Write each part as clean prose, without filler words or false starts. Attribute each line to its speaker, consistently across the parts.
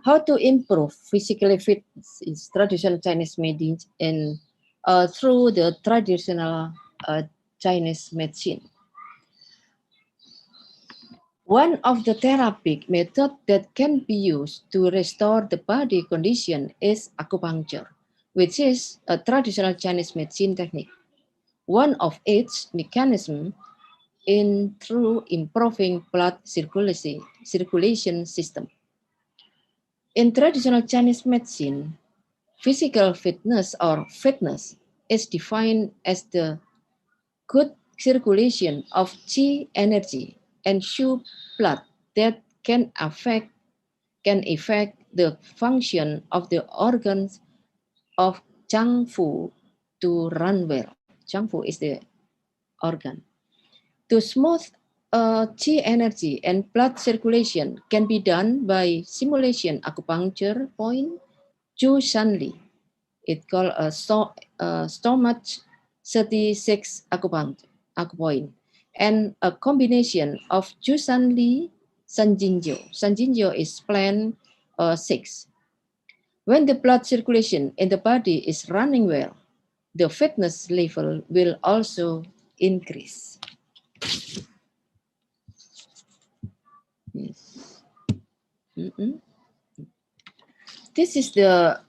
Speaker 1: How to improve physically fit is traditional Chinese medicine through the traditional Chinese medicine. One of the therapeutic methods that can be used to restore the body condition is acupuncture, which is a traditional Chinese medicine technique. One of its mechanisms in through improving blood circulation system. In traditional Chinese medicine, physical fitness or fitness is defined as the good circulation of qi energy and shu blood that can affect the function of the organs of Chang Fu to run well. Chang Fu is the organ. To smooth qi energy and blood circulation can be done by simulation acupuncture point Chu Shanli. It called a stomach 36 acupoint and a combination of Chu Shanli Sanjinjo. Sanjinjo is plan 6. When the blood circulation in the body is running well, the fitness level will also increase. Yes. This is the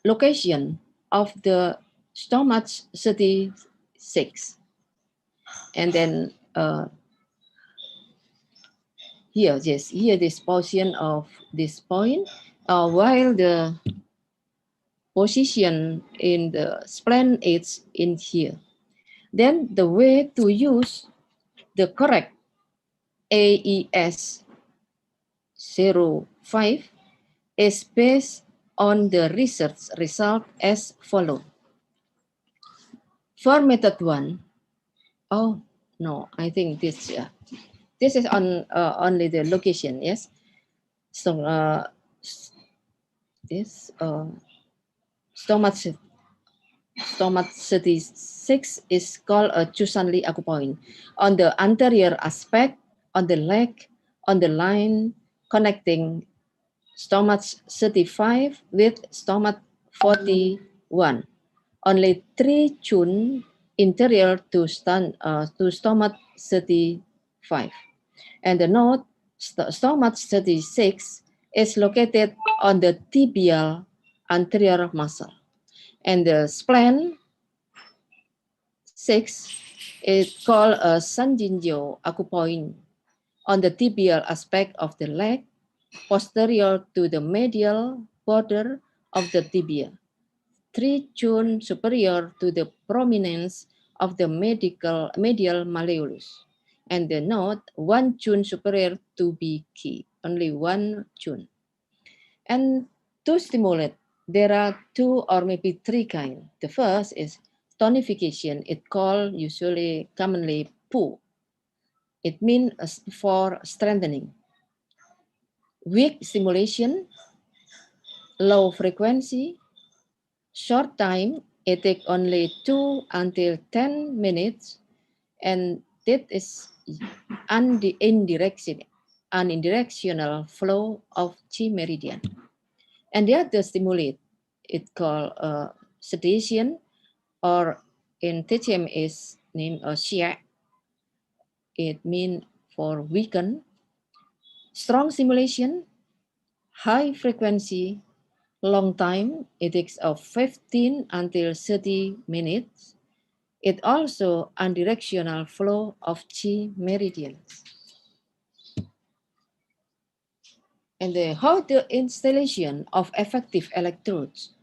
Speaker 1: location of the stomach 36. And then here this portion of this point, while the position in the spleen is in here. Then the way to use the correct AES 05 is based on the research result as follows. For method 1, oh no, I think this is on only the location, yes. So this stomach 36 is called a Chusanli acupoint on the anterior aspect, on the leg, on the line connecting stomach 35 with stomach 41. Only 3 chun interior to stomach 35. And the note stomach 36 is located on the tibial anterior muscle. And the spleen 6 is called a Sanjinjo acupoint on the tibial aspect of the leg, posterior to the medial border of the tibia. 3 chun superior to the prominence of the medial malleolus. And the note 1 chun superior to be key, only 1 chun. And to stimulate, there are 2 or maybe 3 kinds. The first is tonification. It called usually commonly pu. It means for strengthening. Weak stimulation, low frequency, short time, it takes only 2 until 10 minutes, and that is unidirectional flow of chi meridian. And the other stimulate, it called sedation, or in TCM is named xia. It means for weaken. Strong stimulation, high frequency, long time, it takes 15 until 30 minutes. It also unidirectional flow of chi meridians. And how the installation of effective electrodes.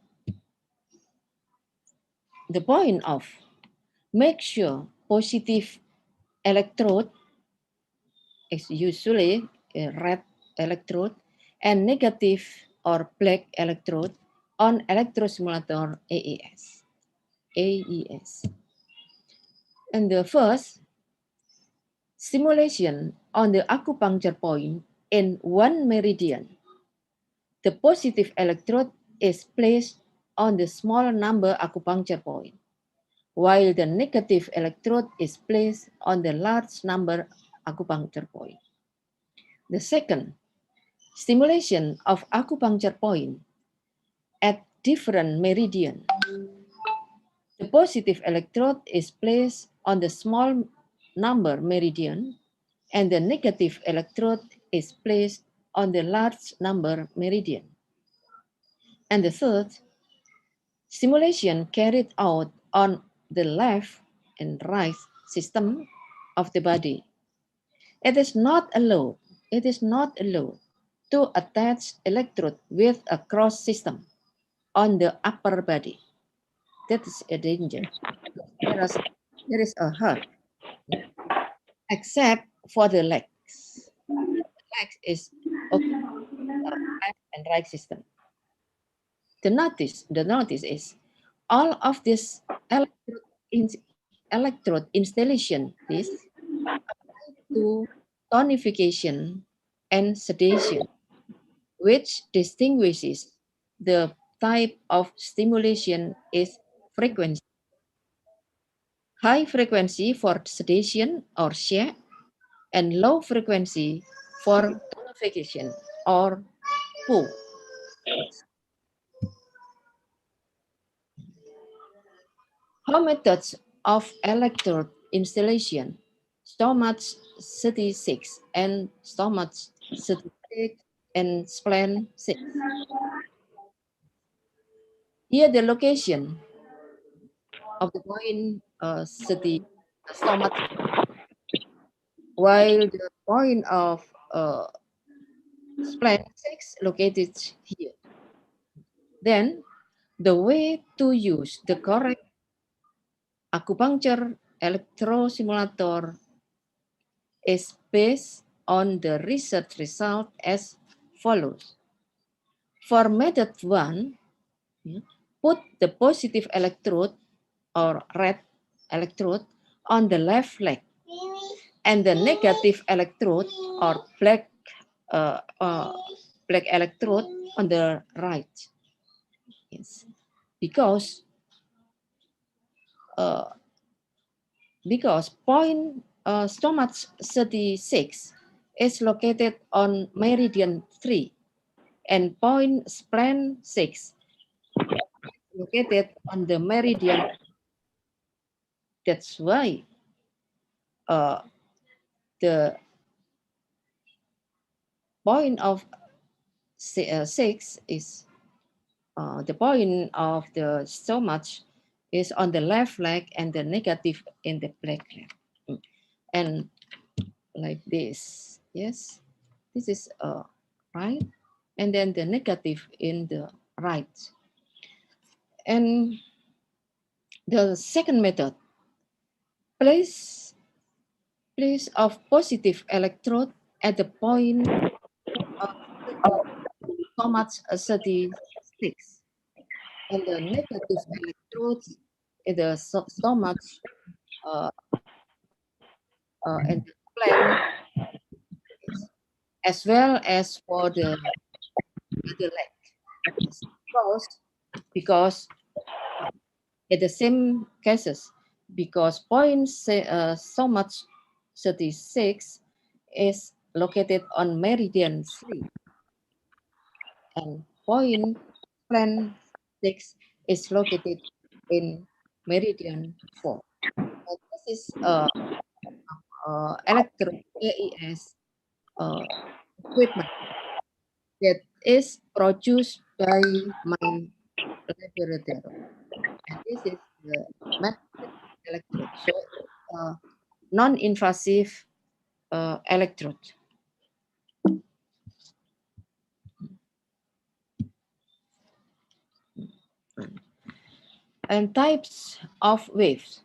Speaker 1: The point of make sure positive electrode is usually a red electrode and negative or black electrode on electrostimulator AES. And the first, stimulation on the acupuncture point in one meridian. The positive electrode is placed on the small number acupuncture point, while the negative electrode is placed on the large number acupuncture point. The second, Stimulation of acupuncture point at different meridian. The positive electrode is placed on the small number meridian, and the negative electrode is placed on the large number meridian. And the third, stimulation carried out on the left and right system of the body. It is not allowed to attach electrode with a cross system on the upper body. That is a danger. There is a hurt, except for the legs. The legs is okay, left and right system. The notice is all of this electrode installation is to tonification and sedation, which distinguishes the type of stimulation is frequency. High frequency for sedation or shock, and low frequency for tonification or pull. How methods of electrode installation, stomach 36 and stomach 36 and spleen 6. Here the location of the point stomach, while the point of spleen 6 located here. Then the way to use the correct acupuncture electrosimulator is based on the research result as follows. For method 1, put the positive electrode or red electrode on the left leg and the negative electrode or black electrode on the right. Yes, because point stomach 36 is located on meridian 3 and point spleen 6 located on the meridian. That's why the point of 6 is the point of the stomach is on the left leg and the negative in the black leg. And like this, yes, this is right, and then the negative in the right. And the second method, place of positive electrode at the point of stomach 36 and the negative electrodes in the stomach and the spleen, as well as for the other leg. Because in the same cases, because point stomach 36 is located on meridian 3 and point spleen 6 is located in meridian 4. And this is electro AES equipment that is produced by my laboratory. And this is the magnetic electrode, so non-invasive electrode. And types of waves.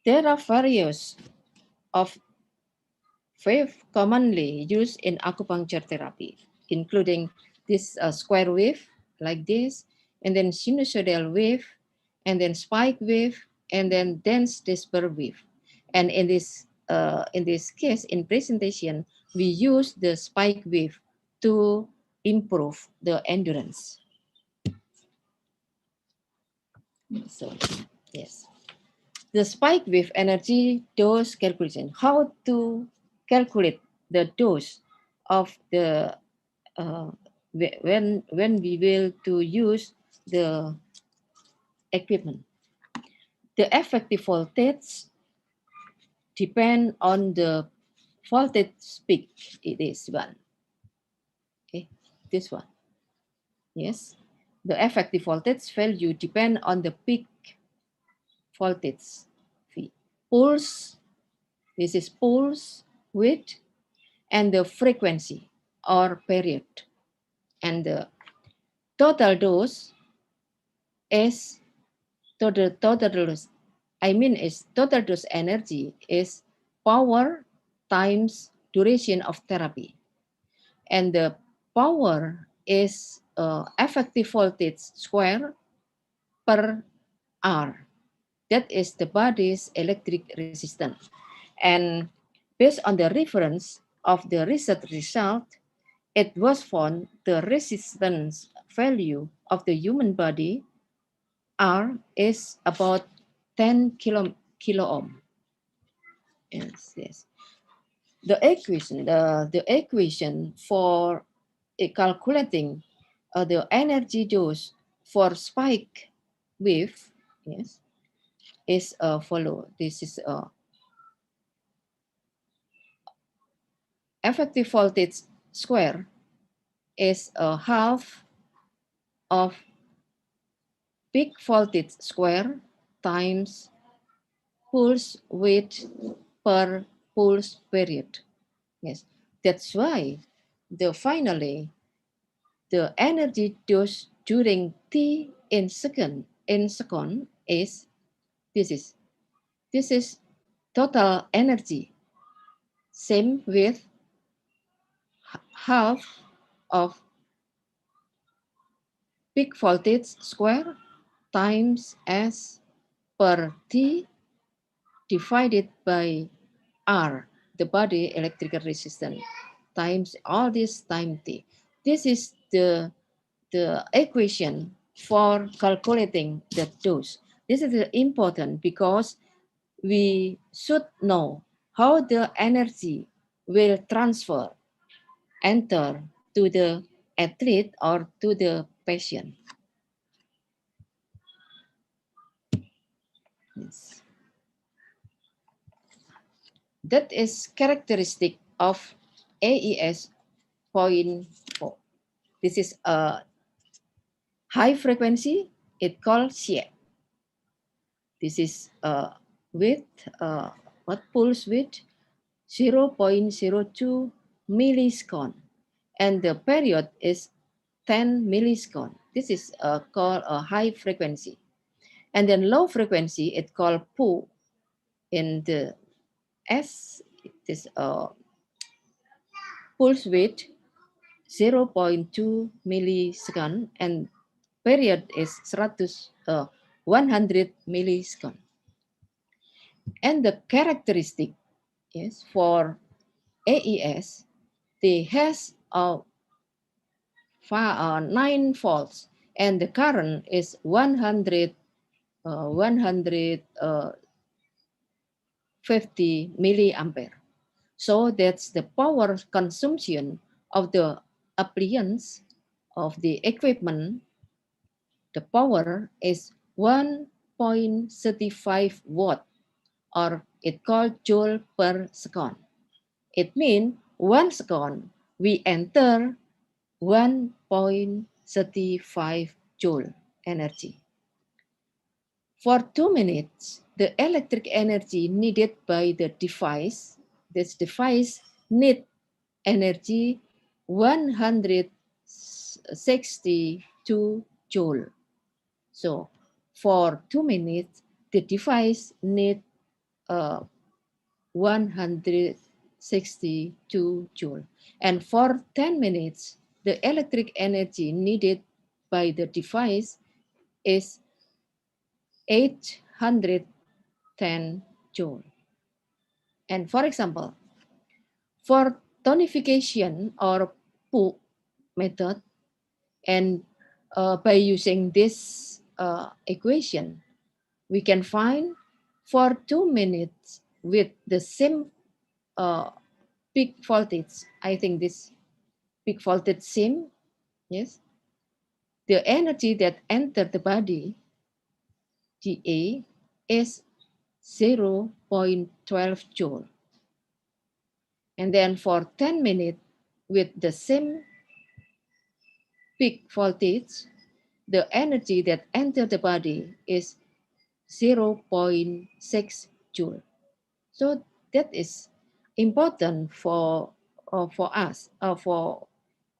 Speaker 1: There are various of wave commonly used in acupuncture therapy, including this square wave like this, and then sinusoidal wave, and then spike wave, and then dense disperse wave. And in this case, in presentation, we use the spike wave to improve the endurance. So, yes. The spike wave energy dose calculation. How to calculate the dose of the when we will to use the equipment. The effective voltage depend on the voltage peak. It is one. Okay, this one. Yes, the effective voltage value depend on the peak voltage. Pulse. This is pulse width and the frequency or period, and the total dose is total dose. I mean, is total dose energy is power times duration of therapy, and the power is effective voltage square per hour. That is the body's electric resistance. And based on the reference of the research result, it was found the resistance value of the human body R is about 10 kilo ohm. Yes. The equation for calculating the energy dose for spike wave, yes, is follow. This is effective voltage square is a half of peak voltage square times pulse width per pulse period. Yes, that's why finally the energy dose during t in second is this is this is total energy, same with half of peak voltage square times S per T divided by R, the body electrical resistance, times all this time T. This is the equation for calculating the dose. This is important because we should know how the energy will enter to the athlete or to the patient. Yes. That is characteristic of AES point 4. This is a high frequency, it called SIE. This is with what pulse width 0.02 millisecond, and the period is 10 millisecond. This is called a high frequency. And then low frequency, it called PU. In the S, it is pulse width 0.2 millisecond, and period is 100 millisecond. And the characteristic is for AES, they has 9 volts, and the current is 150 milliampere. So that's the power consumption of the appliance of the equipment. The power is 1.35 watt, or it called joule per second. It means 1 second we enter 1.35 joule energy. For 2 minutes, the electric energy needed by the device, this device need energy 162 joule. So for 2 minutes, the device need 162 joule. And for 10 minutes, the electric energy needed by the device is 810 joule. And for example, for tonification or PU method, and by using this equation, we can find for 2 minutes with the same peak voltage. I think this peak voltage SIM, yes, the energy that entered the body, GA, is 0.12 joule. And then for 10 minutes with the same peak voltage, the energy that entered the body is 0.6 joule. So that is important for us, for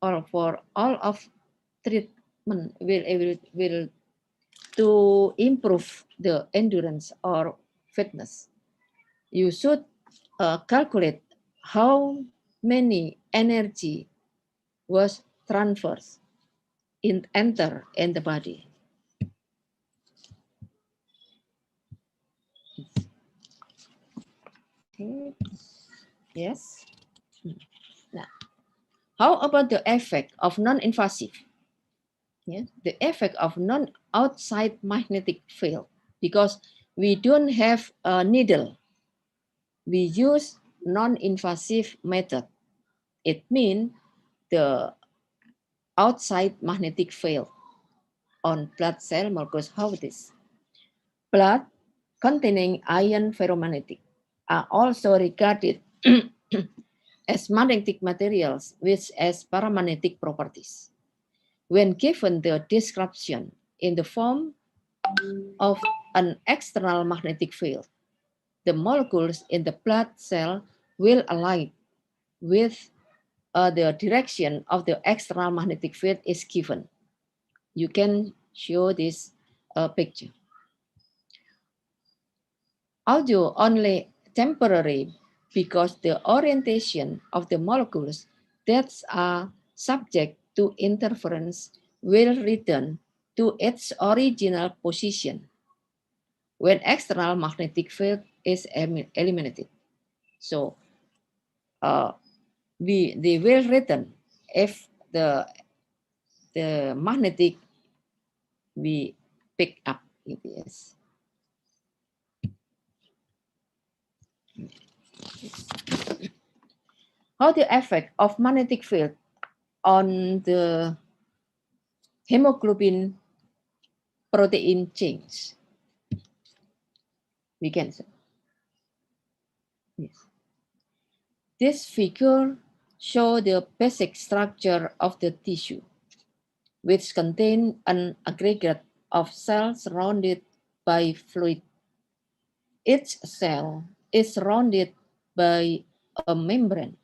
Speaker 1: all of treatment will to improve the endurance or fitness. You should calculate how many energy was transferred enter in the body. Okay. Yes. Now, how about the effect of non-invasive? Yeah, the effect of non-outside magnetic field, because we don't have a needle. We use non-invasive method. It means the outside magnetic field on blood cell molecules. How it is? Blood containing ion ferromagnetic are also regarded as magnetic materials which has paramagnetic properties. When given the description in the form of an external magnetic field, the molecules in the blood cell will align with the direction of the external magnetic field is given. You can show this picture. Although only temporary, because the orientation of the molecules that are subject to interference will return to its original position when external magnetic field is eliminated. So they will return if the magnetic we pick up. Yes. How the effect of magnetic field on the hemoglobin protein change? We can say. Yes. This figure shows the basic structure of the tissue, which contain an aggregate of cells surrounded by fluid. Each cell is surrounded by a membrane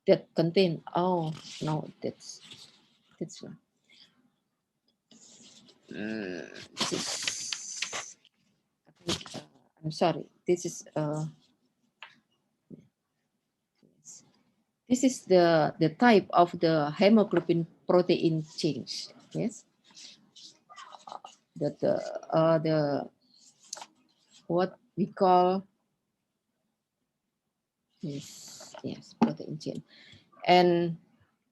Speaker 1: that contain, oh no, that's one. I'm sorry, this is the type of the hemoglobin protein change. Yes, that the what we call yes protein chain, and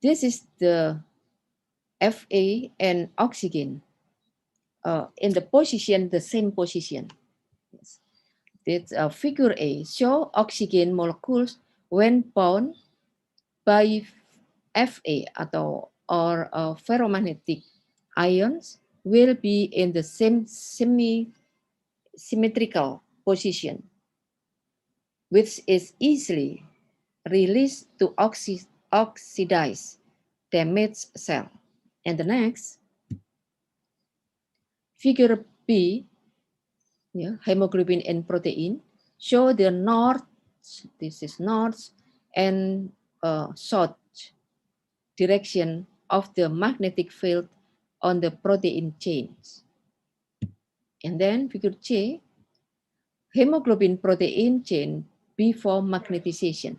Speaker 1: this is the Fa and oxygen in the position, the same position. Yes. This figure A show oxygen molecules when bound by Fa atau or ferromagnetic ions will be in the same symmetrical position, which is easily released to oxidize damaged cell. And the next, figure B, yeah, hemoglobin and protein, show the north, this is north, and south direction of the magnetic field on the protein chains. And then figure C, hemoglobin protein chain before magnetization.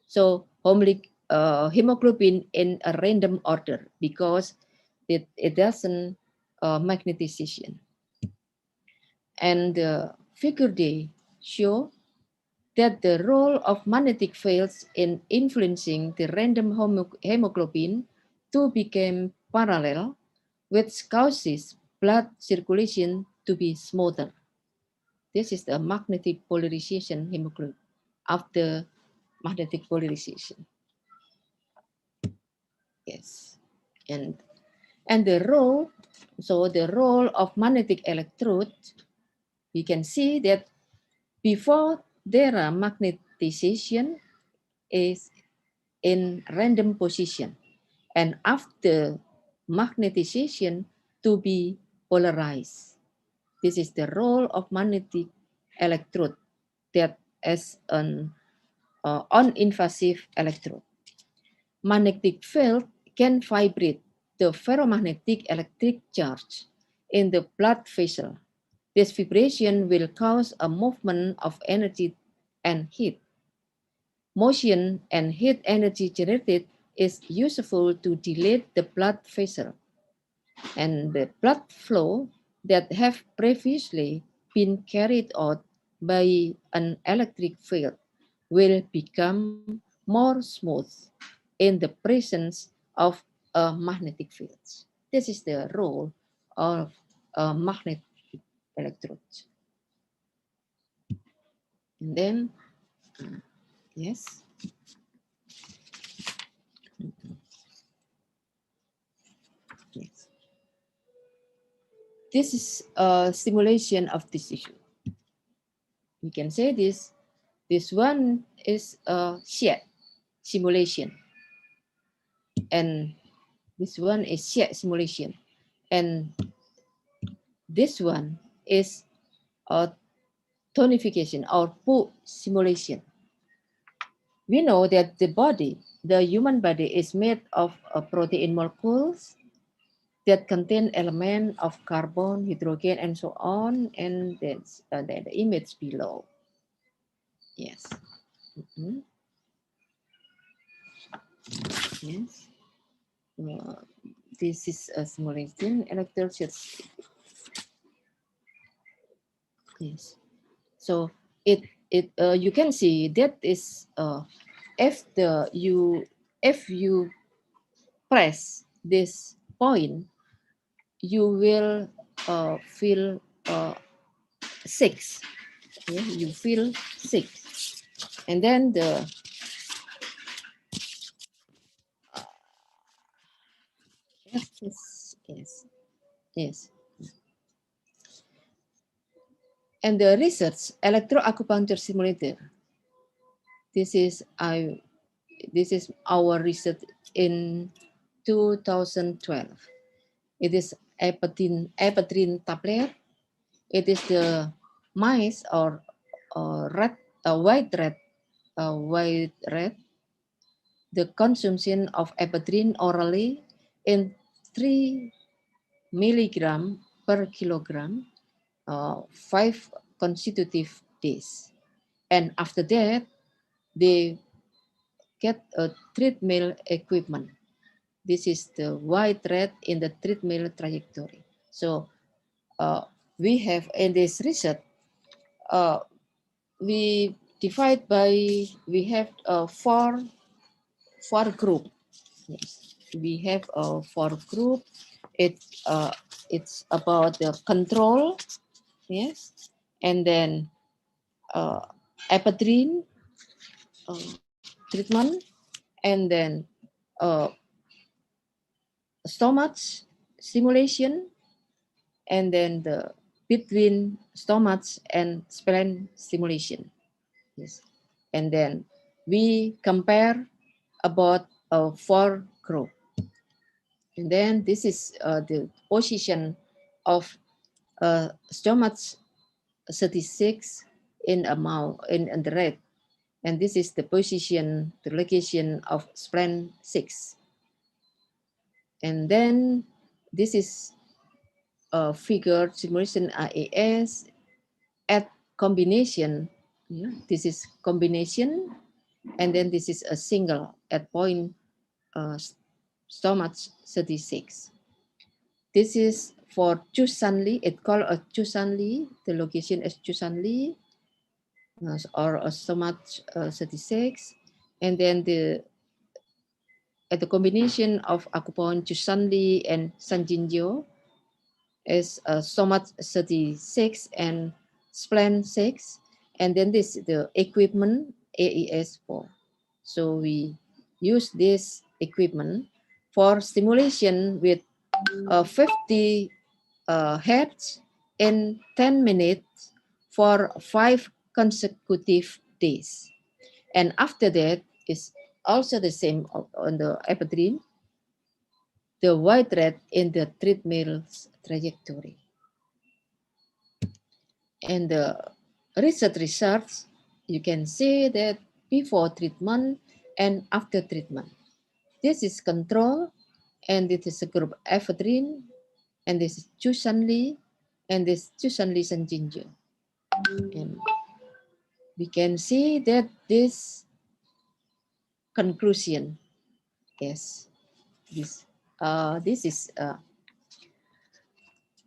Speaker 1: So hemoglobin in a random order because it doesn't magnetization. And figure D show that the role of magnetic fields in influencing the random hemoglobin to become parallel, which causes blood circulation to be smoother. This is the magnetic polarization hemoglobin after magnetic polarization. Yes, and the role, so the role of magnetic electrode, we can see that before their magnetization is in random position, and after magnetization to be polarized. This is the role of magnetic electrode that as an non-invasive electrode. Magnetic field can vibrate the ferromagnetic electric charge in the blood vessel. This vibration will cause a movement of energy and heat. Motion and heat energy generated is useful to dilate the blood vessel, and the blood flow that have previously been carried out by an electric field will become more smooth in the presence of a magnetic field. This is the role of a magnetic electrode. And then, yes. Yes. This is a simulation of this issue. We can say this one is a shared simulation, and this one is shared simulation, and this one is a tonification or Pu simulation. We know that the human body is made of protein molecules that contain elements of carbon, hydrogen, and so on, and that's the image below. Yes. Mm-hmm. Yes. This is a simulation electrodes. Yes. So you can see that is if you press this point, you will feel sick. Yeah, you feel sick, and then yes. And the research electroacupuncture simulator. This is our research in 2012. It is epinephrine tablet. It is the mice or white rat. The consumption of epinephrine orally in 3 milligram per kilogram, 5 consecutive days. And after that, they get a treadmill equipment. This is the white rat in the treadmill trajectory. So we have in this research, we divide by, we have four group. Yes. We have a four group. It's about the control, yes, and then epinephrine treatment, and then uh, stomach stimulation, and then the between stomach and spleen stimulation. Yes. And then we compare about four group. And then this is the position of stomach 36 in amount in the red. And this is the position, the location of spleen 6. And then this is a figure simulation AAS at combination. Yeah, this is combination, and then this is a single at point stomach 36. This is for Chusanli. It called a Chusanli. The location is Chusanli, or a stomach 36, and then at the combination of Akupon, Chusanli, and Sanjinjo is stomach 36 and spleen 6, and then this the equipment AES 4. So we use this equipment for stimulation with 50 hertz in 10 minutes for 5 consecutive days. And after that is also the same on the ephedrine, the white red in the treadmill's trajectory. And the research, you can see that before treatment and after treatment. This is control, and it is a group ephedrine, and this is Chusanli, and this Chusanli Sanjinjo. And we can see that this conclusion, yes, this is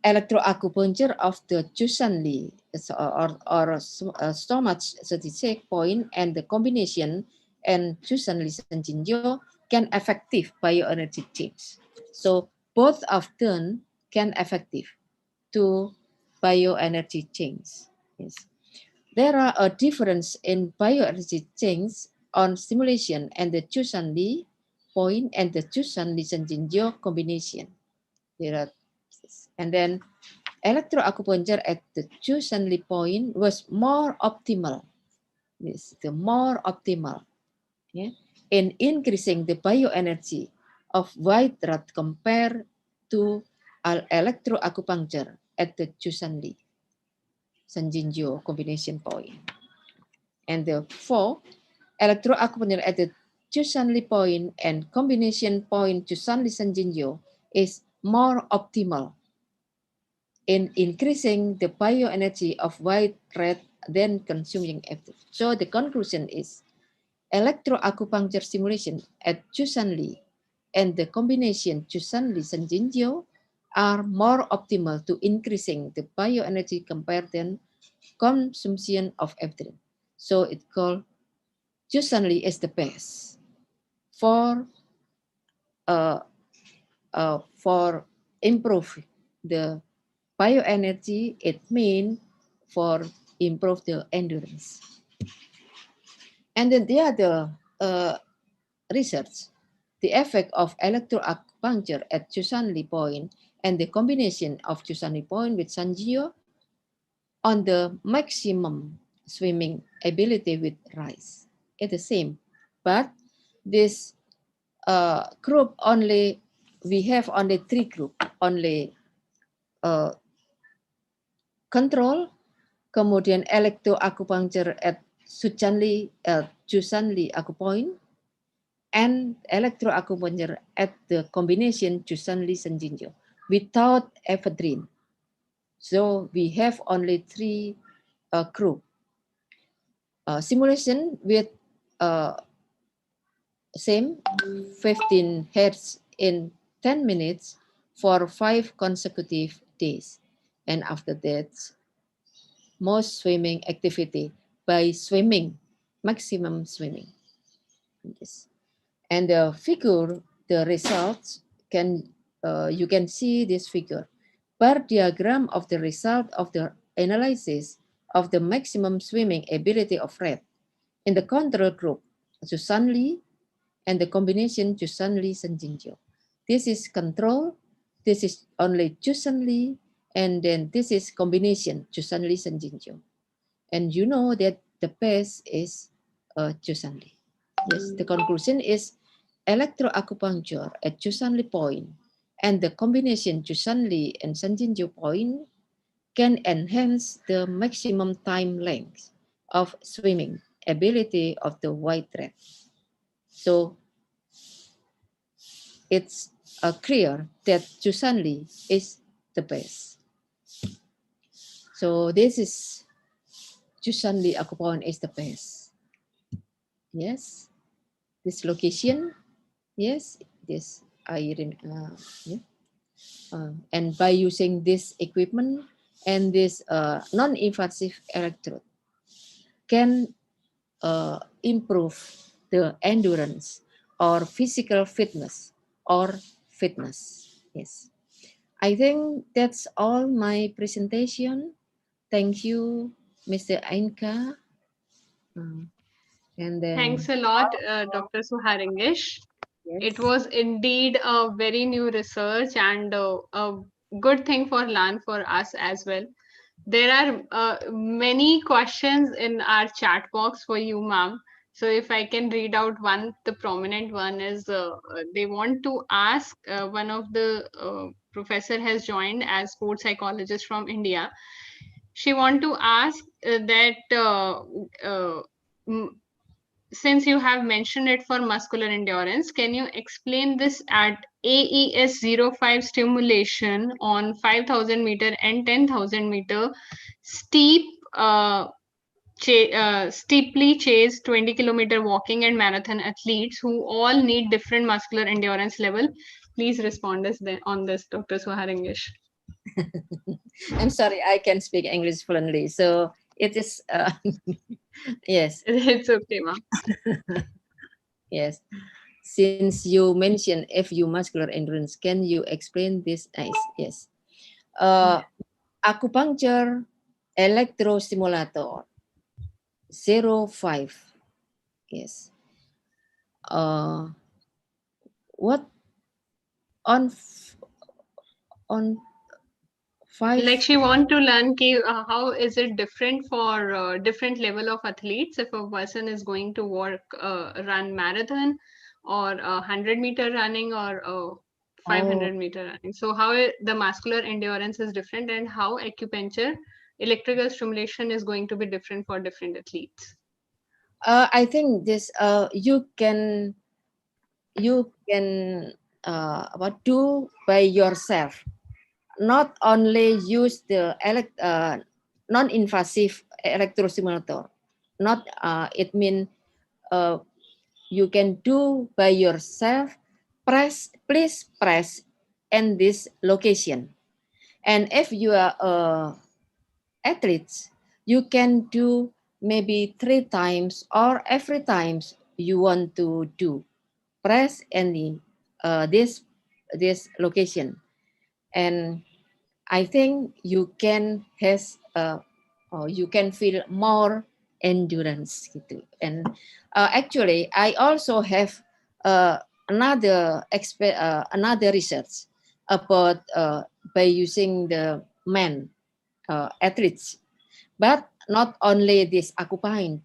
Speaker 1: electroacupuncture of the Chusanli or stomach 36 point, and the combination and Chusanli Sanjinjo can effective bioenergy change. So both of them can effective to bioenergy change. Yes. There are a difference in bioenergy change on stimulation and the Chusanli point and the Chusanli Sanjinjo combination. There are, and then electroacupuncture at the Chusanli point was more optimal. Yes, the more optimal, yeah, in increasing the bioenergy of white rat compared to electroacupuncture at the Chusanli Sanjinjo combination point. And therefore, electroacupuncture at the Chusanli point and combination point Chusanli Sanjinjo is more optimal in increasing the bioenergy of white rat than consuming active. So the conclusion is electroacupuncture stimulation at Chusanli and the combination Chusanli Sanjinjo are more optimal to increasing the bioenergy compared than consumption of ephedrine. So it's called Chusanli is the best for improve the bioenergy. It means for improve the endurance. And then the other research, the effect of electroacupuncture at Chusanli point and the combination of Chusanli point with Sanjio on the maximum swimming ability with rice. It's the same, but this group only, we have only 3 group, only control, kemudian electroacupuncture at Chusanli acupoint, and electroacupuncture at the combination Chusanli Sanjinjo without ephedrine. So we have only 3 group. Simulation with same 15 hertz in 10 minutes for 5 consecutive days. And after that, most swimming activity by swimming, maximum swimming. Yes. And the figure, the results, you can see this figure. Bar diagram of the result of the analysis of the maximum swimming ability of rat in the control group, Chusanli, and the combination Chusanli Sanjinjo. This is control, this is only Chusanli, and then this is combination Chusanli Sanjinjo. And you know that the best is Chusanli. Yes, the conclusion is electroacupuncture at Chusanli point and the combination Chusanli and Sanjinjo point can enhance the maximum time length of swimming ability of the white rat. So it's clear that Chusanli is the best. So this is Chusanli acupoint is the best. Yes, this location. Yes, this iron. Yeah. And by using this equipment and this non-invasive electrode can improve the endurance or physical fitness or fitness. Yes, I think that's all my presentation. Thank you, Mr. Ainka. And then
Speaker 2: Thanks a lot, Dr. Suharingesh. It
Speaker 1: Yes.
Speaker 2: was indeed a very new research and a good thing for learn for us as well. There are many questions in our chat box for you, ma'am. So if I can read out one, the prominent one is they want to ask one of the professor has joined as sports psychologist from India. She want to ask that uh, m- since you have mentioned it for muscular endurance, can you explain this at AES 05 stimulation on 5,000 meter and 10,000 meter steep, steeply chased 20-kilometer walking and marathon athletes who all need different muscular endurance level? Please respond us on this, Dr. Swaharangesh.
Speaker 1: I'm sorry, I can speak English fluently. So it is, yes,
Speaker 2: It's okay, ma'am.
Speaker 1: yes. Since you mentioned FU muscular endurance, can you explain this? Nice, yes. Acupuncture electrostimulator 05. Yes. Uh, what on on
Speaker 2: Like
Speaker 1: 5?
Speaker 2: she want to learn how is it different for different level of athletes if a person is going to work run marathon or 100-meter running or
Speaker 1: Oh,
Speaker 2: 500-meter running. So how the muscular endurance is different and how acupuncture electrical stimulation is going to be different for different athletes.
Speaker 1: I think this you can what do by yourself, not only use the non-invasive electrostimulator, not it mean uh, you can do by yourself. Please press in this location, and if you are athletes, you can do maybe 3 times or every times you want to do. Press any this location, and I think you can has or you can feel more endurance gitu. And actually, I also have another research about by using the men athletes, but not only this acupoint,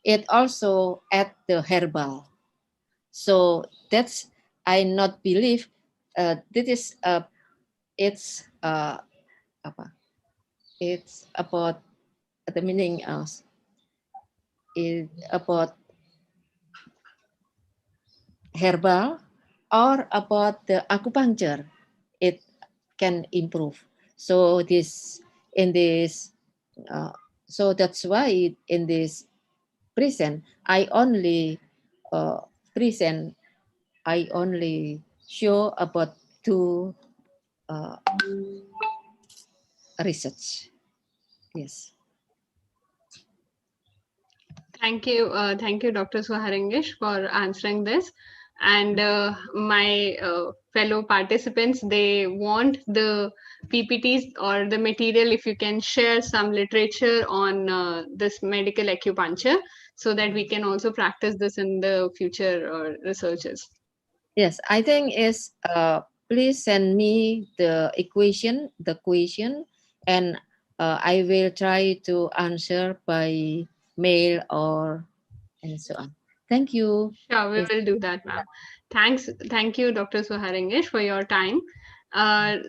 Speaker 1: it also at the herbal. So that's I not believe this is it's apa? It's about the meaning of is about herbal or about the acupuncture. It can improve. So this in this so that's why in this present I only uh, present I only show about two uh, research. Yes.
Speaker 2: Thank you, Dr. Swaharangesh, for answering this. And my fellow participants, they want the PPTs or the material. If you can share some literature on this medical acupuncture, so that we can also practice this in the future researches.
Speaker 1: Yes, I think is please send me the question, and I will try to answer by mail or and so on. Thank you.
Speaker 2: Sure, we
Speaker 1: Yes.
Speaker 2: will do that, ma'am. Thank you, Dr. Suharengesh, for your time.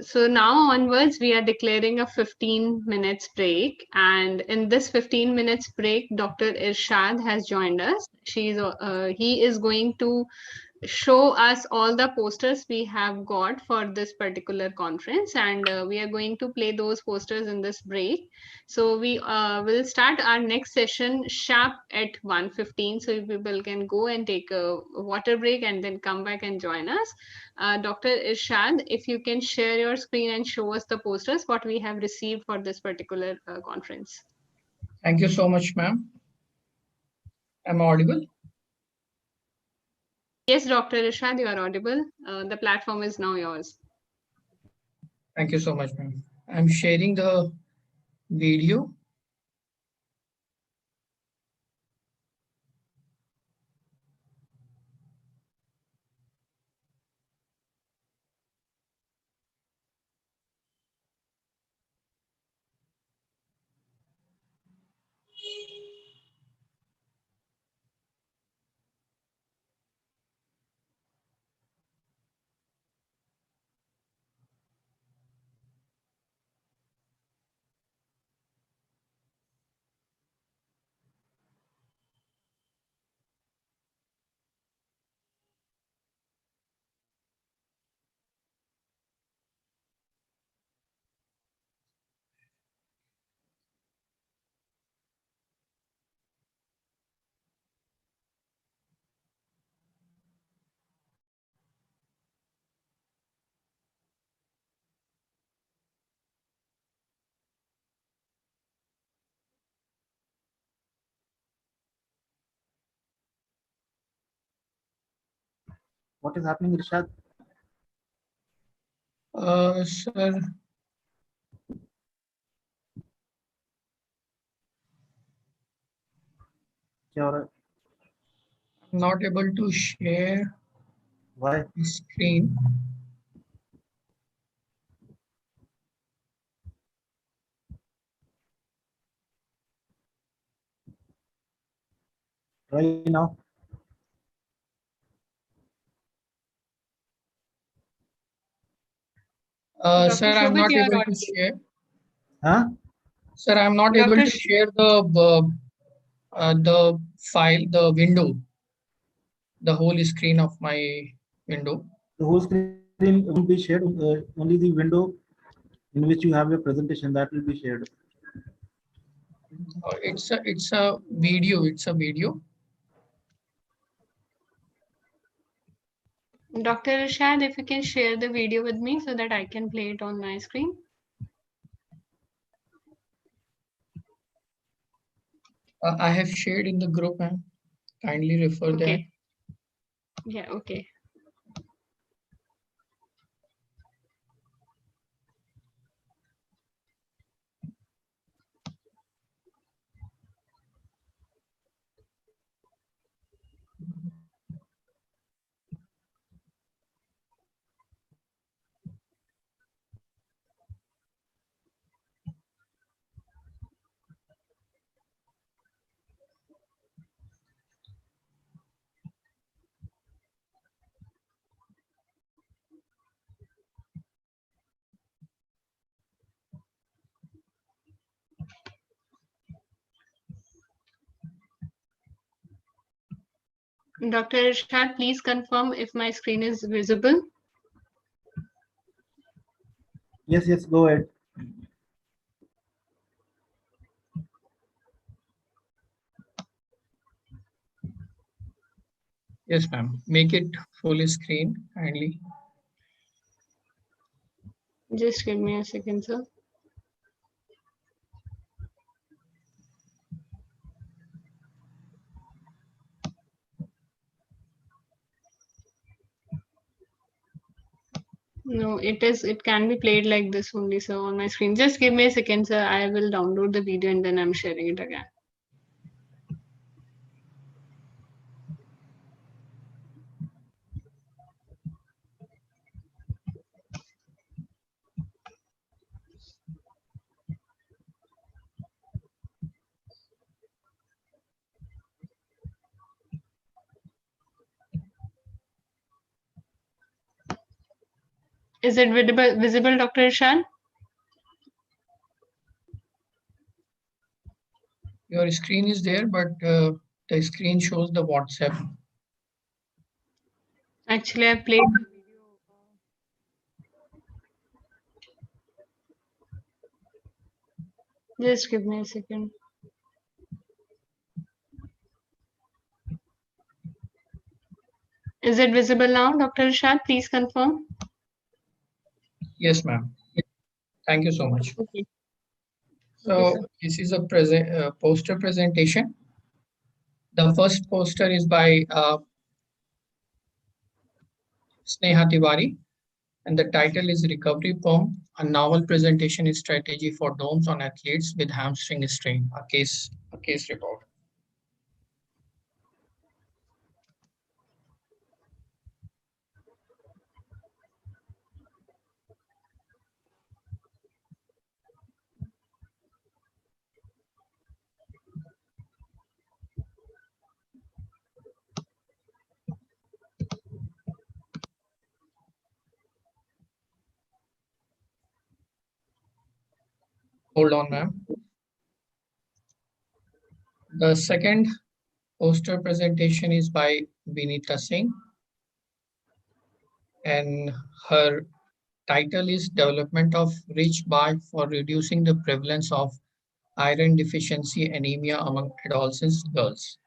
Speaker 2: So now onwards, we are declaring a 15 minutes break, and in this 15 minutes break, Dr. Irshad has joined us. He is going to show us all the posters we have got for this particular conference, and we are going to play those posters in this break. So we will start our next session sharp at 1:15, so people can go and take a water break and then come back and join us. Dr. Irshad, if you can share your screen and show us the posters what we have received for this particular conference.
Speaker 3: Thank you so much, ma'am. Am I audible?
Speaker 2: Yes, Dr. Irshad, you are audible. The platform is now yours.
Speaker 3: Thank you so much, ma'am. I'm sharing the video.
Speaker 4: What is happening, Rishad?
Speaker 3: Sir,
Speaker 4: क्या हो रहा है?
Speaker 3: I'm not able to share
Speaker 4: Why?
Speaker 3: the screen.
Speaker 4: Try now.
Speaker 2: Dr.
Speaker 3: Sir, I'm
Speaker 2: Shobit,
Speaker 3: not
Speaker 2: you are
Speaker 3: able to
Speaker 2: audible.
Speaker 3: share.
Speaker 4: Huh?
Speaker 3: Sir, I'm not able
Speaker 2: Dr.
Speaker 3: to share the file, the window, the whole screen of my window.
Speaker 4: The whole screen won't be shared. Only the window in which you have your presentation, that will be shared.
Speaker 3: It's a video. It's a video.
Speaker 2: Dr. Rishad, if you can share the video with me so that I can play it on my screen.
Speaker 3: I have shared in the group, ma'am. Kindly refer there.
Speaker 2: Okay. Yeah, okay. Dr. Rishad, please confirm if my screen is visible.
Speaker 4: Yes, yes, go ahead.
Speaker 3: Yes, ma'am. Make it full screen, kindly.
Speaker 2: Just give me a second, sir. No, it can be played like this only, sir, on my screen. Just give me a second, sir. I will download the video and then I'm sharing it again. Is it visible, Dr. Rishad?
Speaker 3: Your screen is there, but the screen shows the WhatsApp.
Speaker 2: Actually, I played the video. Just give me a second. Is it visible now, Dr. Rishad? Please confirm.
Speaker 3: Yes, ma'am. Thank you so much.
Speaker 2: Okay.
Speaker 3: So
Speaker 2: sir.
Speaker 3: this is a poster presentation. The first poster is by Sneha Tiwari, and the title is Recovery Poem, a novel presentation strategy for DOMS on athletes with hamstring strain, a case report. Hold on, ma'am. The second poster presentation is by Vinita Singh, and her title is Development of Rich Bark for Reducing the Prevalence of Iron Deficiency Anemia Among Adolescent Girls.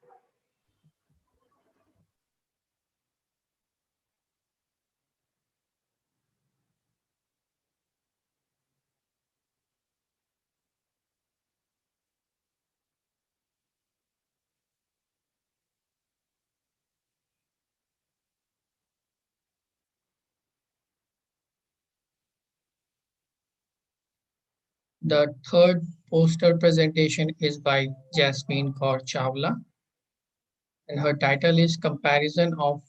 Speaker 3: The third poster presentation is by Jasmine Kaur Chawla, and her title is Comparison of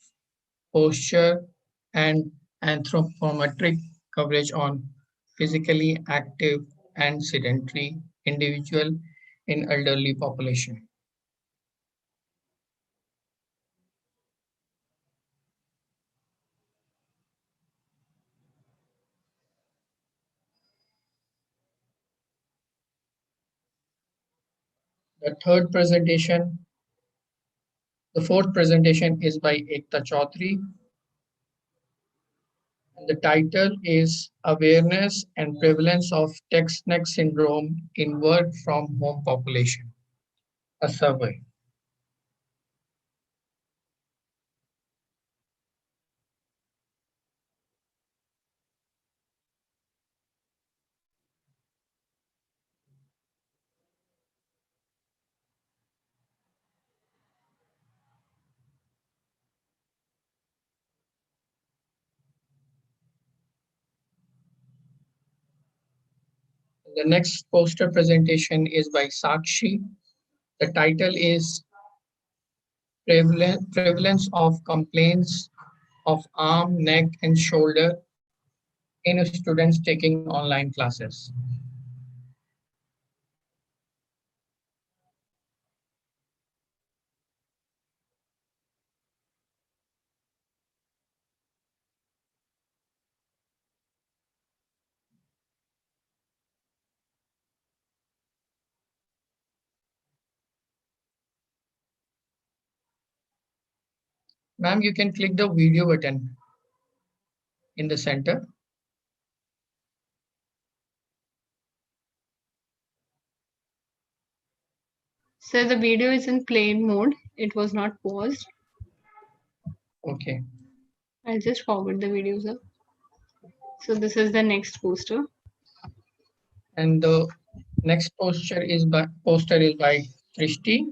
Speaker 3: Posture and Anthropometric Coverage on Physically Active and Sedentary Individual in Elderly Population. The fourth presentation is by Ekta Chaudhary, and the title is Awareness and Prevalence of Text Neck Syndrome in Work from Home Population, a survey. The next poster presentation is by Sakshi. The title is Prevalence of Complaints of Arm, Neck, and Shoulder in Students Taking Online Classes. Ma'am, you can click the video button in the center.
Speaker 2: So the video is in plain mode. It was not paused.
Speaker 3: Okay.
Speaker 2: I'll just forward the video, sir. So this is the next poster.
Speaker 3: And the next poster is by Trishti.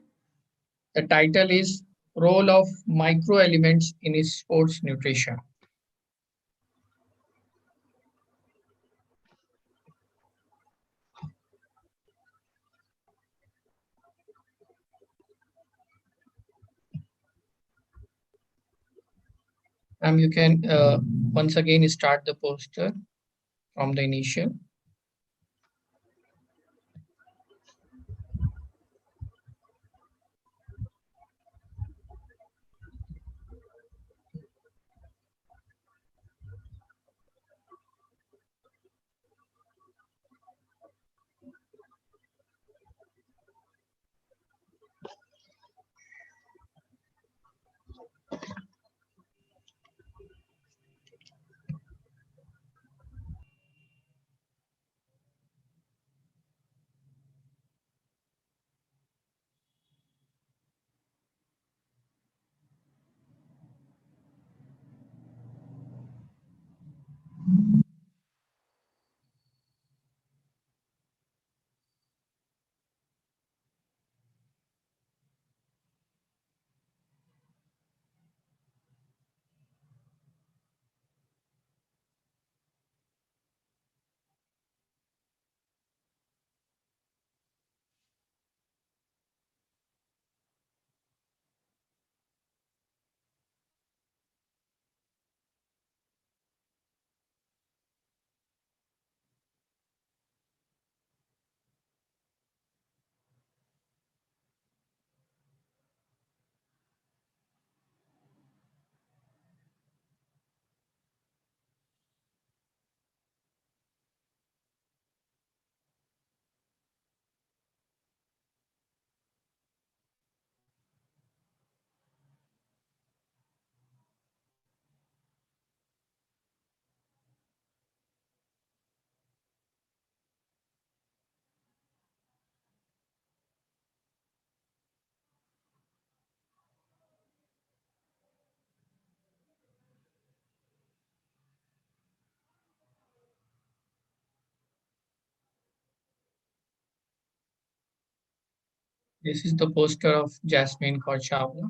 Speaker 3: The title is Role of Microelements in Sports Nutrition. You can once again start the poster from the initial. This is the poster of Jasmine Kaur Chawla.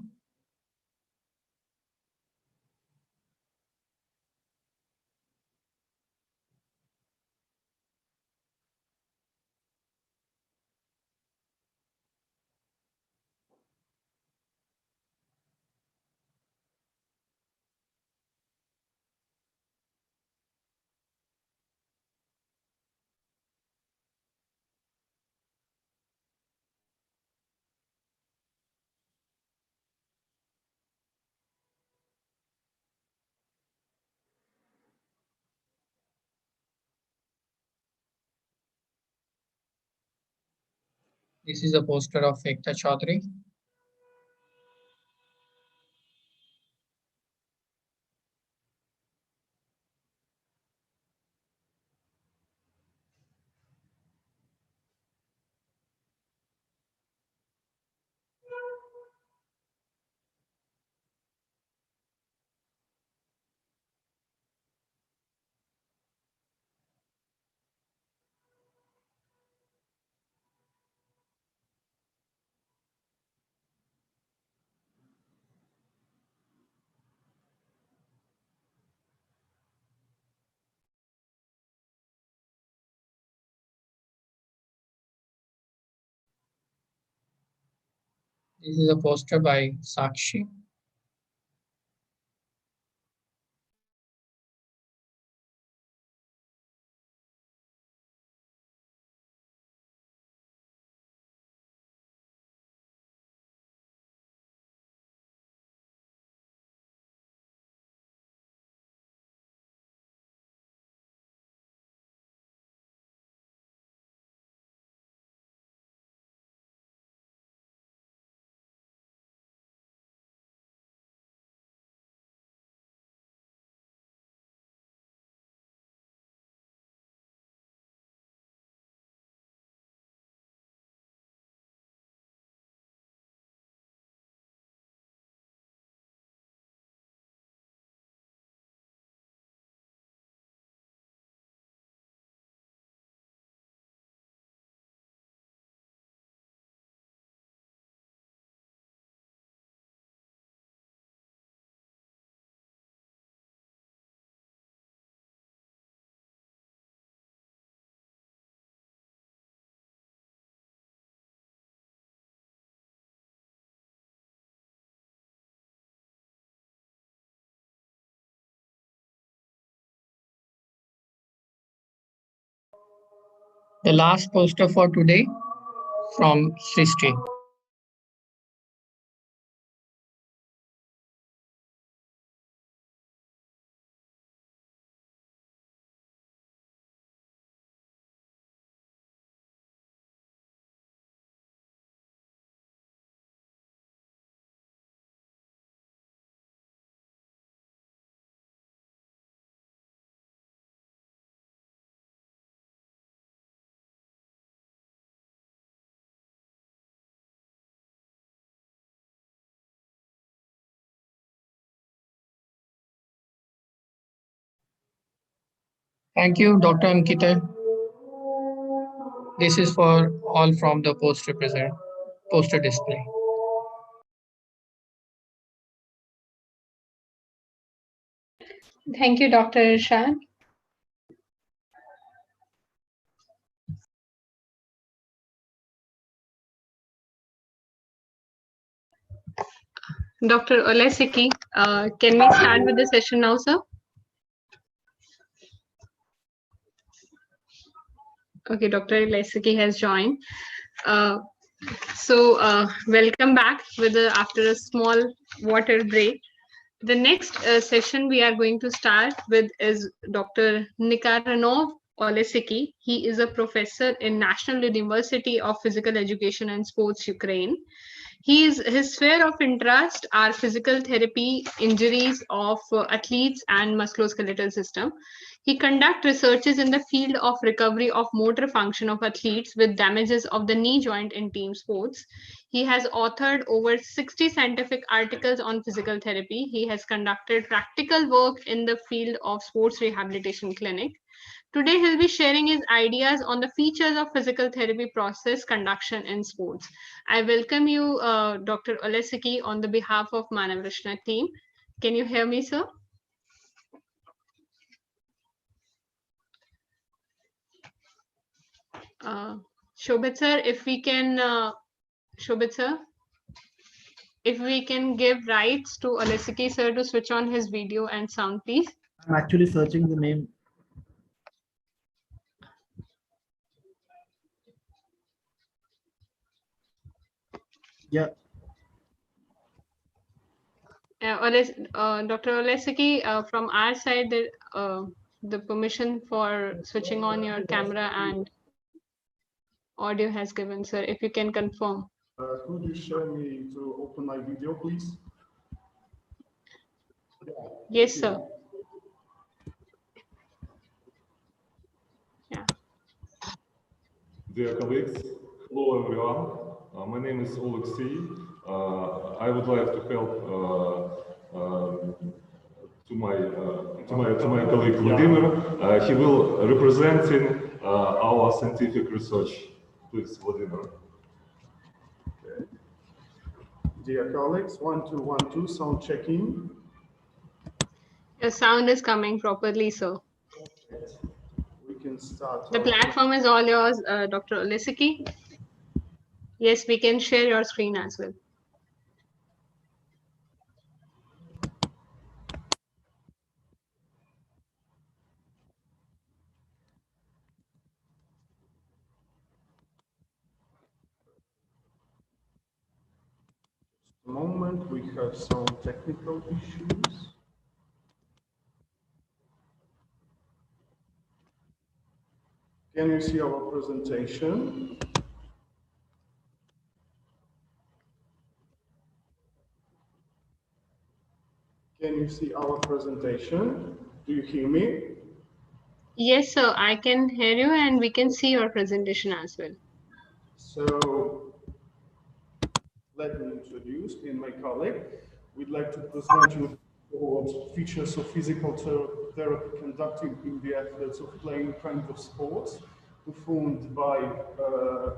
Speaker 3: This is a poster of Ekta Chaudhary. This is a poster by Sakshi. The last poster for today from Srishti. Thank you, Dr. Ankita. This is for all from the poster display.
Speaker 2: Thank you, Dr. Irshad. Dr. Olesiki, can we start with the session now, sir? Okay, Dr. Olesiki has joined. Welcome back after a small water break. The next session we are going to start with is Dr. Nikaranov Olesiki. He is a professor in National University of Physical Education and Sports, Ukraine. His sphere of interest are physical therapy, injuries of athletes and musculoskeletal system. He conducts researches in the field of recovery of motor function of athletes with damages of the knee joint in team sports. He has authored over 60 scientific articles on physical therapy. He has conducted practical work in the field of sports rehabilitation clinic. Today, he'll be sharing his ideas on the features of physical therapy process conduction in sports. I welcome you, Dr. Olesiki, on the behalf of Manav Rishna team. Can you hear me, sir? Shobit sir, if we can, Shobit sir, if we can give rights to Olesiki sir to switch on his video and sound, please.
Speaker 4: I'm actually searching the name. Yeah.
Speaker 2: Dr. Olesiki, from our side, the permission for switching on your camera and audio has given, sir, if you can confirm.
Speaker 5: Could you share me to open my video, please?
Speaker 2: Yes, sir. Yeah.
Speaker 6: Dear colleagues, hello everyone. My name is Alexei. I would like to help to my colleague Vladimir. He will representing our scientific research. Please, Vladimir.
Speaker 5: Okay. Dear colleagues, 1, 2, 1, 2, sound checking.
Speaker 2: Your sound is coming properly, sir.
Speaker 5: We can start.
Speaker 2: The platform is all yours, Dr. Olesky. Yes, we can share your screen as well.
Speaker 5: The moment we have some technical issues. Can you see our presentation? Can you see our presentation? Do you hear me?
Speaker 2: Yes, sir, I can hear you and we can see your presentation as well.
Speaker 5: So let me introduce me and my colleague. We'd like to present you what features of physical therapy conducted in the athletes of playing kind of sports, performed by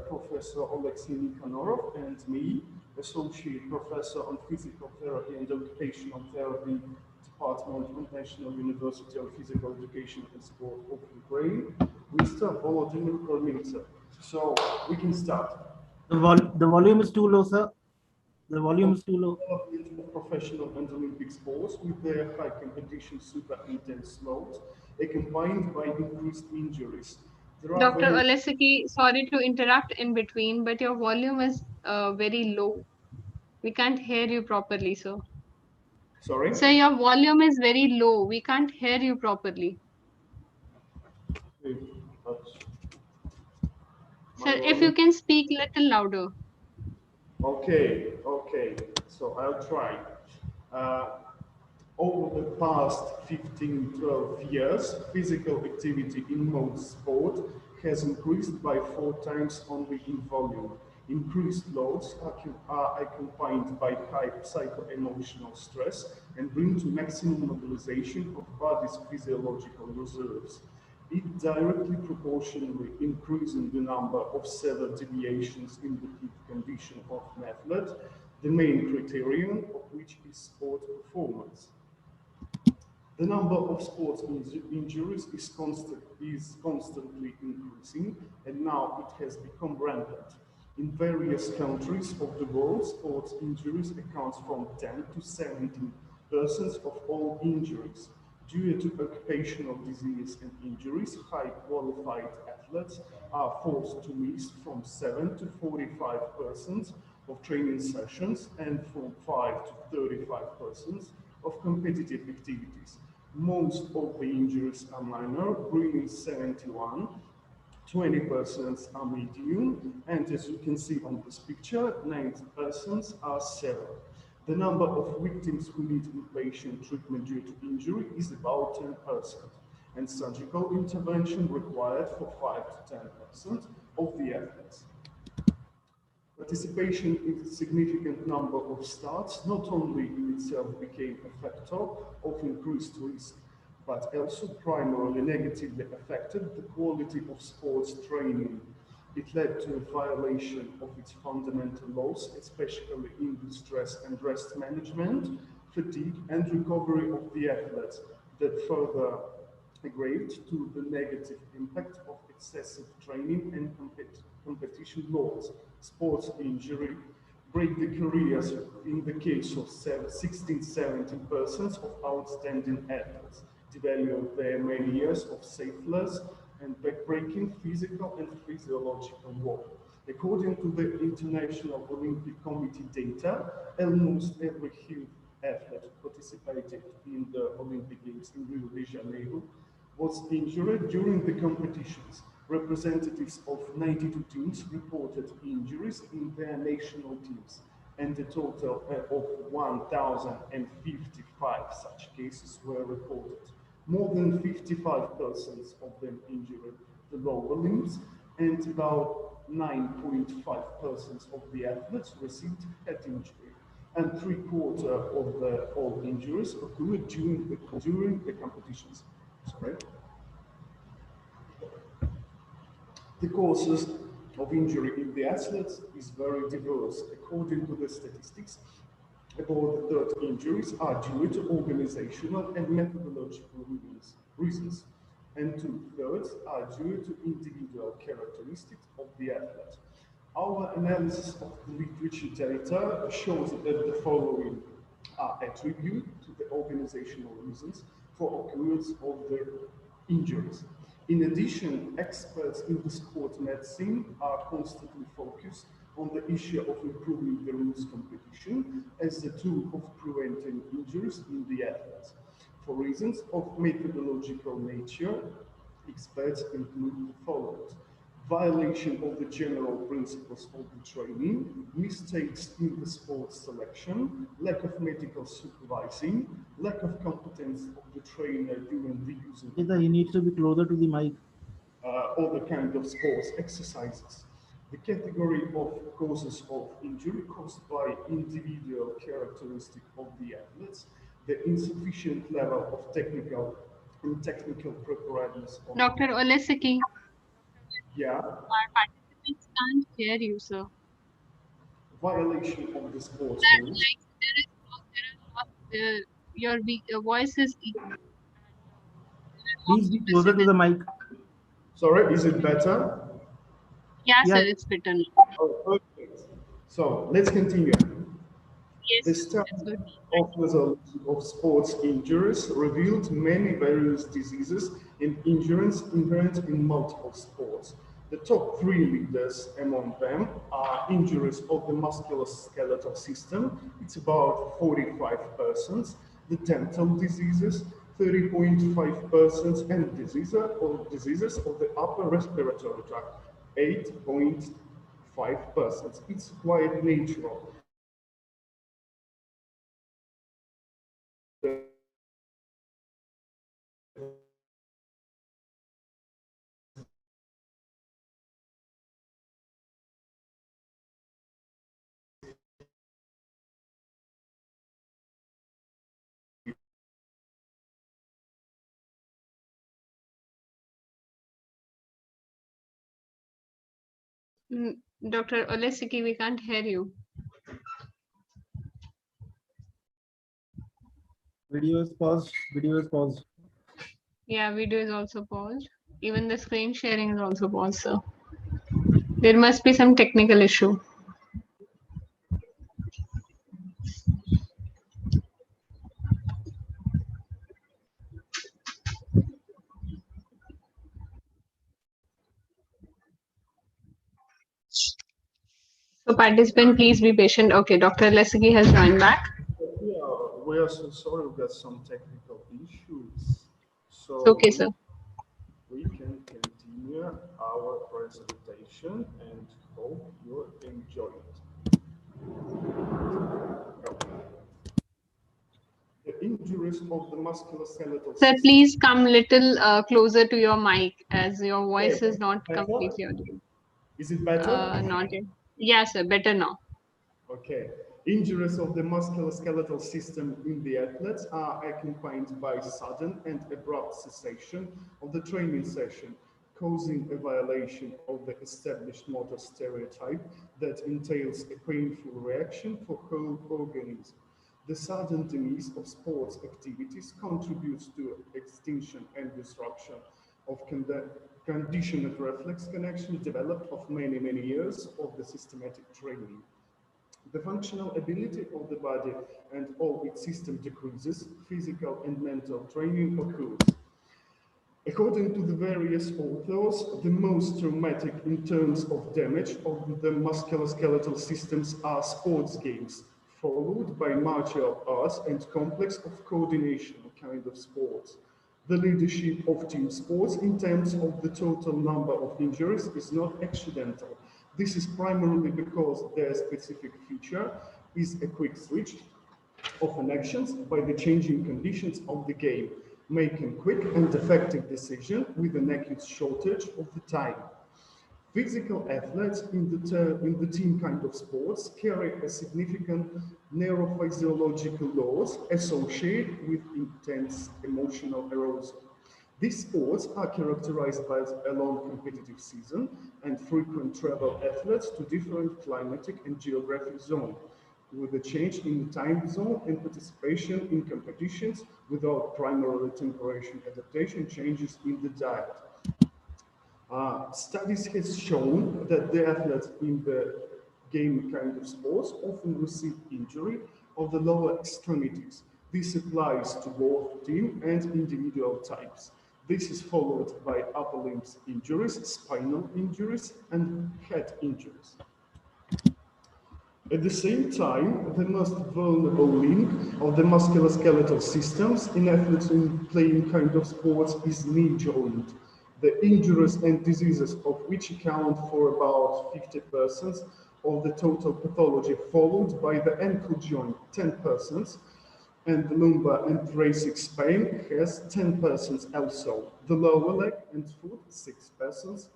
Speaker 5: Professor Alexei Nikhanorov and me, Associate Professor on Physical Therapy and Occupational Therapy, Department of National University of Physical Education and Sport of Ukraine, Mr. Volodymyr Kormintsev. So we can start.
Speaker 4: The volume is too low, sir. The volume is too low.
Speaker 5: Development of professional and Olympic sports with their high competition, super intense loads, accompanied by increased injuries.
Speaker 2: Dr. Olesky, sorry to interrupt in between, but your volume is very low. We can't hear you properly, sir.
Speaker 5: Sorry?
Speaker 2: Sir, your volume is very low. We can't hear you properly. Sir, if you can speak a little louder.
Speaker 5: Okay, so I'll try. Over the past 15, 12 years, physical activity in most sport has increased by 4 times only in volume. Increased loads are accompanied by high psycho-emotional stress and bring to maximum mobilization of body's physiological reserves. It directly proportionally increasing the number of severe deviations in the peak condition of an athlete, the main criterion of which is sport performance. The number of sports injuries is constantly increasing, and now it has become rampant. In various countries of the world, sports injuries account from 10 to 17% of all injuries. Due to occupational disease and injuries, high qualified athletes are forced to miss from 7 to 45% of training sessions and from 5 to 35% of competitive activities. Most of the injuries are minor, bringing 71, 20% are medium, and as you can see on this picture, 90% are severe. The number of victims who need inpatient treatment due to injury is about 10%, and surgical intervention required for 5 to 10% of the athletes. Participation in a significant number of starts not only in itself became a factor of increased risk, but also primarily negatively affected the quality of sports training. It led to a violation of its fundamental laws, especially in the stress and rest management, fatigue and recovery of the athletes, that further aggraved to the negative impact of excessive training and competition laws. Sports injury break the careers in the case of 16-17% of outstanding athletes, devalue their many years of selfless and backbreaking physical and physiological work. According to the International Olympic Committee data, almost every huge athlete participated in the Olympic Games in Rio de Janeiro was injured during the competitions. Representatives of 92 teams reported injuries in their national teams, and a total of 1,055 such cases were reported. More than 55% of them injured the lower limbs, and about 9.5% of the athletes received head injury, and 3/4 of all injuries occurred during the competitions. Sorry. The causes of injury in the athletes is very diverse. According to the statistics, about a third injuries are due to organizational and methodological reasons, and 2/3 are due to individual characteristics of the athlete. Our analysis of the literature data shows that the following are attributed to the organizational reasons for occurrence of the injuries. In addition, experts in the sport medicine are constantly focused on the issue of improving the rules competition as a tool of preventing injuries in the athletes. For reasons of methodological nature, experts include the following: violation of the general principles of the training, mistakes in the sports selection, lack of medical supervising, lack of competence of the trainer during the use of
Speaker 4: He needs to be closer to the mic.
Speaker 5: other kind of sports exercises. The category of causes of injury caused by individual characteristic of the athletes, the insufficient level of technical preparedness of
Speaker 2: Dr. Olesky,
Speaker 5: yeah,
Speaker 2: our participants can't hear you, sir.
Speaker 5: violation of the sports
Speaker 2: Sir,
Speaker 5: rules.
Speaker 2: like your voice is.
Speaker 4: Please be closer to the mic.
Speaker 5: Sorry, is it better?
Speaker 2: Yeah,
Speaker 4: Yeah.
Speaker 2: sir, it's better now.
Speaker 5: Oh, perfect. So let's continue.
Speaker 2: Yes,
Speaker 5: The
Speaker 2: sir,
Speaker 5: study
Speaker 2: that's good.
Speaker 5: of resolution of sports injuries revealed many various diseases and injuries inherent in multiple sports. The top 3 leaders among them are injuries of the musculoskeletal system, it's about 45%, the dental diseases, 30.5%, and diseases of the upper respiratory tract, 8.5%. It's quite natural.
Speaker 2: Dr. Olesky, we can't hear you.
Speaker 4: Video is paused. Video is paused.
Speaker 2: Yeah, video is also paused. Even the screen sharing is also paused, sir. There must be some technical issue. So participant, please be patient. Okay, Dr. Olesky has joined back.
Speaker 5: Yeah, we are so sorry we got some technical issues. So
Speaker 2: It's okay, sir.
Speaker 5: we can continue our presentation and hope you enjoy it. The injuries of the musculoskeletal
Speaker 2: Sir,
Speaker 5: system.
Speaker 2: please come little closer to your mic as your voice
Speaker 5: Okay,
Speaker 2: is not
Speaker 5: better?
Speaker 2: completely audible.
Speaker 5: Is it better?
Speaker 2: Not yet. Yeah, sir, better now.
Speaker 5: Okay. Injuries of the musculoskeletal system in the athletes are accompanied by sudden and abrupt cessation of the training session, causing a violation of the established motor stereotype that entails a painful reaction for whole organism. The sudden demise of sports activities contributes to extinction and disruption of conditioned reflex connection developed of many years of the systematic training. The functional ability of the body and all its system decreases, physical and mental training occurs. According to the various authors, the most traumatic in terms of damage of the musculoskeletal systems are sports games, followed by martial arts and complex of coordination kind of sports. The leadership of team sports in terms of the total number of injuries is not accidental. This is primarily because their specific feature is a quick switch of an actions by the changing conditions of the game, making quick and effective decision with an acute shortage of the time. Physical athletes in the team kind of sports carry a significant neurophysiological loads associated with intense emotional arousal. These sports are characterized by a long competitive season and frequent travel athletes to different climatic and geographic zones, with a change in the time zone and participation in competitions without primarily temperature adaptation changes in the diet. Studies has shown that the athletes in the game kind of sports often receive injury of the lower extremities. This applies to both team and individual types. This is followed by upper limbs injuries, spinal injuries, and head injuries. At the same time, the most vulnerable link of the musculoskeletal systems in athletes in playing kind of sports is knee joint. The injuries and diseases of which account for about 50% of the total pathology, followed by the ankle joint, 10%, and the lumbar and thoracic spine has 10% also. The lower leg and foot, 6%,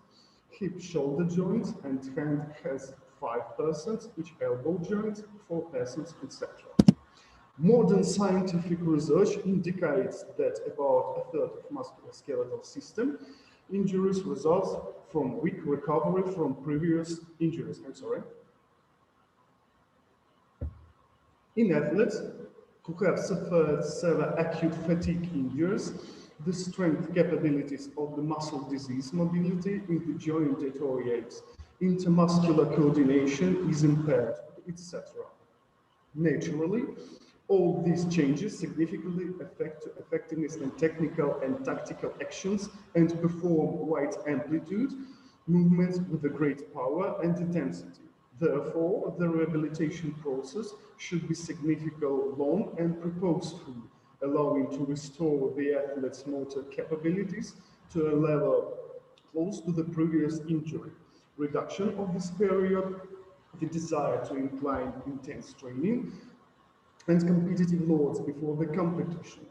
Speaker 5: hip shoulder joints and hand has 5%, each elbow joint, 4%, etc. Modern scientific research indicates that about a third of musculoskeletal system injuries result from weak recovery from previous injuries. In athletes who have suffered severe acute fatigue injuries, the strength capabilities of the muscle disease mobility in the joint deteriorates, intermuscular coordination is impaired, etc. Naturally, all these changes significantly affect effectiveness in technical and tactical actions and perform wide amplitude movements with a great power and intensity. Therefore, the rehabilitation process should be significantly long and purposeful, allowing to restore the athlete's motor capabilities to a level close to the previous injury. Reduction of this period, the desire to incline intense training, and competitive loads before the competition.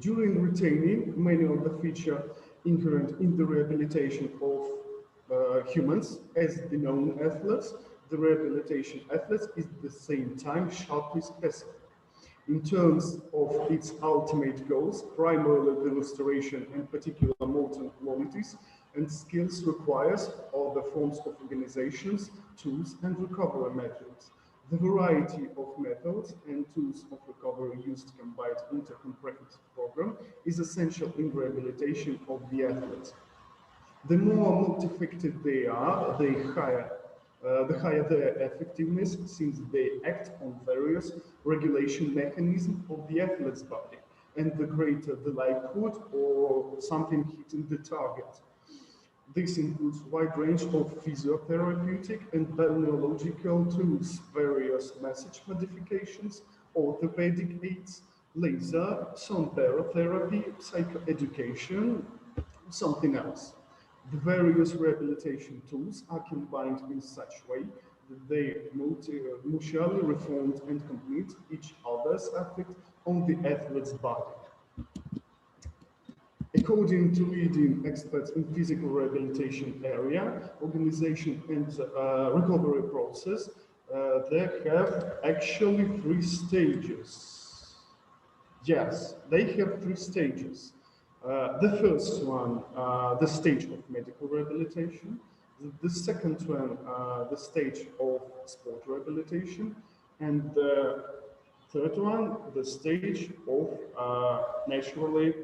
Speaker 5: During retaining, many of the features inherent in the rehabilitation of humans as the known athletes, the rehabilitation athletes is at the same time sharply specific. In terms of its ultimate goals, primarily the restoration and particular motor qualities and skills requires other forms of organizations, tools, and recovery methods. The variety of methods and tools of recovery used combined into a comprehensive program is essential in rehabilitation of the athletes. The more multifaceted they are, the higher their effectiveness, since they act on various regulation mechanisms of the athlete's body, and the greater the likelihood or something hitting the target. This includes a wide range of physiotherapeutic and balneological tools, various massage modifications, orthopedic aids, laser, sonbarotherapy, psychoeducation, something else. The various rehabilitation tools are combined in such a way that they mutually reform and complete each other's effect on the athlete's body. According to leading experts in physical rehabilitation area, organization and recovery process, they have actually 3 stages. Yes, they have 3 stages. The first one, the stage of medical rehabilitation. The second one, the stage of sport rehabilitation. And the third one, the stage of naturally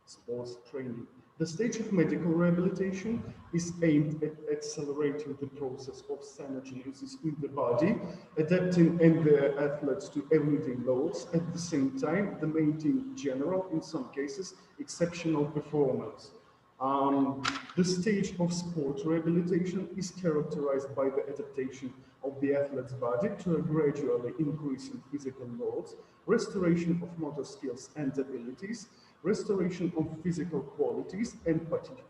Speaker 5: sports training. The stage of medical rehabilitation is aimed at accelerating the process of synergesis in the body, adapting the athletes to everyday loads, at the same time, the maintaining general, in some cases, exceptional performance. The stage of sport rehabilitation is characterized by the adaptation of the athlete's body to a gradually increasing physical loads, restoration of motor skills and abilities, restoration of physical qualities, and partially,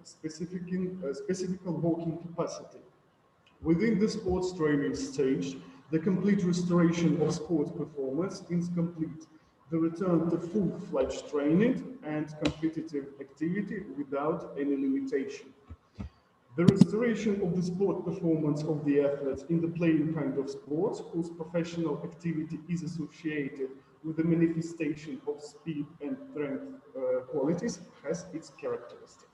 Speaker 5: specific walking capacity. Within the sports training stage, the complete restoration of sports performance is complete. The return to full-fledged training and competitive activity without any limitation. The restoration of the sport performance of the athletes in the playing kind of sports whose professional activity is associated with the manifestation of speed and strength qualities has its characteristics.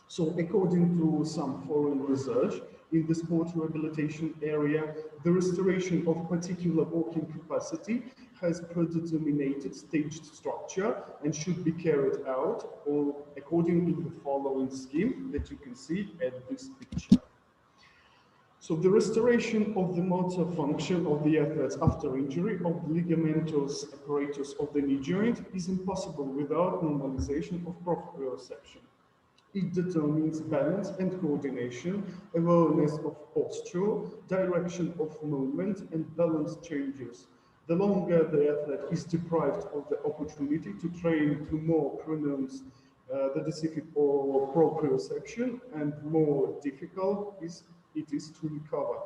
Speaker 5: So according to some foreign research, in the sport rehabilitation area, the restoration of particular walking capacity has predetermined staged structure and should be carried out or according to the following scheme that you can see at this picture. So the restoration of the motor function of the athletes after injury of the ligamentous apparatus of the knee joint is impossible without normalization of proprioception. It determines balance and coordination, awareness of posture, direction of movement, and balance changes. The longer the athlete is deprived of the opportunity to train to more pronounce the specific or proprioception, and more difficult it is to recover.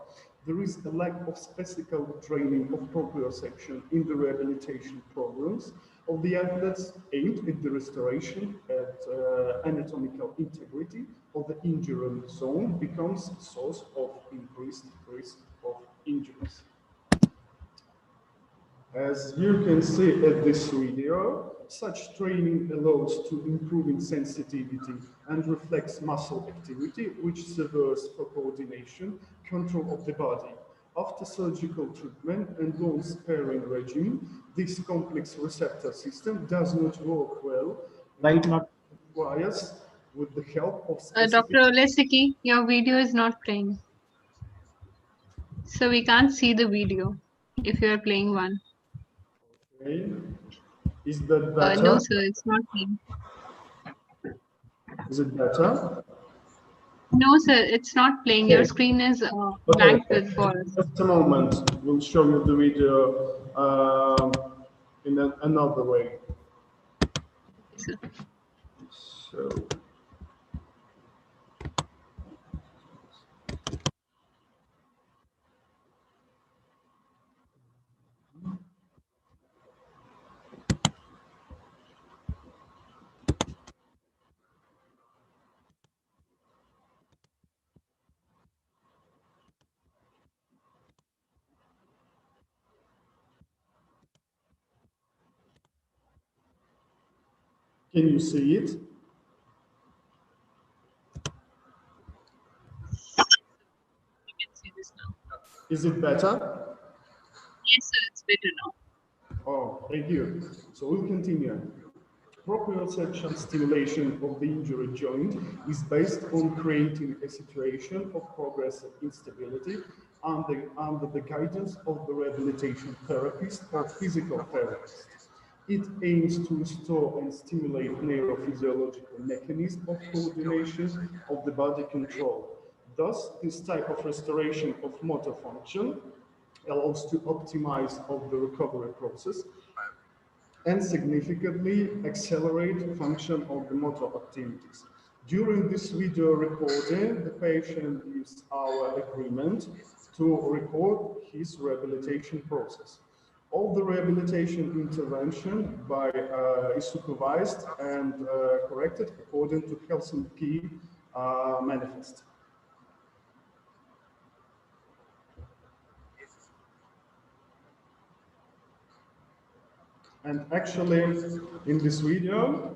Speaker 5: There is a lack of specific training of proprioception in the rehabilitation programs of the athletes aimed at the restoration at anatomical integrity of the injury zone becomes a source of increased risk of injuries. As you can see at this video, such training allows to improving sensitivity and reflex muscle activity, which serves for coordination, control of the body. After surgical treatment and bone sparing regime, this complex receptor system does not work well.
Speaker 4: Right, not
Speaker 5: Requires with the help of specific...
Speaker 2: Dr. Olesiki, your video is not playing. So we can't see the video if you are playing one.
Speaker 5: Okay. Is that better?
Speaker 2: No, sir, it's not playing.
Speaker 5: Is it better?
Speaker 2: No, sir, it's not playing. Your
Speaker 5: Okay.
Speaker 2: screen is
Speaker 5: Okay.
Speaker 2: blank with bars.
Speaker 5: Just a moment. We'll show you the video in another way.
Speaker 2: Sir.
Speaker 5: So. Can you see it?
Speaker 2: You can see this now.
Speaker 5: Is it better?
Speaker 2: Yes, sir, it's better now.
Speaker 5: Oh, thank you. So we'll continue. Proprioception stimulation of the injured joint is based on creating a situation of progressive instability under the guidance of the rehabilitation therapist or physical therapist. It aims to restore and stimulate neurophysiological mechanisms of coordination of the body control. Thus, this type of restoration of motor function allows to optimize of the recovery process and significantly accelerate function of the motor activities. During this video recording, the patient gives our agreement to record his rehabilitation process. All the rehabilitation intervention is supervised and corrected according to Helsinki Manifest. And actually, in this video,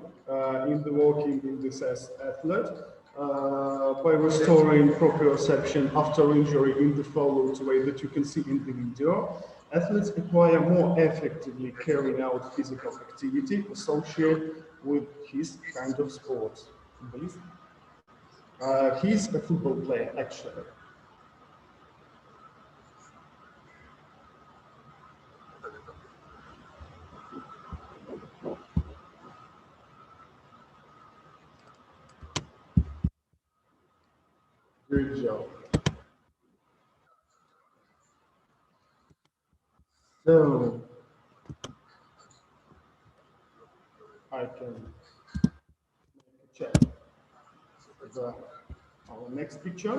Speaker 5: in the walking in this athlete, by restoring proprioception after injury in the followed way that you can see in the video, athletes acquire more effectively carrying out physical activity associated with his kind of sport. He's a football player, actually. Good. job. So I can check our next picture.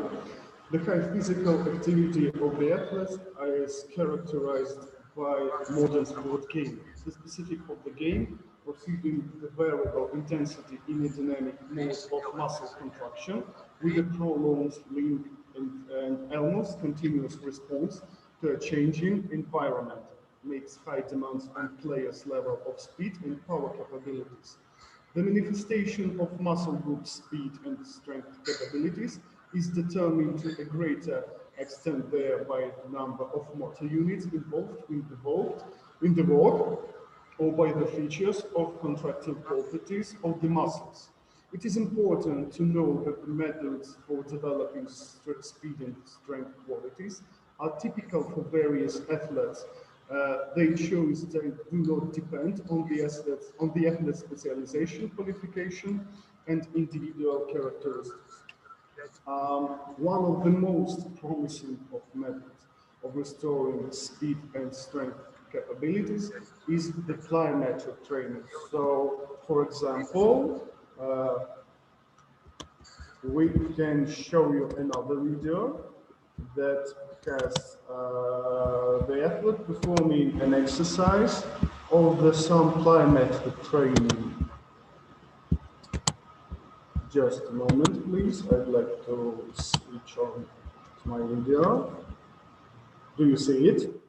Speaker 5: The high physical activity of the athlete is characterized by modern sport game. The specific of the game proceeding the variable intensity in a dynamic mode of muscle contraction with a prolonged limb and almost continuous response to a changing environment, makes high demands on players' level of speed and power capabilities. The manifestation of muscle group speed and strength capabilities is determined to a greater extent there by the number of motor units involved in the work or by the features of contractive properties of the muscles. It is important to know that the methods for developing speed and strength qualities are typical for various athletes. They shows that do not depend on the athlete's specialization, qualification, and individual characteristics. One of the most promising of methods of restoring speed and strength capabilities is the plyometric training. So, for example, we can show you another video that has the athlete performing an exercise of the some plyometric training. Just a moment, please. I'd like to switch on my video. Do you see it?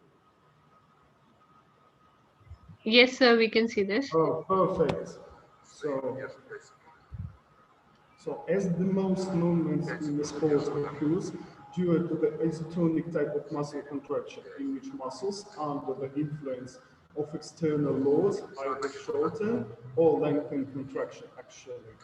Speaker 2: Yes, sir, we can see this.
Speaker 5: Oh, perfect. So as the most movements in the sport occurs due to the isotonic type of muscle contraction, in which muscles under the influence of external loads either shorten or lengthen contraction actually.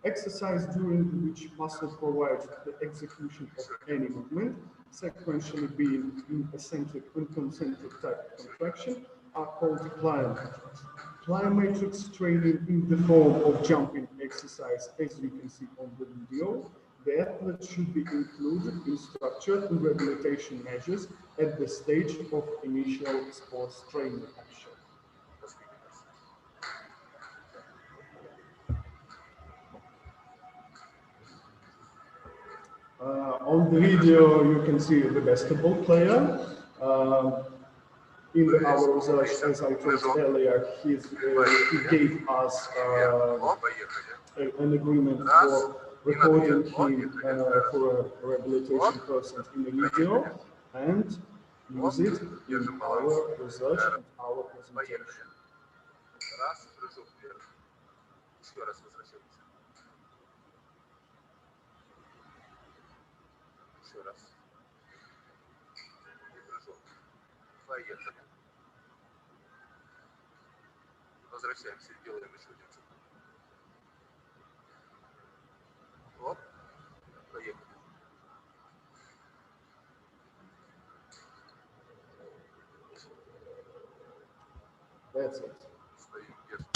Speaker 5: Exercise during which muscle provides the execution of any movement, sequentially being in eccentric and concentric type of contraction, are called plyometrics. Plyometrics training in the form of jumping exercise, as you can see on the video, the athlete should be included in structured and rehabilitation measures at the stage of initial sports training action. On the video, you can see the basketball player. In our research, as I told earlier, he gave us an agreement for recording him for a rehabilitation person in the video and use it in our research and our presentation.
Speaker 7: Возвращаемся, делаем еще один цикл. Оп, поехали.
Speaker 5: That's it.
Speaker 7: Стоим, держим.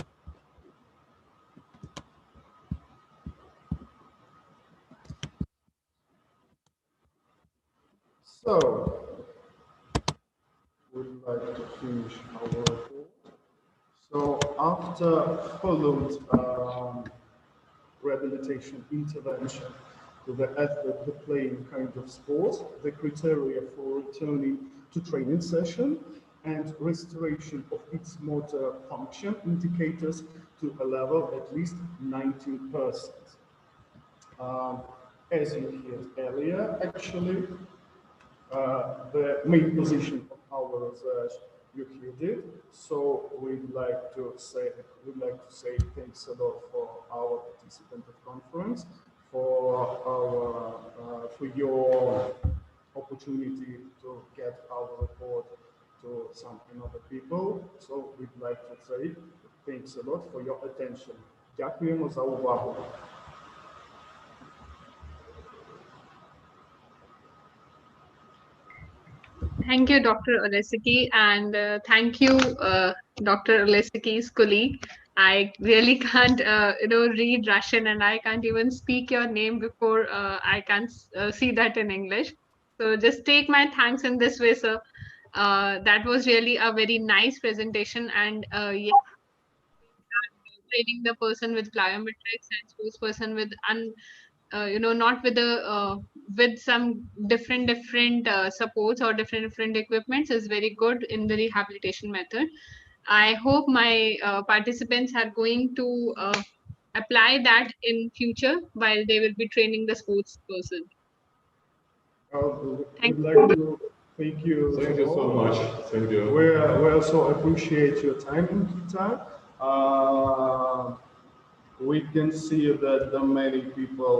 Speaker 5: So, we'd like to finish our report. So after followed rehabilitation intervention to the athlete, the playing kind of sport, the criteria for returning to training session and restoration of its motor function indicators to a level at least 19%. As you heard earlier, actually, the main position of our research you heard it. So we'd like to say thanks a lot for our participant of conference, for your opportunity to get our report to some other people. So we'd like to say thanks a lot for your attention. Дякуємо за увагу.
Speaker 2: Thank you, Dr. Olesky, and thank you, Dr. Olesky's colleague I really can't, read Russian, and I can't even speak your name before I can see that in English. So just take my thanks in this way, sir. That was really a very nice presentation, and yeah, training the person with plyometrics and sports person with not with with some different supports or different equipments is very good in the rehabilitation method. I hope my participants are going to apply that in future while they will be training the sports person. Thank
Speaker 5: We'd
Speaker 2: you.
Speaker 5: like to thank you.
Speaker 6: Thank you so much. Thank you.
Speaker 5: We also appreciate your time, Nikita. We can see that the many people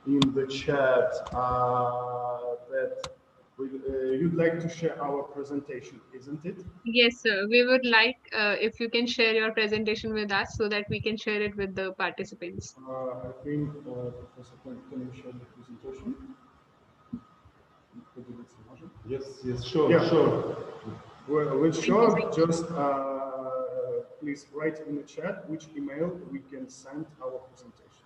Speaker 5: in the chat that you'd like to share our presentation, isn't it?
Speaker 2: Yes, sir. We would like if you can share your presentation with us so that we can share it with the participants.
Speaker 5: I think, Professor, can you share the presentation?
Speaker 6: Yes, sure,
Speaker 5: Yeah.
Speaker 6: sure.
Speaker 5: Well, sure. Just please write in the chat which email we can send our presentation.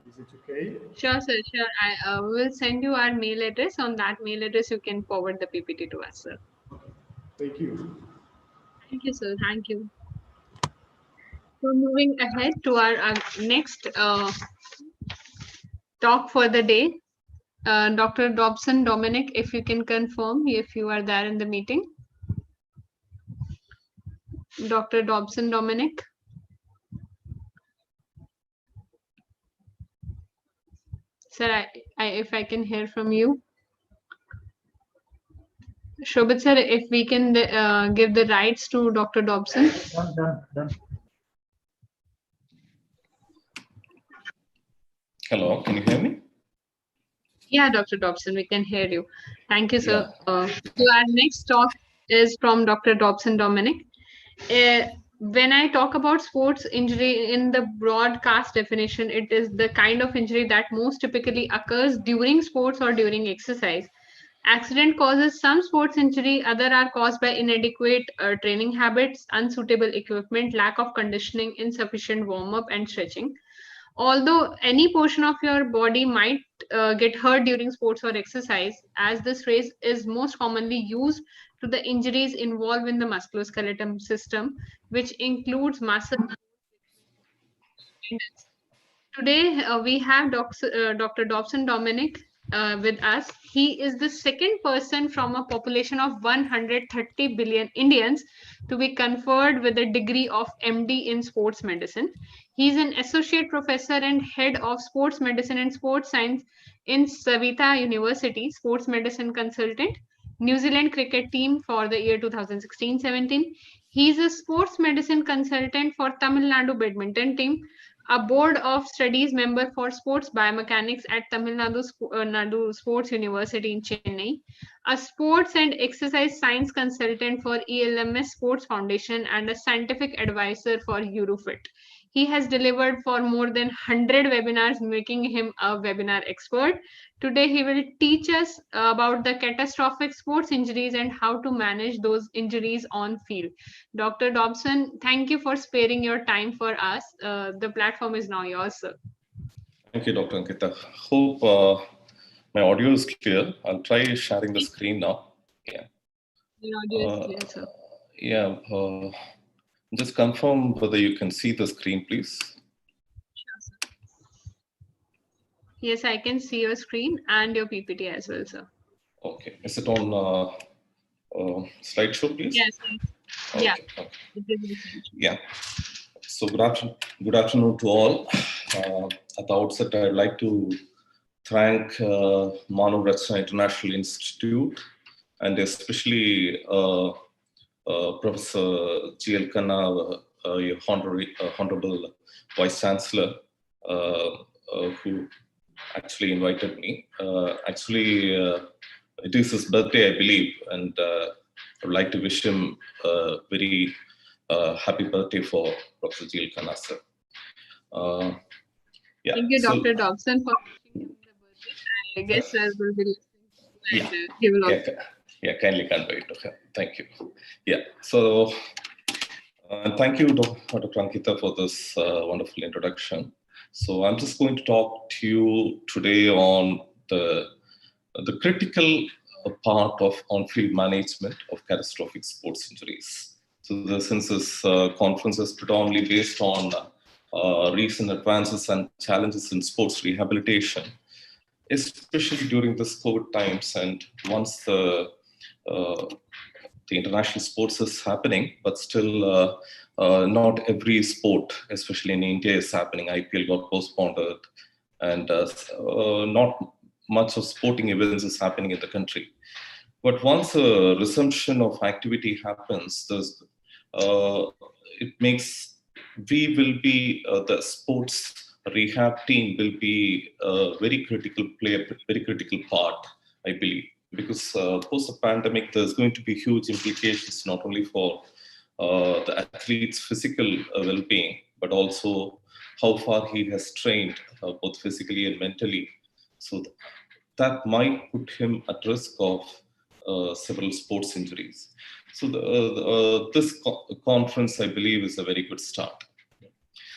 Speaker 5: Is it okay?
Speaker 2: Sure, sir. Sure. I will send you our mail address. On that mail address, you can forward the PPT to us, sir.
Speaker 5: Thank you.
Speaker 2: Thank you, sir. Thank you. So moving ahead to our next talk for the day, Dr. Dobson Dominic, if you can confirm if you are there in the meeting. Dr. Dobson Dominic. Sir, if I can hear from you. Shobit sir, if we can give the rights to Dr. Dobson.
Speaker 4: Done.
Speaker 8: Hello, can you hear me?
Speaker 2: Yeah, Dr. Dobson, we can hear you. Thank you, sir. So our next talk is from Dr. Dobson Dominic. When I talk about sports injury in the broadcast definition, it is the kind of injury that most typically occurs during sports or during exercise. Accident causes some sports injury, other are caused by inadequate training habits, unsuitable equipment, lack of conditioning, insufficient warm-up and stretching. Although any portion of your body might get hurt during sports or exercise, as this phrase is most commonly used to the injuries involved in the musculoskeletal system, which includes muscle. Today, we have Dr. Dobson Dominic with us. He is the second person from a population of 130 billion Indians to be conferred with a degree of MD in sports medicine. He is an associate professor and head of sports medicine and sports science in Savita University, sports medicine consultant, New Zealand cricket team for the year 2016-17. He is a sports medicine consultant for Tamil Nadu badminton team, a board of studies member for sports biomechanics at Tamil Nadu Sports University in Chennai, a sports and exercise science consultant for ELMS Sports Foundation, and a scientific advisor for Eurofit. He has delivered for more than 100 webinars, making him a webinar expert. Today, he will teach us about the catastrophic sports injuries and how to manage those injuries on field. Dr. Dobson, thank you for sparing your time for us. The platform is now yours, sir.
Speaker 8: Thank you, Dr. Ankita. Hope my audio is clear. I'll try sharing the screen now. Yeah.
Speaker 2: Your audio is clear, sir.
Speaker 8: Yeah. Just confirm whether you can see the screen, please.
Speaker 2: Sure, sir. Yes, I can see your screen and your PPT as well, sir.
Speaker 8: Okay. Is it on slideshow, please?
Speaker 2: Yes.
Speaker 8: Okay.
Speaker 2: Yeah.
Speaker 8: Okay. Yeah. So good afternoon to all. At the outset, I'd like to thank Manu Rachna International Institute and especially Professor G.L. Khanna, Honorable Vice Chancellor, who actually invited me. It is his birthday, I believe, and I would like to wish him a very happy birthday for Professor G.L. Khanna, sir. Yeah.
Speaker 2: Thank you, Dr. Dobson, for wishing him the birthday. I guess I will be listening to
Speaker 8: he will also. Yeah, kindly convey it to him. Thank you. Yeah. So And thank you, Dr. Ankita, for this wonderful introduction. So I'm just going to talk to you today on the critical part of on-field management of catastrophic sports injuries. So since this conference is predominantly based on recent advances and challenges in sports rehabilitation, especially during this COVID times, and once the international sports is happening, but still not every sport, especially in India, is happening. IPL got postponed, and not much of sporting events is happening in the country. But once a resumption of activity happens, it makes we will be the sports rehab team will be a very critical part, I believe, because post the pandemic, there's going to be huge implications not only for the athlete's physical well-being, but also how far he has trained both physically and mentally. So that might put him at risk of several sports injuries. So this conference, I believe, is a very good start.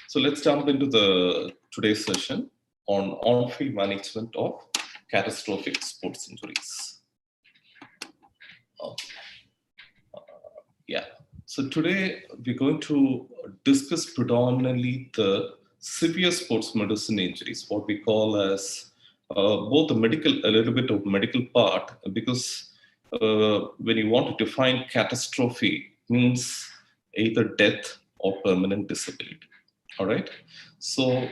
Speaker 8: So let's jump into today's session on on-field management of catastrophic sports injuries. So today we're going to discuss predominantly the severe sports medicine injuries, what we call as both a little bit of medical part, because when you want to define catastrophe, means either death or permanent disability. All right. So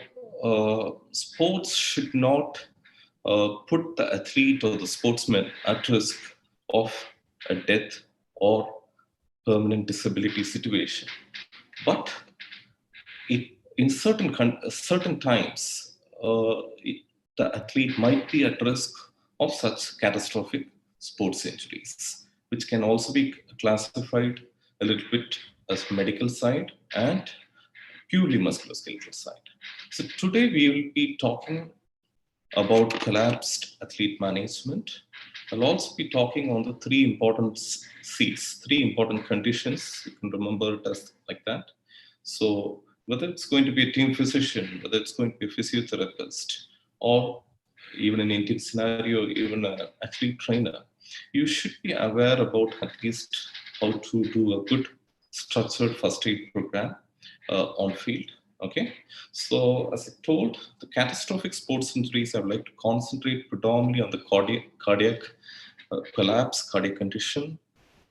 Speaker 8: sports should not put the athlete or the sportsman at risk of a death or permanent disability situation. But in certain times, the athlete might be at risk of such catastrophic sports injuries, which can also be classified a little bit as medical side and purely musculoskeletal side. So today we will be talking about collapsed athlete management. I'll also be talking on the three important C's, three important conditions. You can remember it as like that. So whether it's going to be a team physician, whether it's going to be a physiotherapist, or even in Indian scenario, even an athlete trainer, you should be aware about at least how to do a good structured first aid program on field. Okay, so as I told, the catastrophic sports injuries, I would like to concentrate predominantly on the cardiac collapse, cardiac condition,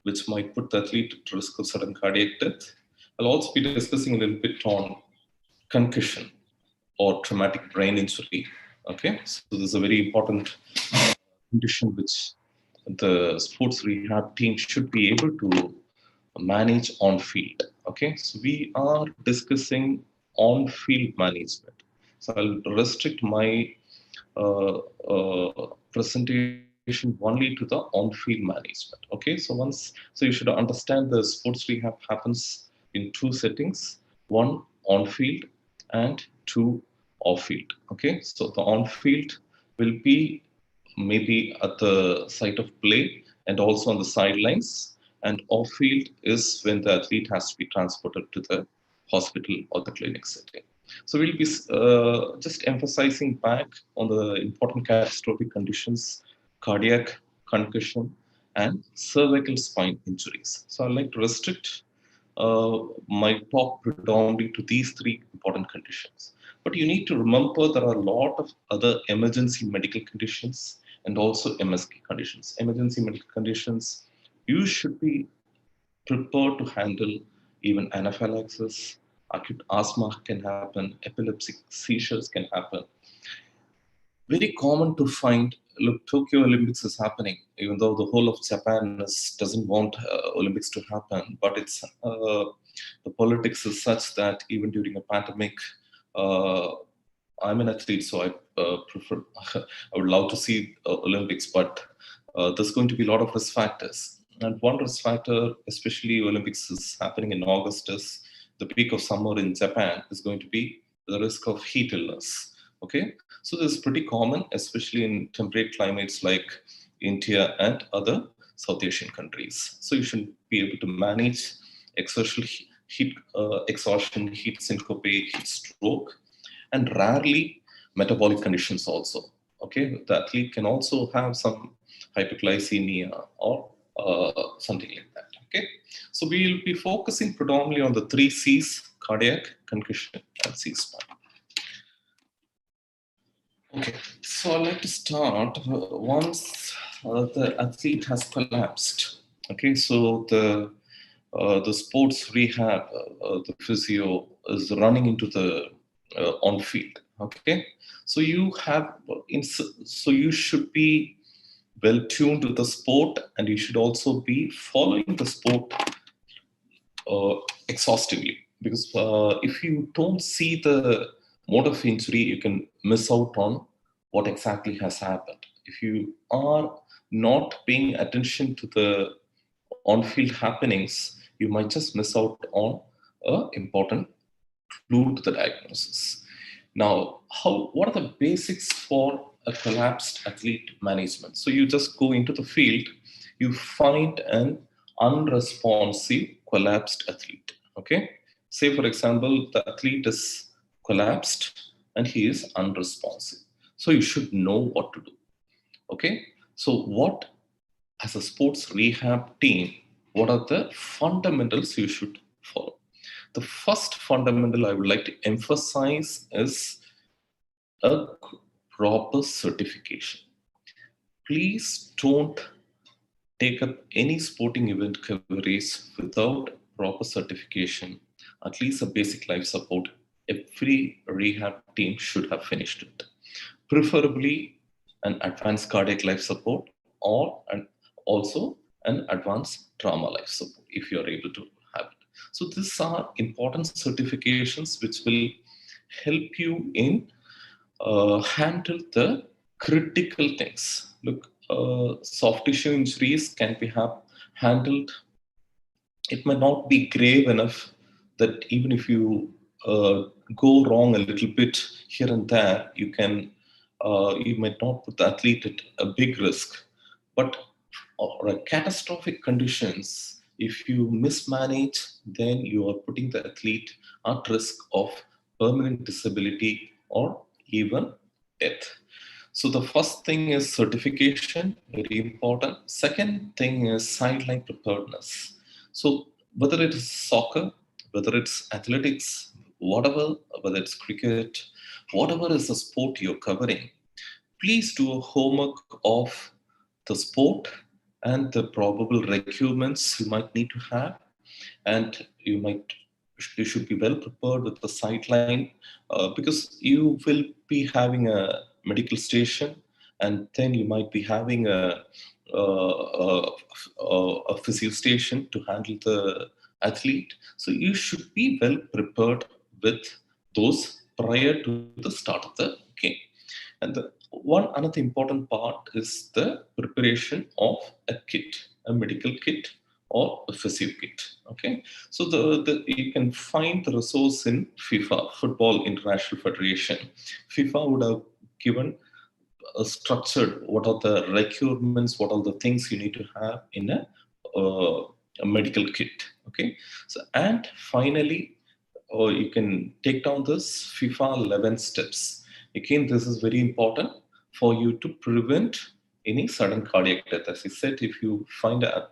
Speaker 8: which might put the athlete at risk of sudden cardiac death. I'll also be discussing a little bit on concussion or traumatic brain injury. Okay, so this is a very important condition which the sports rehab team should be able to manage on field. Okay, so we are discussing on-field management. So I'll restrict my presentation only to the on-field management. Okay, so you should understand the sports rehab happens in two settings: one on-field and two off-field. Okay, so the on-field will be maybe at the site of play and also on the sidelines. And off-field is when the athlete has to be transported to the hospital or the clinic setting. So we'll be just emphasizing back on the important catastrophic conditions: cardiac, concussion, and cervical spine injuries. So I'd like to restrict my talk predominantly to these three important conditions. But you need to remember there are a lot of other emergency medical conditions and also MSK conditions. Emergency medical conditions, you should be prepared to handle even anaphylaxis, acute asthma can happen, epileptic seizures can happen. Very common to find, look, Tokyo Olympics is happening, even though the whole of Japan doesn't want Olympics to happen, but it's the politics is such that even during a pandemic, I'm an athlete, so I would love to see Olympics, but there's going to be a lot of risk factors. And one risk factor, especially Olympics is happening in August, is the peak of summer in Japan is going to be the risk of heat illness. Okay, so this is pretty common, especially in temperate climates like India and other South Asian countries. So you should be able to manage exertional heat exhaustion, heat syncope, heat stroke, and rarely metabolic conditions also. Okay, the athlete can also have some hypoglycemia or something like that. Okay, so we will be focusing predominantly on the 3 C's: cardiac, concussion, and C-spine. Okay, so I'd like to start once the athlete has collapsed. Okay, so the sports rehab, the physio is running into the on field. Okay, so you should be well tuned to the sport, and you should also be following the sport exhaustively, because if you don't see the mode of injury, you can miss out on what exactly has happened. If you are not paying attention to the on-field happenings, you might just miss out on an important clue to the diagnosis. Now, what are the basics for a collapsed athlete management? So you just go into the field, you find an unresponsive collapsed athlete. Okay, say for example, the athlete is collapsed and he is unresponsive. So you should know what to do. Okay, so what, as a sports rehab team, what are the fundamentals you should follow? The first fundamental I would like to emphasize is a proper certification. Please don't take up any sporting event coverage without proper certification. At least a basic life support, every rehab team should have finished it. Preferably an advanced cardiac life support, or also an advanced trauma life support if you are able to have it. So these are important certifications which will help you in handle the critical things. Look, soft tissue injuries can be handled. It may not be grave enough that even if you go wrong a little bit here and there, you might not put the athlete at a big risk. But catastrophic conditions, if you mismanage, then you are putting the athlete at risk of permanent disability or even death. So the first thing is certification, very important. Second thing is sideline preparedness. So whether it is soccer, whether it's athletics, whatever, whether it's cricket, whatever is the sport you're covering, please do a homework of the sport and the probable requirements you might need to have. And you should be well prepared with the sideline, because you will be having a medical station, and then you might be having a physio station to handle the athlete. So you should be well prepared with those prior to the start of the game. And another important part is the preparation of a kit, a medical kit or a physio kit. Okay, so you can find the resource in FIFA, Football International Federation. FIFA would have given a structured what are the requirements, what are the things you need to have in a medical kit. Okay, so and finally, you can take down this FIFA 11 steps. Again, this is very important for you to prevent any sudden cardiac death. As I said, if you find an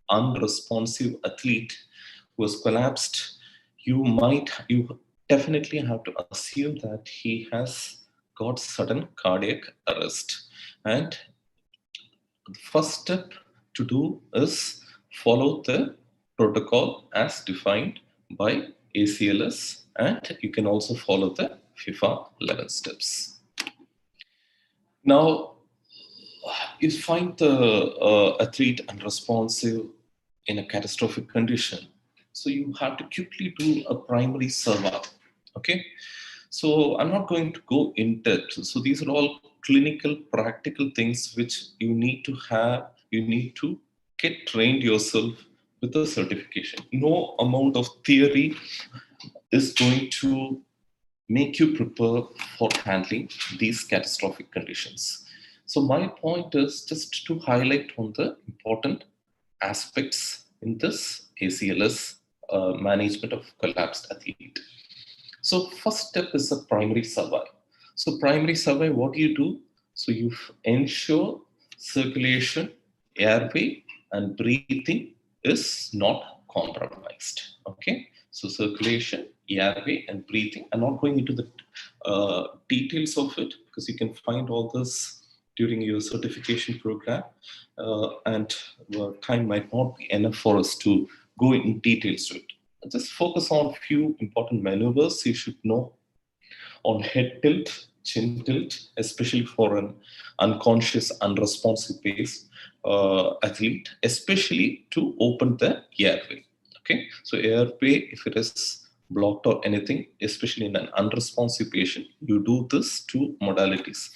Speaker 8: unresponsive athlete who has collapsed, you definitely have to assume that he has got sudden cardiac arrest. And the first step to do is follow the protocol as defined by ACLS, and you can also follow the FIFA 11 steps. Now, you find the athlete unresponsive in a catastrophic condition. So you have to quickly do a primary survival. Okay, so I'm not going to go in depth. So these are all clinical, practical things which you need to have. You need to get trained yourself with a certification. No amount of theory is going to make you prepare for handling these catastrophic conditions. So my point is just to highlight on the important aspects in this ACLS management of collapsed athlete. So first step is a primary survey. So primary survey, what do you do? So you ensure circulation, airway, and breathing is not compromised. Okay, so circulation, airway, and breathing. I'm not going into the details of it because you can find all this during your certification program, and time might not be enough for us to go in details to it. Just focus on a few important maneuvers you should know on head tilt, chin tilt, especially for an unconscious, unresponsive pace athlete, especially to open the airway. Okay, so airway, if it is blocked or anything, especially in an unresponsive patient, you do this two modalities,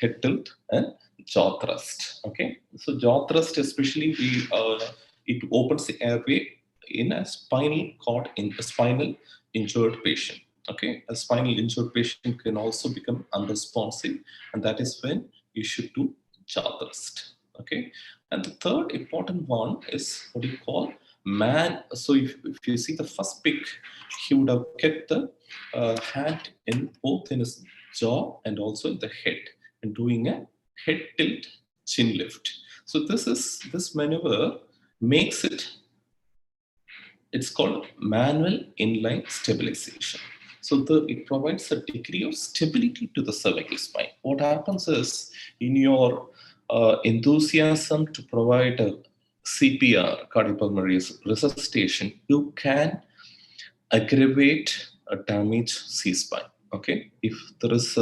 Speaker 8: head tilt and jaw thrust. Okay, so jaw thrust, especially it opens the airway in a spinal cord, in a spinal injured patient. Okay, a spinal injured patient can also become unresponsive, and that is when you should do jaw thrust. Okay, and the third important one is what you call man. So if you see the first pic, he would have kept the hand in both in his jaw and also in the head and doing a head tilt chin lift. So this maneuver makes it's called manual inline stabilization. So it provides a degree of stability to the cervical spine. What happens is, in your enthusiasm to provide a CPR, cardiopulmonary resuscitation, you can aggravate a damaged C-spine. Okay, if there is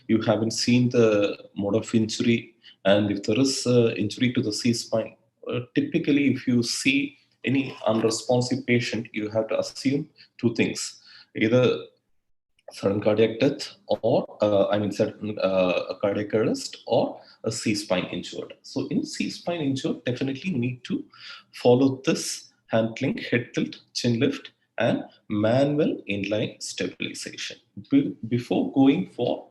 Speaker 8: you haven't seen the mode of injury, and if there is injury to the C-spine, typically if you see any unresponsive patient, you have to assume two things: either sudden cardiac death, or sudden cardiac arrest, or a C-spine injured. So in C-spine injured, definitely need to follow this handling, head tilt, chin lift, and manual inline stabilization before going for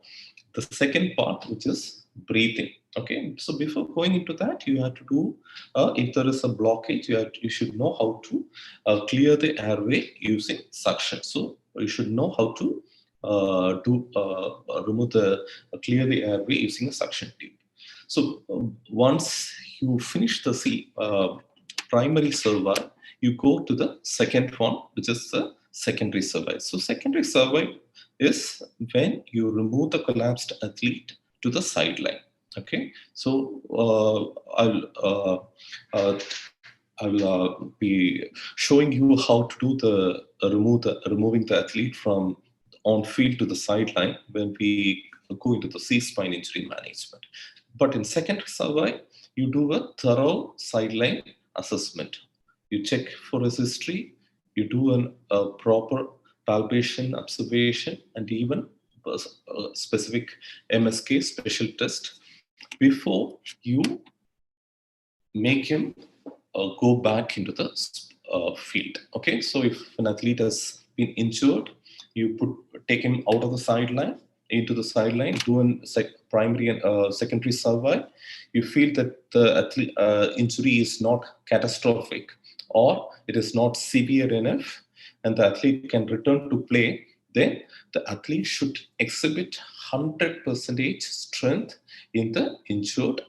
Speaker 8: the second part, which is breathing. Okay, so before going into that, you have to do, if there is a blockage, you should know how to clear the airway using suction. So you should know how to clear the airway using a suction tube. So once you finish the primary survey, you go to the second one, which is the secondary survey. So secondary survey is when you remove the collapsed athlete to the sideline. Okay, so I'll be showing you how to do the removing the athlete from on field to the sideline when we go into the C-spine injury management. But in secondary survey, you do a thorough sideline assessment. You check for his history, you do a proper palpation, observation, and even a specific MSK special test before you make him go back into the field. Okay, so if an athlete has been injured, you take him out of the sideline, into the sideline, do a primary and secondary survey. You feel that the injury is not catastrophic, or it is not severe enough, and the athlete can return to play, then the athlete should exhibit 100% strength in the injured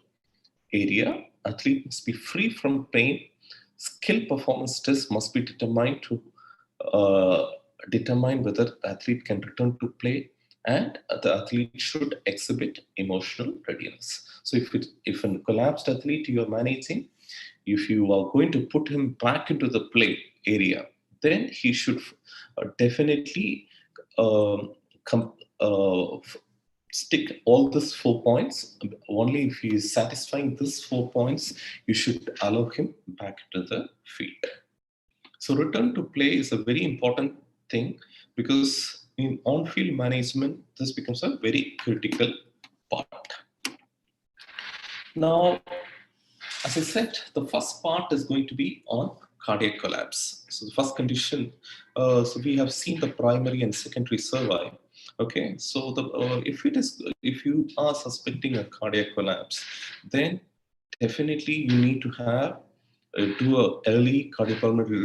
Speaker 8: area. Athlete must be free from pain. Skill performance test must be determined to determine whether the athlete can return to play, and the athlete should exhibit emotional readiness. So if a collapsed athlete you are managing, if you are going to put him back into the play area, then he should definitely stick all these 4 points. Only if he is satisfying these 4 points, you should allow him back to the field. So return to play is a very important thing, because in on-field management, this becomes a very critical part. Now, as I said, the first part is going to be on cardiac collapse. So the first condition, so we have seen the primary and secondary survey. Okay, so if you are suspecting a cardiac collapse, then definitely you need to have do a early cardiopulmonary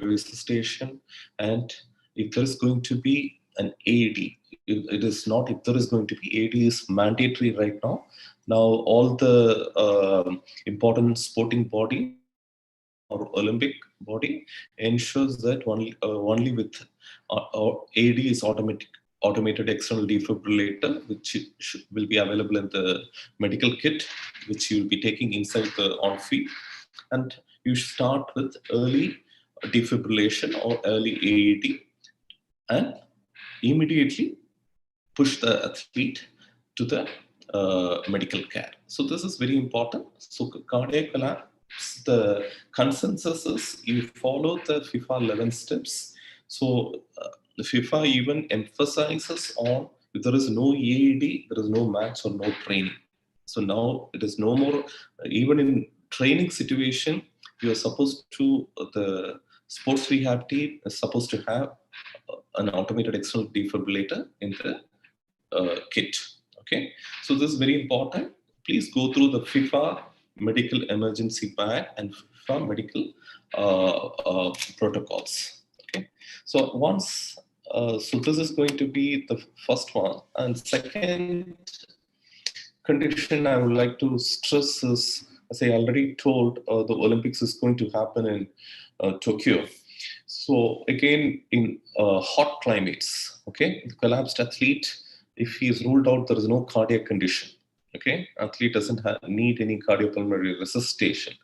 Speaker 8: resuscitation, and if there is going to be an AED, it is not if there is going to be AED is mandatory right now. Now all the important sporting body or Olympic body ensures that only with AED is automated external defibrillator, which will be available in the medical kit, which you'll be taking inside the on-field. And you start with early defibrillation or early AED and immediately push the athlete to the medical care. So this is very important. So cardiac collapse, the consensus is you follow the FIFA 11 steps. So the FIFA even emphasizes on if there is no EAD, there is no match or no training. So now it is no more, even in training situation, you are supposed to, the sports rehab team is supposed to have an automated external defibrillator in the kit. Okay, so this is very important. Please go through the FIFA medical emergency bag and FIFA medical protocols. Okay, so once, so this is going to be the first one. And second condition I would like to stress is, as I already told, the Olympics is going to happen in Tokyo. So again, in hot climates, okay, the collapsed athlete, if he is ruled out, there is no cardiac condition, okay, athlete doesn't need any cardiopulmonary resuscitation,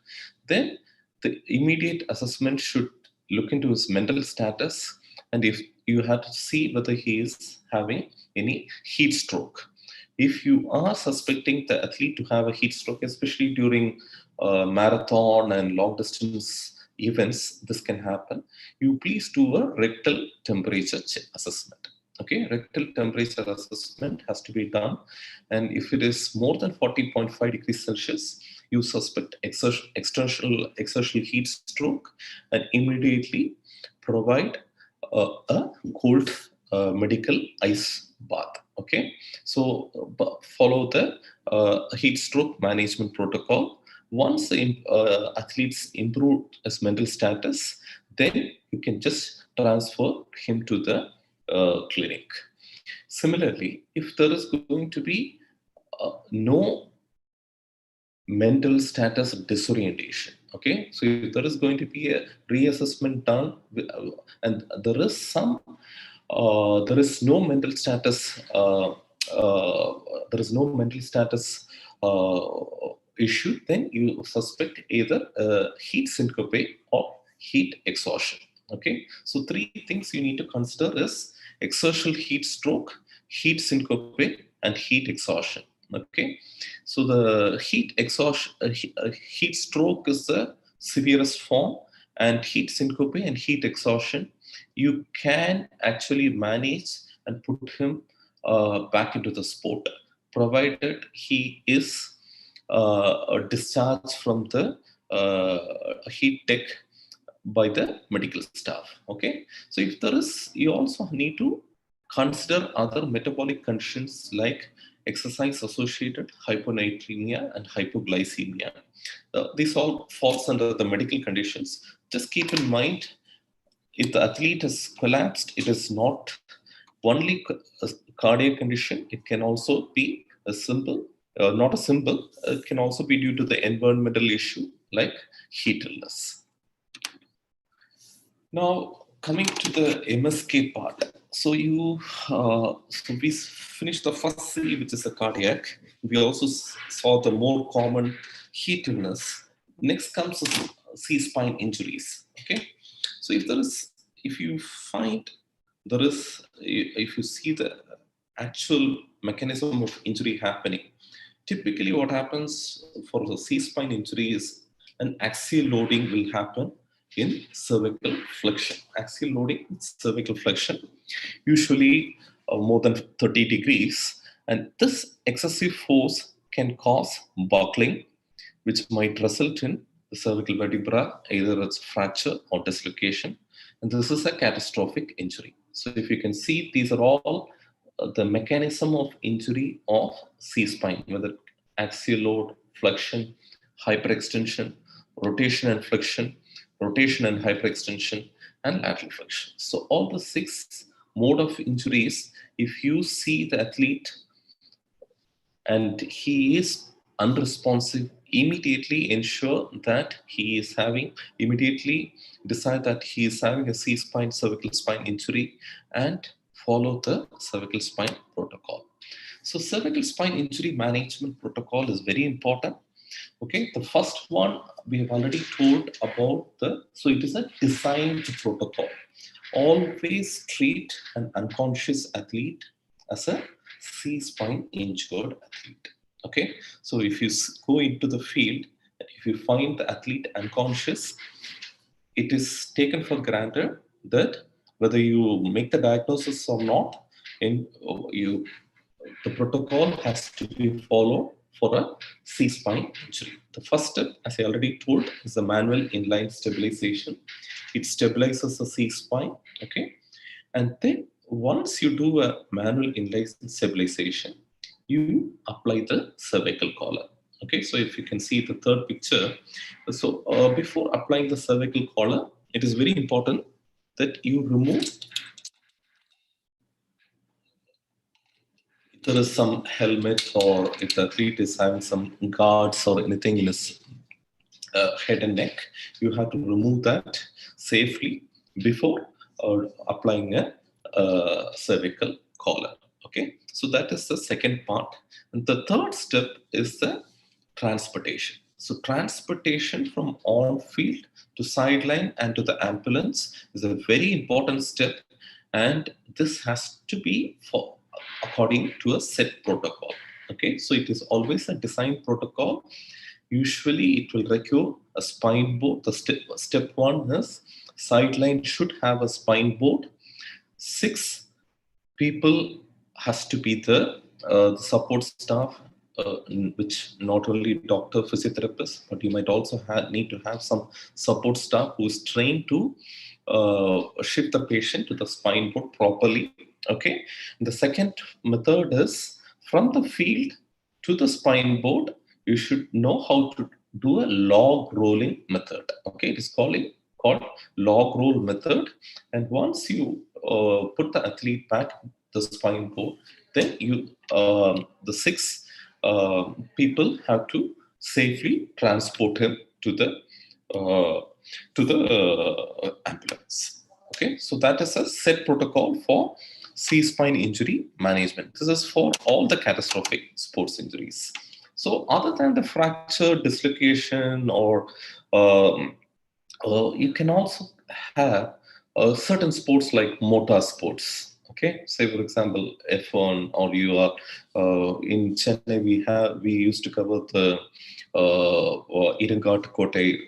Speaker 8: then the immediate assessment should look into his mental status, and if you have to see whether he is having any heat stroke. If you are suspecting the athlete to have a heat stroke, especially during marathon and long distance events, this can happen. You please do a rectal temperature assessment. Okay, rectal temperature assessment has to be done. And if it is more than 40.5 degrees Celsius, you suspect exertional heat stroke and immediately provide a cold medical ice bath. Okay, so follow the heat stroke management protocol. Once the athletes improve his mental status, then you can just transfer him to the clinic. Similarly, if there is going to be no mental status disorientation, okay, so if there is going to be a reassessment done and there is some there is no mental status issue, then you suspect either heat syncope or heat exhaustion. Okay, so three things you need to consider is exertional heat stroke, heat syncope, and heat exhaustion. Okay, so the heat exhaustion, heat stroke is the severest form, and heat syncope and heat exhaustion you can actually manage and put him back into the sport, provided he is discharged from the heat tech by the medical staff. Okay, so if there is, you also need to consider other metabolic conditions like exercise associated hyponatremia and hypoglycemia. These all falls under the medical conditions. Just keep in mind, if the athlete has collapsed, it is not only a cardiac condition, it can also be a simple, not a simple, it can also be due to the environmental issue like heat illness. Now, coming to the MSK part. So so we finished the first C, which is the cardiac. We also saw the more common heat illness. Next comes C-spine injuries. Okay, so if you find there is, if you see the actual mechanism of injury happening, typically what happens for the C-spine injury is an axial loading will happen in cervical flexion. Axial loading, cervical flexion, usually more than 30 degrees. And this excessive force can cause buckling, which might result in the cervical vertebra, either it's fracture or dislocation. And this is a catastrophic injury. So if you can see, these are all the mechanism of injury of C-spine, whether axial load, flexion, hyperextension, rotation and flexion, rotation and hyperextension, and lateral flexion. So all the 6 mode of injuries, if you see the athlete and he is unresponsive, immediately ensure that he is having, immediately decide that he is having a C-spine, cervical spine injury, and follow the cervical spine protocol. So cervical spine injury management protocol is very important. Okay, the first one we have already told about so it is a designed protocol. Always treat an unconscious athlete as a C-spine injured athlete. Okay, so if you go into the field, if you find the athlete unconscious, it is taken for granted that whether you make the diagnosis or not, the protocol has to be followed for a C-spine injury. The first step, as I already told, is the manual inline stabilization. It stabilizes the C-spine, okay? And then once you do a manual inline stabilization, you apply the cervical collar. Okay, so if you can see the third picture, so before applying the cervical collar, it is very important that you remove, if there is some helmet or if the athlete is having some guards or anything in his head and neck, you have to remove that safely before applying a cervical collar. Okay, so that is the second part. And the third step is the transportation. So transportation from on-field to sideline and to the ambulance is a very important step, and this has to be according to a set protocol. Okay, so it is always a design protocol. Usually it will require a spine board. The step 1 is sideline should have a spine board. 6 people has to be the support staff, which not only doctor, physiotherapist, but you might also need to have some support staff who is trained to shift the patient to the spine board properly. Okay. And the second method is from the field to the spine board, you should know how to do a log rolling method. Okay, it is called log roll method. And once you put the athlete back the spine board, then the 6 people have to safely transport him to the ambulance. Okay, so that is a set protocol for C-spine injury management. This is for all the catastrophic sports injuries. So other than the fracture, dislocation, or you can also have certain sports like motor sports. Okay, say for example F1, or you are in Chennai. We used to cover the Irangat Kotai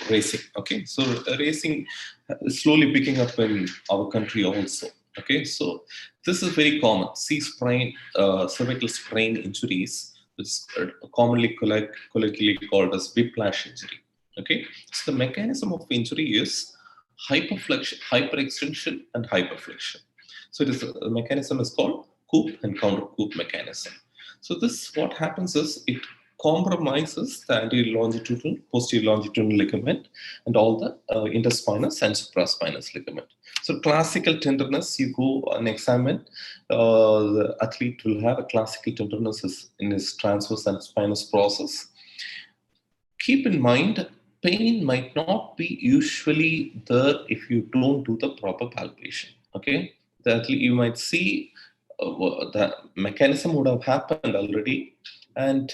Speaker 8: racing. Okay, so racing is slowly picking up in our country also. Okay, so this is very common. C-spine, cervical sprain injuries, which is commonly colloquially called as whiplash injury. Okay, so the mechanism of injury is hyperflexion, hyperextension, and hyperflexion. So the mechanism is called Coop and counter Coop mechanism. So this, what happens is, it compromises the anterior longitudinal, posterior longitudinal ligament, and all the interspinous and supraspinous ligament. So classical tenderness, you go and examine, the athlete will have a classical tenderness in his transverse and spinous process. Keep in mind, pain might not be usually there if you don't do the proper palpation. Okay, you might see the mechanism would have happened already, and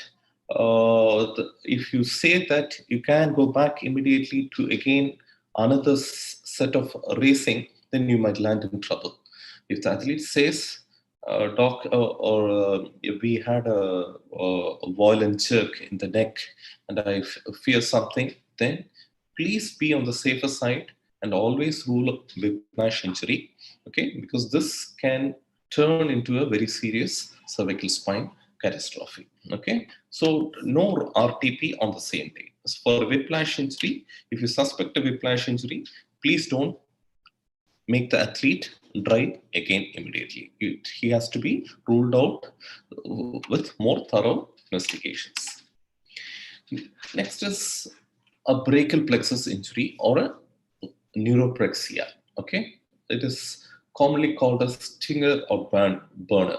Speaker 8: if you say that you can go back immediately to again another set of racing, then you might land in trouble. If the athlete says, doc, we had a violent jerk in the neck and I fear something, then please be on the safer side and always rule a whiplash injury, okay? Because this can turn into a very serious cervical spine catastrophe, okay? So no RTP on the same day. As for a whiplash injury, if you suspect a whiplash injury, please don't make the athlete drive again immediately. He has to be ruled out with more thorough investigations. Next is a brachial plexus injury or a neuropraxia. Okay, it is commonly called as stinger or burner.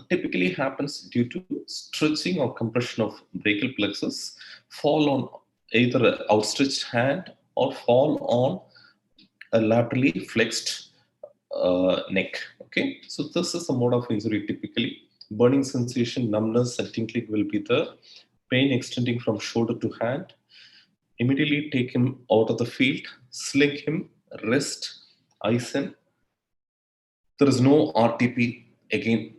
Speaker 8: Typically happens due to stretching or compression of brachial plexus, fall on either an outstretched hand or fall on a laterally flexed neck. Okay, so this is a mode of injury typically. Burning sensation, numbness, and tingling will be the pain extending from shoulder to hand. Immediately take him out of the field, sling him, rest, ice him. There is no RTP. Again,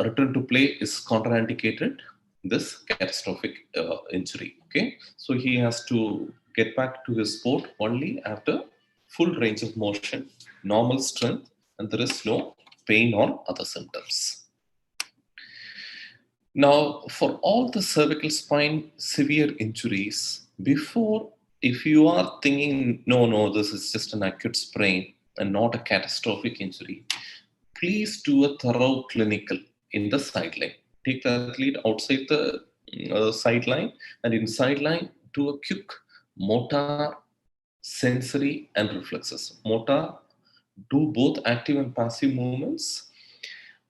Speaker 8: return to play is contraindicated. This catastrophic injury. Okay, so he has to get back to his sport only after full range of motion, normal strength, and there is no pain or other symptoms. Now, for all the cervical spine severe injuries, before, if you are thinking, no, this is just an acute sprain and not a catastrophic injury, please do a thorough clinical in the sideline. Take the athlete outside the sideline, and in sideline, do a quick motor, sensory, and reflexes. Motor, do both active and passive movements.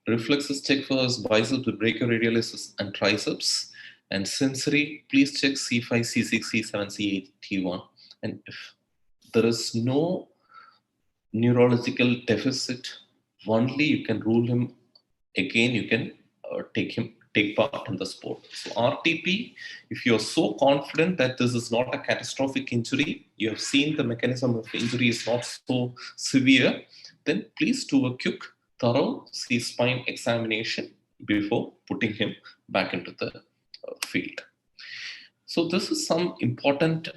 Speaker 8: Reflexes, check for biceps with brachioradialis and triceps. And sensory, please check C5, C6, C7, C8, T1. And if there is no neurological deficit, only you can rule him. Again, you can take part in the sport. So RTP, if you're so confident that this is not a catastrophic injury, you have seen the mechanism of injury is not so severe, then please do a quick, thorough C-spine examination before putting him back into the field. So this is some important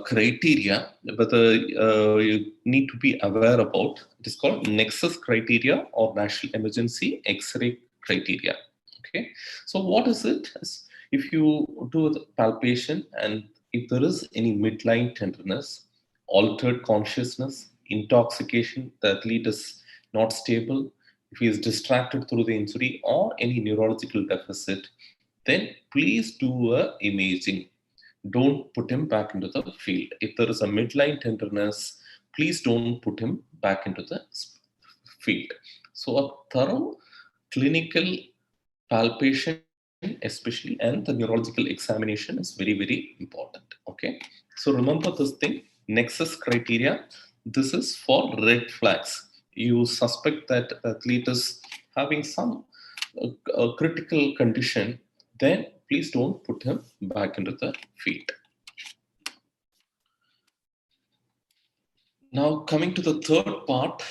Speaker 8: criteria whether you need to be aware about. It is called Nexus criteria or National Emergency X-ray criteria. Okay, so what is it? If you do the palpation and if there is any midline tenderness, altered consciousness, intoxication, the athlete is not stable, if he is distracted through the injury or any neurological deficit, then please do a imaging. Don't put him back into the field. If there is a midline tenderness, please don't put him back into the field. So a thorough clinical palpation, especially, and the neurological examination is very, very important. Okay. So remember this thing, Nexus criteria. This is for red flags. You suspect that the athlete is having some critical condition, then please don't put him back into the field. Now coming to the third part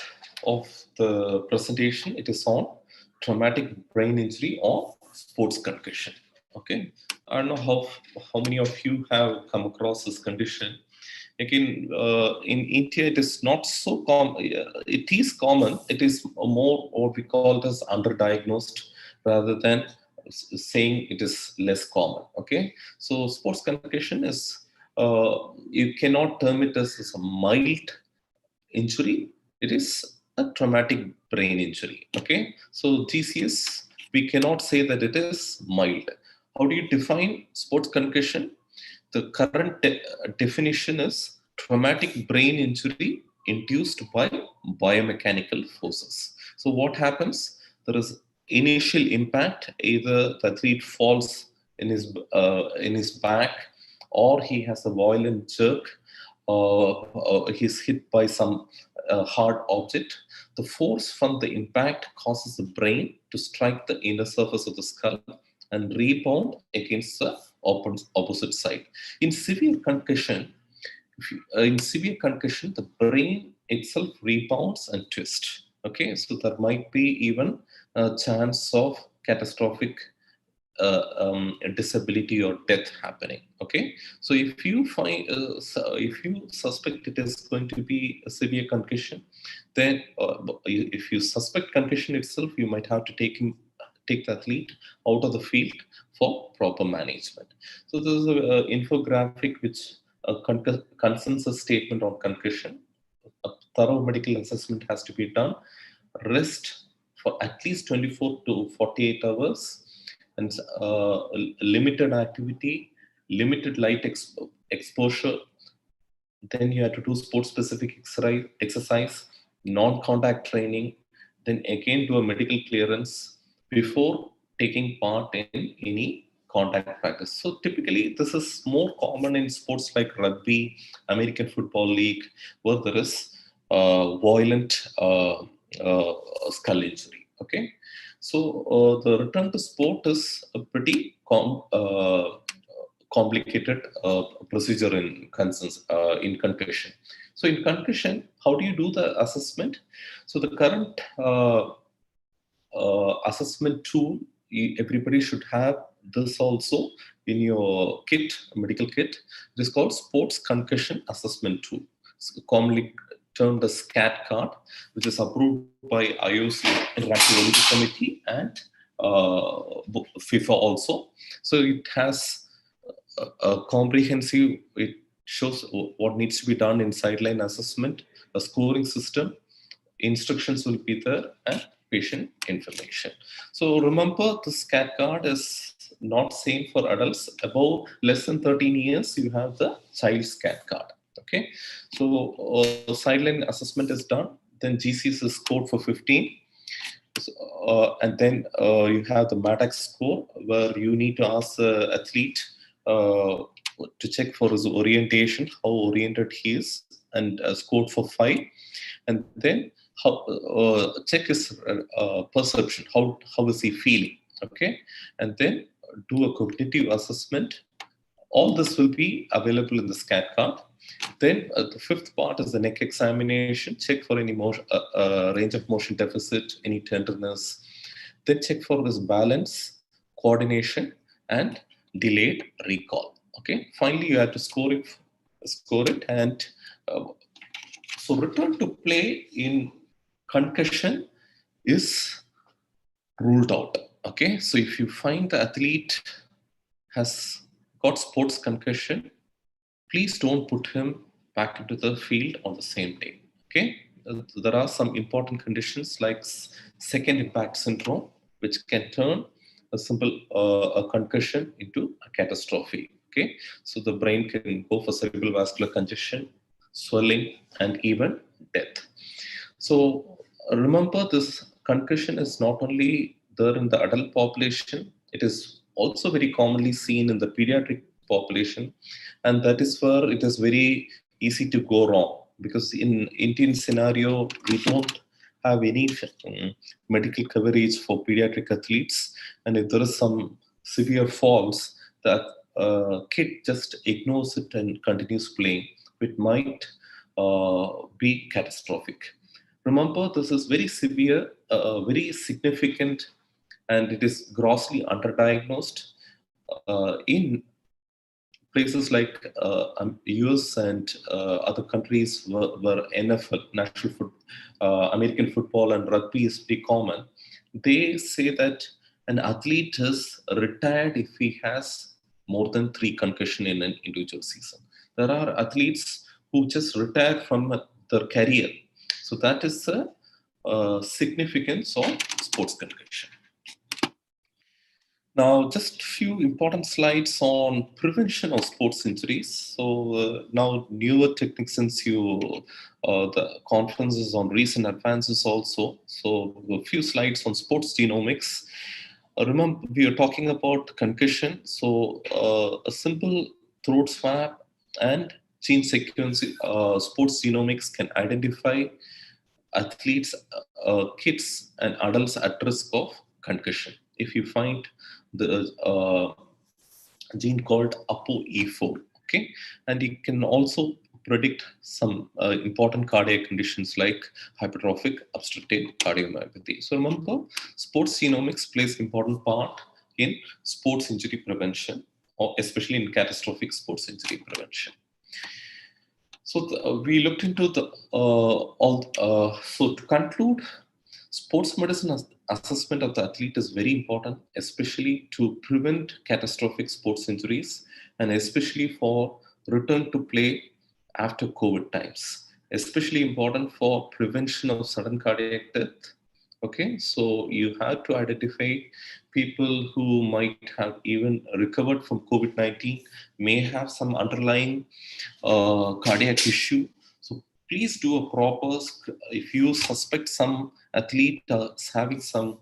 Speaker 8: of the presentation, it is on traumatic brain injury or sports concussion. Okay, I don't know how many of you have come across this condition. Again, in India, it is not so common. It is common. It is more what we call it as underdiagnosed rather than saying it is less common. Okay, so sports concussion is you cannot term it as a mild injury. It is a traumatic brain injury. Okay, so TCS, we cannot say that it is mild. How do you define sports concussion? The current definition is traumatic brain injury induced by biomechanical forces. So what happens? There is initial impact, either the athlete falls in his back, or he has a violent jerk, he's hit by some hard object. The force from the impact causes the brain to strike the inner surface of the skull and rebound against the opposite side. In severe concussion, the brain itself rebounds and twists. Okay, so there might be even a chance of catastrophic disability or death happening. Okay, so if you find if you suspect it is going to be a severe concussion, then if you suspect concussion itself, you might have to take the athlete out of the field for proper management. So this is an infographic which a consensus statement on concussion. A thorough medical assessment has to be done. Rest for at least 24 to 48 hours. and limited activity, limited light exposure. Then you have to do sport-specific exercise, non-contact training, then again do a medical clearance before taking part in any contact practice. So typically this is more common in sports like rugby, American Football League, where there is violent skull injury. Okay, so the return to sport is a pretty complicated procedure in concussion. So in concussion, how do you do the assessment? So the current assessment tool, everybody should have this also in your kit, medical kit. It is called Sports Concussion Assessment Tool. It's commonly termed as SCAT card, which is approved by IOC, International Olympic Committee, and FIFA also. So it has a comprehensive, it shows what needs to be done in sideline assessment, a scoring system, instructions will be there, and patient information. So remember, the SCAT card is not same for adults. Above less than 13 years, you have the child SCAT card. Okay, so sideline assessment is done. Then GCS is scored for 15. And then you have the MADAX score, where you need to ask the athlete to check for his orientation, how oriented he is, and scored for 5. And then check his perception, how is he feeling, okay? And then do a cognitive assessment. All this will be available in the SCAT card. Then the fifth part is the neck examination, check for any range of motion deficit, any tenderness. Then check for his balance, coordination, and delayed recall. Okay. Finally, you have to score it, and so return to play in concussion is ruled out. Okay. So if you find the athlete has got sports concussion, please don't put him back into the field on the same day. Okay. There are some important conditions like second impact syndrome, which can turn a simple concussion into a catastrophe. Okay, so the brain can go for cerebral vascular congestion, swelling, and even death. So remember, this concussion is not only there in the adult population, it is also very commonly seen in the pediatric population, and that is where it is very easy to go wrong, because in Indian scenario, we don't have any medical coverage for pediatric athletes, and if there is some severe falls, that kid just ignores it and continues playing, it might be catastrophic. Remember, this is very severe, very significant, and it is grossly underdiagnosed in places like US and other countries where NFL, American football and rugby is pretty common. They say that an athlete is retired if he has more than 3 concussions in an individual season. There are athletes who just retire from their career. So that is the significance of sports concussion. Now, just a few important slides on prevention of sports injuries. So now newer techniques since the conferences on recent advances also. So a few slides on sports genomics. Remember, we are talking about concussion. So a simple throat swab and gene sequence sports genomics can identify athletes, kids and adults at risk of concussion. If you find the gene called ApoE4, okay, and you can also predict some important cardiac conditions like hypertrophic obstructive cardiomyopathy. So remember, sports genomics plays important part in sports injury prevention, or especially in catastrophic sports injury prevention. So we looked into the so to conclude, sports medicine assessment of the athlete is very important, especially to prevent catastrophic sports injuries, and especially for return to play after COVID times. Especially important for prevention of sudden cardiac death, Okay, so you have to identify people who might have even recovered from COVID-19, may have some underlying cardiac issue. So please do a proper, if you suspect some athlete is having some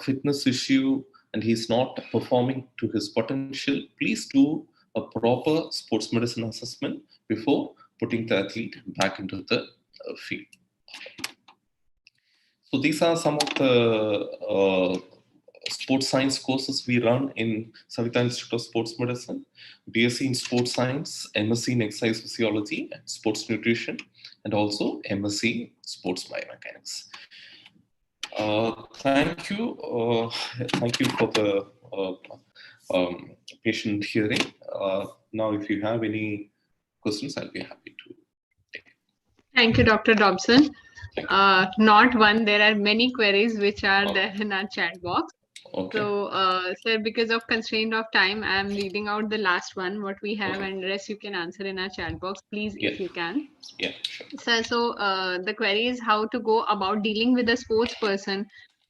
Speaker 8: fitness issue and he's not performing to his potential, please do a proper sports medicine assessment before putting the athlete back into the field. So these are some of the sports science courses we run in Savita Institute of Sports Medicine: BSc in Sports Science, MSc in Exercise Physiology and Sports Nutrition, and also MSc in Sports Biomechanics. Thank you. Thank you for the patient hearing. Now, if you have any questions, I'll be happy to take.
Speaker 2: Thank you, Dr. Dobson. Not one, there are many queries which are there in our chat box.
Speaker 8: Okay.
Speaker 2: So, sir, because of constraint of time, I am reading out the last one, what we have,
Speaker 8: Okay.
Speaker 2: and rest you can answer in our chat box, please,
Speaker 8: Yeah.
Speaker 2: if you can.
Speaker 8: Yeah, sure.
Speaker 2: Sir, so the query is how to go about dealing with a sports person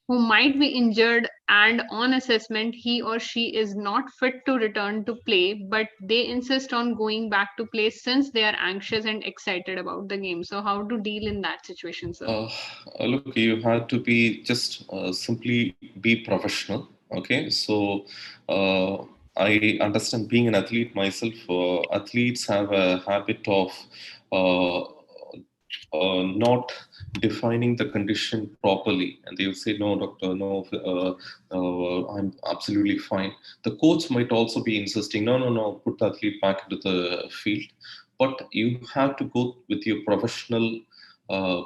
Speaker 2: who might be injured and on assessment he or she is not fit to return to play, but they insist on going back to play since they are anxious and excited about the game. So how to deal in that situation, sir?
Speaker 8: Look, you have to be just simply be professional. Okay, so I understand, being an athlete myself, athletes have a habit of not defining the condition properly, and they will say, no doctor, no, I'm absolutely fine. The coach might also be insisting, no, put the athlete back into the field. But you have to go with your professional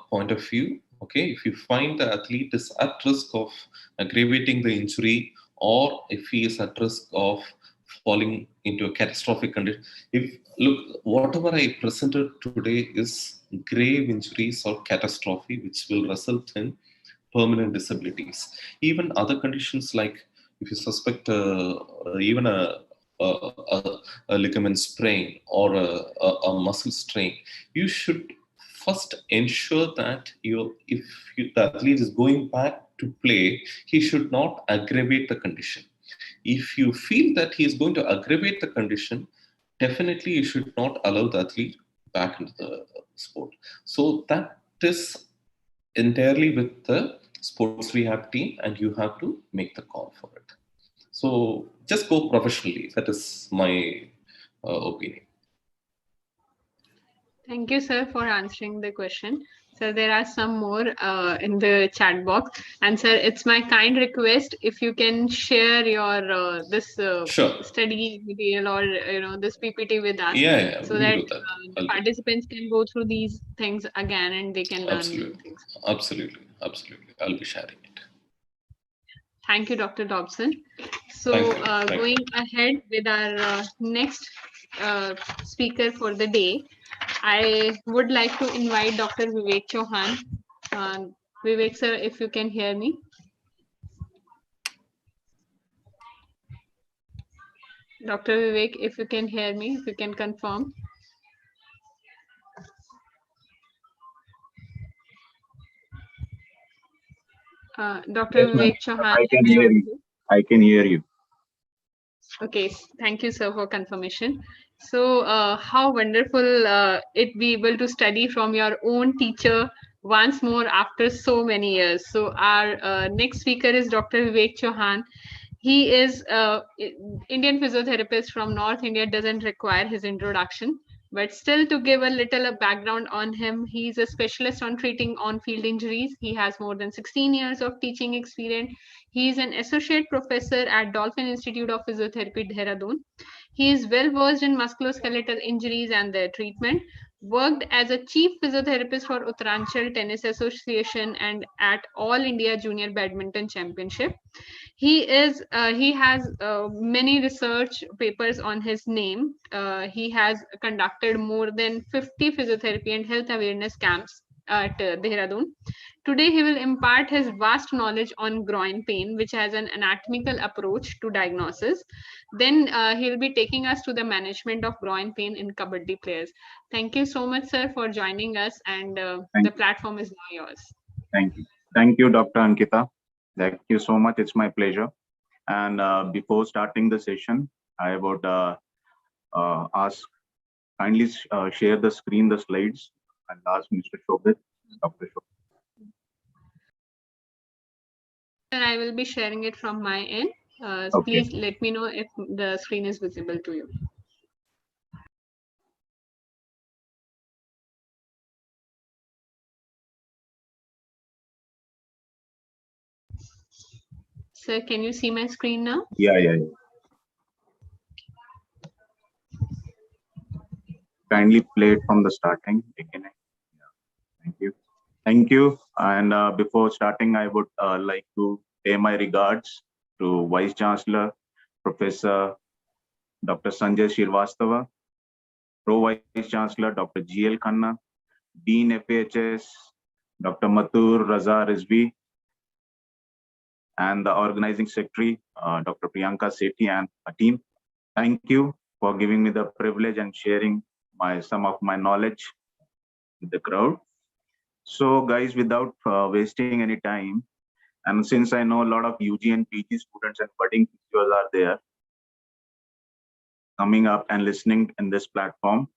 Speaker 8: point of view. Okay, if you find the athlete is at risk of aggravating the injury, or if he is at risk of falling into a catastrophic condition, look, whatever I presented today is grave injuries or catastrophe which will result in permanent disabilities. Even other conditions, like if you suspect even a ligament sprain or a muscle strain, you should first ensure that if the athlete is going back to play, he should not aggravate the condition. If you feel that he is going to aggravate the condition, definitely you should not allow the athlete back into the sport. So that is entirely with the sports rehab team, and you have to make the call for it. So just go professionally. That is my opinion.
Speaker 2: Thank you, sir, for answering the question. So there are some more in the chat box. And sir, it's my kind request if you can share your this
Speaker 8: Sure.
Speaker 2: study material or this PPT with us,
Speaker 8: Yeah,
Speaker 2: so
Speaker 8: we'll
Speaker 2: that
Speaker 8: do that.
Speaker 2: the participants can go through these things again and they can learn new things.
Speaker 8: Absolutely. I'll be sharing it.
Speaker 2: Thank you, Dr. Dobson. So
Speaker 8: Thank you.
Speaker 2: Going ahead with our next speaker for the day, I would like to invite Dr. Vivek Chauhan. Vivek sir, if you can hear me. Dr. Vivek, if you can hear me, if you can confirm. Dr.
Speaker 9: Yes,
Speaker 2: Vivek Chauhan.
Speaker 9: I can hear you. I can hear you.
Speaker 2: Okay, thank you, sir, for confirmation. So, how wonderful it be able to study from your own teacher once more after so many years. So, our next speaker is Dr. Vivek Chauhan. He is Indian physiotherapist from North India, doesn't require his introduction. But still, to give a little background on him, he's a specialist on treating on-field injuries. He has more than 16 years of teaching experience. He is an associate professor at Dolphin Institute of Physiotherapy, Dehradun. He is well versed in musculoskeletal injuries and their treatment. Worked as a chief physiotherapist for Uttaranchal Tennis Association and at All India Junior Badminton Championship. He has many research papers on his name. He has conducted more than 50 physiotherapy and health awareness camps at Dehradun. Today, he will impart his vast knowledge on groin pain, which has an anatomical approach to diagnosis. Then he'll be taking us to the management of groin pain in Kabaddi players. Thank you so much, sir, for joining us, and the platform is now yours.
Speaker 9: Thank you. Thank you, Dr. Ankita. Thank you so much. It's my pleasure. And before starting the session, I would ask kindly share the screen, the slides, and ask Mr. Shobit, Dr. Shobit.
Speaker 2: And I will be sharing it from my end.
Speaker 9: Okay.
Speaker 2: Please let me know if the screen is visible to you. Sir, can you see my screen now?
Speaker 9: Yeah. Kindly play it from the starting, beginning. Yeah. Thank you. Thank you. And before starting, I would like to pay my regards to Vice Chancellor, Professor Dr. Sanjay Srivastava, Pro Vice Chancellor Dr. G.L. Khanna, Dean FHS Dr. Mathur Raza Rizvi, and the organizing secretary, Dr. Priyanka Sethi, and a team. Thank you for giving me the privilege and sharing some of my knowledge with the crowd. So guys, without wasting any time, and since I know a lot of UG and PG students and budding physios are there coming up and listening in this platform,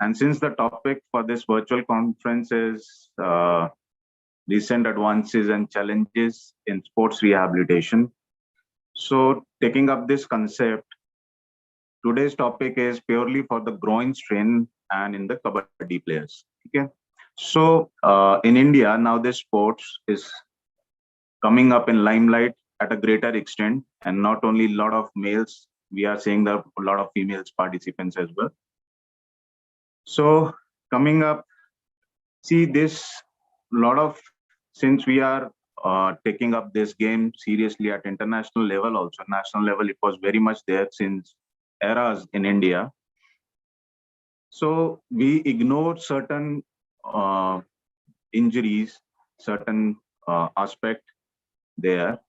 Speaker 9: and since the topic for this virtual conference is recent advances and challenges in sports rehabilitation, so taking up this concept, today's topic is purely for the groin strain and in the kabaddi players. Okay, so in India now this sports is coming up in limelight at a greater extent, and not only a lot of males, we are seeing that a lot of females participants as well. So coming up, see this lot of, since we are taking up this game seriously at international level, also national level, it was very much there since eras in India. So we ignored certain injuries, certain aspect there.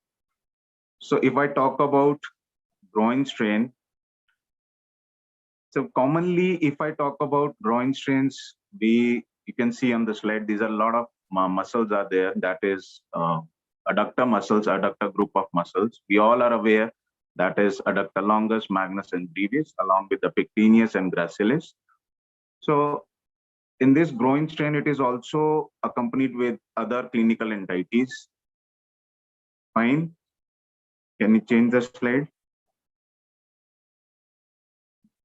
Speaker 9: So if I talk about groin strain, so commonly if I talk about groin strains, you can see on the slide, these are a lot of muscles are there. That is adductor muscles, adductor group of muscles. We all are aware that is adductor longus, magnus, and brevis, along with the pectineus and gracilis. So in this groin strain, it is also accompanied with other clinical entities. Fine. Can you change the slide?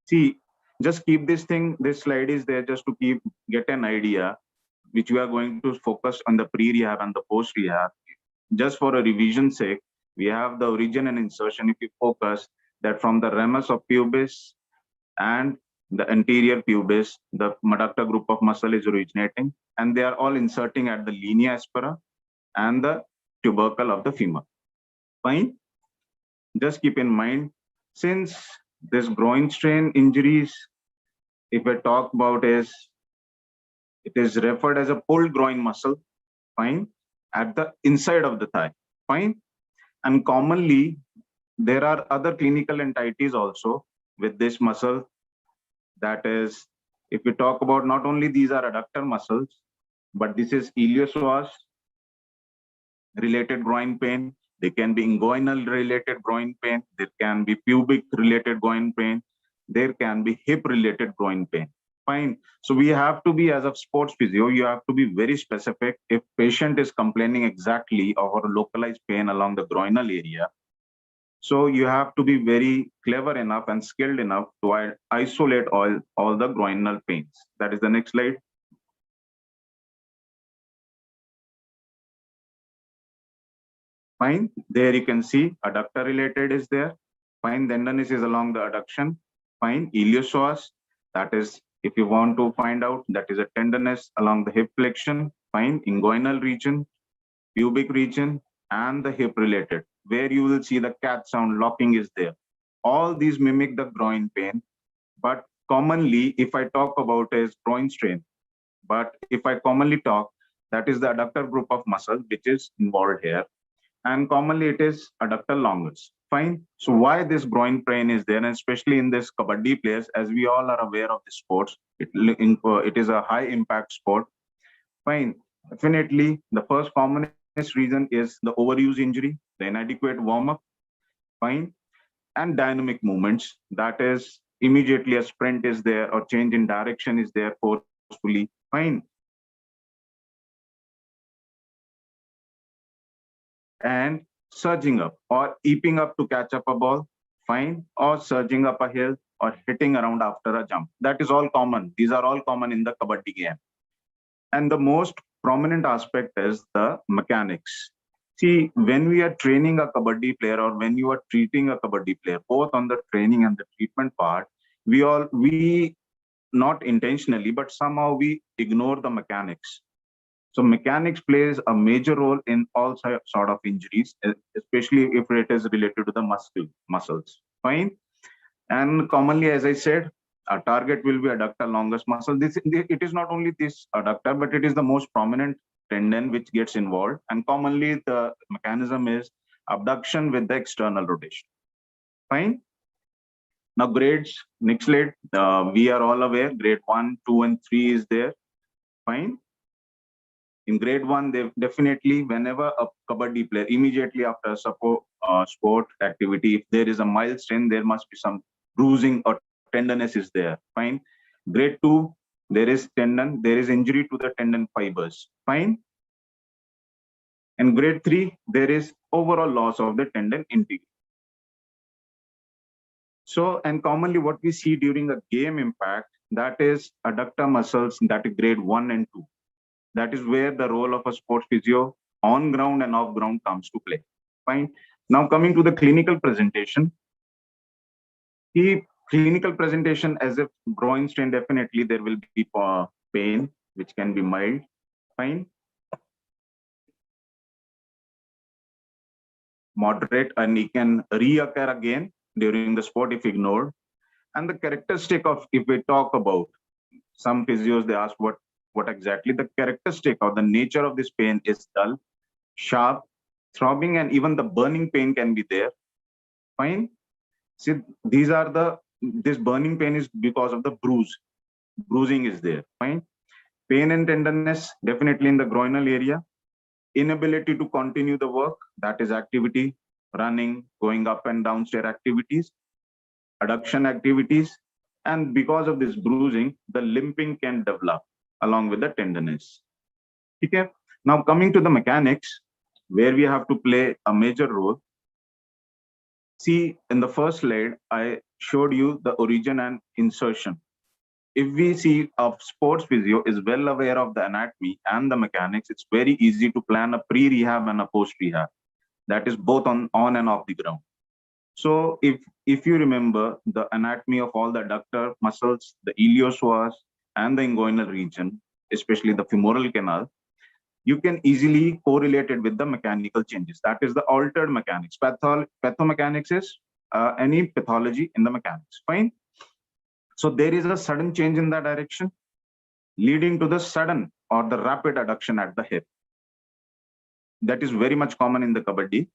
Speaker 9: See, just keep this thing, this slide is there just to get an idea, which we are going to focus on the pre-rehab and the post-rehab. Just for a revision sake, we have the origin and insertion. If you focus that from the ramus of pubis and the anterior pubis, the adductor group of muscle is originating, and they are all inserting at the linea aspera and the tubercle of the femur. Fine. Just keep in mind, since this groin strain injuries, if I talk about it is referred as a pulled groin muscle, fine, at the inside of the thigh, fine. And commonly, there are other clinical entities also with this muscle. That is, if we talk about not only these are adductor muscles, but this is iliopsoas related groin pain. They can be inguinal related groin pain. There can be pubic related groin pain. There can be hip related groin pain. Fine. So we have to be, as a sports physio, you have to be very specific. If patient is complaining exactly of a localized pain along the groinal area, so you have to be very clever enough and skilled enough to isolate all the groinal pains. That is the next slide. Fine. There you can see adductor related is there. Fine. Tenderness is along the adduction. Fine. Iliopsoas. That is, if you want to find out, that is a tenderness along the hip flexion. Fine. Inguinal region, pubic region, and the hip related, where you will see the cat sound locking is there. All these mimic the groin pain, but commonly, if I talk about is groin strain, but if I commonly talk, that is the adductor group of muscle which is involved here. And commonly it is adductor longus. Fine. So why this groin pain is there, and especially in this kabaddi players, as we all are aware of the sports, it is a high impact sport. Fine. Definitely, the first common reason is the overuse injury, the inadequate warm-up, fine, and dynamic movements. That is immediately a sprint is there or change in direction is there forcefully, fine. And surging up or eeping up to catch up a ball, fine, or surging up a hill or hitting around after a jump. That is all common. These are all common in the Kabaddi game. And the most prominent aspect is the mechanics. See, when we are training a Kabaddi player or when you are treating a Kabaddi player, both on the training and the treatment part, we not intentionally, but somehow we ignore the mechanics. So mechanics plays a major role in all sort of injuries, especially if it is related to the muscles. Fine. And commonly, as I said, our target will be adductor longus muscle. It is not only this adductor, but it is the most prominent tendon which gets involved. And commonly, the mechanism is abduction with the external rotation. Fine. Now, grades, next slide. We are all aware, grade 1, 2, and 3 is there. Fine. In grade 1, they definitely, whenever a Kabaddi player, immediately after a sport activity, if there is a mild strain, there must be some bruising or tenderness is there. Fine. Grade 2, there is tendon, there is injury to the tendon fibers. Fine. And grade 3, there is overall loss of the tendon integrity. So, and commonly what we see during a game impact, that is adductor muscles, that is grade 1 and 2. That is where the role of a sports physio on ground and off ground comes to play. Fine. Now coming to the clinical presentation. The clinical presentation as a groin strain, definitely there will be pain, which can be mild. Fine. Moderate, and it can reoccur again during the sport if ignored. And the characteristic of, if we talk about some physios, they ask what exactly the characteristic or the nature of this pain is: dull, sharp, throbbing, and even the burning pain can be there. Fine. See, these are this burning pain is because of the bruising is there. Fine. Pain and tenderness, definitely in the groinal area. Inability to continue the work, that is activity, running, going up and down stair activities, adduction activities. And because of this bruising, the limping can develop along with the tenderness. Okay. Now coming to the mechanics, where we have to play a major role. See, in the first slide, I showed you the origin and insertion. If we see a sports physio is well aware of the anatomy and the mechanics, it's very easy to plan a pre-rehab and a post-rehab. That is both on and off the ground. So if you remember the anatomy of all the adductor muscles, the iliopsoas, and the inguinal region, especially the femoral canal, you can easily correlate it with the mechanical changes. That is the altered mechanics. Pathomechanics is any pathology in the mechanics. Fine. So there is a sudden change in that direction, leading to the sudden or the rapid adduction at the hip. That is very much common in the Kabaddi.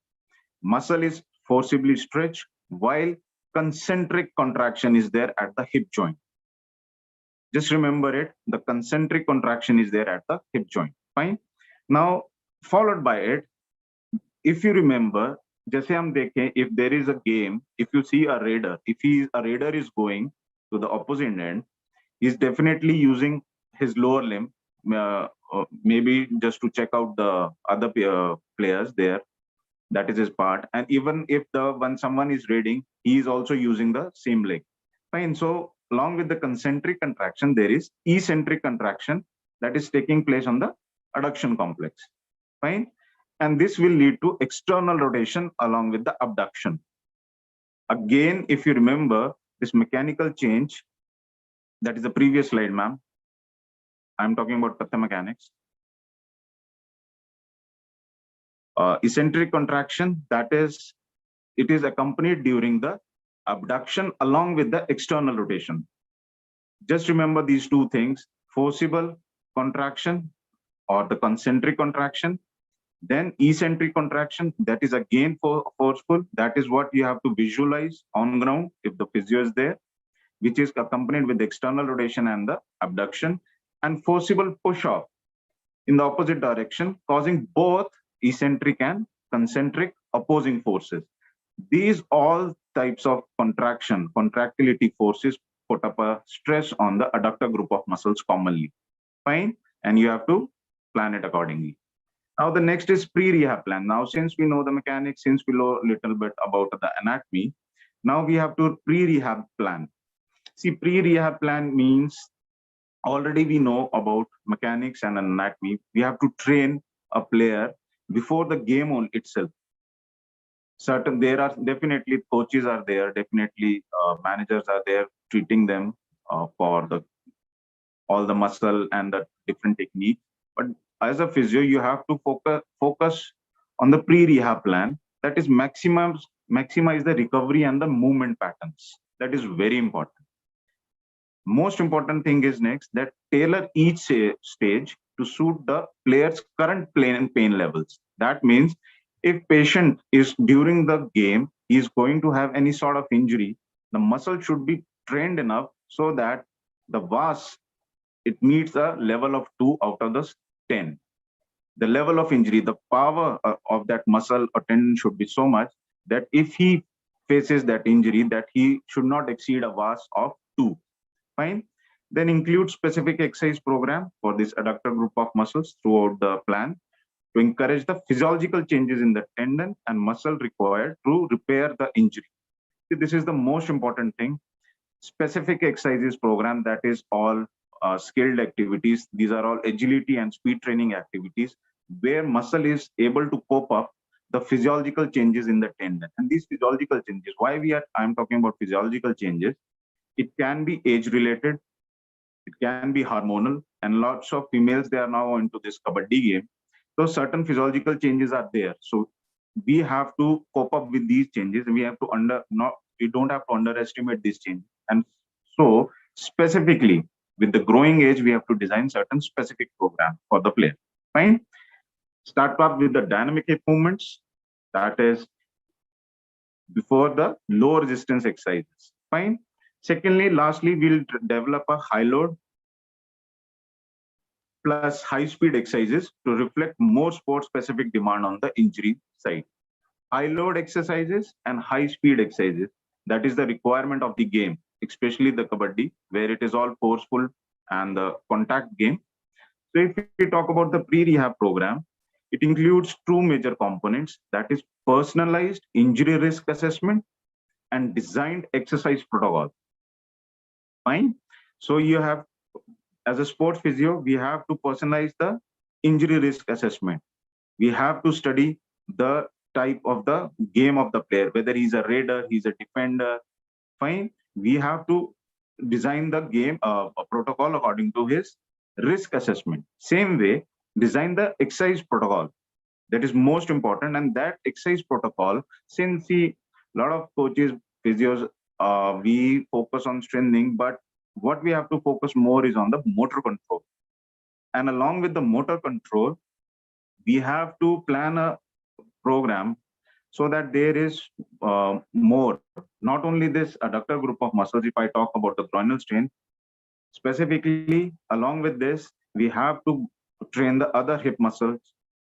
Speaker 9: Muscle is forcibly stretched while concentric contraction is there at the hip joint. Just remember it, the concentric contraction is there at the hip joint. Fine. Now, followed by it, if you remember, जैसे हम देखें, if there is a game, if you see a raider, if a raider is going to the opposite end, he's definitely using his lower limb, maybe just to check out the other players there. That is his part. And even if when someone is raiding, he is also using the same leg. Fine. So along with the concentric contraction, there is eccentric contraction that is taking place on the adduction complex. Fine. And this will lead to external rotation along with the abduction. Again, if you remember this mechanical change, that is the previous slide, ma'am. I'm talking about pathomechanics. Eccentric contraction, that is, it is accompanied during the abduction along with the external rotation. Just remember these two things: forcible contraction or the concentric contraction, then eccentric contraction, that is again forceful. That is what you have to visualize on ground if the physio is there, which is accompanied with the external rotation and the abduction, and forcible push off in the opposite direction, causing both eccentric and concentric opposing forces. These all types of contractility forces put up a stress on the adductor group of muscles commonly. Fine, and you have to plan it accordingly. Now the next is pre-rehab plan. Now since we know the mechanics, since we know a little bit about the anatomy, now we have to pre-rehab plan. See, pre-rehab plan means already we know about mechanics and anatomy. We have to train a player before the game on itself. There are definitely coaches are there, definitely managers are there treating them for all the muscle and the different techniques. But as a physio, you have to focus on the pre-rehab plan. That is maximize the recovery and the movement patterns. That is very important. Most important thing is next that tailor each stage to suit the player's current pain levels. That means if patient is during the game, he is going to have any sort of injury, the muscle should be trained enough so that the VAS, it meets a level of 2 out of the 10. The level of injury, the power of that muscle or tendon should be so much that if he faces that injury, that he should not exceed a VAS of 2. Fine. Then include specific exercise program for this adductor group of muscles throughout the plan to encourage the physiological changes in the tendon and muscle required to repair the injury. This is the most important thing. Specific exercises program, that is all skilled activities. These are all agility and speed training activities where muscle is able to cope up the physiological changes in the tendon. And these physiological changes, I'm talking about physiological changes. It can be age related, it can be hormonal, and lots of females, they are now into this kabaddi game. So certain physiological changes are there. So we have to cope up with these changes. We have to we don't have to underestimate these changes. And so specifically with the growing age, we have to design certain specific program for the player. Fine. Start up with the dynamic hip movements. That is before the low resistance exercises. Fine. Secondly, lastly, we'll develop a high load plus high speed exercises to reflect more sport specific demand on the injury side. High load exercises and high speed exercises, that is the requirement of the game, especially the kabaddi, where it is all forceful and the contact game. So if we talk about the pre-rehab program, it includes two major components, that is personalized injury risk assessment and designed exercise protocol. Fine. So you have, as a sports physio, we have to personalize the injury risk assessment. We have to study the type of the game of the player, whether he's a raider, he's a defender. Fine. We have to design the game a protocol according to his risk assessment. Same way, design the exercise protocol. That is most important. And that exercise protocol, since a lot of coaches, physios, we focus on strengthening, but what we have to focus more is on the motor control. And along with the motor control, we have to plan a program so that there is more, not only this adductor group of muscles. If I talk about the groinal strain, specifically along with this, we have to train the other hip muscles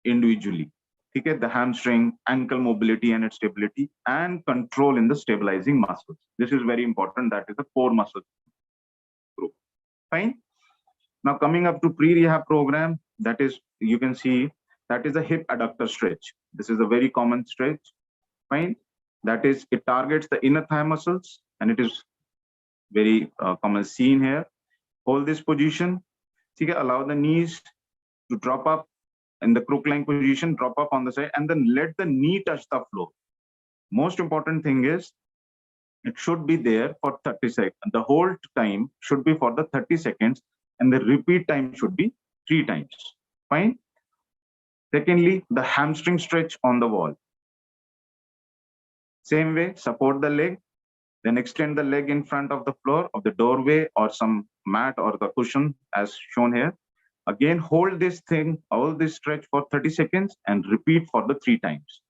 Speaker 9: individually. Okay, the hamstring, ankle mobility and its stability, and control in the stabilizing muscles. This is very important. That is the core muscle group. Fine. Now coming up to pre-rehab program, that is, you can see, that is the hip adductor stretch. This is a very common stretch. Fine. That is, it targets the inner thigh muscles, and it is very common seen here. Hold this position. Okay, allow the knees to drop up in the crook line position, drop up on the side, and then let the knee touch the floor. Most important thing is it should be there for 30 seconds. The whole time should be for the 30 seconds, and the repeat time should be 3 times. Fine. Secondly, the hamstring stretch on the wall. Same way, support the leg, then extend the leg in front of the floor of the doorway or some mat or the cushion as shown here. Again, hold this thing, all this stretch for 30 seconds and repeat for the 3 times.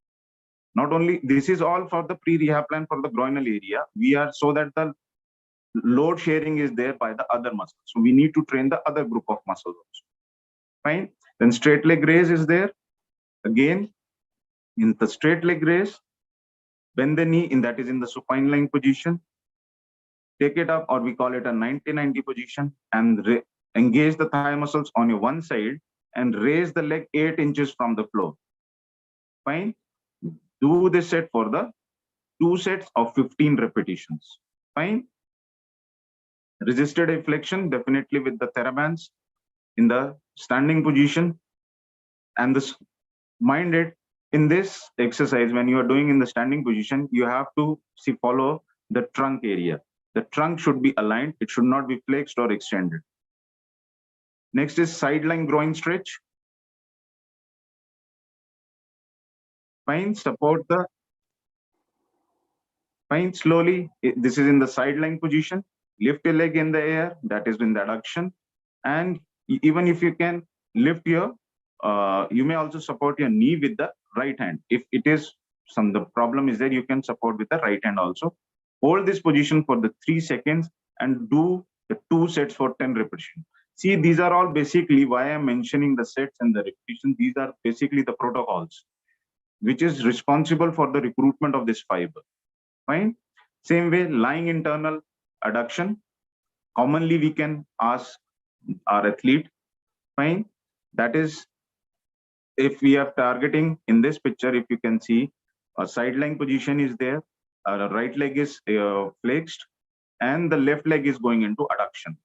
Speaker 9: Not only, this is all for the pre-rehab plan for the groinal area. We are so that the load sharing is there by the other muscles. So we need to train the other group of muscles also. Fine. Then straight leg raise is there. Again, in the straight leg raise, bend the knee in that is in the supine lying position. Take it up, or we call it a 90-90 position, and engage the thigh muscles on your one side and raise the leg 8 inches from the floor. Fine. Do this set for the 2 sets of 15 repetitions. Fine. Resisted hip flexion, definitely with the TheraBands in the standing position. And this, mind it, in this exercise, when you are doing in the standing position, you have to follow the trunk area. The trunk should be aligned. It should not be flexed or extended. Next is sideline groin stretch. Fine, support the, fine, slowly. This is in the sideline position. Lift your leg in the air, that is in the adduction. And even if you can lift your, you may also support your knee with the right hand. If it is the problem is there, you can support with the right hand also. Hold this position for the 3 seconds and do the 2 sets for 10 repetitions. See, these are all basically why I'm mentioning the sets and the repetitions. These are basically the protocols, which is responsible for the recruitment of this fiber. Fine. Same way, lying internal adduction. Commonly, we can ask our athlete. Fine. That is, if we are targeting in this picture, if you can see, a sideline position is there. Our right leg is flexed and the left leg is going into adduction.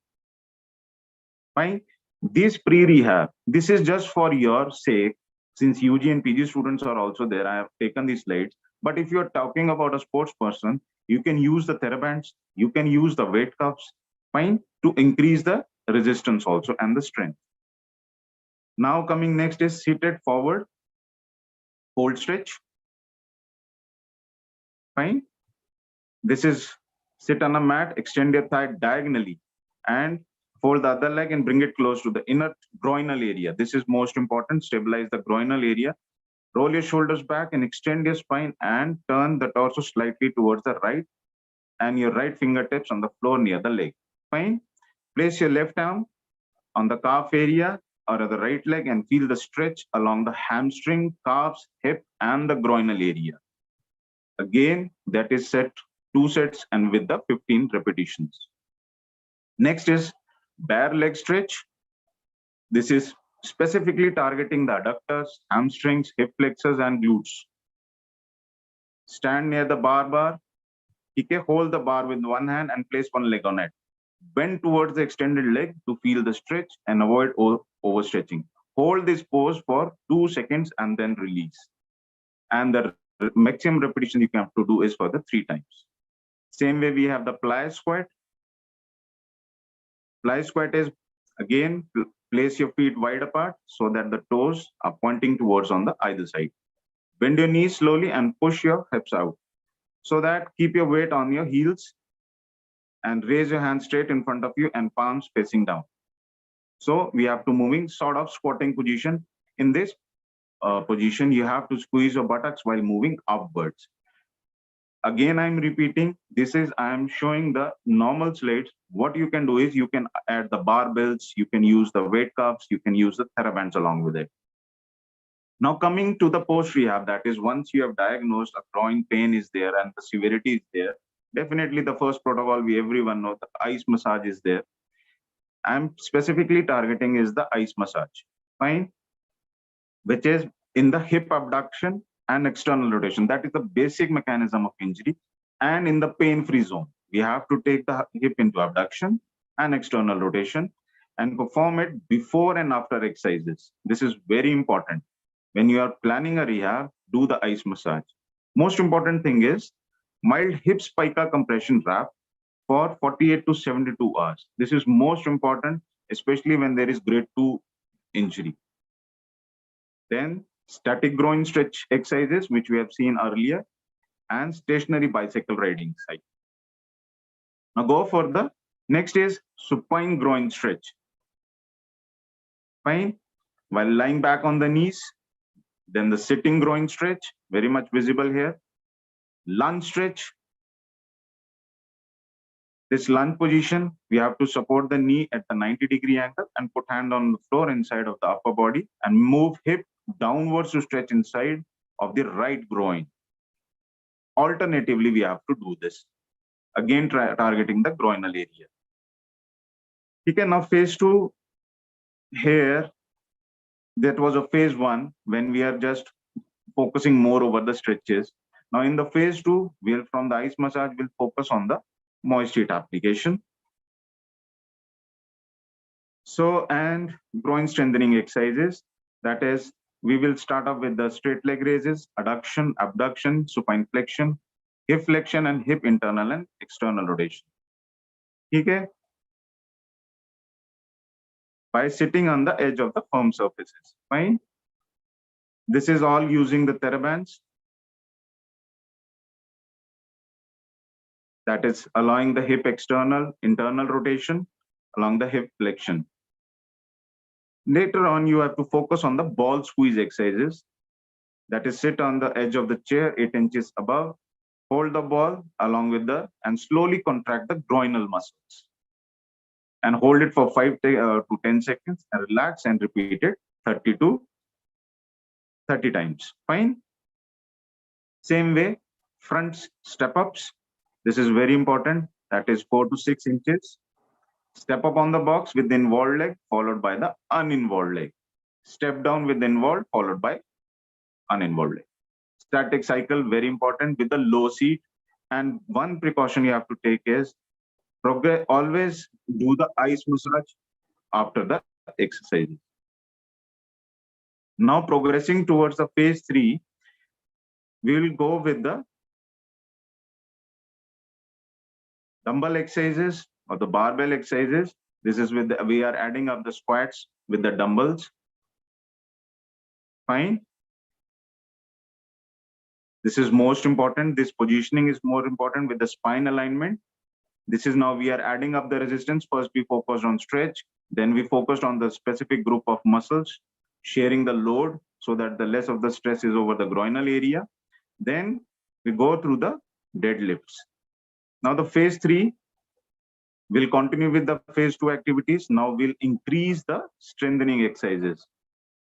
Speaker 9: Fine. This pre-rehab, this is just for your sake, since UG and PG students are also there. I have taken these slides. But if you're talking about a sports person, you can use the TheraBands, you can use the weight cuffs, fine, to increase the resistance also and the strength. Now coming next is seated forward, hold stretch. Fine. This is sit on a mat, extend your thigh diagonally and fold the other leg and bring it close to the inner groinal area. This is most important. Stabilize the groinal area. Roll your shoulders back and extend your spine and turn the torso slightly towards the right and your right fingertips on the floor near the leg. Fine. Place your left arm on the calf area or the right leg and feel the stretch along the hamstring, calves, hip, and the groinal area. Again, that is set 2 sets and with the 15 repetitions. Next is bare leg stretch. This is specifically targeting the adductors, hamstrings, hip flexors, and glutes. Stand near the bar. Hold the bar with one hand and place one leg on it. Bend towards the extended leg to feel the stretch and avoid overstretching. Hold this pose for 2 seconds and then release. And the maximum repetition you have to do is for the 3 times. Same way we have the plie squat. Plie squat is, again, place your feet wide apart so that the toes are pointing towards on the either side. Bend your knees slowly and push your hips out. So that keep your weight on your heels and raise your hands straight in front of you and palms facing down. So we have to moving sort of squatting position. In this position, you have to squeeze your buttocks while moving upwards. Again, I'm repeating, I'm showing the normal slides. What you can do is you can add the barbells, you can use the weight cuffs, you can use the TheraBands along with it. Now coming to the post-rehab, that is once you have diagnosed a groin pain is there and the severity is there, definitely the first protocol everyone knows, the ice massage is there. I'm specifically targeting is the ice massage, fine, which is in the hip abduction and external rotation. That is the basic mechanism of injury. And in the pain-free zone, we have to take the hip into abduction and external rotation and perform it before and after exercises. This is very important. When you are planning a rehab, do the ice massage. Most important thing is mild hip spica compression wrap for 48 to 72 hours. This is most important, especially when there is grade 2 injury. Then static groin stretch exercises, which we have seen earlier, and stationary bicycle riding side. Now go for the next is supine groin stretch. Fine. While lying back on the knees, then the sitting groin stretch, very much visible here. Lunge stretch. This lunge position, we have to support the knee at the 90-degree angle and put hand on the floor inside of the upper body and move hip downwards to stretch inside of the right groin. Alternatively, we have to do this. Again, targeting the groinal area. Okay, now phase 2 here, that was a phase 1 when we are just focusing more over the stretches. Now in the phase 2, we'll from the ice massage, we'll focus on the moist heat application. So, and groin strengthening exercises, that is, we will start off with the straight leg raises, adduction, abduction, supine flexion, hip flexion, and hip internal and external rotation. Okay. By sitting on the edge of the firm surfaces. Fine. This is all using the TheraBands. That is allowing the hip external, internal rotation along the hip flexion. Later on, you have to focus on the ball squeeze exercises. That is, sit on the edge of the chair, 8 inches above, hold the ball along with the, and slowly contract the groinal muscles. And hold it for 5 to 10 seconds and relax and repeat it 30 to 30 times. Fine. Same way, front step ups. This is very important. That is 4 to 6 inches. Step up on the box with the involved leg, followed by the uninvolved leg. Step down with the involved, followed by uninvolved leg. Static cycle, very important, with the low seat. And one precaution you have to take is always do the ice massage after the exercise. Now progressing towards the phase 3, we will go with the dumbbell exercises or the barbell exercises. This is with we are adding up the squats with the dumbbells. Fine. This is most important. This positioning is more important with the spine alignment. This is now we are adding up the resistance. First we focused on stretch, then we focused on the specific group of muscles, sharing the load so that the less of the stress is over the groinal area. Then we go through the deadlifts. Now the phase 3 will continue with the phase 2 activities. Now we'll increase the strengthening exercises.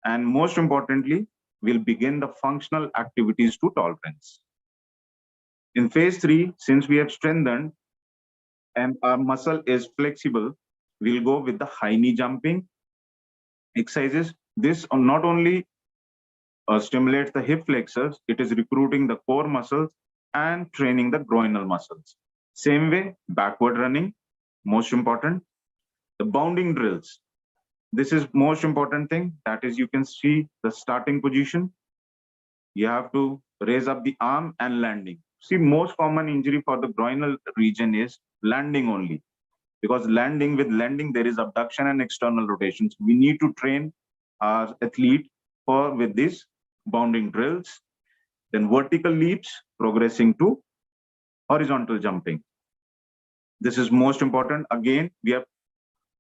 Speaker 9: And most importantly, we'll begin the functional activities to tolerance. In phase 3, since we have strengthened and our muscle is flexible, we'll go with the high knee jumping exercises. This not only stimulates the hip flexors, it is recruiting the core muscles and training the groinal muscles. Same way, backward running, most important. The bounding drills. This is most important thing. That is, you can see the starting position. You have to raise up the arm and landing. See, most common injury for the groinal region is landing only. Because landing, there is abduction and external rotations. We need to train our athlete with these bounding drills. Then vertical leaps, progressing to horizontal jumping. This is most important. Again, we are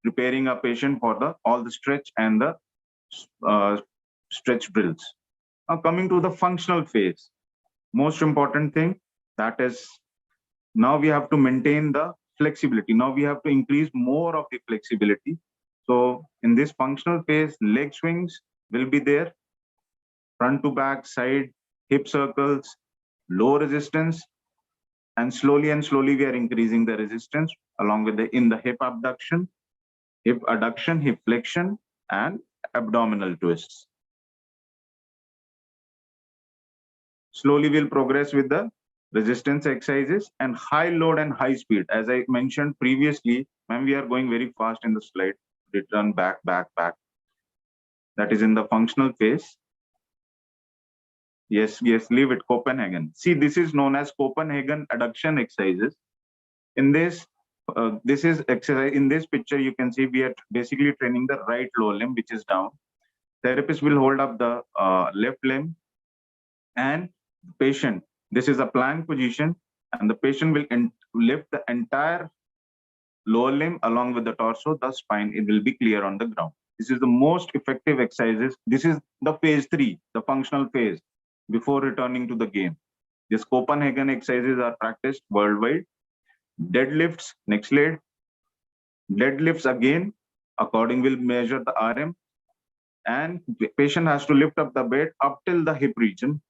Speaker 9: preparing a patient for all the stretch and the stretch drills. Now coming to the functional phase, most important thing, that is, now we have to maintain the flexibility. Now we have to increase more of the flexibility. So in this functional phase, leg swings will be there, front to back, side, hip circles, low resistance, and slowly we are increasing the resistance along with in the hip abduction, hip adduction, hip flexion, and abdominal twists. Slowly we'll progress with the resistance exercises and high load and high speed. As I mentioned previously, when we are going very fast in the slide, return back. That is in the functional phase. Yes, leave it, Copenhagen. See, this is known as Copenhagen adduction exercises. In this, this is exercise. In this picture, you can see we are basically training the right lower limb, which is down. Therapist will hold up the left limb, and the patient, this is a plank position, and the patient will lift the entire lower limb along with the torso, the spine, it will be clear on the ground. This is the most effective exercises. This is the phase 3, the functional phase, before returning to the game. These Copenhagen exercises are practiced worldwide. Deadlifts, next slide. Deadlifts again, according will measure the RM. and the patient has to lift up the bed up till the hip region.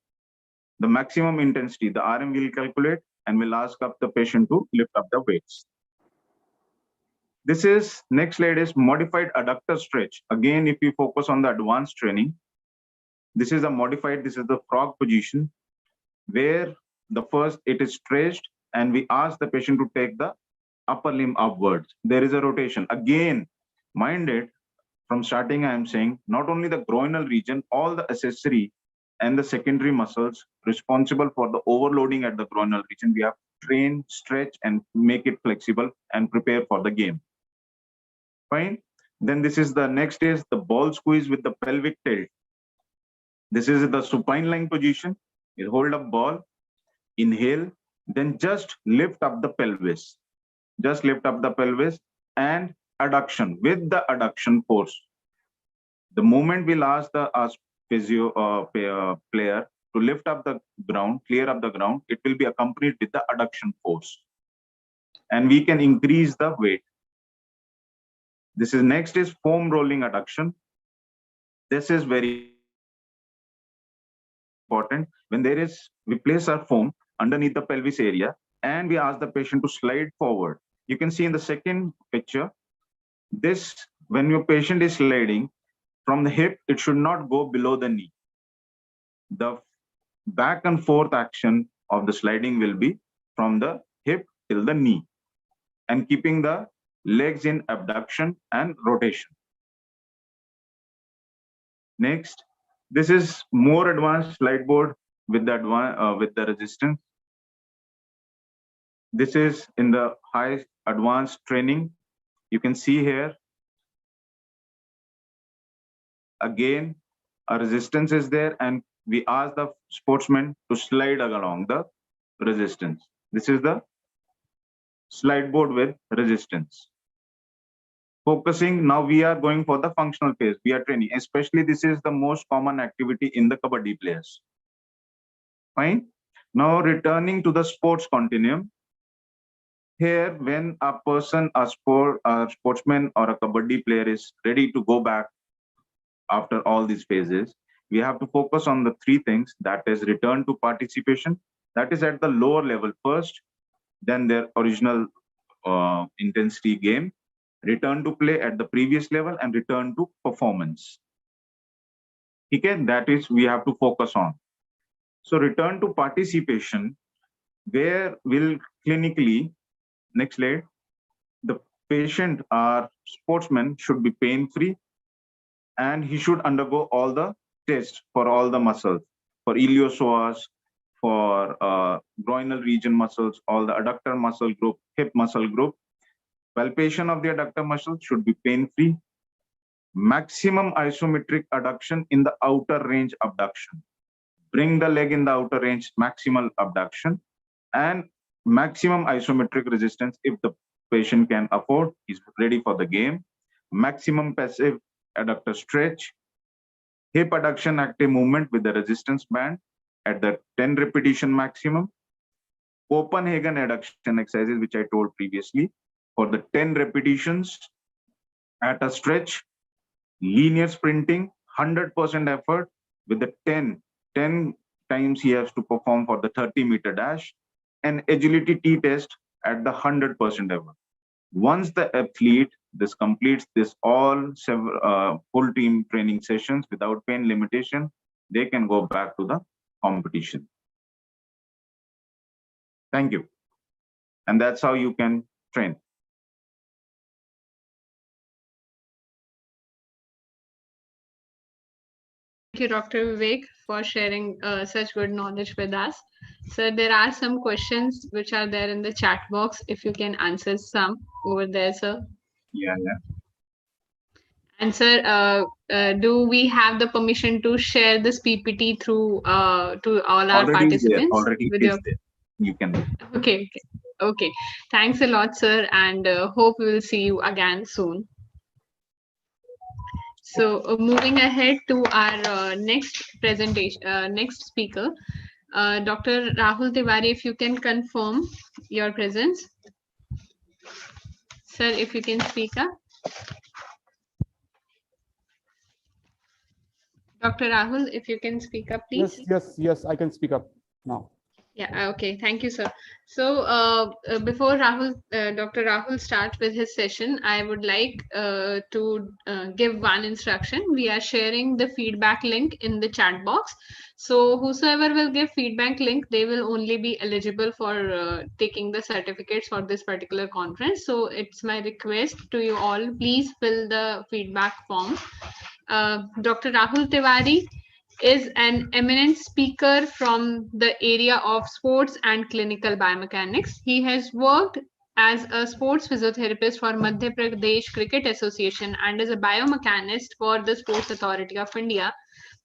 Speaker 9: The maximum intensity, the RM will calculate and will ask up the patient to lift up the weights. This is, next slide is modified adductor stretch. Again, if you focus on the advanced training, this is a modified, this is the frog position, where the first it is stretched and we ask the patient to take the upper limb upwards. There is a rotation. Again, mind it, from starting I am saying, not only the groinal region, all the accessory and the secondary muscles responsible for the overloading at the groinal region, we have to train, stretch, and make it flexible and prepare for the game. Fine. Then this is the next is the ball squeeze with the pelvic tilt. This is the supine lying position. You hold up ball, inhale, then just lift up the pelvis. Just lift up the pelvis and adduction with the adduction force. The moment we'll ask the player to lift up the ground, clear up the ground, it will be accompanied with the adduction force. And we can increase the weight. This is next is foam rolling adduction. This is very important. When there is, we place our foam underneath the pelvis area and we ask the patient to slide forward. You can see in the second picture, this, when your patient is sliding from the hip, it should not go below the knee. The back and forth action of the sliding will be from the hip till the knee and keeping the legs in abduction and rotation. Next, this is more advanced slide board with the resistance. This is in the high advanced training. You can see here, again, a resistance is there and we ask the sportsman to slide along the resistance. This is the slide board with resistance. Focusing, now we are going for the functional phase. We are training, especially this is the most common activity in the kabaddi players. Fine. Now returning to the sports continuum. Here, when a person, a sportsman or a kabaddi player is ready to go back after all these phases, we have to focus on the three things, that is return to participation, that is at the lower level first, then their original intensity game, return to play at the previous level, and return to performance. Okay, that is we have to focus on. So return to participation, where will clinically, next slide, the patient or sportsman should be pain-free and he should undergo all the tests for all the muscles, for iliopsoas, for groinal region muscles, all the adductor muscle group, hip muscle group. Palpation of the adductor muscle should be pain-free. Maximum isometric adduction in the outer range abduction. Bring the leg in the outer range, maximal abduction, and maximum isometric resistance if the patient can afford, is ready for the game. Maximum passive adductor stretch. Hip adduction active movement with the resistance band at the 10 repetition maximum. Copenhagen adduction exercises, which I told previously, for the 10 repetitions at a stretch. Linear sprinting, 100% effort with the 10 times he has to perform for the 30-meter dash, and agility T-test at the 100% effort. Once the athlete completes this all full team training sessions without pain limitation, they can go back to the competition. Thank you. And that's how you can train.
Speaker 2: Thank you, Dr. Vivek, for sharing such good knowledge with us. So there are some questions which are there in the chat box. If you can answer some over there, sir.
Speaker 9: Yeah.
Speaker 2: And sir, do we have the permission to share this PPT through to all our participants?
Speaker 9: Already is there. You can.
Speaker 2: Okay. Thanks a lot, sir, and hope we will see you again soon. So moving ahead to our next presentation, next speaker, Dr. Rahul Tiwari, if you can confirm your presence. Sir, if you can speak up. Dr. Rahul, if you can speak up, please.
Speaker 10: Yes, I can speak up now.
Speaker 2: Yeah, okay. Thank you, sir. So before Dr. Rahul starts with his session, I would like to give one instruction. We are sharing the feedback link in the chat box. So whosoever will give feedback link, they will only be eligible for taking the certificates for this particular conference. So it's my request to you all, please fill the feedback form. Dr. Rahul Tiwari is an eminent speaker from the area of sports and clinical biomechanics. He has worked as a sports physiotherapist for Madhya Pradesh Cricket Association and is a biomechanist for the Sports Authority of India.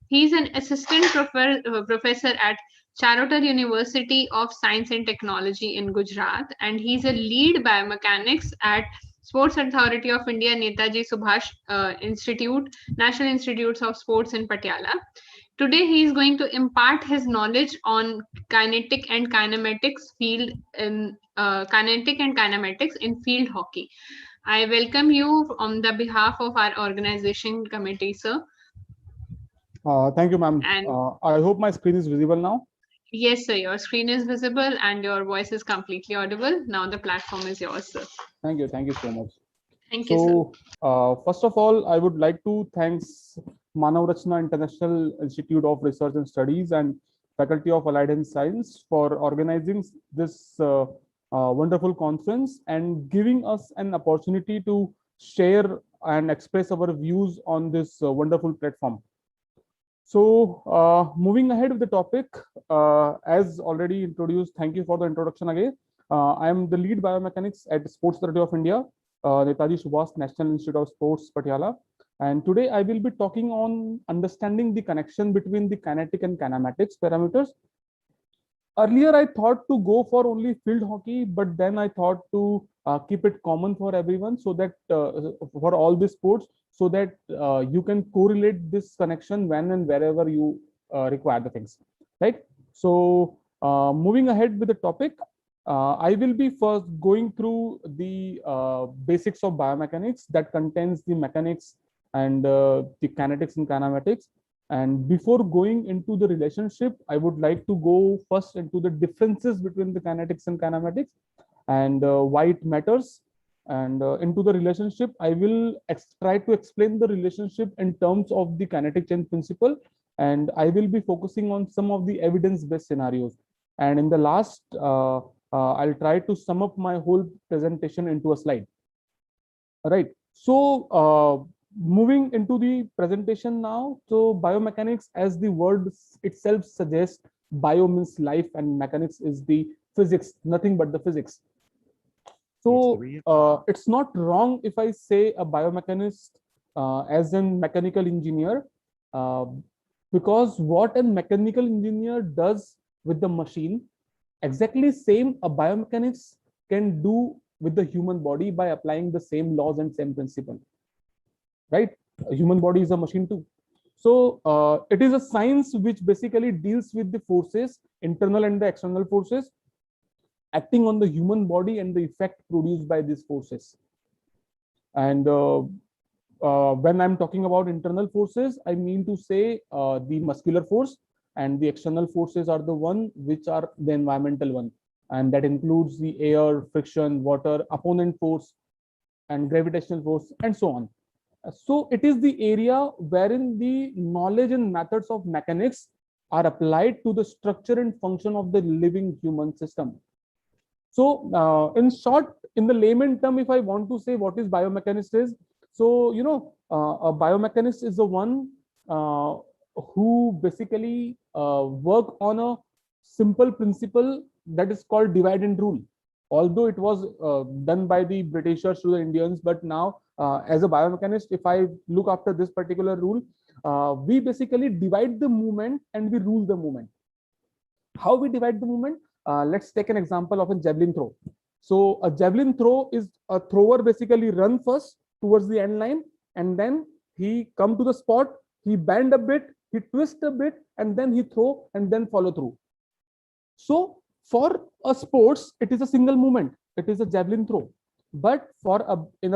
Speaker 2: He is an assistant professor at Charotar University of Science and Technology in Gujarat, and he's a lead biomechanics at Sports Authority of India, Netaji Subhash Institute, National Institutes of Sports in Patiala. Today, he is going to impart his knowledge on kinetic and kinematics in field hockey. I welcome you on the behalf of our organization committee, sir.
Speaker 10: Thank you, ma'am.
Speaker 2: And
Speaker 10: I hope my screen is visible now.
Speaker 2: yes, sir, your screen is visible and your voice is completely audible. Now the platform is yours, sir.
Speaker 10: Thank you so much.
Speaker 2: Thank you, sir.
Speaker 10: First of all, I would like to thank Manav Rachna International Institute of Research and Studies and Faculty of Allied Health Science for organizing this wonderful conference and giving us an opportunity to share and express our views on this wonderful platform. So moving ahead with the topic, as already introduced, thank you for the introduction again. I am the lead biomechanics at Sports Authority of India, Netaji Subhash National Institute of Sports, Patiala. And today I will be talking on understanding the connection between the kinetic and kinematics parameters. Earlier, I thought to go for only field hockey, but then I thought to keep it common for everyone, so that for all the sports, so that you can correlate this connection when and wherever you require the things, right? So moving ahead with the topic, I will be first going through the basics of biomechanics that contains the mechanics and the kinetics and kinematics. And before going into the relationship, I would like to go first into the differences between the kinetics and kinematics and why it matters. And into the relationship, I will try to explain the relationship in terms of the kinetic chain principle. And I will be focusing on some of the evidence-based scenarios. And in the last, I'll try to sum up my whole presentation into a slide. All right. So moving into the presentation now. So biomechanics, as the word itself suggests, bio means life and mechanics is the physics, nothing but the physics. So it's not wrong if I say a biomechanist as a mechanical engineer, because what a mechanical engineer does with the machine, exactly same a biomechanist can do with the human body by applying the same laws and same principle. Right? A human body is a machine too. So it is a science which basically deals with the forces, internal and the external forces, acting on the human body and the effect produced by these forces. And when I'm talking about internal forces, I mean to say the muscular force, and the external forces are the one which are the environmental one. And that includes the air, friction, water, opponent force, and gravitational force, and so on. So it is the area wherein the knowledge and methods of mechanics are applied to the structure and function of the living human system. So in short, in the layman term, if I want to say what is biomechanist is, so a biomechanist is the one who basically work on a simple principle that is called divide and rule. Although it was done by the Britishers to the Indians, but now as a biomechanist, if I look after this particular rule, we basically divide the movement and we rule the movement. How we divide the movement? Let's take an example of a javelin throw. So a javelin throw is a thrower basically run first towards the end line, and then he come to the spot, he bend a bit, he twist a bit, and then he throw and then follow through. So for a sports, it is a single movement. It is a javelin throw. But for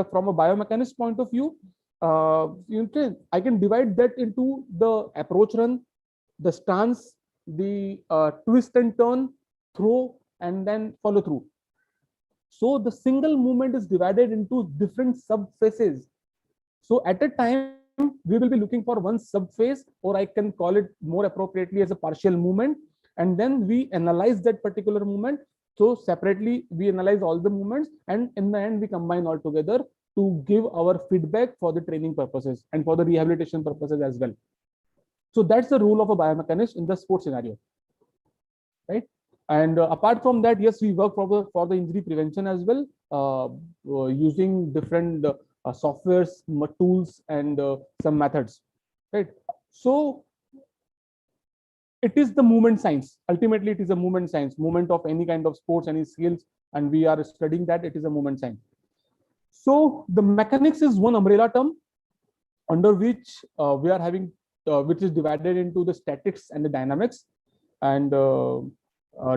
Speaker 10: from a biomechanist point of view, I can divide that into the approach run, the stance, the twist and turn, throw, and then follow through. So the single movement is divided into different subphases. So at a time, we will be looking for one subphase, or I can call it more appropriately as a partial movement. And then we analyze that particular movement. So separately, we analyze all the movements, and in the end, we combine all together to give our feedback for the training purposes and for the rehabilitation purposes as well. So that's the role of a biomechanist in the sports scenario, right? And apart from that, yes, we work for the injury prevention as well, using different softwares, tools, and some methods, right? So it is the movement science. Ultimately, it is a movement science, movement of any kind of sports, any skills, and we are studying that. It is a movement science. So the mechanics is one umbrella term under which we are having, which is divided into the statics and the dynamics. And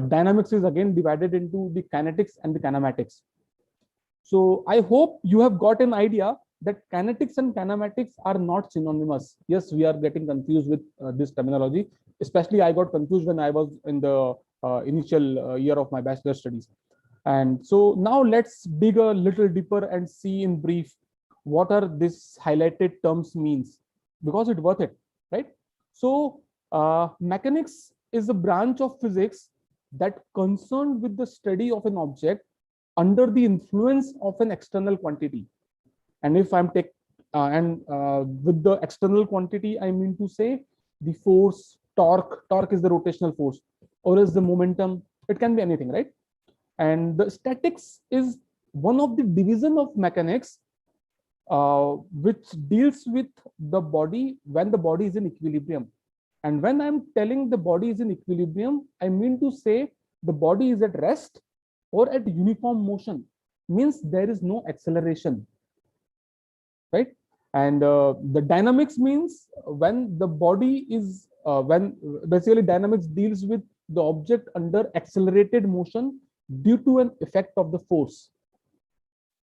Speaker 10: dynamics is again divided into the kinetics and the kinematics. So I hope you have got an idea that kinetics and kinematics are not synonymous. Yes, we are getting confused with this terminology. Especially I got confused when I was in the initial year of my bachelor studies. And so now let's dig a little deeper and see in brief what are these highlighted terms means, because it's worth it, right? So mechanics is a branch of physics that concerned with the study of an object under the influence of an external quantity. And if I'm with the external quantity, I mean to say the force, torque is the rotational force, or is the momentum, it can be anything, right? And the statics is one of the division of mechanics which deals with the body when the body is in equilibrium. And when I'm telling the body is in equilibrium, I mean to say the body is at rest or at uniform motion, means there is no acceleration, right? And the dynamics means when the body is, when basically dynamics deals with the object under accelerated motion due to an effect of the force.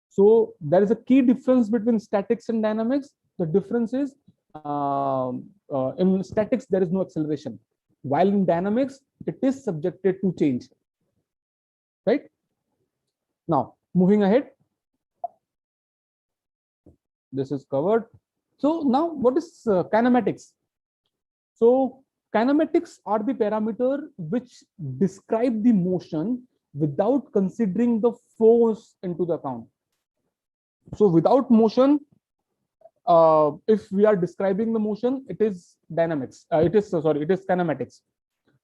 Speaker 10: So there is a key difference between statics and dynamics. The difference is in statics, there is no acceleration, while in dynamics, it is subjected to change, right? Now, moving ahead. This is covered. So now what is kinematics? So kinematics are the parameter which describe the motion without considering the force into the account. So without motion, if we are describing the motion, it is dynamics. It is kinematics.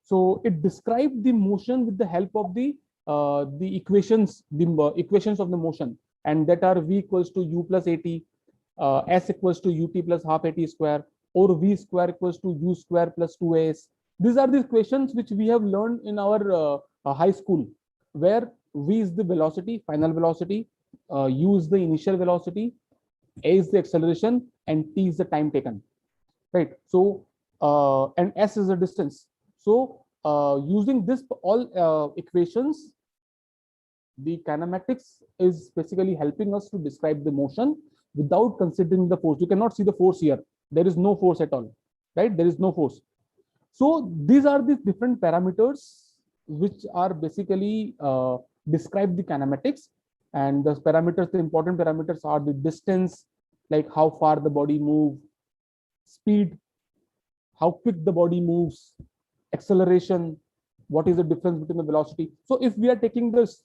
Speaker 10: So it describes the motion with the help of the equations, equations of the motion, and that are v equals to u plus at, s equals to ut plus half at square, or v square equals to u square plus 2as. These are the equations which we have learned in our high school, where v is the velocity, final velocity, u is the initial velocity, a is the acceleration, and t is the time taken, right? So and s is the distance. So using this all equations, the kinematics is basically helping us to describe the motion without considering the force. You cannot see the force here. There is no force at all, right? There is no force. So these are the different parameters which are basically describe the kinematics. And the parameters, the important parameters are the distance, like how far the body moves, speed, how quick the body moves, acceleration, what is the difference between the velocity. So if we are taking this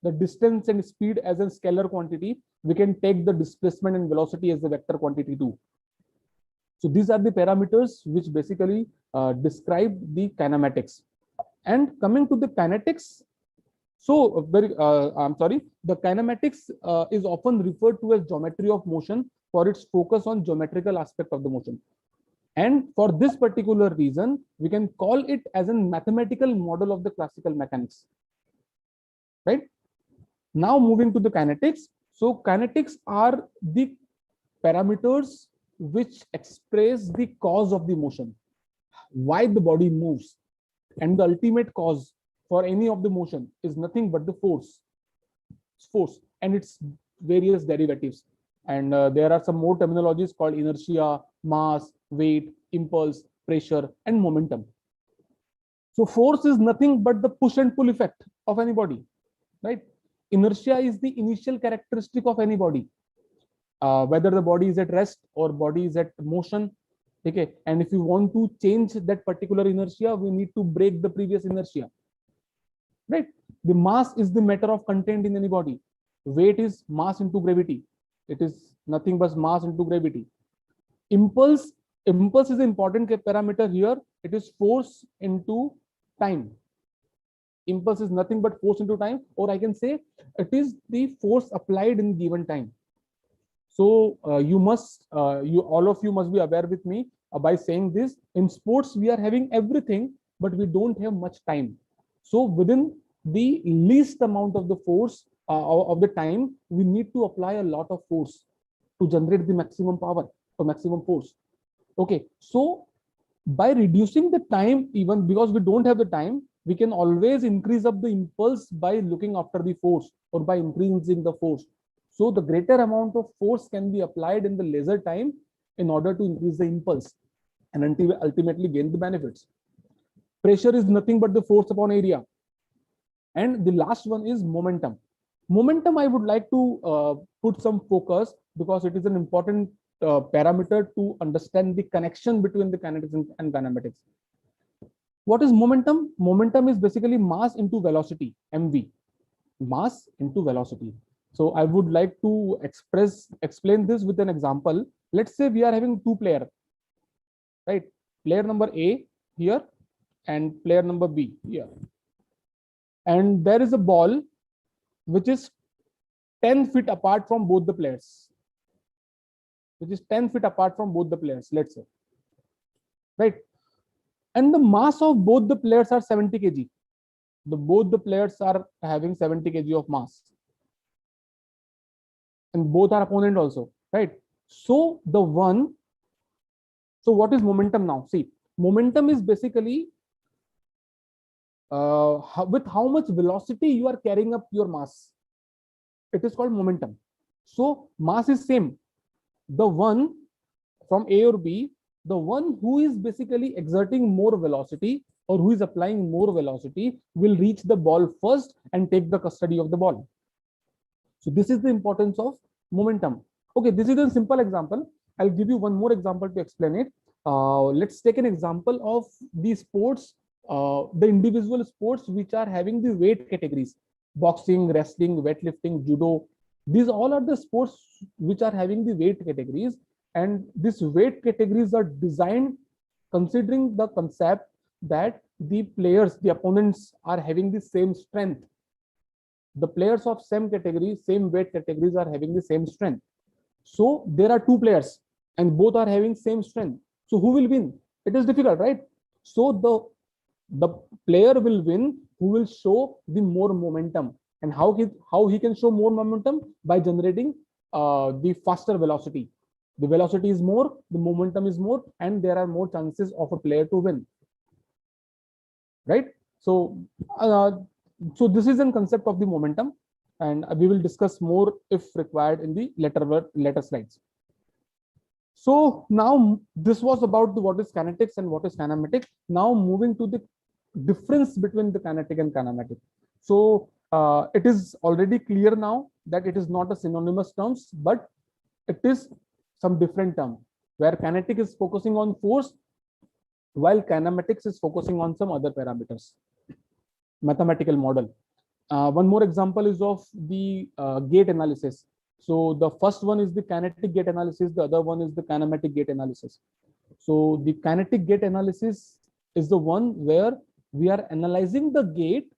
Speaker 10: the distance and speed as a scalar quantity, we can take the displacement and velocity as the vector quantity too. So these are the parameters which basically describe the kinematics. And coming to the kinetics, so the kinematics is often referred to as geometry of motion for its focus on geometrical aspect of the motion. And for this particular reason, we can call it as a mathematical model of the classical mechanics, right? Now moving to the kinetics. So kinetics are the parameters which express the cause of the motion, why the body moves, and the ultimate cause for any of the motion is nothing but the force and its various derivatives. And there are some more terminologies called inertia, mass, weight, impulse, pressure, and momentum. So force is nothing but the push and pull effect of any body, right? Inertia is the initial characteristic of any body, whether the body is at rest or body is at motion. Okay, and if you want to change that particular inertia, we need to break the previous inertia, right? The mass is the matter of content in any body. Weight is mass into gravity. It is nothing but mass into gravity. Impulse is an important parameter here. It is force into time. Impulse is nothing but force into time, or I can say it is the force applied in given time. So all of you must be aware with me by saying this. In sports, we are having everything, but we don't have much time. So within the least amount of the force of the time, we need to apply a lot of force to generate the maximum power or maximum force. Okay, so by reducing the time, even because we don't have the time, we can always increase up the impulse by looking after the force or by increasing the force. So the greater amount of force can be applied in the lesser time in order to increase the impulse and ultimately gain the benefits. Pressure is nothing but the force upon area. And the last one is momentum. Momentum, I would like to put some focus because it is an important parameter to understand the connection between the kinetics and kinematics. What is momentum? Momentum is basically mass into velocity, mv. Mass into velocity. So I would like to explain this with an example. Let's say we are having two players, right? Player number A here and player number B here. And there is a ball which is 10 feet apart from both the players. Let's say, right? And the mass of both the players are 70 kg. Both the players are having 70 kg of mass. And both are opponent also, right? So what is momentum now? See, momentum is basically with how much velocity you are carrying up your mass. It is called momentum. So mass is same. The one from A or B, the one who is basically exerting more velocity or who is applying more velocity will reach the ball first and take the custody of the ball. So this is the importance of momentum. Okay, this is a simple example. I'll give you one more example to explain it. Let's take an example of the sports, the individual sports which are having the weight categories: boxing, wrestling, weightlifting, judo. These all are the sports which are having the weight categories, and these weight categories are designed considering the concept that the players, the opponents, are having the same strength. The players of same category, same weight categories are having the same strength. So there are two players and both are having same strength. So who will win? It is difficult, right? So the player will win who will show the more momentum. And how he can show more momentum? By generating the faster velocity. The velocity is more, the momentum is more, and there are more chances of a player to win, right? So this is a concept of the momentum, and we will discuss more if required in the later slides. So now this was about what is kinetics and what is kinematic. Now moving to the difference between the kinetic and kinematic. So it is already clear now that it is not a synonymous terms, but it is some different term, where kinetic is focusing on force while kinematics is focusing on some other parameters, mathematical model. One more example is of the gate analysis. So the first one is the kinetic gate analysis, the other one is the kinematic gate analysis. So the kinetic gate analysis is the one where we are analyzing the gate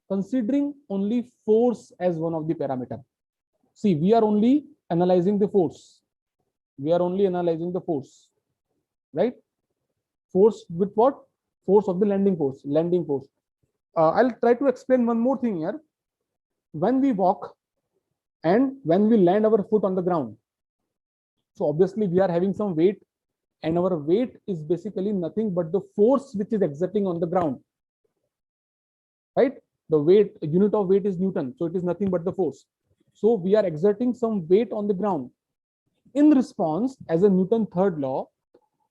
Speaker 10: considering only force as one of the parameter. See, we are only analyzing the force. Right? Force with what? Force of the landing force. I'll try to explain one more thing here. When we walk and when we land our foot on the ground, so obviously we are having some weight, and our weight is basically nothing but the force which is exerting on the ground, right? The weight, unit of weight is Newton, so it is nothing but the force. So we are exerting some weight on the ground. in response, as a Newton's third law,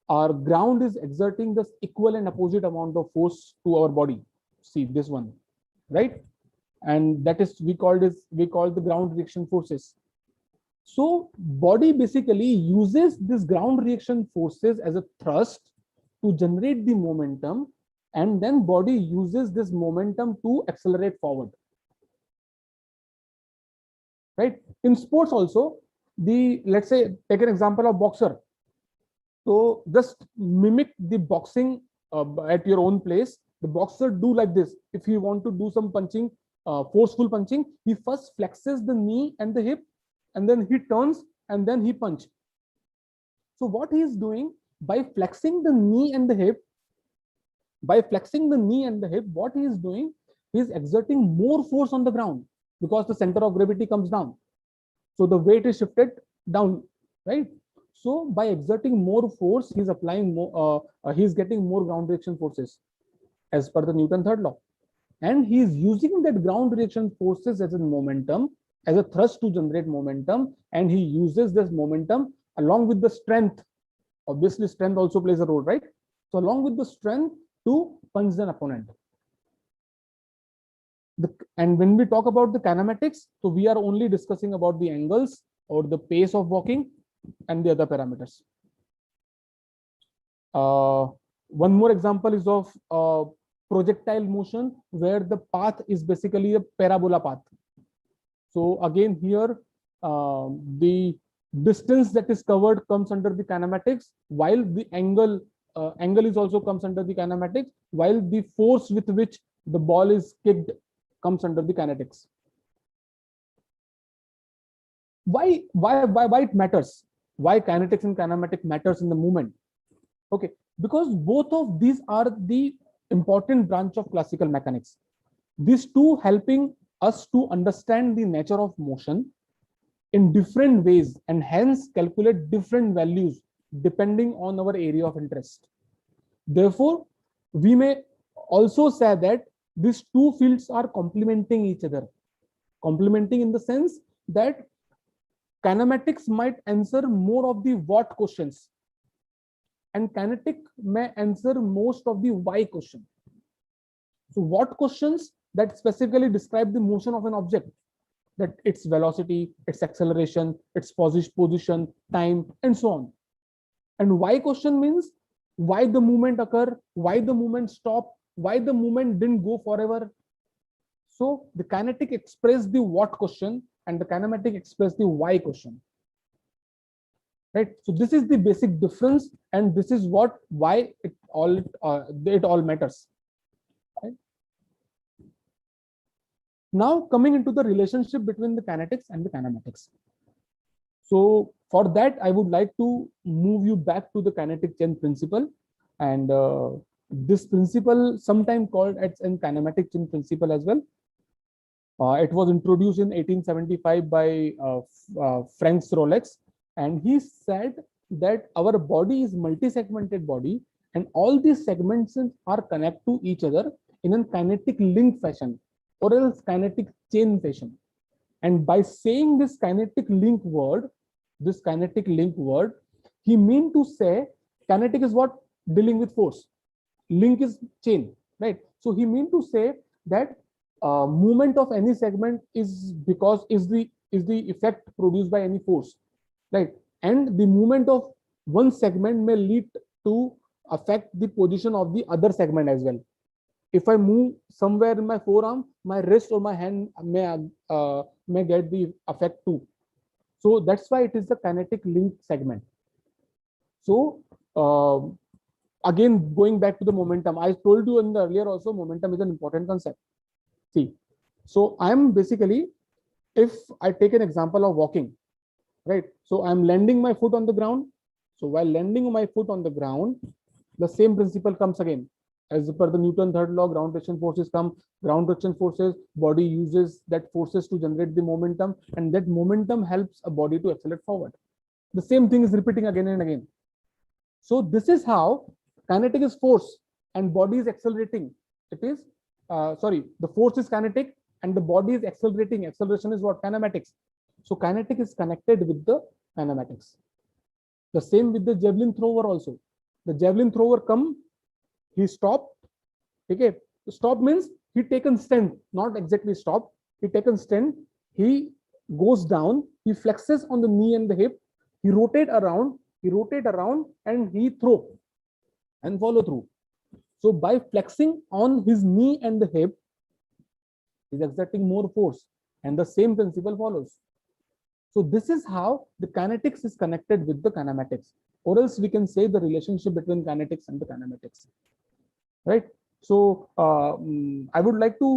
Speaker 10: our ground is exerting this equal and opposite amount of force to our body. See this one, right? And that is we call the ground reaction forces. So body basically uses this ground reaction forces as a thrust to generate the momentum, and then body uses this momentum to accelerate forward. Right? In sports also, let's say take an example of boxer. So just mimic the boxing at your own place. The boxer do like this. If he want to do some punching, forceful punching, he first flexes the knee and the hip, and then he turns and then he punch. So what he is doing by flexing the knee and the hip, what he is doing, he is exerting more force on the ground because the center of gravity comes down. So the weight is shifted down, right? So by exerting more force, he's applying more, he's getting more ground reaction forces as per the Newton's third law. And he's using that ground reaction forces as a momentum, as a thrust to generate momentum. And he uses this momentum along with the strength. Obviously, strength also plays a role, right? So along with the strength to punch an opponent. And when we talk about the kinematics, so we are only discussing about the angles or the pace of walking and the other parameters. One more example is of projectile motion, where the path is basically a parabola path. So again here, the distance that is covered comes under the kinematics, while the angle is also comes under the kinematics, while the force with which the ball is kicked comes under the kinetics. Why it matters? Why kinetics and kinematic matters in the movement? Okay, because both of these are the important branch of classical mechanics. These two helping us to understand the nature of motion in different ways, and hence calculate different values depending on our area of interest. Therefore, we may also say that these two fields are complementing each other. Complementing in the sense that kinematics might answer more of the what questions, and kinetic may answer most of the why question. So what questions that specifically describe the motion of an object, that its velocity, its acceleration, its position, time, and so on. And why question means why the movement occur, why the movement stop, why the movement didn't go forever. So the kinetic express the what question and the kinematic express the why question. Right? So this is the basic difference, and this is why it all matters. Right? Now coming into the relationship between the kinetics and the kinematics. So for that, I would like to move you back to the kinetic chain principle, and this principle sometimes called as a kinematic chain principle as well. It was introduced in 1875 by Frank Rolex, and he said that our body is multi-segmented body, and all these segments are connected to each other in a kinetic link fashion, or else kinetic chain fashion. And by saying this kinetic link word, he mean to say kinetic is what? Dealing with force. Link is chain, right? So he mean to say that movement of any segment is the effect produced by any force, right? And the movement of one segment may lead to affect the position of the other segment as well. If I move somewhere in my forearm, my wrist or my hand may get the effect too. So that's why it is the kinetic link segment. So again, going back to the momentum, I told you in the earlier also, momentum is an important concept. See, so I'm basically, if I take an example of walking, right? So I'm landing my foot on the ground. So while landing my foot on the ground, the same principle comes again. As per the Newton's third law, ground reaction forces come, ground reaction forces, body uses that forces to generate the momentum, and that momentum helps a body to accelerate forward. The same thing is repeating again and again. So this is how kinetic is force and body is accelerating. It is, the force is kinetic and the body is accelerating. Acceleration is what? Kinematics. So kinetic is connected with the kinematics. The same with the javelin thrower also. The javelin thrower come, he stopped. Okay, stop means he taken stand, not exactly stop. He taken stand. He goes down. He flexes on the knee and the hip. He rotate around. And he throw and follow through. So by flexing on his knee and the hip, he's exerting more force, and the same principle follows. So this is how the kinetics is connected with the kinematics, or else we can say the relationship between kinetics and the kinematics, right? So I would like to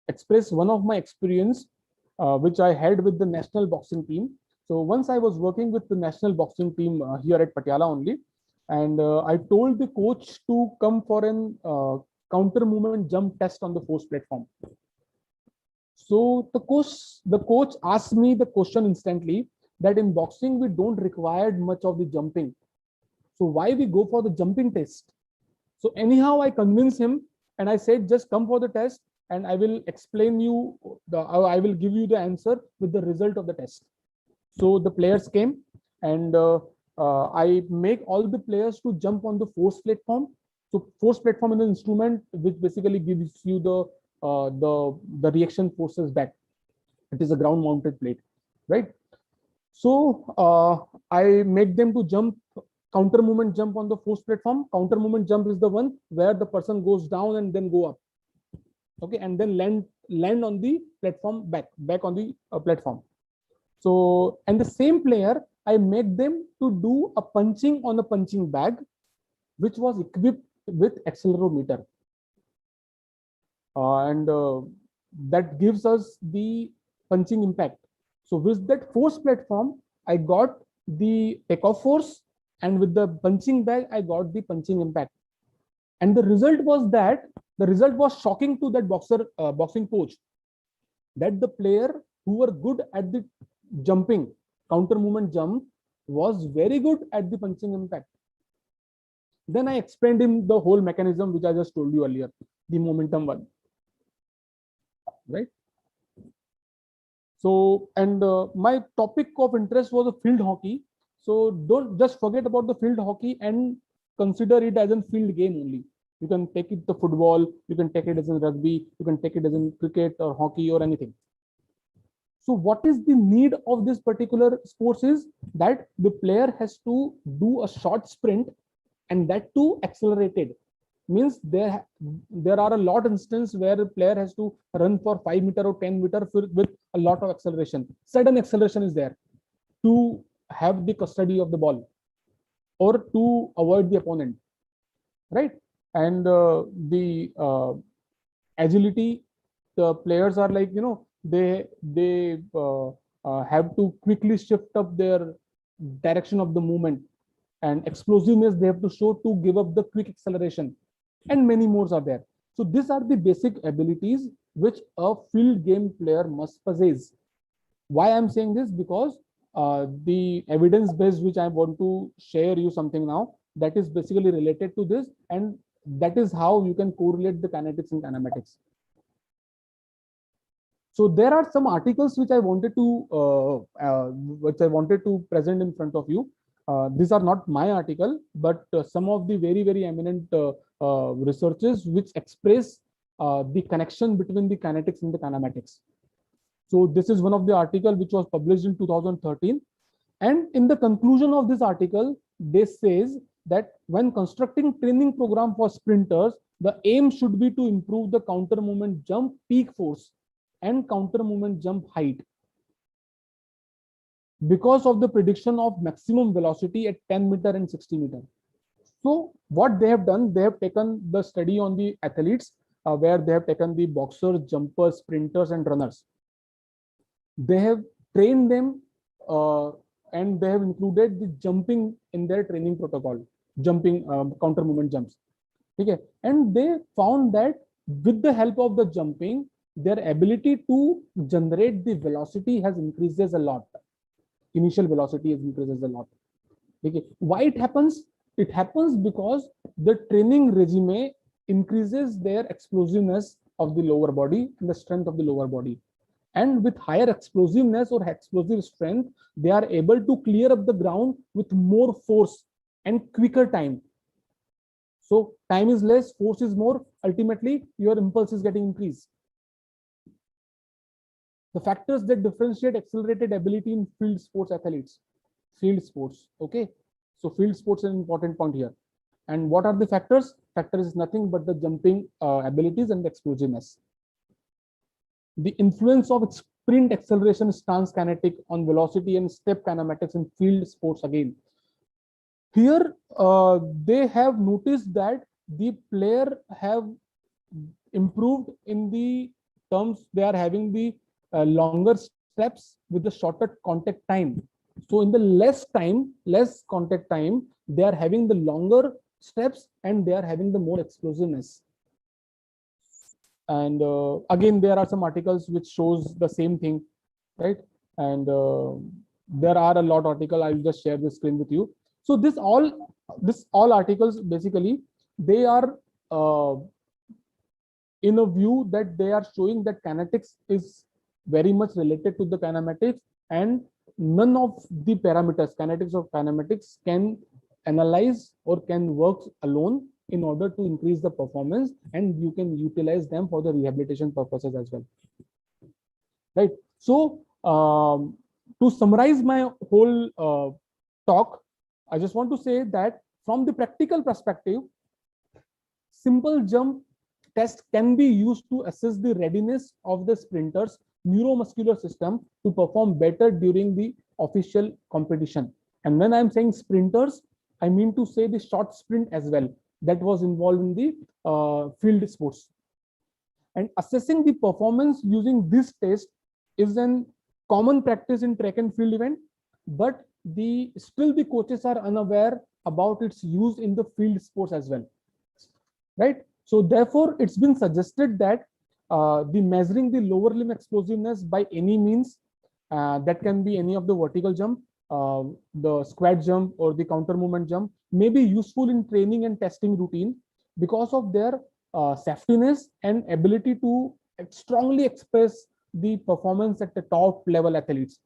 Speaker 10: express one of my experience which I had with the national boxing team. So once I was working with the national boxing team here at Patiala only, and I told the coach to come for an counter movement jump test on the force platform. So the coach asked me the question instantly that in boxing we don't require much of the jumping. So why we go for the jumping test? So anyhow, I convinced him and I said, just come for the test and I will explain you, I will give you the answer with the result of the test. So the players came and I make all the players to jump on the force platform. So force platform is an instrument which basically gives you the reaction forces back. It is a ground mounted plate, right? So I make them to jump counter movement jump on the force platform. Counter movement jump is the one where the person goes down and then go up, okay, and then land on the platform, back on the platform. So, and the same player, I make them to do a punching on a punching bag, which was equipped with accelerometer, and that gives us the punching impact. So with that force platform, I got the takeoff force, and with the punching bag, I got the punching impact. And the result was shocking to that boxing coach, that the player who were good at the jumping, counter movement jump, was very good at the punching impact. Then I explained him the whole mechanism which I just told you earlier, the momentum one, right? So, and my topic of interest was a field hockey. So don't just forget about the field hockey and consider it as a field game only. You can take it to football, you can take it as in rugby, you can take it as in cricket or hockey or anything. So what is the need of this particular sports is that the player has to do a short sprint, and that too accelerated. Means there are a lot of instances where the player has to run for 5 meter or 10 meter with a lot of acceleration. Sudden acceleration is there to have the custody of the ball or to avoid the opponent, right? And the agility, the players are like, they have to quickly shift up their direction of the movement, and explosiveness they have to show to give up the quick acceleration, and many more are there. So these are the basic abilities which a field game player must possess. Why I'm saying this? Because the evidence base which I want to share you something now, that is basically related to this, and that is how you can correlate the kinetics and kinematics. So there are some articles which I wanted to present in front of you. These are not my article, but some of the very, very eminent researchers which express the connection between the kinetics and the kinematics. So this is one of the article which was published in 2013. And in the conclusion of this article, they says that when constructing training program for sprinters, the aim should be to improve the counter movement jump peak force and counter movement jump height, because of the prediction of maximum velocity at 10 meter and 60 meter. So what they have done, they have taken the study on the athletes where they have taken the boxers, jumpers, sprinters, and runners. They have trained them and they have included the jumping in their training protocol, jumping counter movement jumps. Okay, and they found that with the help of the jumping, their ability to generate the velocity has increases a lot. Initial velocity increases a lot. Okay, why it happens? It happens because the training regime increases their explosiveness of the lower body and the strength of the lower body. And with higher explosiveness or explosive strength, they are able to clear up the ground with more force and quicker time. So time is less, force is more, ultimately your impulse is getting increased. The factors that differentiate accelerated ability in field sports athletes. Field sports, okay? So field sports is an important point here. And what are the factors? Factor is nothing but the jumping abilities and the explosiveness. The influence of sprint acceleration stance kinetic on velocity and step kinematics in field sports again. Here, they have noticed that the player have improved in the terms they are having the longer steps with the shorter contact time. So in the less contact time, they are having the longer steps and they are having the more explosiveness. And again, there are some articles which shows the same thing, right? And there are a lot of articles. I'll just share the screen with you. So this all articles basically, they are in a view that they are showing that kinetics is very much related to the kinematics, and none of the parameters, kinetics or kinematics, can analyze or can work alone in order to increase the performance, and you can utilize them for the rehabilitation purposes as well, right? So to summarize my whole talk, I just want to say that from the practical perspective, simple jump test can be used to assess the readiness of the sprinter's neuromuscular system to perform better during the official competition. And when I'm saying sprinters, I mean to say the short sprint as well, that was involved in the field sports. And assessing the performance using this test is an common practice in track and field event, but still the coaches are unaware about its use in the field sports as well, right? So therefore, it's been suggested that the measuring the lower limb explosiveness by any means, that can be any of the vertical jump, the squat jump or the counter movement jump, may be useful in training and testing routine because of their safetiness and ability to strongly express the performance at the top level athletes.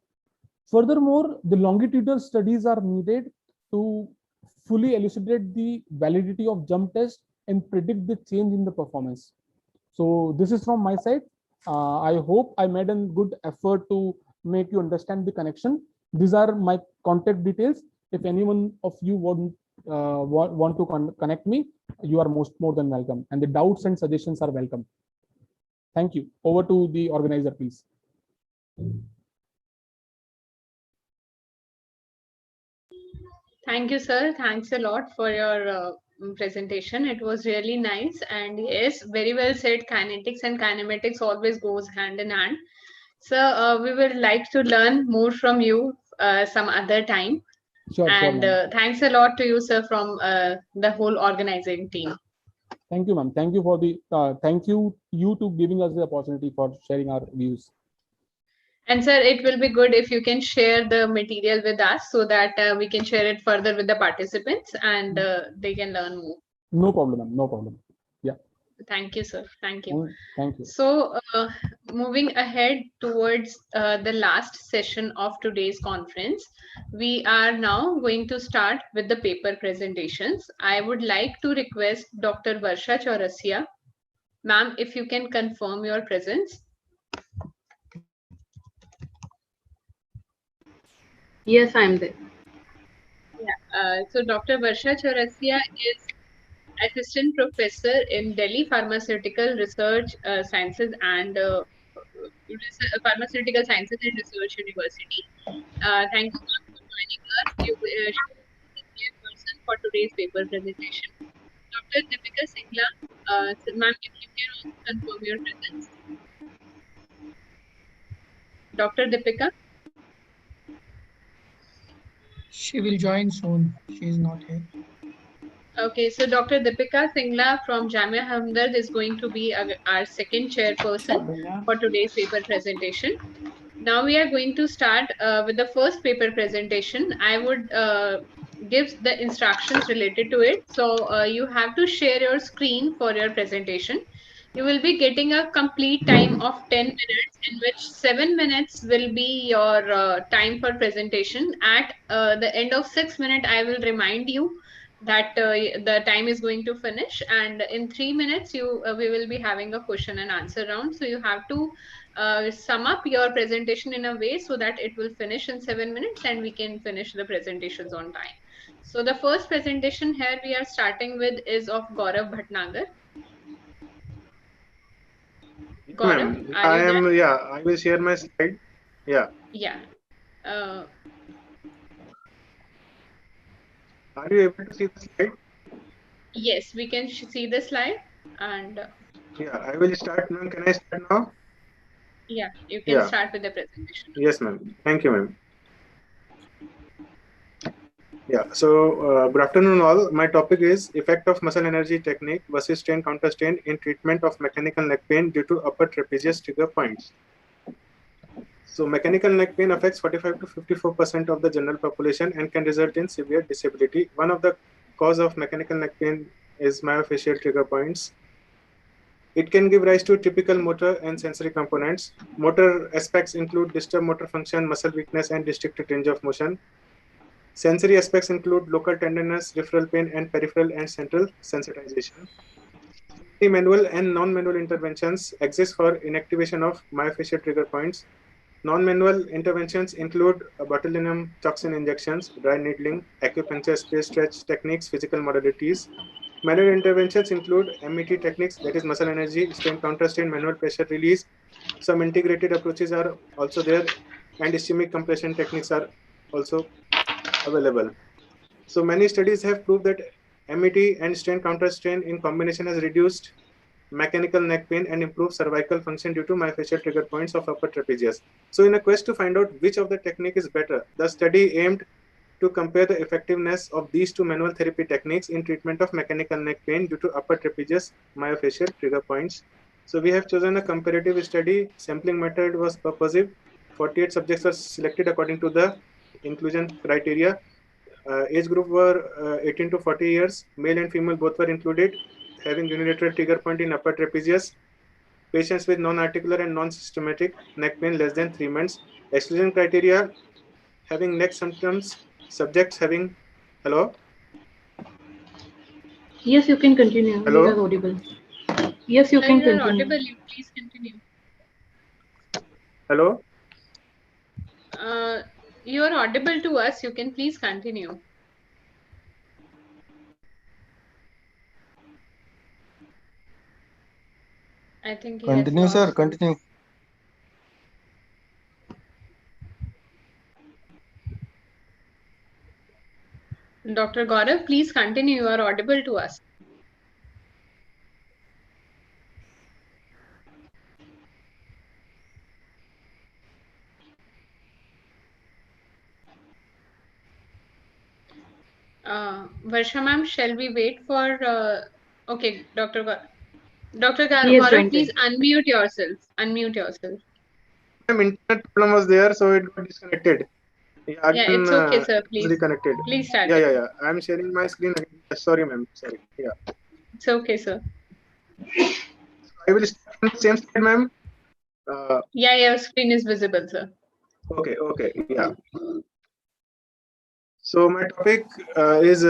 Speaker 10: Furthermore, the longitudinal studies are needed to fully elucidate the validity of jump test and predict the change in the performance. So this is from my side. I hope I made a good effort to make you understand the connection. These are my contact details. If anyone of you want to connect me, you are more than welcome. And the doubts and suggestions are welcome. Thank you. Over to the organizer, please.
Speaker 2: Thank you, sir. Thanks a lot for your presentation. It was really nice. And yes, very well said. Kinetics and kinematics always goes hand in hand. So we would like to learn more from you some other time.
Speaker 10: Sure,
Speaker 2: and thanks a lot to you, sir, from the whole organizing team.
Speaker 10: Thank you, ma'am. Thank you for the thank you to giving us the opportunity for sharing our views.
Speaker 2: And sir, it will be good if you can share the material with us so that we can share it further with the participants and they can learn more.
Speaker 10: No problem, ma'am. No problem. Yeah.
Speaker 2: Thank you, sir. Thank you.
Speaker 10: Thank you.
Speaker 2: So moving ahead towards the last session of today's conference, we are now going to start with the paper presentations. I would like to request Dr. Varsha Chaurasia. Ma'am, if you can confirm your presence.
Speaker 11: Yes, I'm there.
Speaker 2: Yeah. So Dr. Varsha Chaurasia is Assistant Professor in Delhi Pharmaceutical Research Sciences and Pharmaceutical Sciences and Research University. Thank you for joining us. You are the person for today's paper presentation. Dr. Deepika Singla, ma'am, if you can also confirm your presence. Dr. Deepika?
Speaker 3: She will join soon. She is not here.
Speaker 2: Okay, so Dr. Deepika Singla from Jamia Hamdard is going to be our second chairperson for today's paper presentation. Now we are going to start with the first paper presentation. I would give the instructions related to it. So you have to share your screen for your presentation. You will be getting a complete time of 10 minutes, in which 7 minutes will be your time for presentation. At the end of 6 minutes, I will remind you that the time is going to finish, and in 3 minutes we will be having a question and answer round. So you have to sum up your presentation in a way so that it will finish in 7 minutes and we can finish the presentations on time. So the first presentation here we are starting with is of Gaurav Bhatnagar. Gaurav, are
Speaker 12: I
Speaker 2: you there?
Speaker 12: am, yeah, I will share my slide. Yeah.
Speaker 2: Yeah. Uh,
Speaker 12: Are you able to see the slide?
Speaker 2: yes, we can see the slide, and
Speaker 12: Yeah, I will start, ma'am. Can I start now?
Speaker 2: yeah, you can
Speaker 12: Yeah.
Speaker 2: start with the presentation.
Speaker 12: Yes, ma'am. Thank you, ma'am. Yeah, so good afternoon all. My topic is effect of muscle energy technique versus strain counter strain in treatment of mechanical neck pain due to upper trapezius trigger points. So mechanical neck pain affects 45 to 54% of the general population and can result in severe disability. One of the cause of mechanical neck pain is myofascial trigger points. It can give rise to typical motor and sensory components. Motor aspects include disturbed motor function, muscle weakness, and restricted range of motion. Sensory aspects include local tenderness, referral pain, and peripheral and central sensitization. Manual and non-manual interventions exist for inactivation of myofascial trigger points. Non-manual interventions include botulinum toxin injections, dry needling, acupuncture, space stretch techniques, physical modalities. Manual interventions include MET techniques, that is muscle energy, strain counter strain, manual pressure release. Some integrated approaches are also there, and ischemic compression techniques are also available. So many studies have proved that MET and strain counter strain in combination has reduced mechanical neck pain and improved cervical function due to myofascial trigger points of upper trapezius. So in a quest to find out which of the technique is better, the study aimed to compare the effectiveness of these two manual therapy techniques in treatment of mechanical neck pain due to upper trapezius myofascial trigger points. So we have chosen a comparative study. Sampling method was purposive. 48 subjects were selected according to the inclusion criteria. Age group were 18 to 40 years. Male and female both were included, having unilateral trigger point in upper trapezius. Patients with non-articular and non-systematic neck pain less than 3 months. Exclusion criteria: having neck symptoms, subjects having, hello?
Speaker 11: Yes, you can continue.
Speaker 12: Hello?
Speaker 11: You are audible. Yes, you
Speaker 2: Sir,
Speaker 11: can
Speaker 2: you are
Speaker 11: continue.
Speaker 2: audible. You please continue.
Speaker 12: Hello?
Speaker 2: You are audible to us. You can please continue. I think he has
Speaker 13: Continue, sir.
Speaker 2: lost.
Speaker 13: Continue.
Speaker 2: Dr. Gaurav, please continue. You are audible to us. Varsha ma'am, shall we wait for? Okay, Dr.
Speaker 11: He has
Speaker 2: Gaurav,
Speaker 11: joined
Speaker 2: please
Speaker 11: in.
Speaker 2: unmute yourself. Unmute yourself.
Speaker 12: Internet problem was there, so it got disconnected. Yeah,
Speaker 2: Yeah,
Speaker 12: again,
Speaker 2: it's okay, sir. Please,
Speaker 12: reconnected.
Speaker 2: please start.
Speaker 12: Yeah. I'm sharing my screen again. Sorry, ma'am. Sorry. Yeah.
Speaker 2: It's okay, sir.
Speaker 12: I will start from the same slide, ma'am.
Speaker 2: Yeah, your screen is visible, sir.
Speaker 12: Okay. Yeah. So my topic is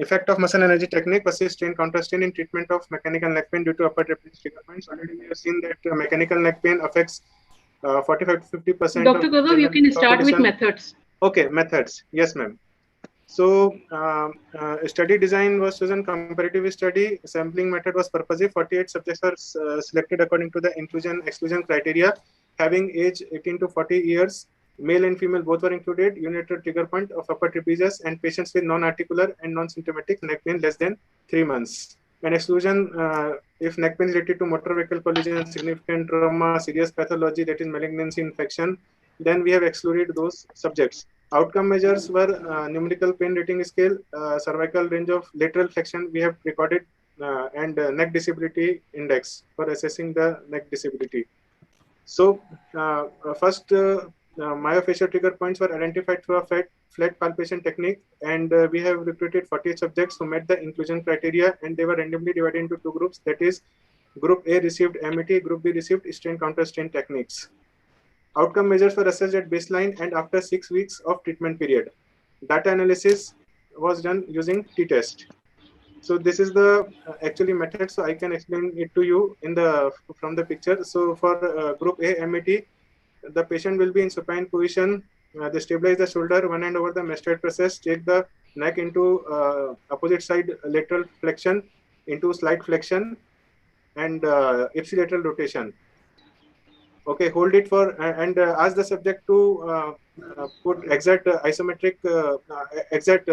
Speaker 12: effect of muscle energy technique versus strain counter strain in treatment of mechanical neck pain due to upper trapezius trigger points. Already we have seen that mechanical neck pain affects 45 to 50%
Speaker 11: Dr.
Speaker 12: of
Speaker 11: Gaurav, you
Speaker 12: general
Speaker 11: can start with
Speaker 12: population.
Speaker 11: methods.
Speaker 12: Okay, methods. Yes, ma'am. So study design was chosen comparative study. Sampling method was purposive. 48 subjects were selected according to the inclusion-exclusion criteria, having age 18 to 40 years. Male and female both were included. Unilateral trigger point of upper trapezius and patients with non-articular and non-symptomatic neck pain less than 3 months. And exclusion if neck pain related to motor vehicle collision, significant trauma, serious pathology, that is malignancy, infection, then we have excluded those subjects. Outcome measures were numerical pain rating scale, cervical range of lateral flexion we have recorded, and neck disability index for assessing the neck disability. So first, myofascial trigger points were identified through a flat palpation technique, and we have recruited 48 subjects who met the inclusion criteria, and they were randomly divided into two groups, that is Group A received MET, Group B received strain counter strain techniques. Outcome measures were assessed at baseline and after 6 weeks of treatment period. Data analysis was done using t-test. So this is the actually method. So I can explain it to you in the from the picture. So for group A MET, the patient will be in supine position. They stabilize the shoulder, one hand over the mastoid process, take the neck into opposite side lateral flexion into slight flexion and ipsilateral rotation. Okay, hold it for and ask the subject to put exact isometric exact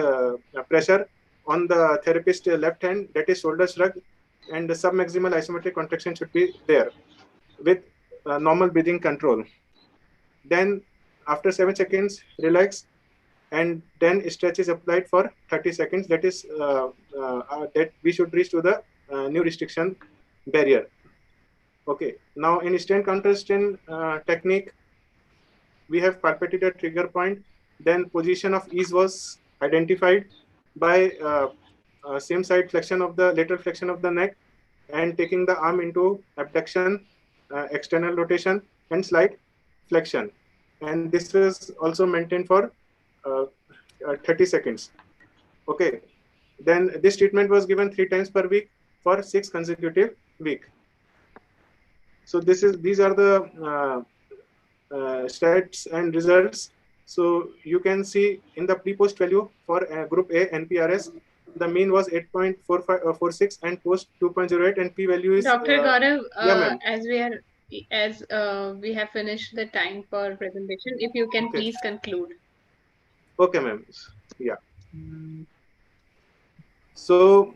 Speaker 12: pressure on the therapist left hand, that is shoulder shrug, and the submaximal isometric contraction should be there with normal breathing control. Then after 7 seconds, relax, and then stretch is applied for 30 seconds. That is that we should reach to the new restriction barrier. Okay, now in strain counter strain technique, we have palpated a trigger point. Then position of ease was identified by same side flexion of the lateral flexion of the neck and taking the arm into abduction, external rotation, and slight flexion. And this was also maintained for 30 seconds. Okay, then this treatment was given 3 times per week for 6 consecutive weeks. So these are the stats and results. So you can see in the pre-post value for group A NPRS, the mean was 8.46 and post 2.08, and p-value is
Speaker 2: Dr. Gaurav,
Speaker 12: yeah,
Speaker 2: as we have finished the time for presentation, if you can please conclude.
Speaker 12: Okay, ma'am. Yeah. So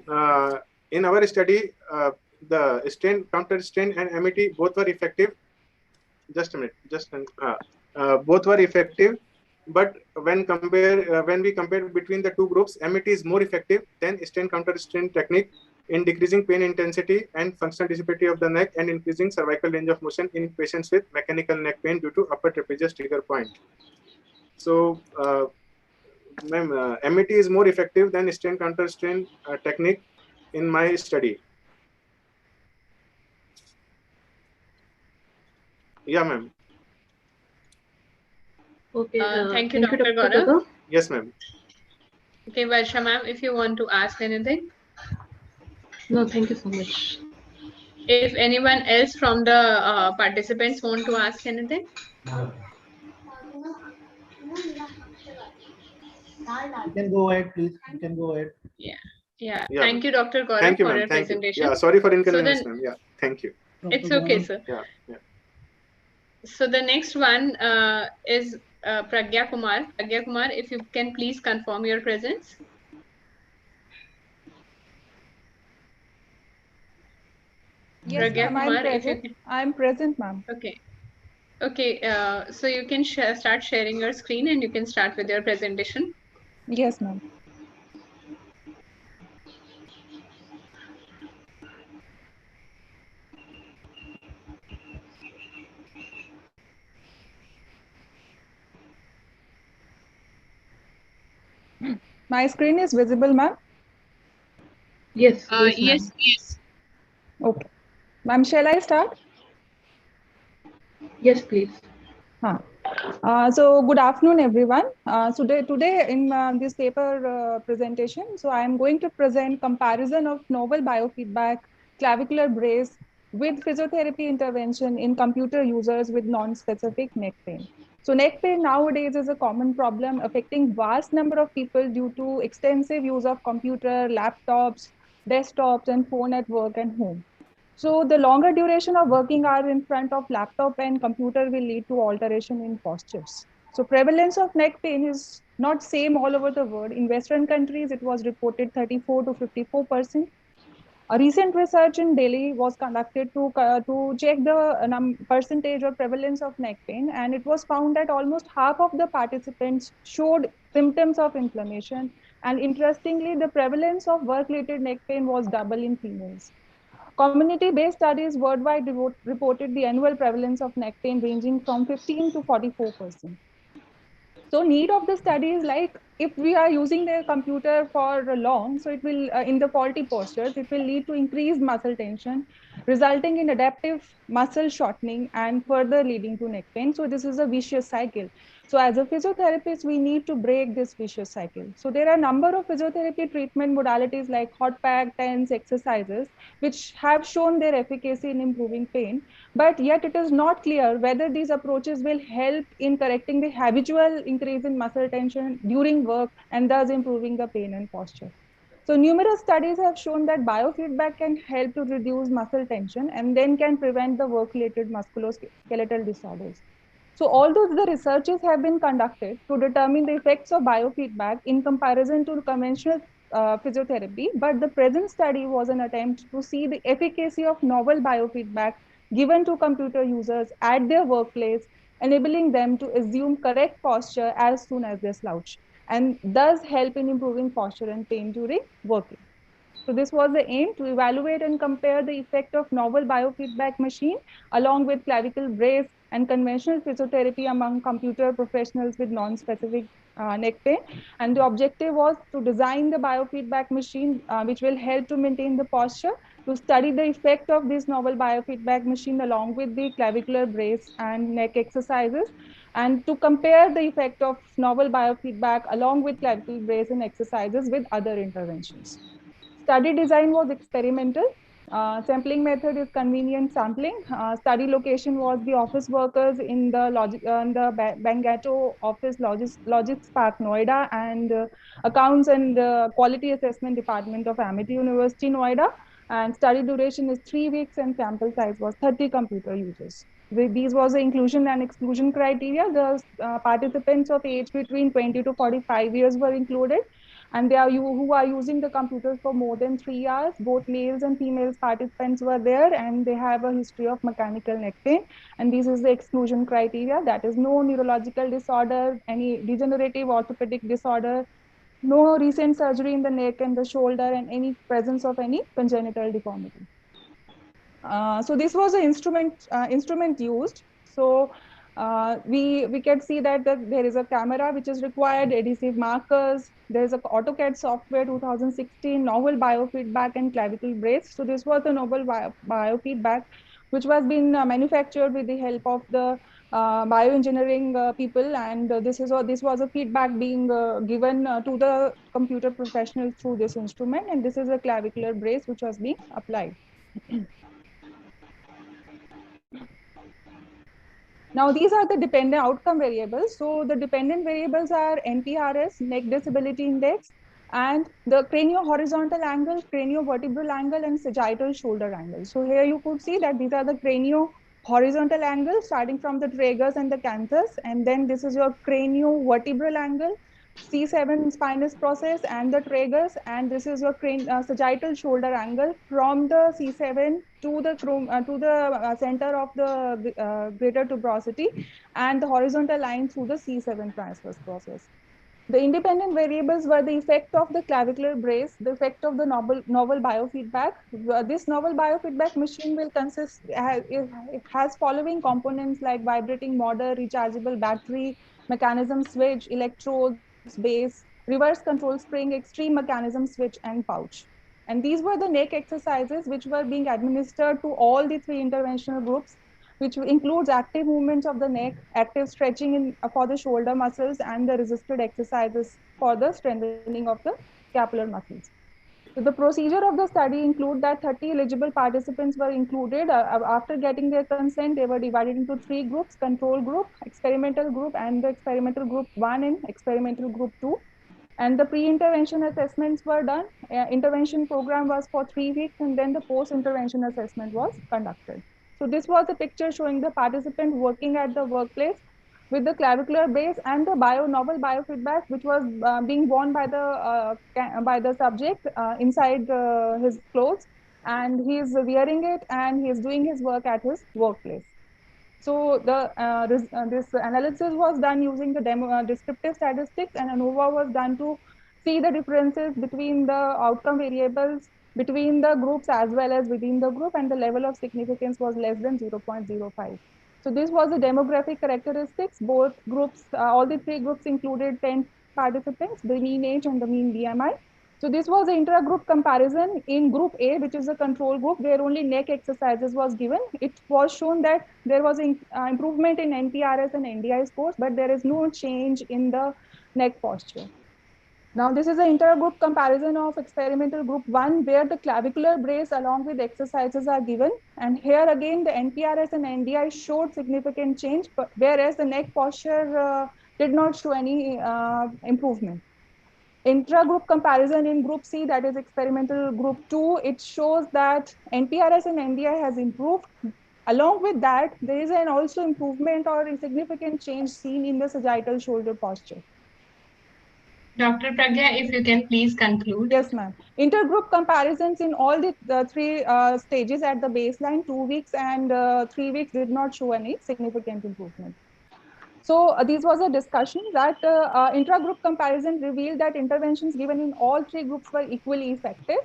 Speaker 12: in our study, the strain counter strain and MET both were effective. Just a minute. Both were effective, but when we compare between the two groups, MET is more effective than strain counter strain technique in decreasing pain intensity and functional disability of the neck and increasing cervical range of motion in patients with mechanical neck pain due to upper trapezius trigger point. So, MET is more effective than strain counter strain technique in my study. Yeah, ma'am.
Speaker 2: Okay. Thank you, Dr. Gaurav.
Speaker 12: Yes, ma'am.
Speaker 2: Okay, Varsha ma'am, if you want to ask anything.
Speaker 11: No, thank you so much.
Speaker 2: If anyone else from the participants want to ask anything.
Speaker 4: You can go ahead, please. You can go ahead.
Speaker 2: Yeah. Thank you, Dr. Gaurav,
Speaker 12: thank you,
Speaker 2: for your
Speaker 12: thank
Speaker 2: presentation.
Speaker 12: You. Yeah, sorry for inconvenience, ma'am. Yeah, thank you.
Speaker 2: It's okay, sir.
Speaker 12: Yeah.
Speaker 2: So the next one is Pragya Kumar. Pragya Kumar, if you can please confirm your presence.
Speaker 13: Yes, ma'am, I'm present. I'm present, ma'am.
Speaker 2: Okay. Okay, so you can start sharing your screen and you can start with your presentation.
Speaker 13: Yes, ma'am. My screen is visible, ma'am?
Speaker 11: Yes.
Speaker 2: Yes.
Speaker 13: Okay. Ma'am, shall I start?
Speaker 11: Yes, please.
Speaker 13: So good afternoon, everyone. So today in this paper presentation, so I am going to present comparison of novel biofeedback clavicular brace with physiotherapy intervention in computer users with non-specific neck pain. So neck pain nowadays is a common problem affecting vast number of people due to extensive use of computer, laptops, desktops, and phone at work and home. So the longer duration of working hour in front of laptop and computer will lead to alteration in postures. So prevalence of neck pain is not same all over the world. In Western countries, it was reported 34 to 54%. A recent research in Delhi was conducted to check the percentage or prevalence of neck pain, and it was found that almost half of the participants showed symptoms of inflammation. And interestingly, the prevalence of work-related neck pain was double in females. Community-based studies worldwide reported the annual prevalence of neck pain ranging from 15 to 44%. So need of the study is like, if we are using the computer for long, so it will, in the faulty postures, it will lead to increased muscle tension, resulting in adaptive muscle shortening and further leading to neck pain. So this is a vicious cycle. So as a physiotherapist, we need to break this vicious cycle. So there are a number of physiotherapy treatment modalities like hot pack, TENS, exercises, which have shown their efficacy in improving pain. But yet it is not clear whether these approaches will help in correcting the habitual increase in muscle tension during work and thus improving the pain and posture. So numerous studies have shown that biofeedback can help to reduce muscle tension and then can prevent the work-related musculoskeletal disorders. So although the researches have been conducted to determine the effects of biofeedback in comparison to conventional physiotherapy, but the present study was an attempt to see the efficacy of novel biofeedback given to computer users at their workplace, enabling them to assume correct posture as soon as they slouch, and thus help in improving posture and pain during working. So this was the aim, to evaluate and compare the effect of novel biofeedback machine along with clavicle brace and conventional physiotherapy among computer professionals with non-specific neck pain. And the objective was to design the biofeedback machine which will help to maintain the posture, to study the effect of this novel biofeedback machine along with the clavicular brace and neck exercises, and to compare the effect of novel biofeedback along with clavicle brace and exercises with other interventions. Study design was experimental. Sampling method is convenient sampling. Study location was the office workers in the Bangato office, Logistics Park, Noida, and accounts and quality assessment department of Amity University, Noida. And study duration is 3 weeks and sample size was 30 computer users. These was the inclusion and exclusion criteria. The participants of age between 20 to 45 years were included, and they are who are using the computers for more than 3 hours. Both males and females participants were there, and they have a history of mechanical neck pain. And this is the exclusion criteria, that is no neurological disorder, any degenerative orthopedic disorder, no recent surgery in the neck and the shoulder, and any presence of any congenital deformity. So this was an instrument used. So we can see that there is a camera which is required, adhesive markers, there is a AutoCAD software 2016, novel biofeedback and clavicle brace. So this was the novel biofeedback which was being manufactured with the help of the bioengineering people, and this was a feedback being given to the computer professionals through this instrument, and this is a clavicular brace which was being applied. Now, these are the dependent outcome variables. So the dependent variables are NPRS, neck disability index, and the cranio-horizontal angle, cranio-vertebral angle, and sagittal shoulder angle. So here you could see that these are the cranio-horizontal angles starting from the tragus and the canthus, and then this is your cranio-vertebral angle, C7 spinous process and the tragus, and this is your sagittal shoulder angle from the C7 to the center of the greater tuberosity, and the horizontal line through the C7 transverse process. The independent variables were the effect of the clavicular brace, the effect of the novel biofeedback. This novel biofeedback machine will consist, it has following components like vibrating motor, rechargeable battery, mechanism switch, electrodes, base, reverse control spring, extreme mechanism switch, and pouch. And these were the neck exercises which were being administered to all the 3 interventional groups, which includes active movements of the neck, active stretching for the shoulder muscles, and the resisted exercises for the strengthening of the scapular muscles. So the procedure of the study include that 30 eligible participants were included. After getting their consent, they were divided into 3 groups: control group, experimental group, and the experimental group 1 and experimental group 2. And the pre-intervention assessments were done. Intervention program was for 3 weeks, and then the post-intervention assessment was conducted. So this was a picture showing the participant working at the workplace with the clavicular base and the novel biofeedback, which was being worn by the subject inside his clothes, and he is wearing it and he is doing his work at his workplace. So this analysis was done using the descriptive statistics, and ANOVA was done to see the differences between the outcome variables between the groups as well as within the group, and the level of significance was less than 0.05. So this was the demographic characteristics. Both groups, all the three groups included 10 participants, the mean age and the mean BMI. So this was an intra-group comparison. In group A, which is the control group, where only neck exercises was given. It was shown that there was an improvement in NPRS and NDI scores, but there is no change in the neck posture. Now, this is an inter-group comparison of experimental group 1, where the clavicular brace along with exercises are given. And here again, the NPRS and NDI showed significant change, but whereas the neck posture did not show any improvement. Intra-group comparison in group C, that is experimental group 2, it shows that NPRS and NDI has improved. Along with that, there is an also improvement or a significant change seen in the sagittal shoulder posture.
Speaker 2: Dr. Pragya, if you can please conclude.
Speaker 13: Yes, ma'am. Intergroup comparisons in all the three stages at the baseline, 2 weeks and 3 weeks did not show any significant improvement. So this was a discussion that intra-group comparison revealed that interventions given in all three groups were equally effective.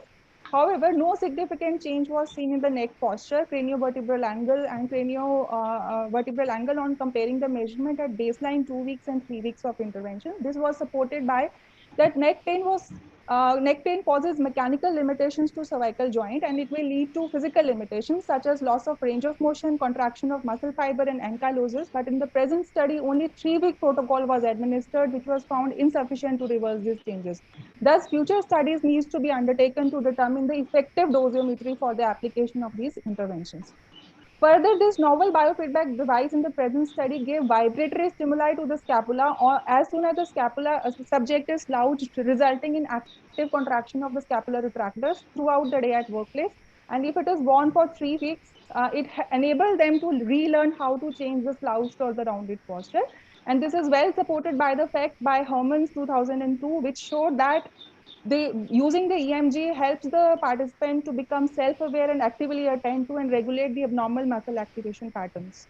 Speaker 13: However, no significant change was seen in the neck posture, craniovertebral angle and craniovertebral angle on comparing the measurement at baseline 2 weeks and 3 weeks of intervention. This was supported by that neck pain causes mechanical limitations to cervical joint, and it may lead to physical limitations such as loss of range of motion, contraction of muscle fiber and ankylosis. But in the present study, only 3-week protocol was administered, which was found insufficient to reverse these changes. Thus, future studies needs to be undertaken to determine the effective dosimetry for the application of these interventions. Further, this novel biofeedback device in the present study gave vibratory stimuli to the scapula or as soon as the scapula subject is slouched, resulting in active contraction of the scapular retractors throughout the day at workplace. And if it is worn for 3 weeks, it enabled them to relearn how to change the slouched or the rounded posture. And this is well supported by the fact by Hermans 2002, which showed that using the EMG helps the participant to become self-aware and actively attend to and regulate the abnormal muscle activation patterns.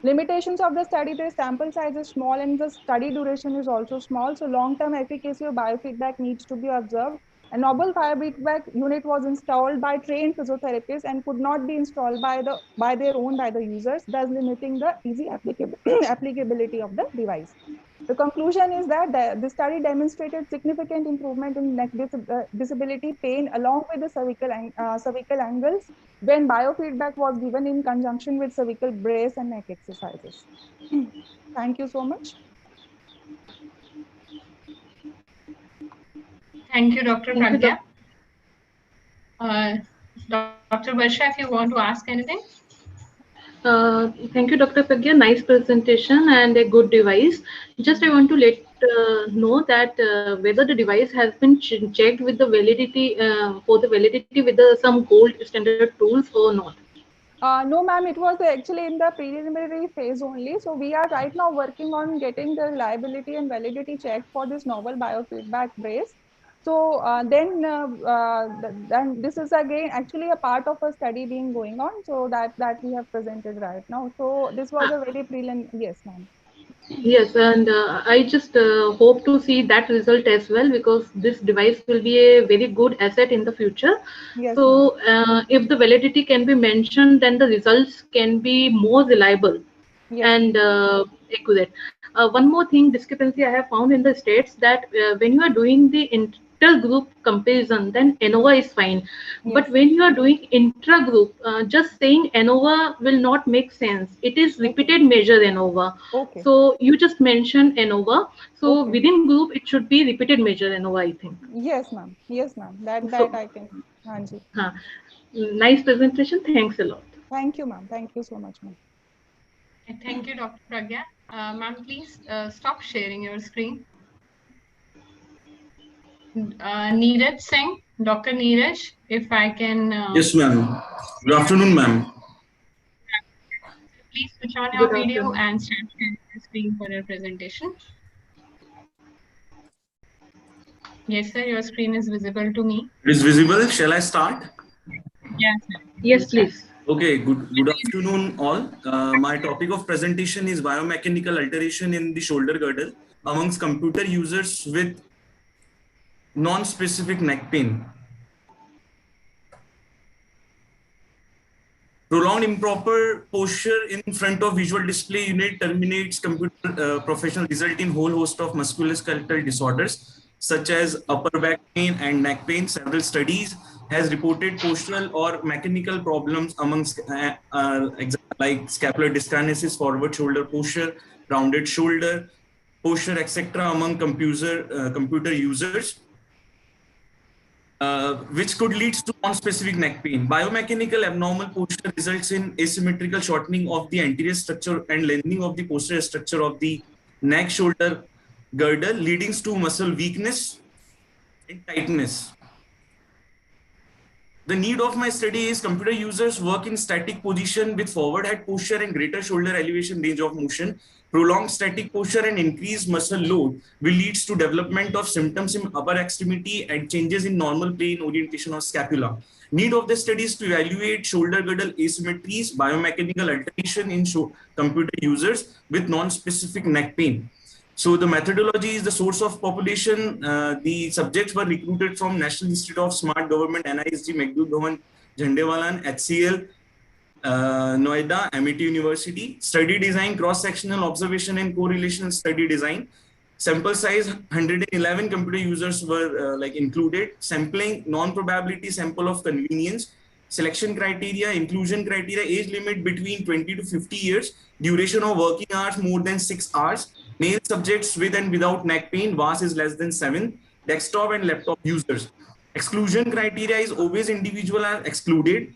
Speaker 13: Limitations of the study, the sample size is small and the study duration is also small. So long-term efficacy of biofeedback needs to be observed. A novel biofeedback unit was installed by trained physiotherapists and could not be installed by the users, thus limiting the easy applicability of the device. The conclusion is that the study demonstrated significant improvement in neck disability pain along with the cervical angles when biofeedback was given in conjunction with cervical brace and neck exercises. Thank you so much.
Speaker 2: Thank you, Dr. Pragya. Dr. Varsha, if you want to ask anything.
Speaker 11: Thank you, Dr. Pragya. Nice presentation and a good device. Just I want to let know that whether the device has been checked with the validity with some gold standard tools or not.
Speaker 13: No, ma'am, it was actually in the preliminary phase only. So we are right now working on getting the reliability and validity checked for this novel biofeedback brace. So then this is again actually a part of a study being going on. So that we have presented right now. So this was a very preliminary, yes, ma'am.
Speaker 11: Yes, and I just hope to see that result as well, because this device will be a very good asset in the future.
Speaker 13: Yes,
Speaker 11: so if the validity can be mentioned, then the results can be more reliable and accurate. One more thing, discrepancy I have found in the states that when you are doing the inter-group comparison, then ANOVA is fine. But when you are doing intra-group, just saying ANOVA will not make sense. It is repeated measure ANOVA. So you just mentioned ANOVA. So within group, it should be repeated measure ANOVA, I think.
Speaker 13: Yes, ma'am. Yes, ma'am. That I can. Hanji.
Speaker 11: Nice presentation. Thanks a lot.
Speaker 13: Thank you, ma'am. Thank you so much, ma'am.
Speaker 2: Thank you, Dr. Pragya. Ma'am, please stop sharing your screen. Neeraj Singh, Dr. Neeraj, if I can.
Speaker 14: Yes, ma'am. Good afternoon, ma'am.
Speaker 2: Please switch on your video and start sharing your screen for your presentation. Yes, sir, your screen is visible to me.
Speaker 14: It is visible. Shall I start?
Speaker 2: Yes, sir.
Speaker 11: Yes, please.
Speaker 14: Okay, good afternoon all. My topic of presentation is biomechanical alteration in the shoulder girdle amongst computer users with non-specific neck pain. Prolonged improper posture in front of visual display unit terminates computer professional, result in whole host of musculoskeletal disorders such as upper back pain and neck pain. Several studies has reported postural or mechanical problems amongst like scapular dyskinesis, forward shoulder posture, rounded shoulder posture, etc. among computer users. Which could lead to non-specific neck pain. Biomechanical abnormal posture results in asymmetrical shortening of the anterior structure and lengthening of the posterior structure of the neck shoulder girdle, leading to muscle weakness and tightness. The need of my study is computer users work in static position with forward head posture and greater shoulder elevation range of motion. Prolonged static posture and increased muscle load will lead to development of symptoms in upper extremity and changes in normal plane orientation of scapula. Need of the study is to evaluate shoulder girdle asymmetries, biomechanical alteration in computer users with non-specific neck pain. So the methodology is the source of population. The subjects were recruited from National Institute of Smart Government, NISG, McDougall Bhavan, Jhandewalan, HCL, Noida, Amity University. Study design, cross-sectional observation and correlational study design. Sample size 111 computer users were included. Sampling, non-probability sample of convenience. Selection criteria, inclusion criteria, age limit between 20 to 50 years. Duration of working hours more than 6 hours. Male subjects with and without neck pain, VAS is less than 7. Desktop and laptop users. Exclusion criteria is obese individual are excluded.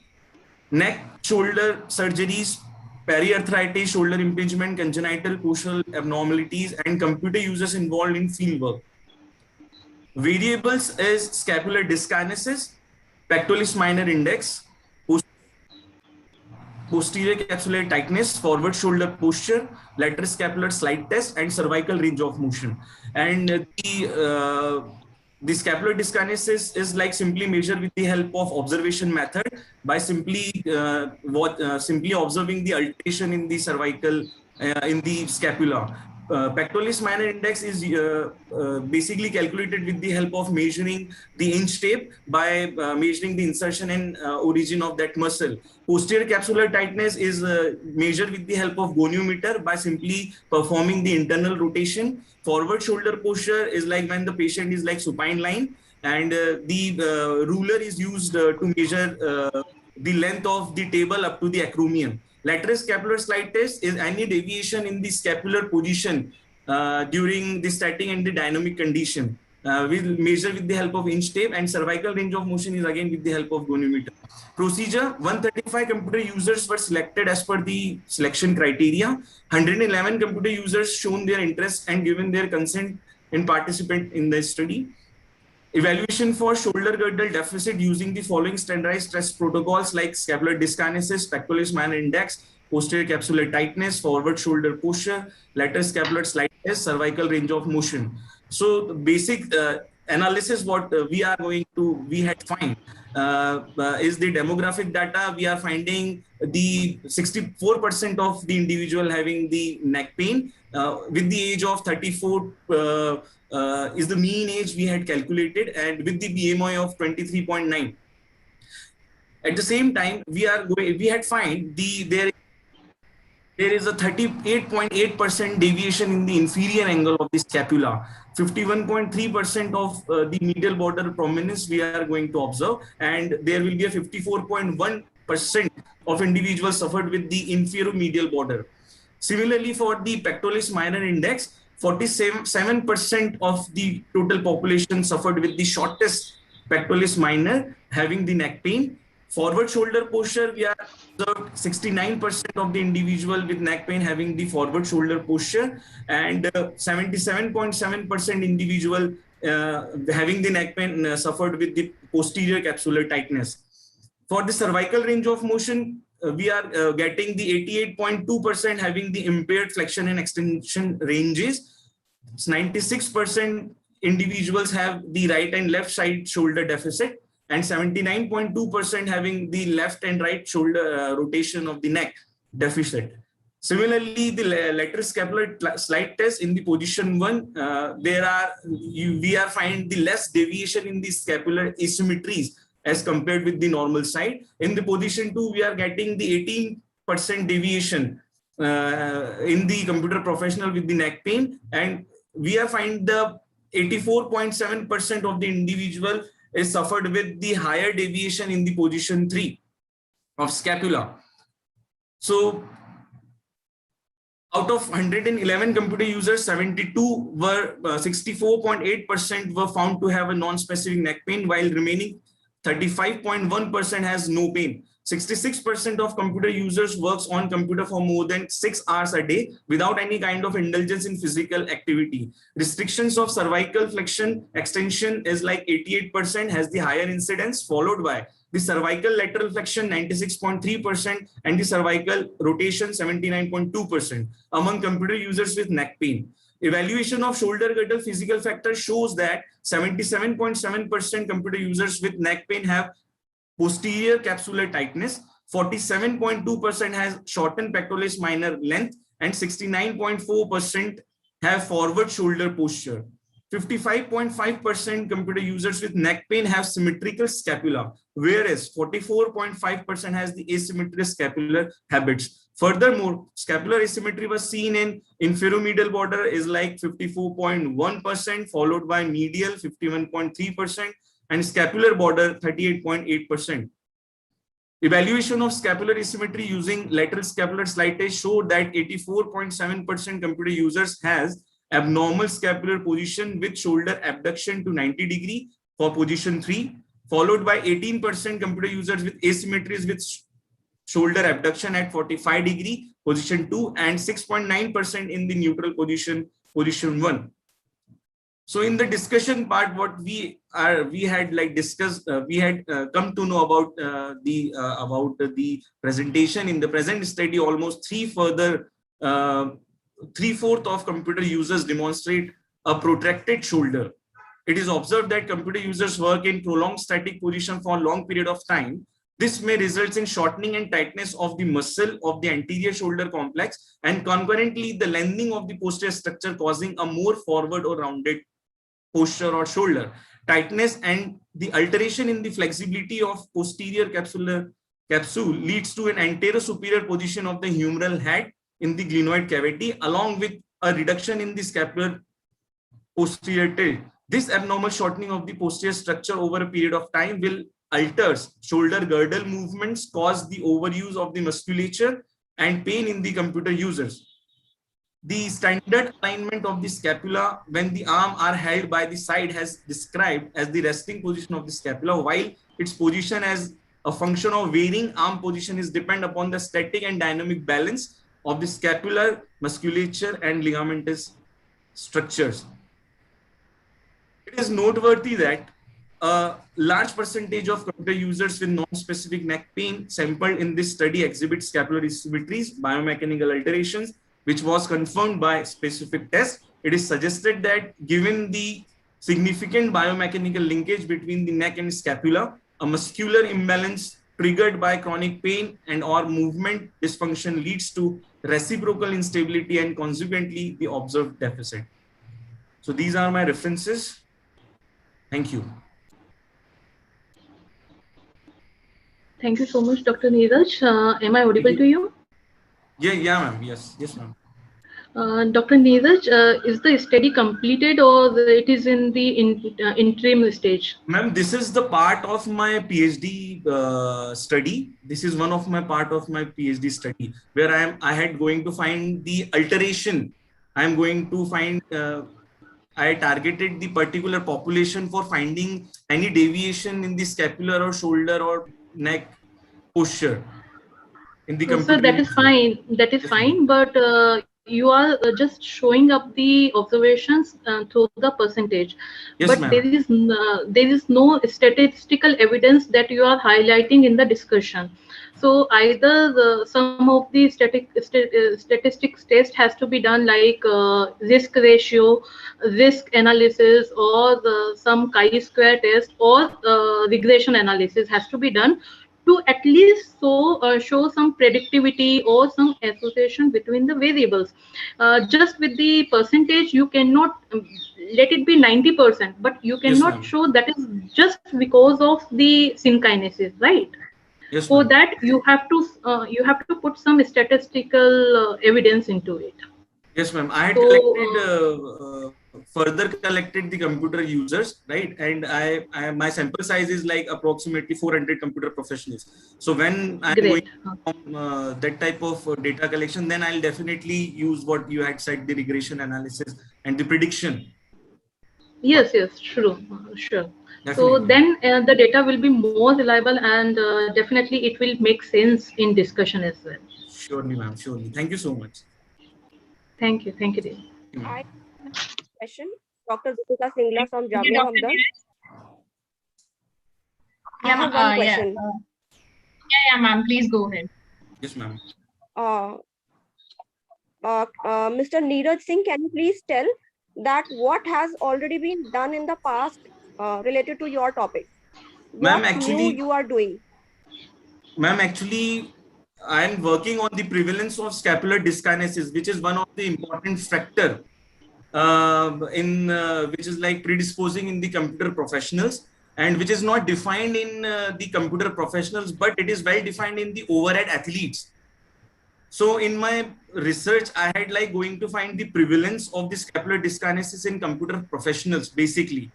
Speaker 14: Neck, shoulder surgeries, periarthritis, shoulder impingement, congenital postural abnormalities, and computer users involved in field work. Variables is scapular dyskinesis, pectoralis minor index, posterior capsular tightness, forward shoulder posture, lateral scapular slide test, and cervical range of motion. And the scapular dyskinesis is like simply measured with the help of observation method by simply observing the alteration in the cervical, in the scapula. Pectoralis minor index is basically calculated with the help of measuring the inch tape by measuring the insertion and origin of that muscle. Posterior capsular tightness is measured with the help of goniometer by simply performing the internal rotation. Forward shoulder posture is like when the patient is like supine lying, and the ruler is used to measure the length of the table up to the acromion. Lateral scapular slide test is any deviation in the scapular position during the static and the dynamic condition. We'll measure with the help of inch tape, and cervical range of motion is again with the help of goniometer. Procedure, 135 computer users were selected as per the selection criteria. 111 computer users shown their interest and given their consent in participant in the study. Evaluation for shoulder girdle deficit using the following standardized stress protocols like scapular dyskinesis, pectoralis minor index, posterior capsular tightness, forward shoulder posture, lateral scapular slide test, cervical range of motion. So the basic analysis what we had find is the demographic data. We are finding the 64% of the individual having the neck pain with the age of 34 is the mean age we had calculated, and with the BMI of 23.9. At the same time, we had find there is a 38.8% deviation in the inferior angle of the scapula. 51.3% of the medial border prominence we are going to observe, and there will be a 54.1% of individuals suffered with the inferior medial border. Similarly, for the pectoralis minor index, 47% of the total population suffered with the shortest pectoralis minor having the neck pain. Forward shoulder posture, we are observed 69% of the individual with neck pain having the forward shoulder posture, and 77.7% individual having the neck pain suffered with the posterior capsular tightness. For the cervical range of motion, we are getting the 88.2% having the impaired flexion and extension ranges. 96% individuals have the right and left side shoulder deficit, and 79.2% having the left and right shoulder rotation of the neck deficit. Similarly, the lateral scapular slide test in the position 1, we are finding the less deviation in the scapular asymmetries as compared with the normal side. In the position 2, we are getting the 18% deviation in the computer professional with the neck pain, and we have find the 84.7% of the individual is suffered with the higher deviation in the position 3 of scapula. So out of 111 computer users, 64.8% were found to have a non-specific neck pain, while remaining 35.1% has no pain. 66% of computer users works on computer for more than 6 hours a day without any kind of indulgence in physical activity. Restrictions of cervical flexion extension is like 88%, has the higher incidence, followed by the cervical lateral flexion 96.3% and the cervical rotation 79.2% among computer users with neck pain. Evaluation of shoulder girdle physical factor shows that 77.7% computer users with neck pain have posterior capsular tightness, 47.2% has shortened pectoralis minor length, and 69.4% have forward shoulder posture. 55.5% computer users with neck pain have symmetrical scapula, whereas 44.5% has the asymmetrical scapular habits. Furthermore, scapular asymmetry was seen in inferomedial border is like 54.1%, followed by medial 51.3%, and scapular border 38.8%. Evaluation of scapular asymmetry using lateral scapular slight test showed that 84.7% computer users has abnormal scapular position with shoulder abduction to 90 degree for position 3, followed by 18% computer users with asymmetries with shoulder abduction at 45 degree, position 2, and 6.9% in the neutral position, position 1. So in the discussion part, what we had like discussed, we had come to know about the presentation. In the present study, almost 3/4 of computer users demonstrate a protracted shoulder. It is observed that computer users work in prolonged static position for a long period of time. This may result in shortening and tightness of the muscle of the anterior shoulder complex, and concurrently the lengthening of the posterior structure, causing a more forward or rounded posture or shoulder. Tightness and the alteration in the flexibility of posterior capsule leads to an anterior-superior position of the humeral head in the glenoid cavity, along with a reduction in the scapular posterior tilt. This abnormal shortening of the posterior structure over a period of time will alters shoulder girdle movements, cause the overuse of the musculature and pain in the computer users. The standard alignment of the scapula when the arms are held by the side has described as the resting position of the scapula, while its position as a function of varying arm position is dependent upon the static and dynamic balance of the scapular musculature and ligamentous structures. It is noteworthy that a large percentage of computer users with non-specific neck pain sampled in this study exhibit scapular asymmetries, biomechanical alterations, which was confirmed by specific tests. It is suggested that given the significant biomechanical linkage between the neck and scapula, a muscular imbalance triggered by chronic pain and or movement dysfunction leads to reciprocal instability and consequently the observed deficit. So these are my references. Thank you.
Speaker 11: Thank you so much, Dr. Neeraj. Am I audible to you?
Speaker 14: Yeah, ma'am. Yes, ma'am.
Speaker 11: Dr. Neeraj, is the study completed or it is in the interim stage?
Speaker 14: Ma'am, this is the part of my PhD study. This is one of my part of my PhD study where I had going to find the alteration. I am going to find. I targeted the particular population for finding any deviation in the scapular or shoulder or neck posture in the computer.
Speaker 11: So that is fine. That is fine, but you are just showing up the observations through the percentage.
Speaker 14: Yes,
Speaker 11: but there is no statistical evidence that you are highlighting in the discussion. So either some of the statistics test has to be done, like risk ratio, risk analysis, or some chi-square test, or regression analysis has to be done to at least show some predictivity or some association between the variables. Just with the percentage, you cannot let it be 90%, but you cannot
Speaker 14: ma'am.
Speaker 11: show that is just because of the syn kinesis, right?
Speaker 14: Yes,
Speaker 11: For
Speaker 14: ma'am.
Speaker 11: that, you have to put some statistical evidence into it.
Speaker 14: Yes, ma'am. I had
Speaker 11: So,
Speaker 14: collected further collected the computer users, right? And my sample size is like approximately 400 computer professionals. So when I'm
Speaker 11: Great.
Speaker 14: going from that type of data collection, then I'll definitely use what you had said, the regression analysis and the prediction.
Speaker 11: yes, sure. So
Speaker 14: Definitely.
Speaker 11: then the data will be more reliable, and definitely it will make sense in discussion as well.
Speaker 14: Surely, ma'am. Surely. Thank you so much.
Speaker 11: Thank you, Dev.
Speaker 15: I question Dr. Deepika Singla from Jamia Hamdan. I have one question.
Speaker 16: Yeah, ma'am. Please go ahead.
Speaker 14: Yes, ma'am.
Speaker 15: Mr. Neeraj Singh, can you please tell that what has already been done in the past related to your topic?
Speaker 14: Ma'am,
Speaker 15: What
Speaker 14: actually,
Speaker 15: new you are doing?
Speaker 14: Ma'am, actually, I'm working on the prevalence of scapular dyskinesis, which is one of the important factor which is like predisposing in the computer professionals, and which is not defined in the computer professionals, but it is well defined in the overhead athletes. So in my research, I had like going to find the prevalence of the scapular dyskinesis in computer professionals, basically.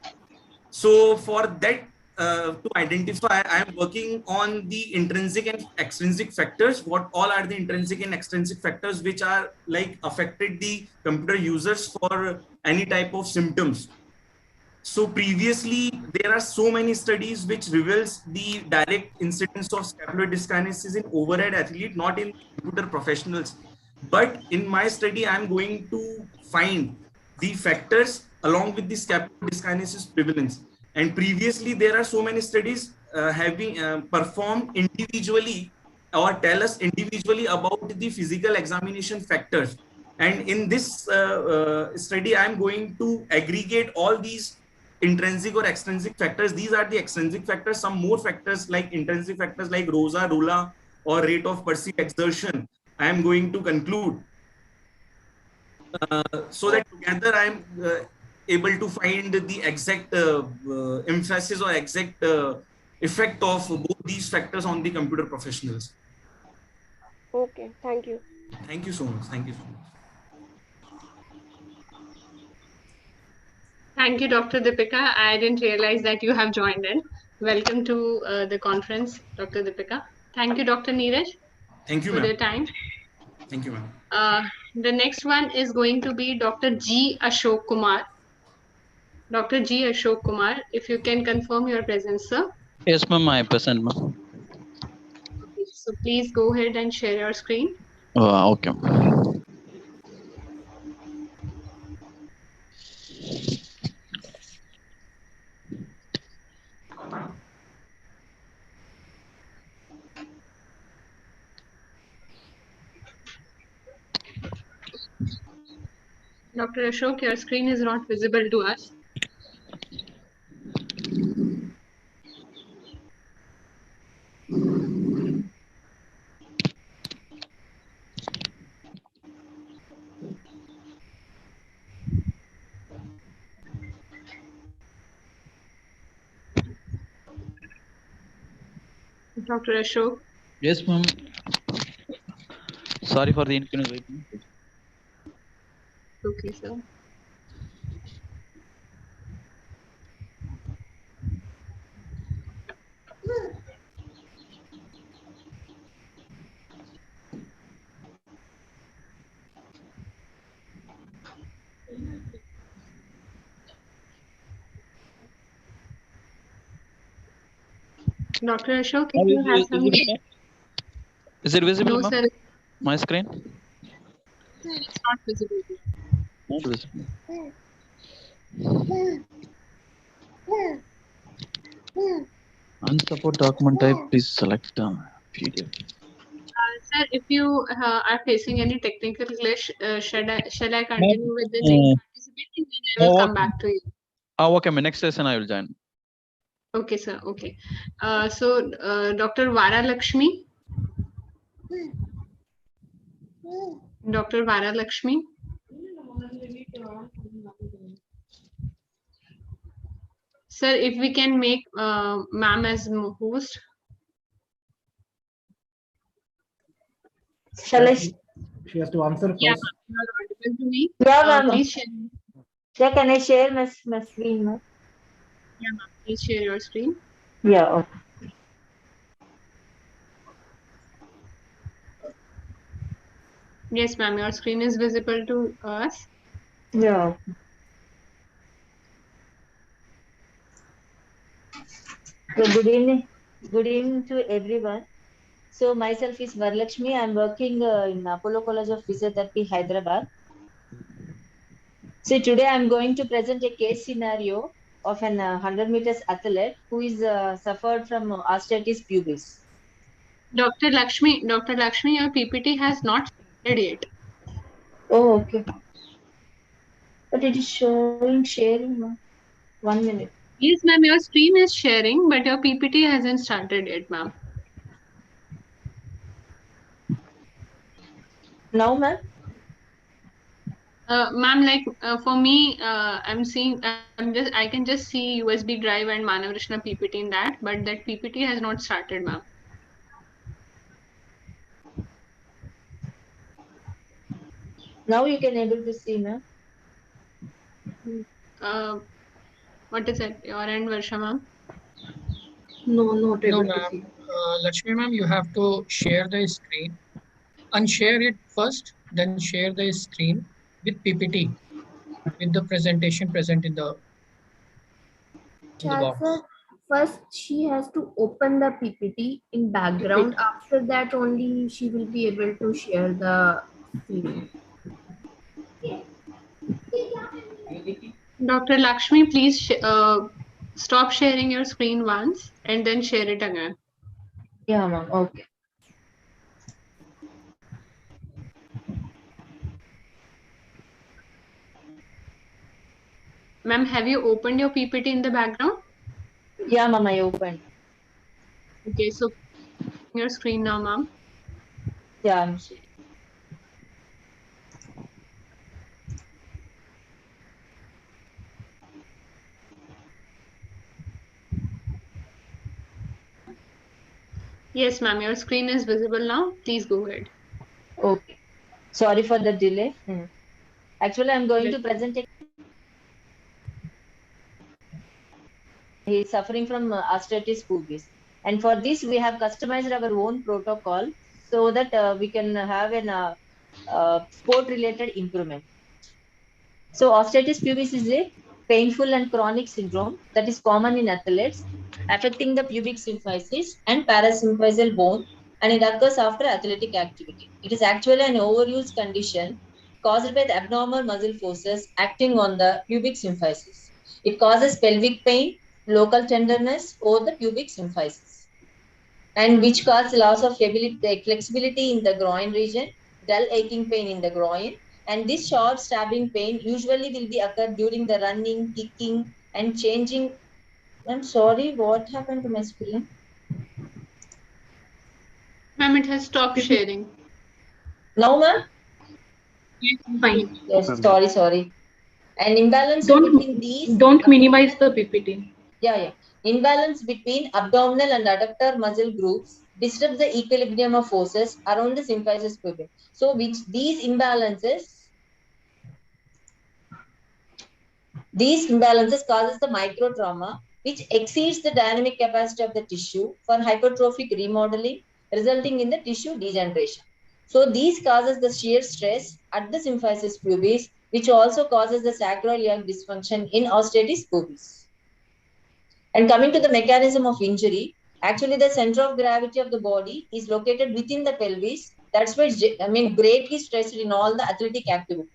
Speaker 14: So for that, to identify, I am working on the intrinsic and extrinsic factors. What all are the intrinsic and extrinsic factors which are like affected the computer users for any type of symptoms. So previously, there are so many studies which reveals the direct incidence of scapular dyskinesis in overhead athlete, not in computer professionals. But in my study, I'm going to find the factors along with the scapular dyskinesis prevalence. And previously, there are so many studies having performed individually or tell us individually about the physical examination factors. And in this study, I'm going to aggregate all these intrinsic or extrinsic factors. These are the extrinsic factors. Some more factors like intrinsic factors like ROSA, RULA, or rate of perceived exertion, I am going to conclude. So that together I am able to find the exact emphasis or exact effect of both these factors on the computer professionals.
Speaker 15: Okay, thank you.
Speaker 14: Thank you so much. Thank you so much.
Speaker 2: Thank you, Dr. Deepika. I didn't realize that you have joined in. Welcome to the conference, Dr. Deepika. Thank you, Dr. Neeraj.
Speaker 14: Thank you,
Speaker 2: for
Speaker 14: ma'am.
Speaker 2: your time.
Speaker 14: Thank you, ma'am.
Speaker 2: The next one is going to be Dr. G. Ashok Kumar. Dr. G. Ashok Kumar, if you can confirm your presence, sir.
Speaker 17: Yes, ma'am, I present, ma'am.
Speaker 2: Okay, so please go ahead and share your screen.
Speaker 17: Okay.
Speaker 2: Dr. Ashok, your screen is not visible to us. Dr. Ashok.
Speaker 17: Yes, ma'am. Sorry for the inconvenience.
Speaker 2: Okay, sir. Dr. Ashok, if you have some...
Speaker 17: Is it visible,
Speaker 2: No,
Speaker 17: ma'am?
Speaker 2: sir.
Speaker 17: My screen?
Speaker 2: It's not visible.
Speaker 17: Not visible. Unsupport document type, please select PDF.
Speaker 2: Sir, if you are facing any technical glitch, shall I continue with the next participant and then I will come back to you.
Speaker 17: Okay, my next session I will join.
Speaker 2: Okay, sir. Okay. Dr. Vara Lakshmi. Dr. Vara Lakshmi. Sir, if we can make ma'am as host.
Speaker 4: Shall I? She has to answer
Speaker 2: Yeah,
Speaker 4: first.
Speaker 2: ma'am, you are audible to me.
Speaker 18: Yeah, ma'am.
Speaker 2: Please share.
Speaker 18: Yeah, can I share my screen, ma'am?
Speaker 2: Yeah, ma'am. Please share your screen.
Speaker 18: Yeah. Okay.
Speaker 2: Yes, ma'am. Your screen is visible to us.
Speaker 18: Yeah. So good evening. Good evening to everyone. So myself is Varalakshmi. I'm working in Apollo College of Physiotherapy, Hyderabad. So today I'm going to present a case scenario of an 100 meters athlete who is suffered from osteitis pubis.
Speaker 2: Dr. Lakshmi, your PPT has not started yet.
Speaker 18: Oh, okay. But it is showing sharing. Ma'am. 1 minute.
Speaker 2: Yes, ma'am. Your screen is sharing, but your PPT hasn't started yet, ma'am.
Speaker 18: Now, ma'am.
Speaker 2: Ma'am, like for me, I can just see USB drive and Manav Krishna PPT in that, but that PPT has not started, ma'am.
Speaker 18: Now you can able to see, ma'am.
Speaker 2: What is it? Your end, Varsha, ma'am?
Speaker 11: No, not able
Speaker 3: No,
Speaker 11: to
Speaker 3: ma'am.
Speaker 11: see.
Speaker 3: Lakshmi, ma'am, you have to share the screen. Unshare it first, then share the screen with PPT, with the presentation present in the box.
Speaker 19: Sir, first she has to open the PPT in background. After that only she will be able to share the screen.
Speaker 2: Dr. Lakshmi, please stop sharing your screen once and then share it again.
Speaker 18: Yeah, ma'am. Okay.
Speaker 2: Ma'am, have you opened your PPT in the background?
Speaker 18: Yeah, ma'am, I opened.
Speaker 2: Okay, so your screen now, ma'am.
Speaker 18: Yeah, I'm sharing.
Speaker 2: Yes, ma'am, your screen is visible now. Please go ahead.
Speaker 18: Okay. Sorry for the delay. Actually, I'm going to present a he is suffering from osteitis pubis. And for this, we have customized our own protocol so that we can have an sport-related improvement. So osteitis pubis is a painful and chronic syndrome that is common in athletes, affecting the pubic symphysis and parasymphyseal bone, and it occurs after athletic activity. It is actually an overuse condition caused by the abnormal muscle forces acting on the pubic symphysis. It causes pelvic pain, local tenderness over the pubic symphysis, and which cause loss of flexibility in the groin region, dull aching pain in the groin, and this sharp stabbing pain usually will be occurred during the running, kicking, and changing. I'm sorry, what happened to my screen?
Speaker 2: Ma'am, it has stopped sharing.
Speaker 18: Now, ma'am?
Speaker 2: Yes,
Speaker 11: fine.
Speaker 18: Yes, sorry. An imbalance between these.
Speaker 11: Don't minimize the PPT.
Speaker 18: Yeah. Imbalance between abdominal and adductor muscle groups disturb the equilibrium of forces around the symphysis pubis. So, these imbalances causes the microtrauma, which exceeds the dynamic capacity of the tissue for hypertrophic remodeling, resulting in the tissue degeneration. So these causes the shear stress at the symphysis pubis, which also causes the sacroiliac dysfunction in osteitis pubis. And coming to the mechanism of injury, actually the center of gravity of the body is located within the pelvis. That's why greatly stressed in all the athletic activities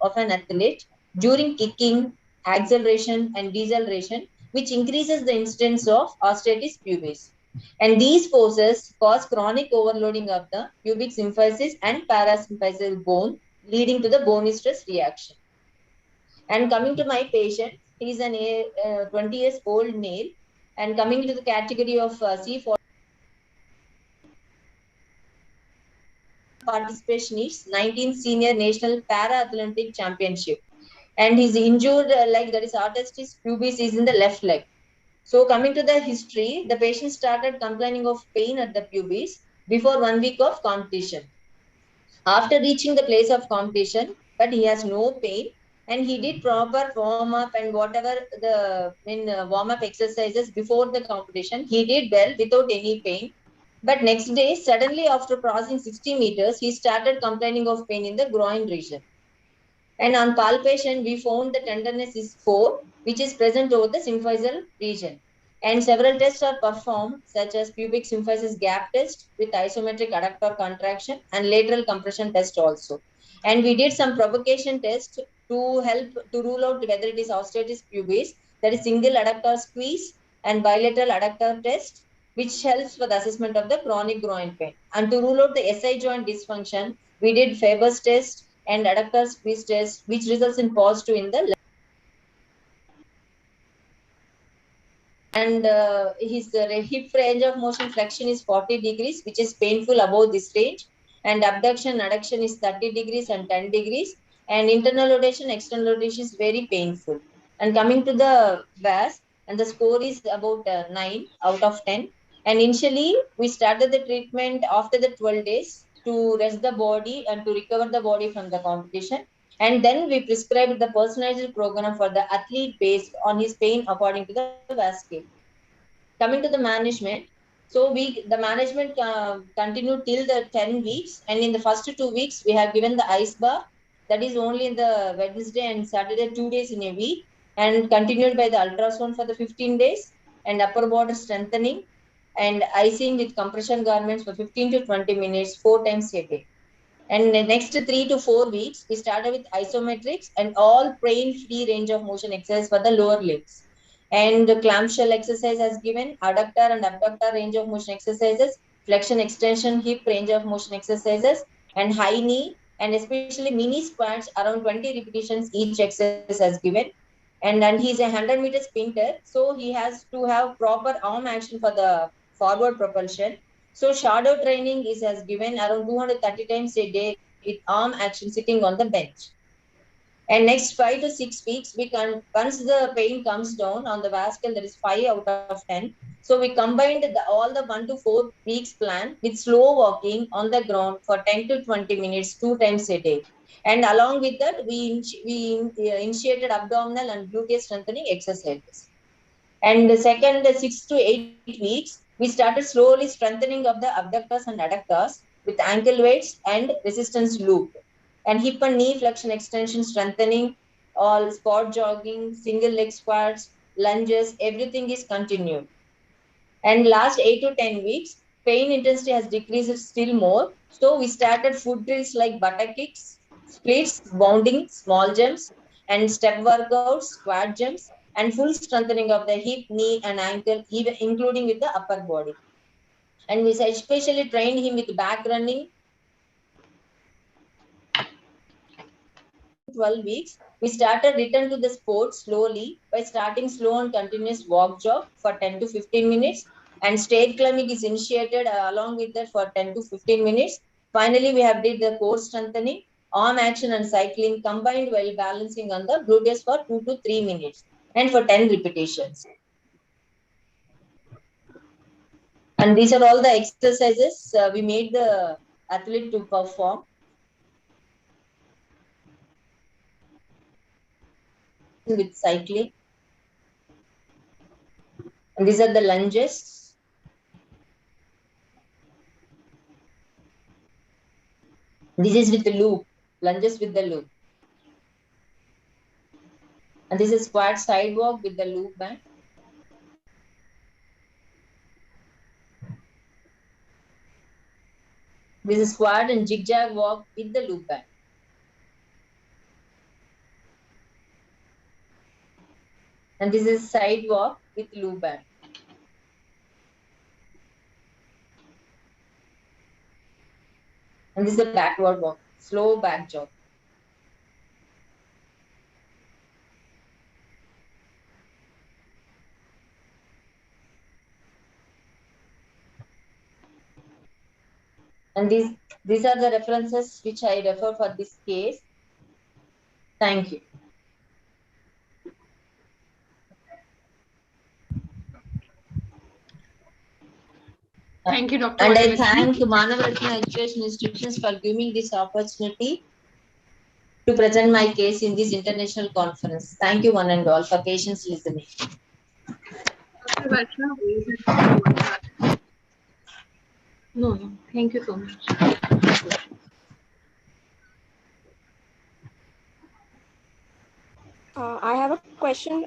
Speaker 18: of an athlete during kicking, acceleration, and deceleration, which increases the incidence of osteitis pubis. And these forces cause chronic overloading of the pubic symphysis and parasymphyseal bone, leading to the bony stress reaction. And coming to my patient, he is an 20 years old male, and coming to the category of C4 participation is 19th Senior National Para Athletic Championship, and he's injured like that is arthritis pubis is in the left leg. So coming to the history, the patient started complaining of pain at the pubis before 1 week of competition. After reaching the place of competition, but he has no pain, and he did proper warm up and whatever the warm up exercises before the competition, he did well without any pain. But next day, suddenly after crossing 60 meters, he started complaining of pain in the groin region. And on palpation, we found the tenderness is 4, which is present over the symphyseal region. And several tests are performed, such as pubic symphysis gap test with isometric adductor contraction and lateral compression test also. And we did some provocation test to help to rule out whether it is osteitis pubis, that is single adductor squeeze, and bilateral adductor test, which helps for the assessment of the chronic groin pain. And to rule out the SI joint dysfunction, we did Faber's test and adductor squeeze test, which results in positive in the left. And his hip range of motion flexion is 40 degrees, which is painful above this range. And abduction, adduction is 30 degrees and 10 degrees. And internal rotation, external rotation is very painful. And coming to the VAS, and the score is about 9 out of 10. And initially, we started the treatment after the 12 days to rest the body and to recover the body from the competition. And then we prescribed the personalized program for the athlete based on his pain according to the VAS scale. Coming to the management, so the management continued till the 10 weeks, and in the first 2 weeks we have given the ice bath, that is only in the Wednesday and Saturday 2 days in a week, and continued by the ultrasound for the 15 days, and upper body strengthening and icing with compression garments for 15 to 20 minutes 4 times a day. And the next 3 to 4 weeks, we started with isometrics and all pain-free range of motion exercise for the lower limbs. And the clamshell exercise has given adductor and abductor range of motion exercises, flexion extension hip range of motion exercises, and high knee, and especially mini squats around 20 repetitions each exercise has given. And he's a 100-meter sprinter, so he has to have proper arm action for the forward propulsion. So shadow training has given around 230 times a day with arm action sitting on the bench. And next 5 to 6 weeks, once the pain comes down on the VAS scale, that is 5 out of 10. So we combined all the 1 to 4 weeks plan with slow walking on the ground for 10 to 20 minutes, 2 times a day. And along with that, we initiated abdominal and gluteus strengthening exercises. And the second 6 to 8 weeks, we started slowly strengthening of the abductors and adductors with ankle weights and resistance loop. And hip and knee flexion extension strengthening, all spot jogging, single leg squats, lunges, everything is continued. And last 8 to 10 weeks, pain intensity has decreased still more. So we started foot drills like butter kicks, splits, bounding, small jumps, and step workouts, squat jumps, and full strengthening of the hip, knee, and ankle, even including with the upper body. And we especially trained him with back running. 12 weeks, we started return to the sport slowly by starting slow and continuous walk jog for 10 to 15 minutes, and straight climbing is initiated along with that for 10 to 15 minutes. Finally, we have did the core strengthening, arm action and cycling combined while balancing on the gluteus for 2 to 3 minutes and for 10 repetitions. And these are all the exercises we made the athlete to perform. With cycling. And these are the lunges. This is with the loop, lunges with the loop. And this is squat sidewalk with the loop band. This is squat and zigzag walk with the loop band. And this is sidewalk with loop band. And this is a backward walk, slow back jog. And these are the references which I refer for this case. Thank you.
Speaker 2: Thank you, Dr.
Speaker 18: And I
Speaker 2: Vajralakshmi.
Speaker 18: thank Manavaratna Education Institutions for giving me this opportunity to present my case in this international conference. Thank you one and all for patience listening.
Speaker 2: Dr. Vaishnav,
Speaker 11: No, thank you so much.
Speaker 15: I have a question.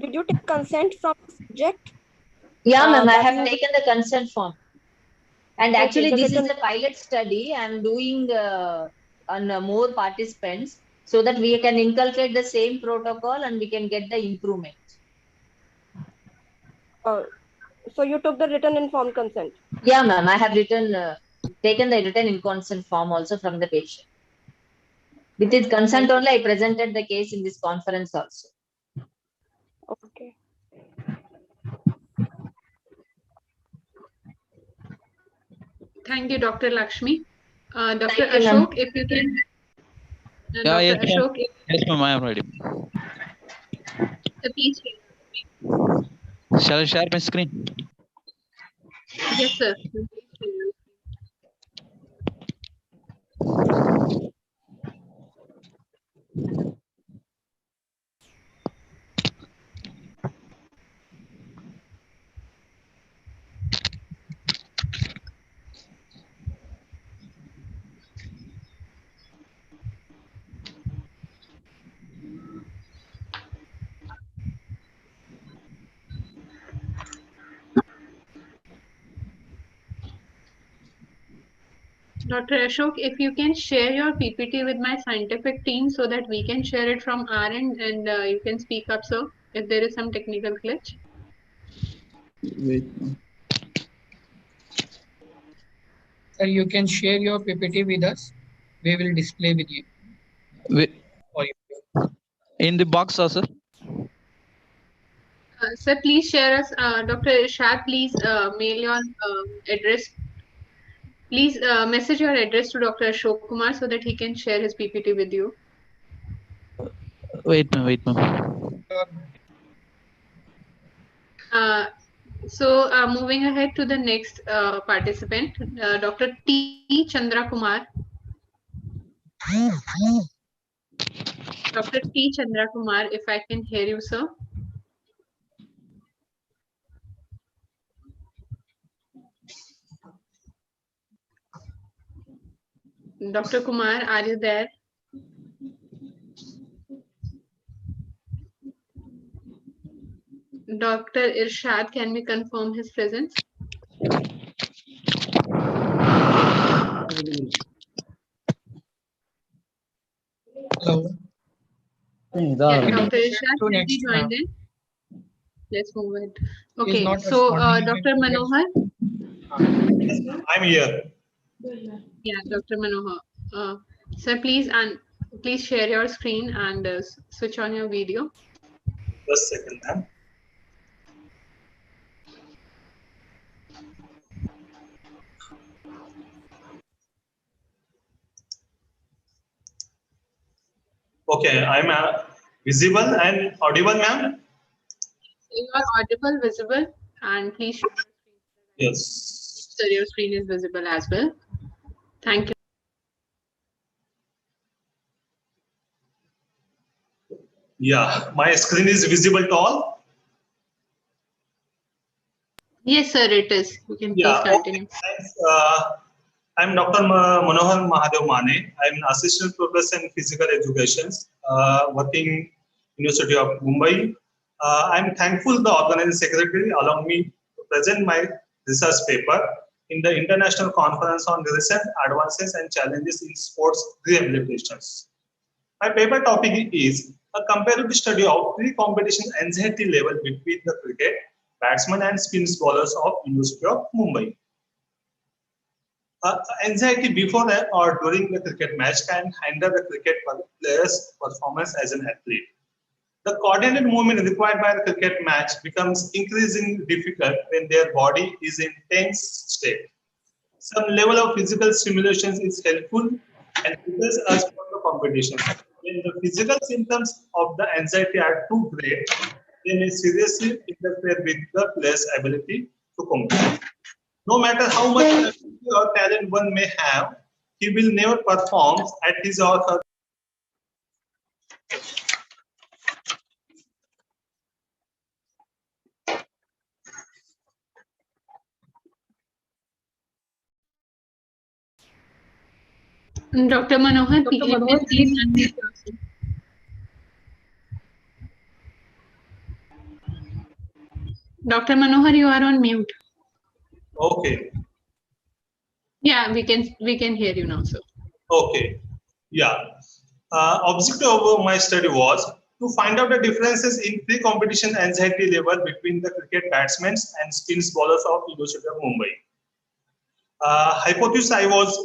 Speaker 15: Did you take consent from the subject?
Speaker 18: Yeah, ma'am, I
Speaker 15: that
Speaker 18: have
Speaker 15: you-
Speaker 18: taken the consent form. And
Speaker 15: Okay,
Speaker 18: actually,
Speaker 15: the
Speaker 18: this is
Speaker 15: written-
Speaker 18: a pilot study. I'm doing on more participants so that we can inculcate the same protocol and we can get the improvement.
Speaker 15: So you took the written informed consent?
Speaker 18: Yeah, ma'am, I have taken the written consent form also from the patient. With his consent only, I presented the case in this conference also.
Speaker 15: Okay.
Speaker 2: Thank you, Dr. Lakshmi. Dr.
Speaker 18: Thank you, ma'am.
Speaker 2: Ashok, if you can.
Speaker 17: Yeah,
Speaker 2: Dr.
Speaker 17: yes, ma'am.
Speaker 2: Ashok,
Speaker 17: Yes, ma'am, I am ready.
Speaker 2: please.
Speaker 17: Shall I share my screen?
Speaker 2: Yes, sir. Dr. Ashok, if you can share your PPT with my scientific team so that we can share it from our end and you can speak up, sir, if there is some technical glitch.
Speaker 17: Wait.
Speaker 3: Sir, you can share your PPT with us. We will display with you.
Speaker 17: Wait.
Speaker 3: For you.
Speaker 17: In the box, sir.
Speaker 2: Sir, please share us. Dr. Irshad, please mail your address. Please message your address to Dr. Ashok Kumar so that he can share his PPT with you.
Speaker 17: Wait, ma'am.
Speaker 2: So moving ahead to the next participant, Dr. T. Chandra Kumar. Dr. T. Chandra Kumar, if I can hear you, sir. Dr. Kumar, are you there? Dr. Irshad, can we confirm his presence?
Speaker 3: Hello.
Speaker 2: Yeah, Dr. Irshad,
Speaker 3: To
Speaker 2: can
Speaker 3: next,
Speaker 2: be joined
Speaker 3: ma'am.
Speaker 2: in? Let's move it.
Speaker 3: He's
Speaker 2: Okay,
Speaker 3: not
Speaker 2: so
Speaker 3: responding.
Speaker 2: Dr. Manohar.
Speaker 20: I'm here.
Speaker 2: Yeah, Dr. Manohar. Sir, please share your screen and switch on your video.
Speaker 20: Just a second, ma'am. Okay, I'm visible and audible, ma'am?
Speaker 2: You are audible, visible, and please share your screen.
Speaker 20: Yes.
Speaker 2: Sir, your screen is visible as well. Thank you.
Speaker 20: Yeah, my screen is visible to all.
Speaker 2: Yes, sir, it is. You can please
Speaker 20: Yeah,
Speaker 2: continue.
Speaker 20: thanks. I'm Dr. Manohar Mahadev Mane. I'm an assistant professor in physical education, working University of Mumbai. I'm thankful the organizing secretary allowed me to present my research paper in the International Conference on Recent Advances and Challenges in Sports Rehabilitations. My paper topic is a comparative study of pre-competition anxiety level between the cricket batsmen and spin bowlers of University of Mumbai. Anxiety before or during the cricket match can hinder the cricket player's performance as an athlete. The coordinated movement required by the cricket match becomes increasingly difficult when their body is in tense state. some level of physical stimulation is helpful and prepares us for the competition. When the physical symptoms of the anxiety are too great, they may seriously interfere with the player's ability to compete. No matter how much ability or talent one may have, he will never perform at his or her.
Speaker 2: Dr. Manohar, please unmute yourself. Dr. Manohar, you are on mute.
Speaker 20: Okay.
Speaker 2: Yeah, we can hear you now, sir.
Speaker 20: Okay. Yeah. Objective of my study was to find out the differences in pre-competition anxiety level between the cricket batsmen and spin bowlers of University of Mumbai. Hypothesis I was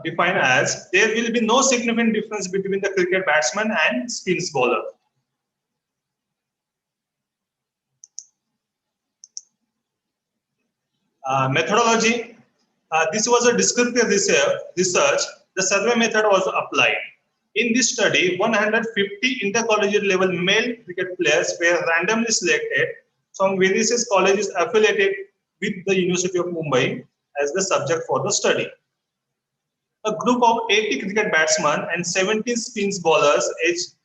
Speaker 20: defined as there will be no significant difference between the cricket batsman and spin bowler. Methodology. This was a descriptive research. The survey method was applied. In this study, 150 intercollegiate level male cricket players were randomly selected from various colleges affiliated with the University of Mumbai as the subject for the study. A group of 80 cricket batsmen and 17 spin bowlers aged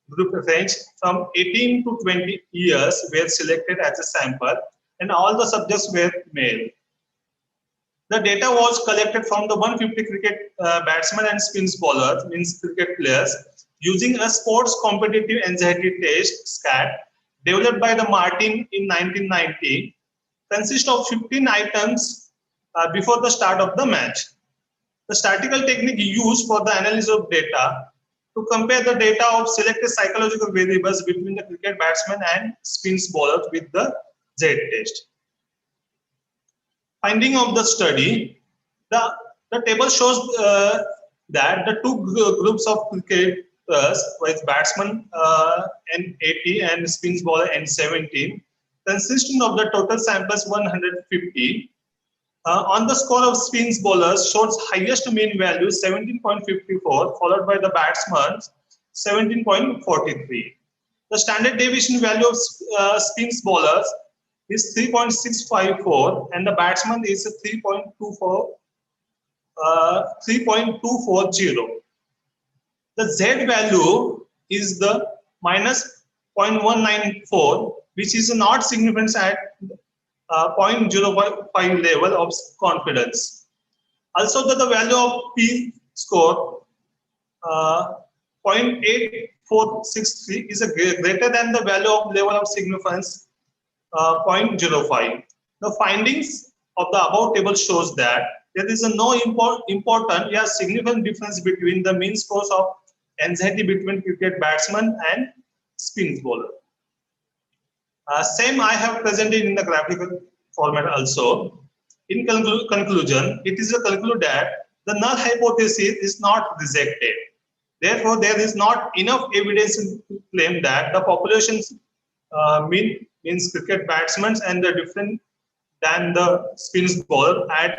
Speaker 20: group range from 18 to 20 years were selected as a sample, and all the subjects were male. The data was collected from the 150 cricket batsmen and spin bowlers, means cricket players, using a sports competitive anxiety test (SCAT) developed by the Martin in 1990. Consists of 15 items before the start of the match. The statistical technique used for the analysis of data to compare the data of selected psychological variables between the cricket batsman and spin bowlers with the Z test. Finding of the study, the table shows that the two groups of cricketers, with batsman N80 and spin bowler N17, consisting of the total samples 150. On the score of spin bowlers shows highest mean value 17.54, followed by the batsman 17.43. The standard deviation value of spin bowlers is 3.654 and the batsman is 3.240. The Z value is the minus 0.194, which is not significant at 0.05 level of confidence. Also, the value of P score 0.8463 is greater than the value of level of significance 0.05. The findings of the above table shows that there is no important yet significant difference between the mean scores of anxiety between cricket batsman and spin bowler. Same I have presented in the graphical format also. In conclusion, it is a conclude that the null hypothesis is not rejected. Therefore, there is not enough evidence to claim that the population's means cricket batsmen and the different than the spin bowler at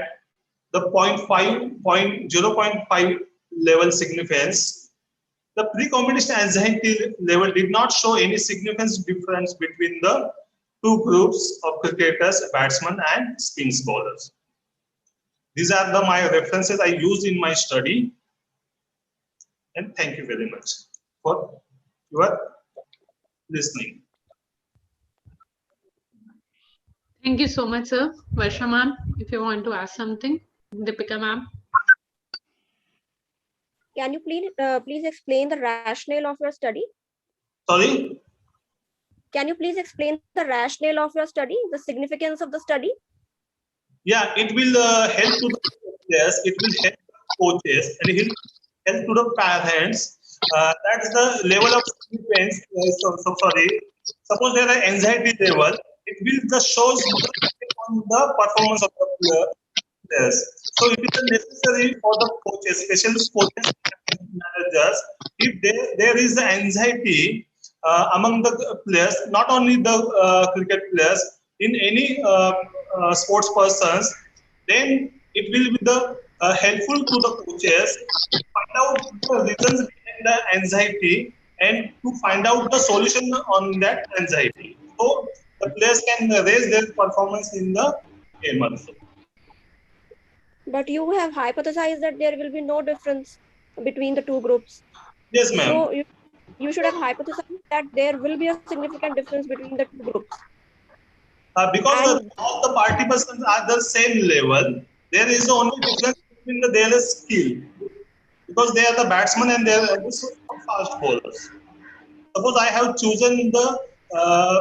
Speaker 20: the 0.5 level significance. The pre-competition anxiety level did not show any significant difference between the two groups of cricketers, batsmen and spin bowlers. These are my references I used in my study. And thank you very much for your listening.
Speaker 2: Thank you so much, sir. Varsha ma'am, if you want to ask something. Deepika ma'am.
Speaker 15: Can you please explain the rationale of your study?
Speaker 20: Sorry?
Speaker 15: Can you please explain the rationale of your study, the significance of the study?
Speaker 20: Yeah, it will help to the players, it will help coaches, and it will help to the parents. That's the level of significance. Suppose there are anxiety level, it will just shows on the performance of the players. So it is necessary for the coaches, especially coaches and managers, if there is the anxiety among the players, not only the cricket players, in any sports persons, then it will be helpful to the coaches to find out the reasons behind the anxiety and to find out the solution on that anxiety. So the players can raise their performance in the game also.
Speaker 15: But you have hypothesized that there will be no difference between the two groups.
Speaker 20: Yes, ma'am.
Speaker 15: So you should have hypothesized that there will be a significant difference between the two groups.
Speaker 20: Because all the participants are the same level, there is only difference between their skill. Because they are the batsmen and they are the fast bowlers. Suppose I have chosen the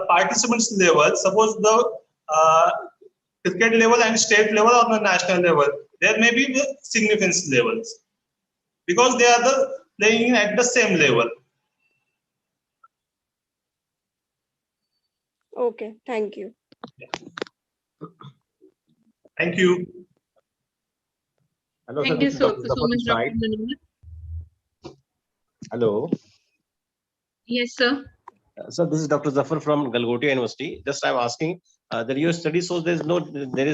Speaker 20: participants level, suppose the cricket level and state level or the national level, there may be the significance levels. Because they are playing at the same level.
Speaker 15: Okay, thank you.
Speaker 20: Thank you.
Speaker 21: Hello,
Speaker 2: Thank
Speaker 21: sir,
Speaker 2: you
Speaker 21: this is
Speaker 2: so
Speaker 21: Dr.
Speaker 2: much,
Speaker 21: Zafar
Speaker 2: Dr.
Speaker 21: Side.
Speaker 2: Manohar.
Speaker 21: Hello.
Speaker 2: Yes, sir.
Speaker 21: So this is Dr. Zafar from Galgotia University. Just I'm asking that your study shows there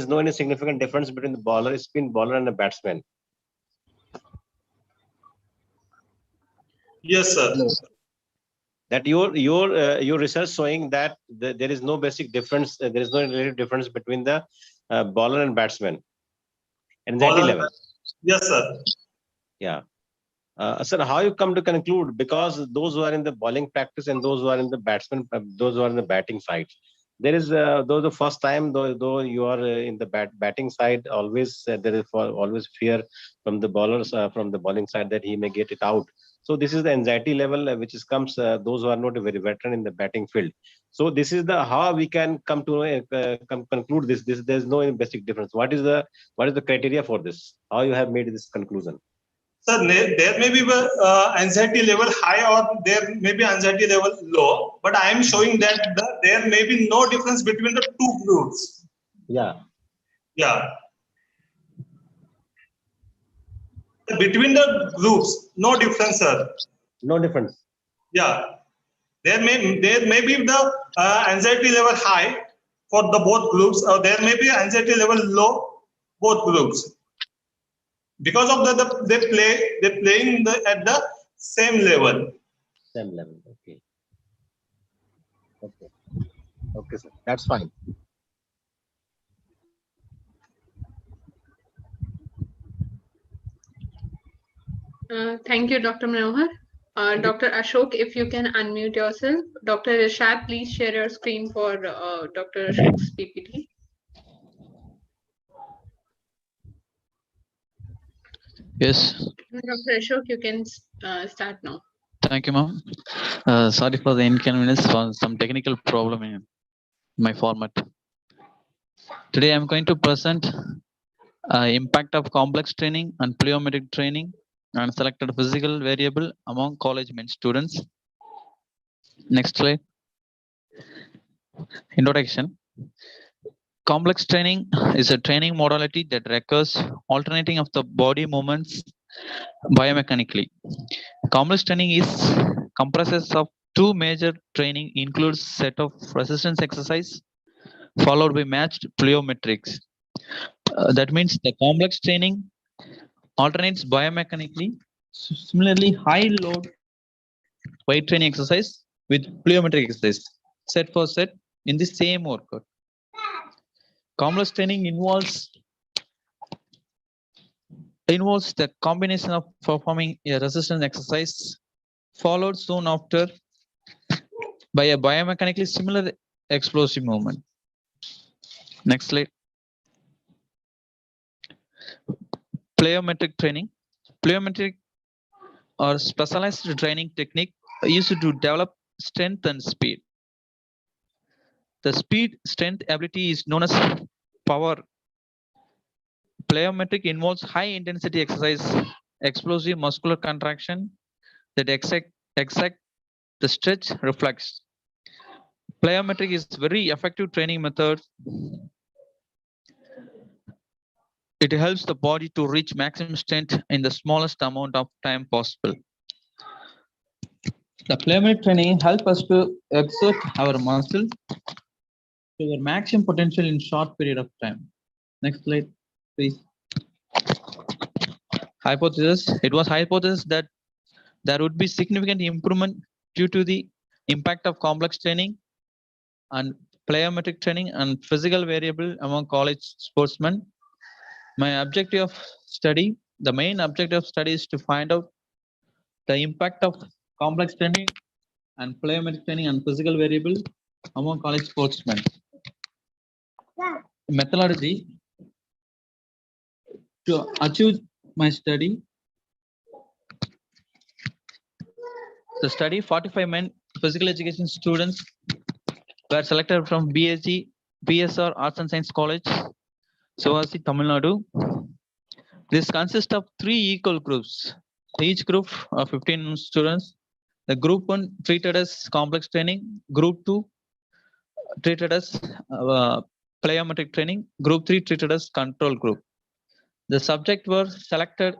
Speaker 21: is no any significant difference between the bowler, spin bowler, and the batsman.
Speaker 20: Yes, sir.
Speaker 21: Hello. That your research showing that there is no basic difference, there is no relative difference between the bowler and batsman. Anxiety level.
Speaker 20: Yes, sir.
Speaker 21: Yeah. Sir, how you come to conclude? Because those who are in the bowling practice and those who are in the batsman, those who are in the batting side, there is though the first time though you are in the batting side, always there is always fear from the bowlers from the bowling side that he may get it out. So this is the anxiety level which is comes those who are not very veteran in the batting field. So this is the how we can come to conclude this. There is no basic difference. What is the criteria for this? How you have made this conclusion?
Speaker 20: Sir, there may be anxiety level high or there may be anxiety level low, but I am showing that there may be no difference between the two groups.
Speaker 21: Yeah.
Speaker 20: Yeah. Between the groups, no difference, sir.
Speaker 21: No difference.
Speaker 20: Yeah. There may be the anxiety level high for the both groups, or there may be anxiety level low both groups. Because of they're playing at the same level.
Speaker 21: Same level. Okay. Okay. Okay, sir. That's fine.
Speaker 2: Thank you, Dr. Manohar. Dr. Ashok, if you can unmute yourself. Dr. Rishad, please share your screen for Dr. Ashok's PPT.
Speaker 17: Yes.
Speaker 2: Dr. Ashok, you can start now.
Speaker 17: Thank you, ma'am. Sorry for the inconvenience for some technical problem in my format. Today, I'm going to present impact of complex training and plyometric training and selected physical variable among college men students. Next slide. Introduction. Complex training is a training modality that requires alternating of the body movements biomechanically. Complex training comprises of two major training, includes set of resistance exercise followed by matched plyometrics. That means the complex training alternates biomechanically. Similarly, high load weight training exercise with plyometric exercise, set for set in the same workout. Complex training involves the combination of performing a resistance exercise followed soon after by a biomechanically similar explosive movement. Next slide. Plyometric training. Plyometric or specialized training technique used to develop strength and speed. The speed strength ability is known as power. Plyometric involves high intensity exercise, explosive muscular contraction that exact the stretch reflex. Plyometric is very effective training method. It helps the body to reach maximum strength in the smallest amount of time possible. The plyometric training helps us to exert our muscle to their maximum potential in short period of time. Next slide. Please. Hypothesis. It was hypothesis that there would be significant improvement due to the impact of complex training and plyometric training and physical variable among college sportsmen. My objective of study, the main objective of study is to find out the impact of complex training and plyometric training and physical variable among college sportsmen. Methodology. To achieve my study, the study 45 men physical education students were selected from BSG, BSR Arts and Science College, Sivasi, Tamil Nadu. This consists of 3 equal groups. Each group of 15 students. The group 1 treated as complex training, group 2 treated as plyometric training, group 3 treated as control group. The subject were selected,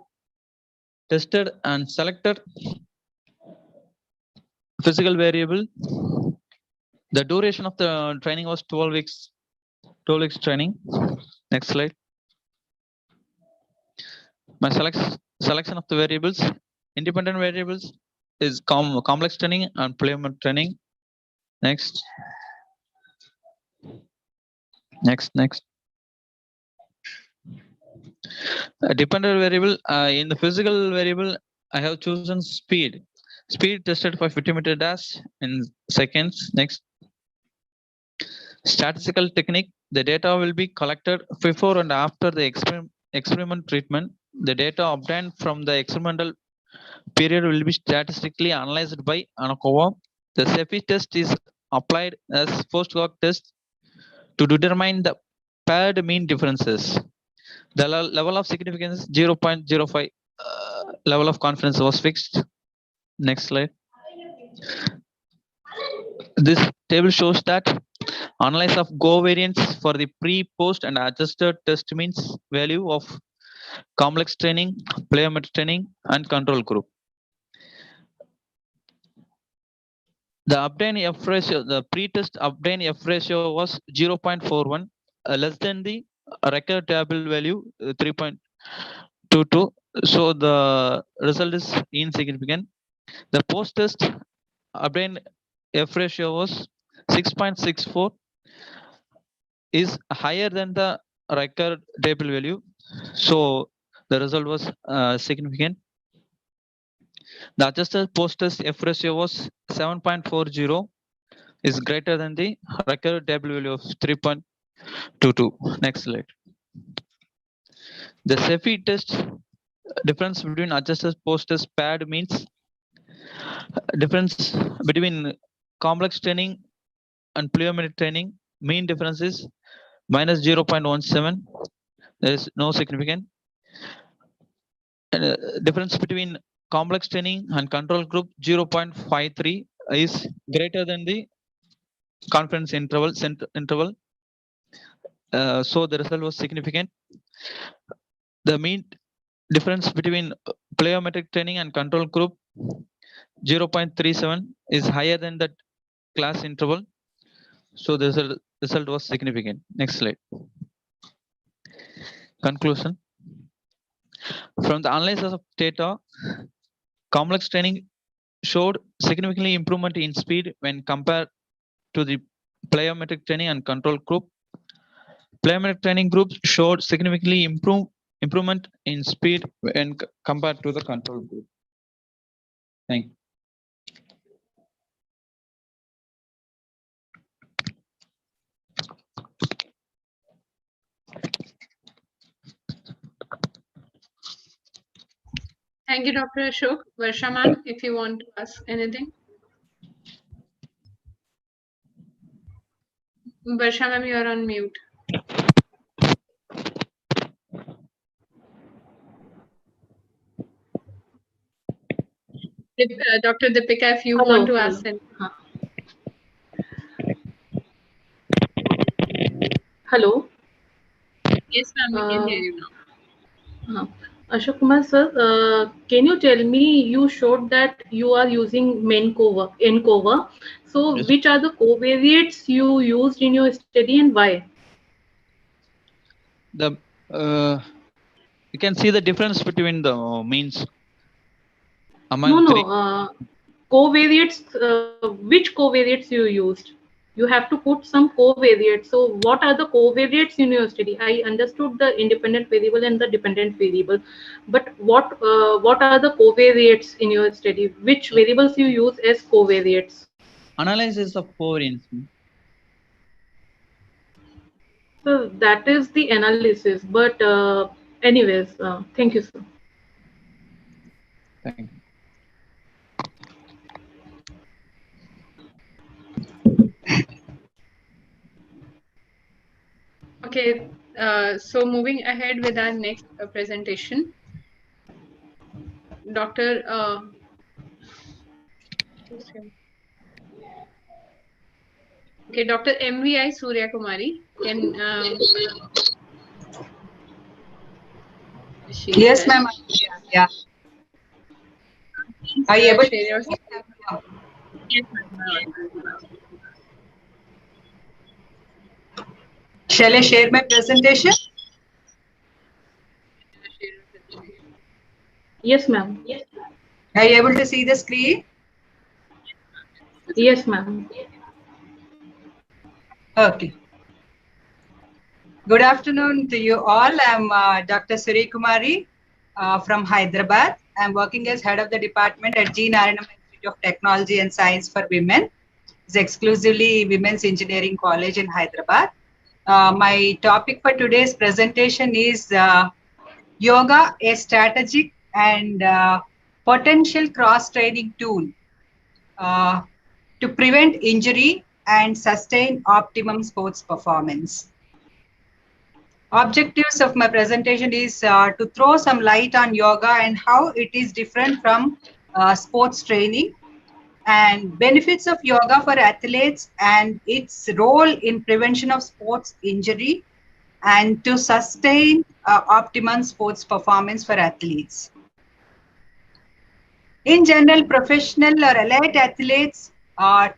Speaker 17: tested and selected physical variable. The duration of the training was 12 weeks training. Next slide. My selection of the variables, independent variables is complex training and plyometric training. Next. A dependent variable, in the physical variable, I have chosen speed. Speed tested for 50 meter dash in seconds. Next. Statistical technique, the data will be collected before and after the experiment treatment. The data obtained from the experimental period will be statistically analyzed by ANACOVA. The CEPI test is applied as post-hoc test to determine the paired mean differences. The level of significance 0.05 level of confidence was fixed. Next slide. This table shows that analysis of covariance for the pre, post and adjusted test means value of complex training, plyometric training and control group. The obtained F ratio, the pre-test obtained F ratio was 0.41, less than the record table value 3.22. So the result is insignificant. The post-test obtained F ratio was 6.64, is higher than the record table value. So the result was significant. The adjusted post-test F ratio was 7.40, is greater than the record table value of 3.22. Next slide. The CEPI test difference between adjusted post-test paired means difference between complex training and plyometric training. Mean difference is minus 0.17. There is no significant. Difference between complex training and control group 0.53 is greater than the confidence interval. So the result was significant. The mean difference between plyometric training and control group 0.37 is higher than that class interval. So the result was significant. Next slide. Conclusion. From the analysis of data, complex training showed significantly improvement in speed when compared to the plyometric training and control group. Plyometric training groups showed significantly improvement in speed when compared to the control group. Thank you.
Speaker 2: Thank you, Dr. Ashok. Varsha ma'am, if you want to ask anything. Varsha ma'am, you are on mute. Dr. Deepika, if you want to ask anything.
Speaker 11: Hello.
Speaker 2: Yes, ma'am, we can hear you now.
Speaker 11: Ashok Kumar sir, can you tell me, you showed that you are using ENCOVA. So
Speaker 17: Yes.
Speaker 11: which are the covariates you used in your study and why?
Speaker 17: The You can see the difference between the means among
Speaker 11: No,
Speaker 17: three.
Speaker 11: no. Covariates, which covariates you used? You have to put some covariates. So what are the covariates in your study? I understood the independent variable and the dependent variable, but what are the covariates in your study? Which variables you use as covariates?
Speaker 17: Analysis of covariance.
Speaker 11: So that is the analysis, but anyways, thank you, sir.
Speaker 17: Thank you.
Speaker 2: Okay, so moving ahead with our next presentation, Dr. Okay, Dr. MVI Surya Kumari can.
Speaker 1: Yes, ma'am. Yeah. Are you able to
Speaker 2: share your
Speaker 1: screen?
Speaker 2: Yes, ma'am.
Speaker 1: Shall I share my presentation?
Speaker 11: Yes, ma'am.
Speaker 1: Are you able to see the screen?
Speaker 11: Yes, ma'am.
Speaker 1: Okay. Good afternoon to you all. I'm Dr. Surya Kumari from Hyderabad. I'm working as head of the department at G. Narayanam Institute of Technology and Science for Women. It's exclusively Women's Engineering College in Hyderabad. My topic for today's presentation is yoga, a strategic and potential cross-training tool to prevent injury and sustain optimum sports performance. Objectives of my presentation is to throw some light on yoga and how it is different from sports training, and benefits of yoga for athletes and its role in prevention of sports injury and to sustain optimum sports performance for athletes. In general, professional or elite athletes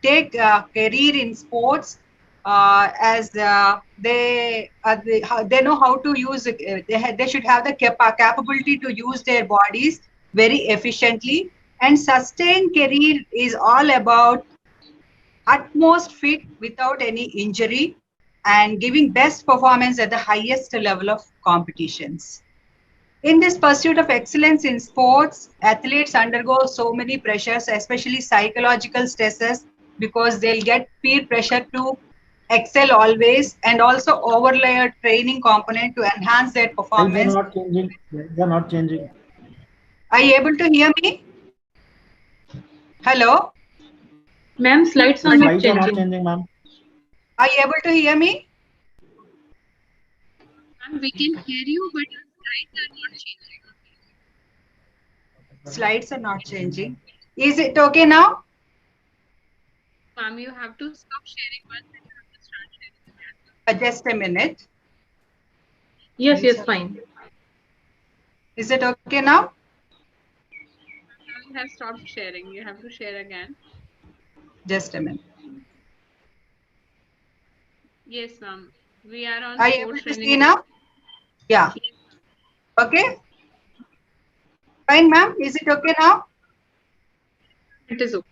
Speaker 1: take career in sports as they know how to use they should have the capability to use their bodies very efficiently, and sustained career is all about utmost fit without any injury and giving best performance at the highest level of competitions. In this pursuit of excellence in sports, athletes undergo so many pressures, especially psychological stresses, because they'll get peer pressure to excel always, and also overlayer training component to enhance their performance.
Speaker 4: They're not changing. They're not changing.
Speaker 1: Are you able to hear me? Hello?
Speaker 11: Ma'am, slides are not changing.
Speaker 4: Ma'am.
Speaker 1: Are you able to hear me?
Speaker 2: Ma'am, we can hear you, but slides are not changing.
Speaker 1: Slides are not changing. Is it okay now?
Speaker 2: Ma'am, you have to stop sharing once and you have to start sharing.
Speaker 1: Just a minute.
Speaker 11: Yes, yes, fine.
Speaker 1: Is it okay now?
Speaker 2: You have stopped sharing. You have to share again.
Speaker 1: Just a minute.
Speaker 2: Yes, ma'am. We are on.
Speaker 1: Are you able to see now? Yeah. Okay. Fine, ma'am. Is it okay now?
Speaker 2: It is okay.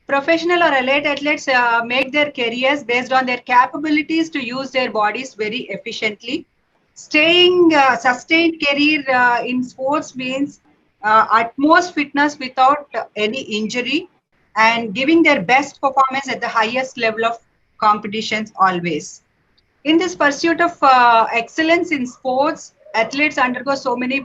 Speaker 1: Professional or elite athletes make their careers based on their capabilities to use their bodies very efficiently. Staying sustained career in sports means utmost fitness without any injury and giving their best performance at the highest level of competitions always. In this pursuit of excellence in sports, athletes undergo so many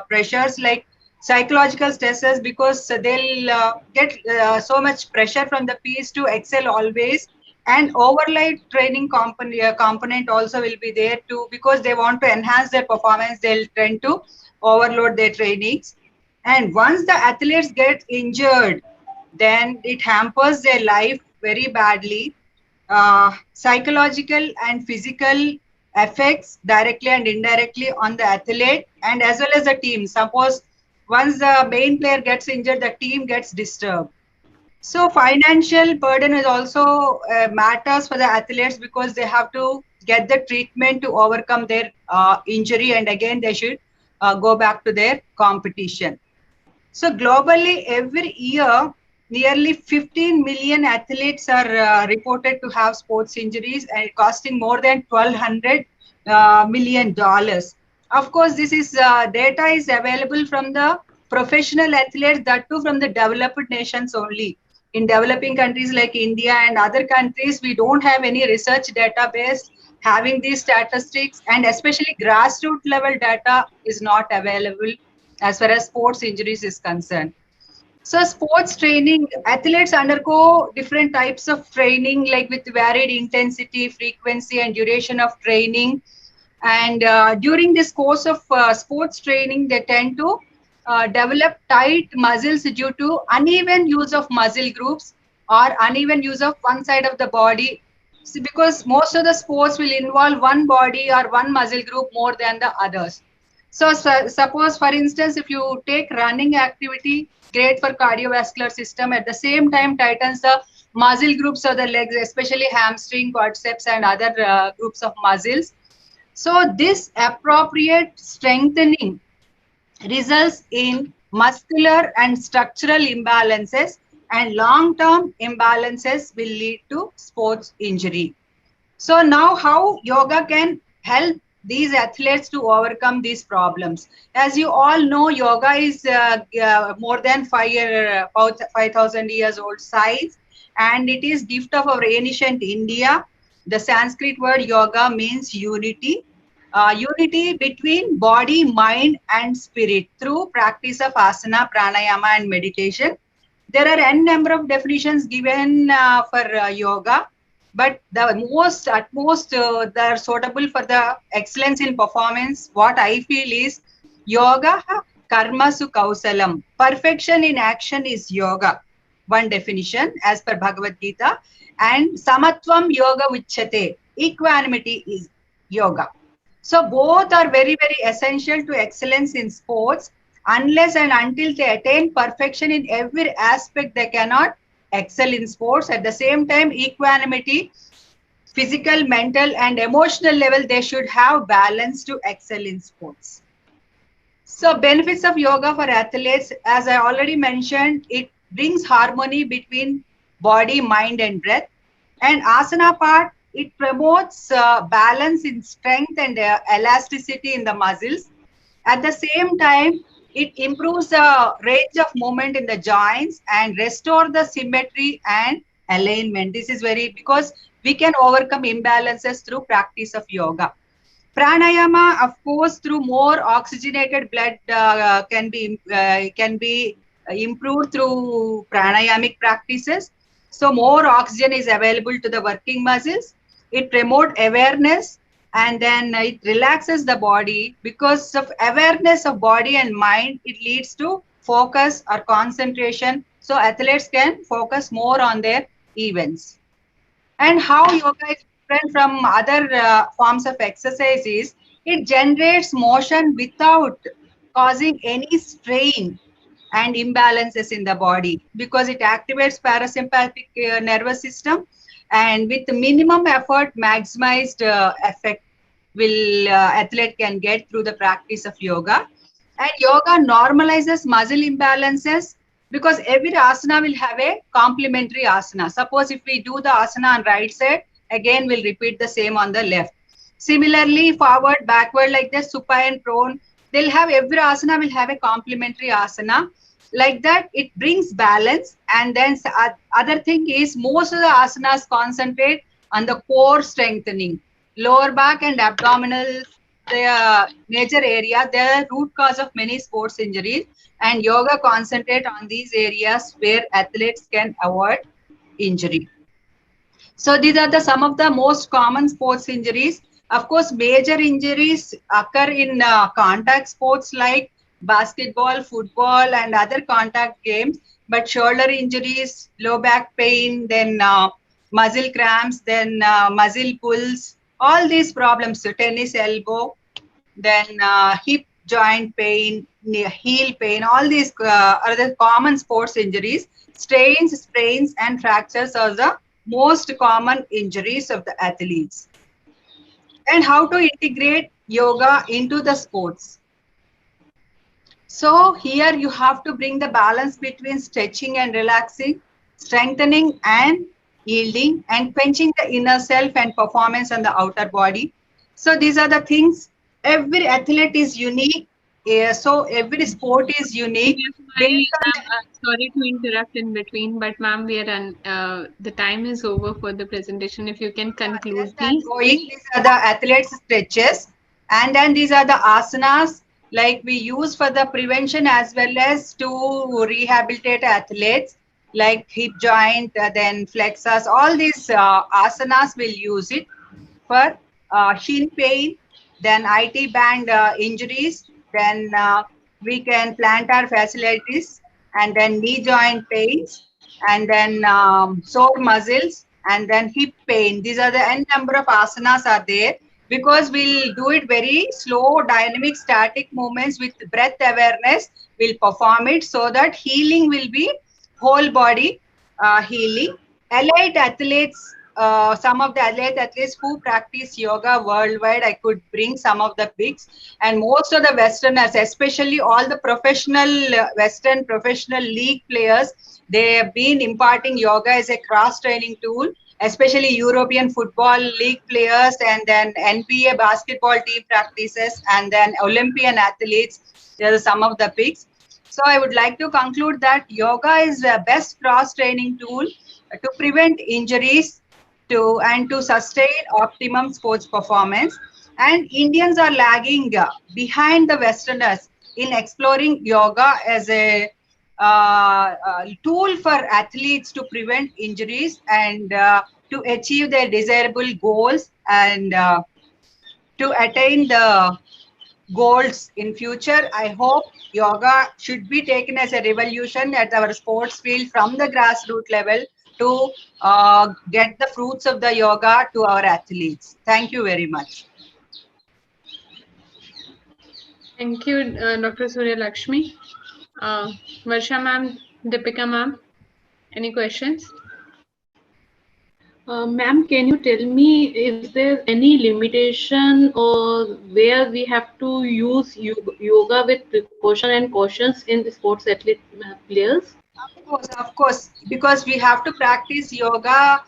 Speaker 1: pressures like psychological stresses, because they'll get so much pressure from the peers to excel always, and overlaid training component also will be there too, because they want to enhance their performance. They'll tend to overload their trainings, and once the athletes get injured, then it hampers their life very badly. Psychological and physical effects directly and indirectly on the athlete and as well as the team. Suppose once the main player gets injured, the team gets disturbed. So financial burden is also matters for the athletes because they have to get the treatment to overcome their injury, and again they should go back to their competition. So globally, every year, nearly 15 million athletes are reported to have sports injuries and costing more than $1,200 million. Of course, this is data is available from the professional athletes, that too from the developed nations only. In developing countries like India and other countries, we don't have any research database having these statistics, and especially grassroots level data is not available as far as sports injuries is concerned. So sports training, athletes undergo different types of training, like with varied intensity, frequency, and duration of training. And during this course of sports training, they tend to develop tight muscles due to uneven use of muscle groups or uneven use of one side of the body. So because most of the sports will involve one body or one muscle group more than the others. So suppose, for instance, if you take running activity, great for cardiovascular system, at the same time tightens the muscle groups of the legs, especially hamstring, quadriceps, and other groups of muscles. So this appropriate strengthening results in muscular and structural imbalances, and long-term imbalances will lead to sports injury. So now how yoga can help these athletes to overcome these problems? As you all know, yoga is more than 5,000 years old science, and it is gift of our ancient India. The Sanskrit word yoga means unity. Unity between body, mind, and spirit through practice of asana, pranayama, and meditation. There are n number of definitions given for yoga, but the most that are suitable for the excellence in performance, what I feel is yoga karmasu kausalam. Perfection in action is yoga. One definition as per Bhagavad Gita. And samatvam yoga uchyate. Equanimity is yoga. So both are very, very essential to excellence in sports. Unless and until they attain perfection in every aspect, they cannot excel in sports. At the same time, equanimity, physical, mental, and emotional level, they should have balance to excel in sports. So benefits of yoga for athletes, as I already mentioned, it brings harmony between body, mind, and breath. And asana part, it promotes balance in strength and elasticity in the muscles. At the same time, it improves the range of movement in the joints and restore the symmetry and alignment. This is because we can overcome imbalances through practice of yoga. Pranayama, of course, through more oxygenated blood can be improved through pranayamic practices. So more oxygen is available to the working muscles. It promotes awareness, and then it relaxes the body. Because of awareness of body and mind, it leads to focus or concentration. So athletes can focus more on their events. And how yoga is different from other forms of exercise is it generates motion without causing any strain and imbalances in the body, because it activates parasympathetic nervous system, and with minimum effort, maximized effect will athlete can get through the practice of yoga. And yoga normalizes muscle imbalances, because every asana will have a complementary asana. Suppose if we do the asana on right side, again we'll repeat the same on the left. Similarly, forward, backward, like this, supine, prone, they'll have every asana will have a complementary asana. Like that, it brings balance. And then other thing is most of the asanas concentrate on the core strengthening. Lower back and abdominal, the major area, they are root cause of many sports injuries, and yoga concentrate on these areas where athletes can avoid injury. So these are some of the most common sports injuries. Of course, major injuries occur in contact sports like basketball, football, and other contact games. But shoulder injuries, low back pain, then muscle cramps, then muscle pulls, all these problems, so tennis elbow, then hip joint pain, heel pain, all these are the common sports injuries. strains, sprains, and fractures are the most common injuries of the athletes. And how to integrate yoga into the sports. So here you have to bring the balance between stretching and relaxing, strengthening and yielding, and quenching the inner self and performance on the outer body. So these are the things. Every athlete is unique. So every sport is unique.
Speaker 2: Sorry to interrupt in between, but ma'am, we are the time is over for the presentation. If you can conclude, please.
Speaker 1: These are the athletes' stretches, and then these are the asanas like we use for the prevention as well as to rehabilitate athletes, like hip joint, then flexors. All these asanas will use it for shin pain, then IT band injuries, then we can plantar fasciitis, and then knee joint pains, and then sore muscles, and then hip pain. These are the n number of asanas are there, because we'll do it very slow, dynamic, static movements with breath awareness. We'll perform it so that healing will be whole body healing. Elite athletes, some of the elite athletes who practice yoga worldwide, I could bring some of the picks, and most of the Westerners, especially all the professional Western professional league players, they have been imparting yoga as a cross training tool, especially European football league players, and then NBA basketball team practices, and then Olympian athletes. There are some of the picks. So I would like to conclude that yoga is the best cross training tool to prevent injuries and to sustain optimum sports performance. And Indians are lagging behind the Westerners in exploring yoga as a tool for athletes to prevent injuries and to achieve their desirable goals, and to attain the goals in future. I hope yoga should be taken as a revolution at our sports field from the grassroots level to get the fruits of the yoga to our athletes. Thank you very much.
Speaker 2: Thank you, Dr. Surya Lakshmi. Varsha ma'am, Deepika ma'am, any questions?
Speaker 11: Ma'am, can you tell me, is there any limitation or where we have to use yoga with precaution and cautions in the sports athlete players?
Speaker 1: Of course, because we have to practice yoga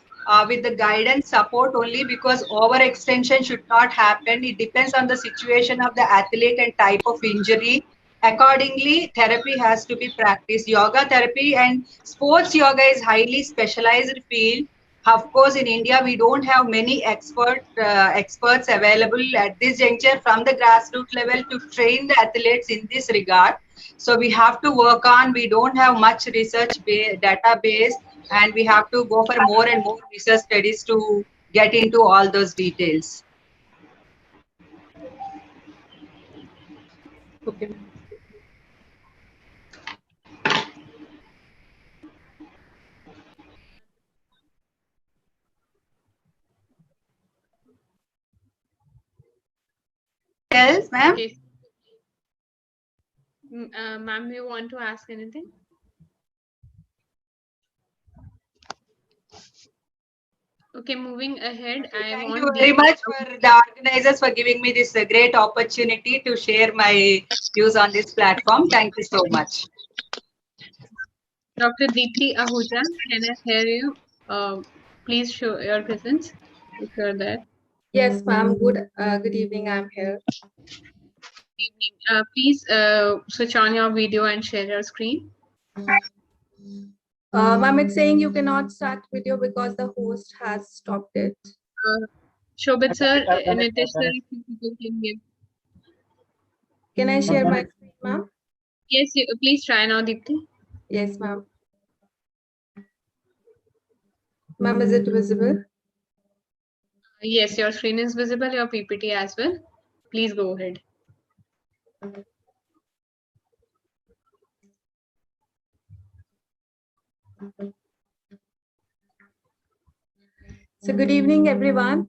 Speaker 1: with the guidance support only, because overextension should not happen. It depends on the situation of the athlete and type of injury. Accordingly, therapy has to be practiced. Yoga therapy and sports yoga is highly specialized field. Of course, in India, we don't have many experts available at this juncture from the grassroots level to train the athletes in this regard. So we have to work on, we don't have much research database, and we have to go for more and more research studies to get into all those details.
Speaker 11: Okay.
Speaker 1: Yes, ma'am.
Speaker 2: Okay. Ma'am, you want to ask anything? Okay, moving ahead.
Speaker 1: Thank you very much for the organizers for giving me this great opportunity to share my views on this platform. Thank you so much.
Speaker 2: Dr. Deepti Ahuja, can I hear you? Please show your presence if you're there.
Speaker 7: Yes, ma'am. Good evening. I'm here.
Speaker 2: Evening. Please switch on your video and share your screen.
Speaker 7: Ma'am, it's saying you cannot start video because the host has stopped it.
Speaker 2: Shobit sir, Nitish sir, if you can give.
Speaker 7: Can I share my screen, ma'am?
Speaker 2: Yes, please try now, Deepti.
Speaker 7: Yes, ma'am. Ma'am, is it visible?
Speaker 2: Yes, your screen is visible, your PPT as well. Please go ahead.
Speaker 7: So good evening, everyone.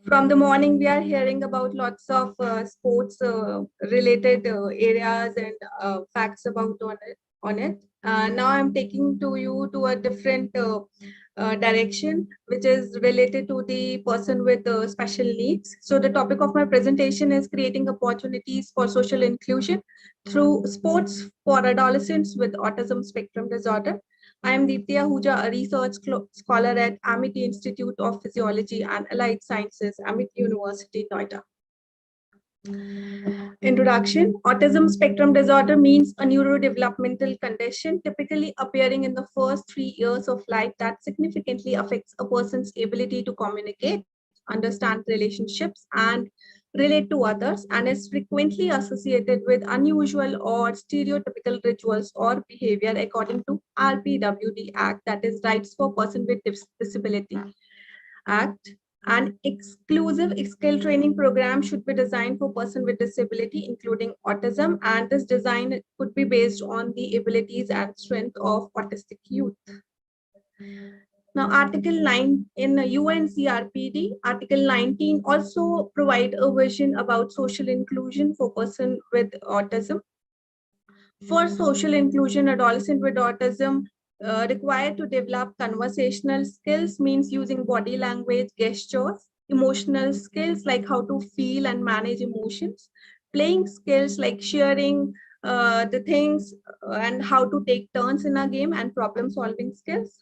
Speaker 7: From the morning, we are hearing about lots of sports related areas and facts about on it. on it. Now I'm taking you to a different direction, which is related to the person with special needs. So the topic of my presentation is creating opportunities for social inclusion through sports for adolescents with autism spectrum disorder. I am Deepti Ahuja, a research scholar at Amity Institute of Physiology and Allied Sciences, Amity University, Noida. Introduction. Autism spectrum disorder means a neurodevelopmental condition typically appearing in the first 3 years of life that significantly affects a person's ability to communicate, understand relationships, and relate to others, and is frequently associated with unusual or stereotypical rituals or behavior according to RPWD Act, that is Rights for Person with Disability Act. An exclusive skill training program should be designed for person with disability, including autism, and this design could be based on the abilities and strength of autistic youth. Now, Article 9 in UNCRPD, Article 19 also provide a vision about social inclusion for person with autism. For social inclusion, adolescent with autism required to develop conversational skills means using body language, gestures, emotional skills like how to feel and manage emotions, playing skills like sharing the things and how to take turns in a game, and problem solving skills.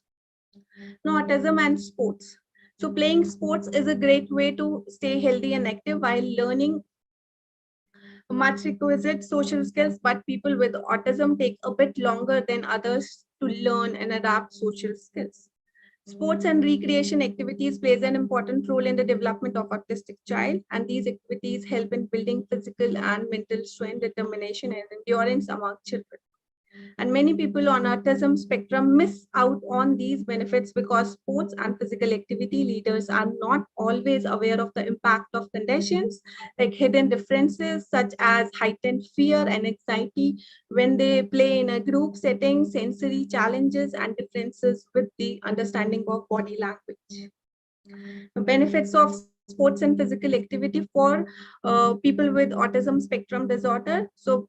Speaker 7: Now, autism and sports. So playing sports is a great way to stay healthy and active while learning much requisite social skills, but people with autism take a bit longer than others to learn and adapt social skills. Sports and recreation activities plays an important role in the development of autistic child, and these activities help in building physical and mental strength, determination, and endurance among children. And many people on autism spectrum miss out on these benefits because sports and physical activity leaders are not always aware of the impact of conditions like hidden differences such as heightened fear and anxiety when they play in a group setting, sensory challenges, and differences with the understanding of body language. The benefits of sports and physical activity for people with autism spectrum disorder. So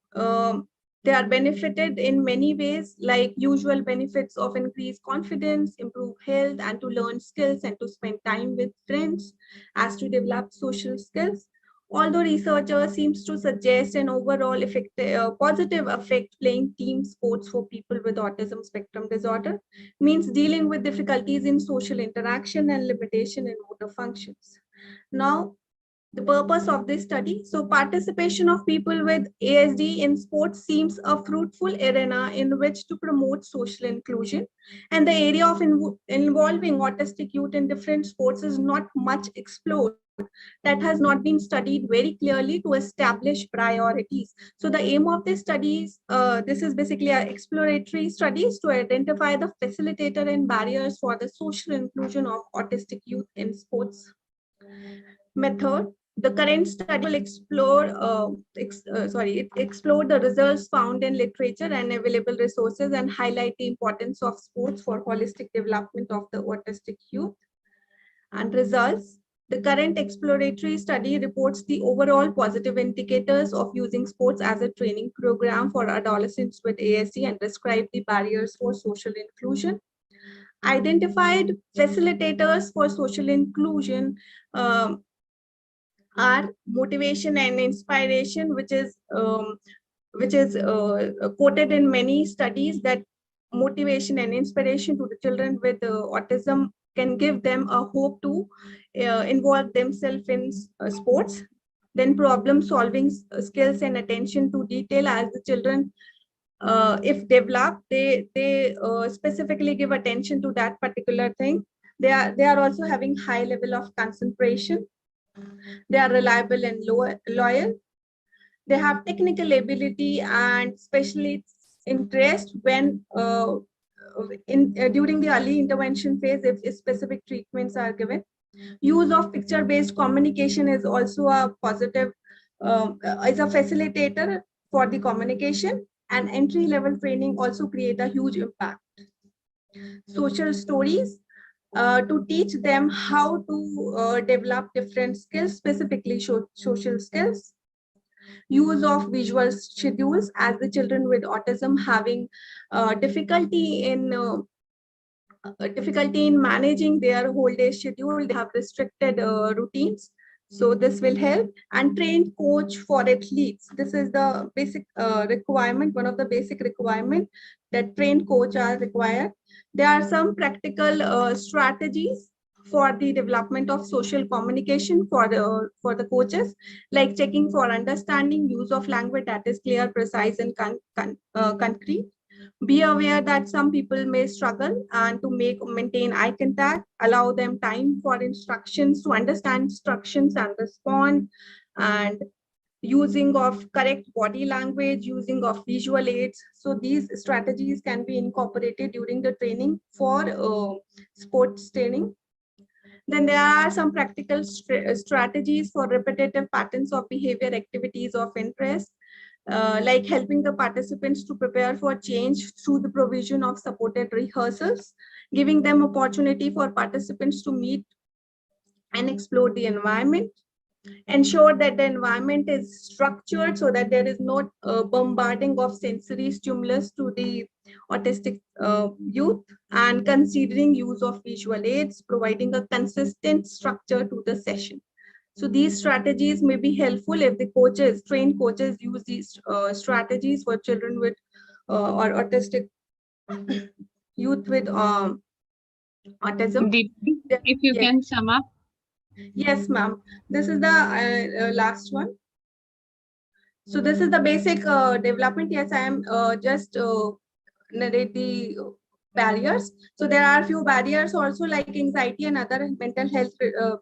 Speaker 7: they are benefited in many ways, like usual benefits of increased confidence, improve health, and to learn skills and to spend time with friends as to develop social skills. Although researchers seems to suggest an overall positive effect, playing team sports for people with autism spectrum disorder means dealing with difficulties in social interaction and limitation in motor functions. Now, the purpose of this study. So participation of people with ASD in sports seems a fruitful arena in which to promote social inclusion. And the area of involving autistic youth in different sports is not much explored. That has not been studied very clearly to establish priorities. So the aim of this studies, this is basically an exploratory studies to identify the facilitator and barriers for the social inclusion of autistic youth in sports. Method. The current study will explore the results found in literature and available resources and highlight the importance of sports for holistic development of the autistic youth. And results. The current exploratory study reports the overall positive indicators of using sports as a training program for adolescents with ASD and describe the barriers for social inclusion. Identified facilitators for social inclusion are motivation and inspiration, which is quoted in many studies that motivation and inspiration to the children with autism can give them a hope to involve themselves in sports. Then problem solving skills and attention to detail, as the children if developed, they specifically give attention to that particular thing. They are also having high level of concentration. They are reliable and loyal. They have technical ability and specialist interest when during the early intervention phase, if specific treatments are given. Use of picture-based communication is also a positive, is a facilitator for the communication, and entry-level training also create a huge impact. Social stories. To teach them how to develop different skills, specifically social skills. use of visual schedules, as the children with autism having difficulty in managing their whole day schedule. They have restricted routines. So this will help. And trained coach for athletes. This is the basic requirement, one of the basic requirement that trained coach are required. There are some practical strategies for the development of social communication for the coaches, like checking for understanding, use of language that is clear, precise, and concrete. Be aware that some people may struggle, and to maintain eye contact, allow them time for instructions, to understand instructions and respond, and using of correct body language, using of visual aids. So these strategies can be incorporated during the training for sports training. Then there are some practical strategies for repetitive patterns of behavior, activities of interest, like helping the participants to prepare for change through the provision of supported rehearsals, giving them opportunity for participants to meet and explore the environment, ensure that the environment is structured so that there is no bombarding of sensory stimulus to the autistic youth, and considering use of visual aids, providing a consistent structure to the session. So these strategies may be helpful if the coaches, trained coaches, use these strategies for children with or autistic youth with autism.
Speaker 2: If you can sum up.
Speaker 7: Yes, ma'am. This is the last one. So this is the basic development. Yes, I am just narrate the barriers. So there are a few barriers also, like anxiety and other mental health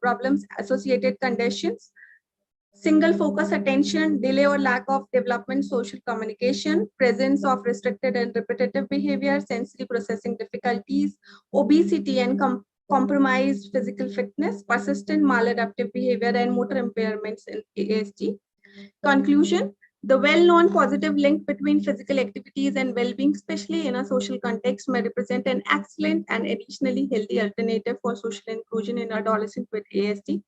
Speaker 7: problems, associated conditions, single focus attention, delay or lack of development, social communication, presence of restricted and repetitive behavior, sensory processing difficulties, obesity and compromised physical fitness, persistent maladaptive behavior, and motor impairments in ASD. Conclusion: the well-known positive link between physical activities and well-being, especially in a social context, may represent an excellent and additionally healthy alternative for social inclusion in adolescents with ASD.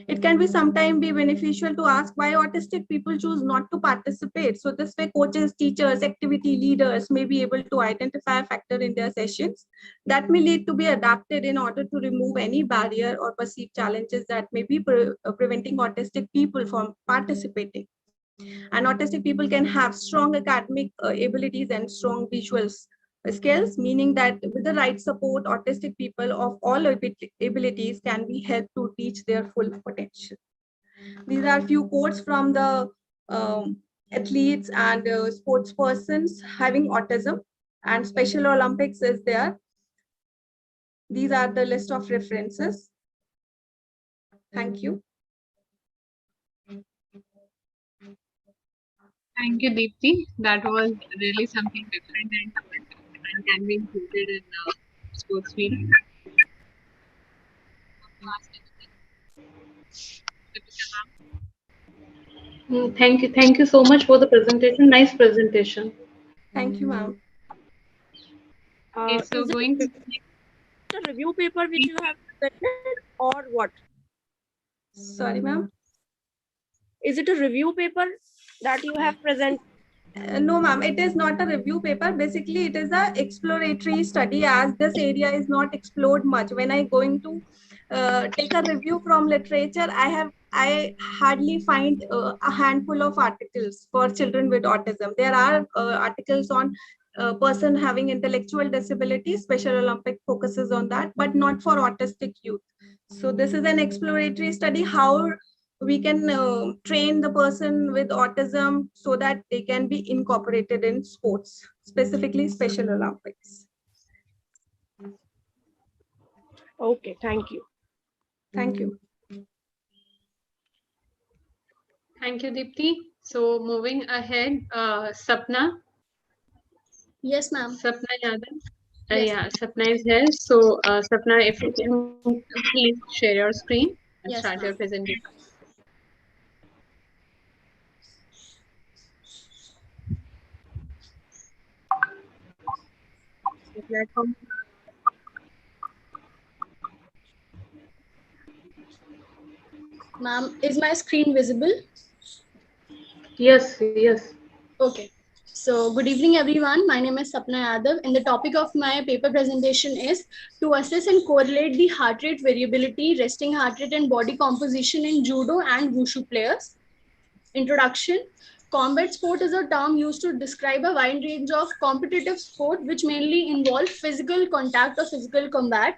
Speaker 7: It can be sometimes be beneficial to ask why autistic people choose not to participate. So this way, coaches, teachers, activity leaders may be able to identify a factor in their sessions that may lead to be adapted in order to remove any barrier or perceived challenges that may be preventing autistic people from participating. And autistic people can have strong academic abilities and strong visual skills, meaning that with the right support, autistic people of all abilities can be helped to reach their full potential. These are few quotes from the athletes and sports persons having autism, and Special Olympics is there. These are the list of references. Thank you.
Speaker 2: Thank you, Deepti. That was really something different and can be included in sports field.
Speaker 11: Thank you so much for the presentation. Nice presentation.
Speaker 7: Thank you, ma'am.
Speaker 2: Okay, so going to
Speaker 15: the review paper which you have presented, or what?
Speaker 7: Sorry, ma'am.
Speaker 15: Is it a review paper that you have presented?
Speaker 7: No, ma'am, it is not a review paper. Basically, it is a exploratory study, as this area is not explored much. When I going to take a review from literature, I hardly find a handful of articles for children with autism. There are articles on person having intellectual disabilities. Special Olympic focuses on that, but not for autistic youth. So this is an exploratory study, how we can train the person with autism so that they can be incorporated in sports, specifically Special Olympics.
Speaker 15: Okay, thank you.
Speaker 7: Thank you.
Speaker 2: Thank you, Deepti. So moving ahead, Sapna.
Speaker 6: Yes, ma'am.
Speaker 2: Sapna Yadav.
Speaker 6: Yes.
Speaker 2: Yeah, Sapna is here. So Sapna, if you can please share your screen and
Speaker 6: Yes,
Speaker 2: start your
Speaker 6: ma'am.
Speaker 2: presentation. Platform.
Speaker 6: Ma'am, is my screen visible?
Speaker 11: Yes, yes.
Speaker 6: Okay. So good evening, everyone. My name is Sapna Yadav, and the topic of my paper presentation is to assess and correlate the heart rate variability, resting heart rate, and body composition in judo and wushu players. Introduction. Combat sport is a term used to describe a wide range of competitive sport which mainly involve physical contact or physical combat.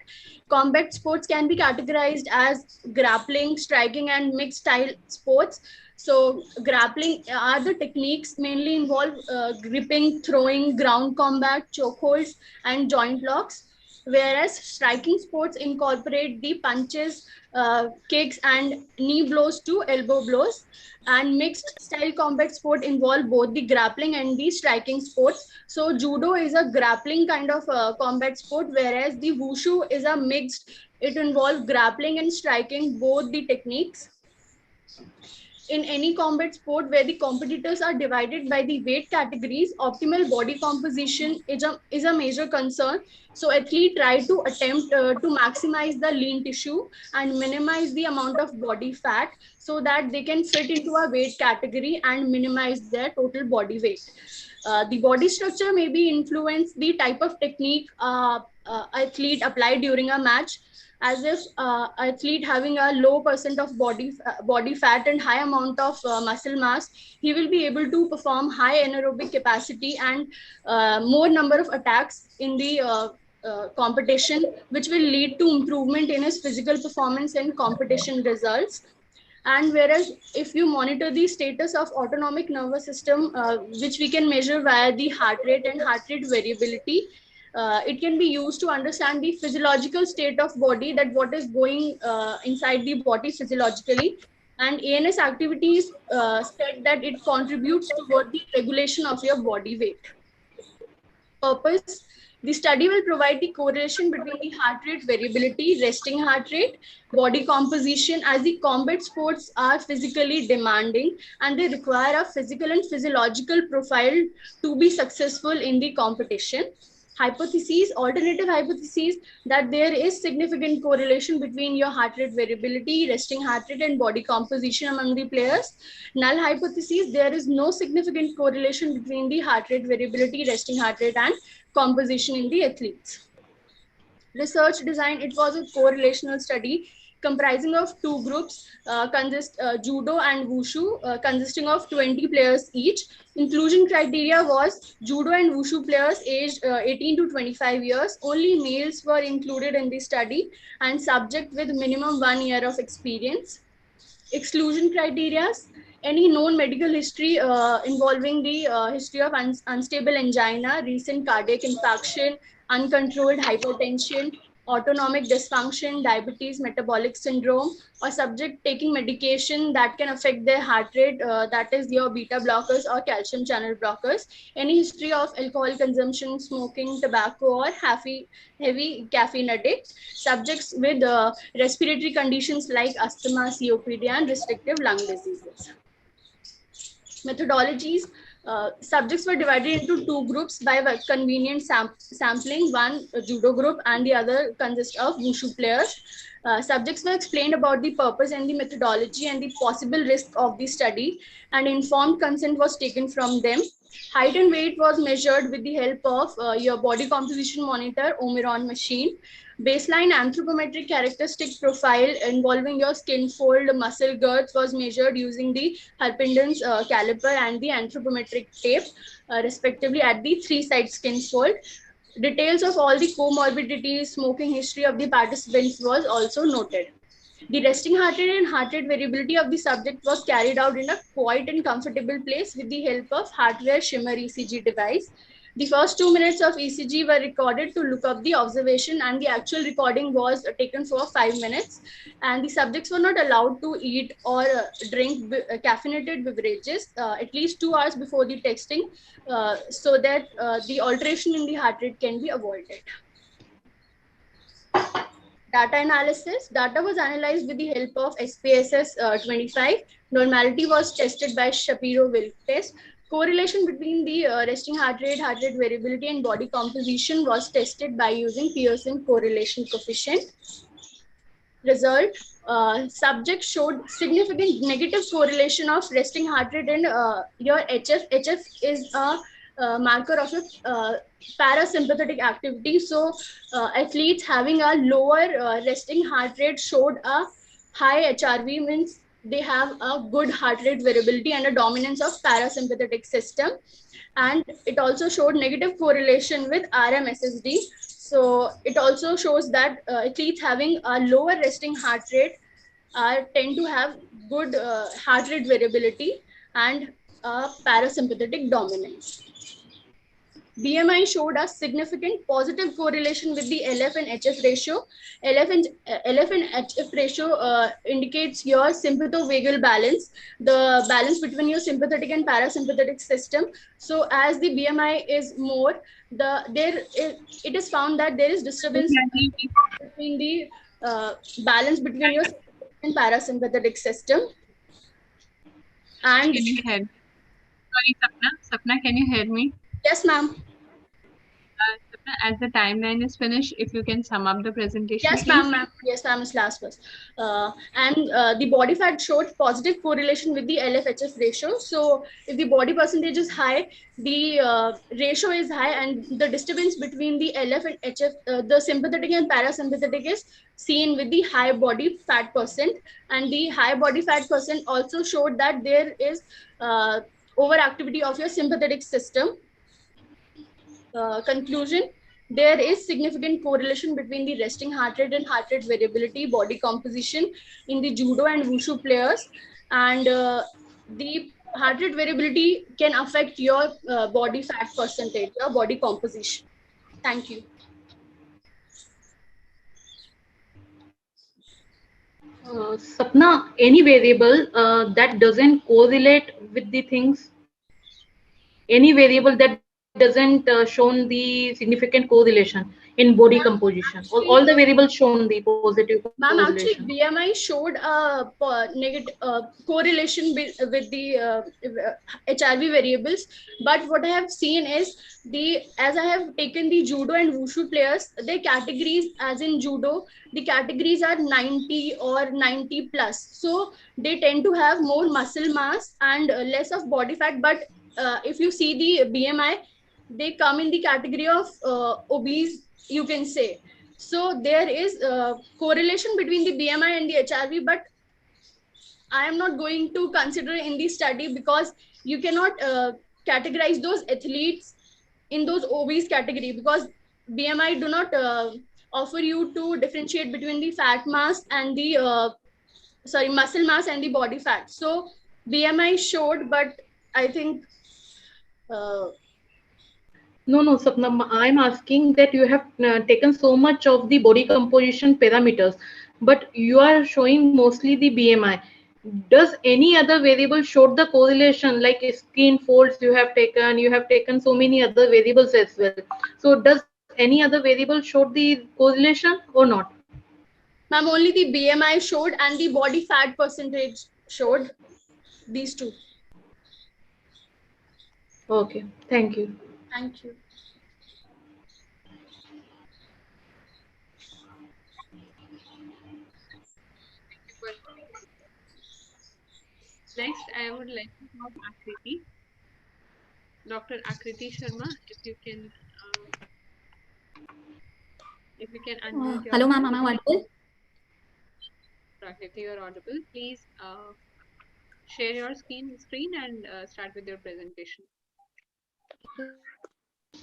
Speaker 6: Combat sports can be categorized as grappling, striking, and mixed style sports. So grappling are the techniques mainly involve gripping, throwing, ground combat, chokeholds, and joint locks. Whereas striking sports incorporate the punches, kicks, and knee blows to elbow blows. And mixed style combat sport involve both the grappling and the striking sports. So judo is a grappling kind of combat sport, whereas the wushu is a mixed. It involves grappling and striking, both the techniques. In any combat sport where the competitors are divided by the weight categories, optimal body composition is a major concern. So athletes try to attempt to maximize the lean tissue and minimize the amount of body fat so that they can fit into a weight category and minimize their total body weight. The body structure may be influence the type of technique athlete applied during a match, as if athlete having a low percent of body fat and high amount of muscle mass, he will be able to perform high anaerobic capacity and more number of attacks in the competition, which will lead to improvement in his physical performance and competition results. And whereas if you monitor the status of autonomic nervous system, which we can measure via the heart rate and heart rate variability, it can be used to understand the physiological state of body, that what is going inside the body physiologically. And ANS activities said that it contributes toward the regulation of your body weight. Purpose. The study will provide the correlation between the heart rate variability, resting heart rate, body composition, as the combat sports are physically demanding and they require a physical and physiological profile to be successful in the competition. Hypotheses, alternative hypotheses, that there is significant correlation between your heart rate variability, resting heart rate, and body composition among the players. Null hypotheses, there is no significant correlation between the heart rate variability, resting heart rate, and composition in the athletes. Research design, it was a correlational study comprising of two groups, judo and wushu, consisting of 20 players each. Inclusion criteria was judo and wushu players aged 18 to 25 years. Only males were included in the study and subject with minimum 1 year of experience. Exclusion criteria: any known medical history involving the history of unstable angina, recent cardiac infarction, uncontrolled hypertension, autonomic dysfunction, diabetes, metabolic syndrome, or subject taking medication that can affect their heart rate, that is your beta blockers or calcium channel blockers, any history of alcohol consumption, smoking, tobacco, or heavy caffeine addict, subjects with respiratory conditions like asthma, COPD, and restrictive lung diseases. Methodologies. Subjects were divided into two groups by convenient sampling, one judo group and the other consists of wushu players. Subjects were explained about the purpose and the methodology and the possible risk of the study, and informed consent was taken from them. Height and weight was measured with the help of your body composition monitor, Omron machine. Baseline anthropometric characteristic profile involving your skin fold, muscle girth was measured using the Harpinden's caliper and the anthropometric tape, respectively, at the 3-side skin fold. Details of all the comorbidities, smoking history of the participants was also noted. The resting heart rate and heart rate variability of the subject was carried out in a quiet and comfortable place with the help of hardware shimmer ECG device. The first 2 minutes of ECG were recorded to look up the observation, and the actual recording was taken for 5 minutes. And the subjects were not allowed to eat or drink caffeinated beverages at least 2 hours before the testing, so that the alteration in the heart rate can be avoided. Data analysis. Data was analyzed with the help of SPSS 25. Normality was tested by Shapiro-Wilk test. Correlation between the resting heart rate variability, and body composition was tested by using Pearson correlation coefficient. Result: subjects showed significant negative correlation of resting heart rate and your HF. HF is a marker of your parasympathetic activity. So athletes having a lower resting heart rate showed a high HRV, means they have a good heart rate variability and a dominance of parasympathetic system. And it also showed negative correlation with RMSSD. So it also shows that athletes having a lower resting heart rate tend to have good heart rate variability and parasympathetic dominance. BMI showed a significant positive correlation with the LF and HF ratio. LF and HF ratio indicates your sympathovagal balance, the balance between your sympathetic and parasympathetic system. So as the BMI is more, it is found that there is disturbance between the balance between your sympathetic and parasympathetic system. And
Speaker 2: can you hear me? Sorry, Sapna, can you hear me?
Speaker 6: Yes, ma'am.
Speaker 2: As the timeline is finished, if you can sum up the presentation.
Speaker 6: Yes, ma'am. Yes, ma'am. Is last first. And the body fat showed positive correlation with the LF-HF ratio. So if the body percentage is high, the ratio is high, and the disturbance between the LF and HF, the sympathetic and parasympathetic, is seen with the high body fat percent. And the high body fat percent also showed that there is overactivity of your sympathetic system. Conclusion: there is significant correlation between the resting heart rate and heart rate variability, body composition in the judo and wushu players, and the heart rate variability can affect your body fat percentage, your body composition. Thank you.
Speaker 11: Sapna, any variable that doesn't correlate with the things, any variable that doesn't shown the significant correlation in body composition, all the variables shown the positive
Speaker 6: Ma'am,
Speaker 11: correlation.
Speaker 6: actually, BMI showed a negative correlation with the HRV variables. But what I have seen is as I have taken the judo and wushu players, their categories, as in judo, the categories are 90 or 90 plus. So they tend to have more muscle mass and less of body fat. But if you see the BMI, they come in the category of obese, you can say. So there is correlation between the BMI and the HRV, but I am not going to consider in the study because you cannot categorize those athletes in those obese category, because BMI do not offer you to differentiate between the fat mass and the muscle mass and the body fat. So BMI showed, but I think
Speaker 11: No, Sapna, I'm asking that you have taken so much of the body composition parameters, but you are showing mostly the BMI. Does any other variable show the correlation, like skin folds you have taken so many other variables as well. So does any other variable show the correlation or not?
Speaker 6: Ma'am, only the BMI showed and the body fat percentage showed, these two.
Speaker 11: Okay, thank you.
Speaker 6: Thank you.
Speaker 2: Next, I would like to have Akriti. Dr. Akriti Sharma, if you can unmute your
Speaker 5: hello, ma'am. Am I audible?
Speaker 2: Akriti, you are audible. Please share your screen and start with your presentation.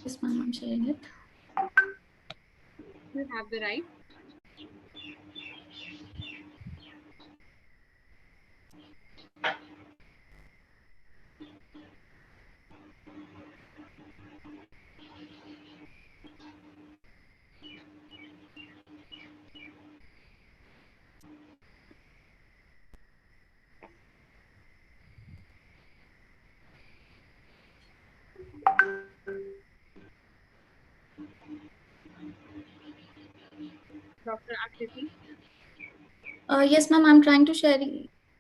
Speaker 5: Yes, ma'am. I'm sharing it.
Speaker 2: You have the right. Dr. Akriti?
Speaker 5: Yes, ma'am. I'm trying to share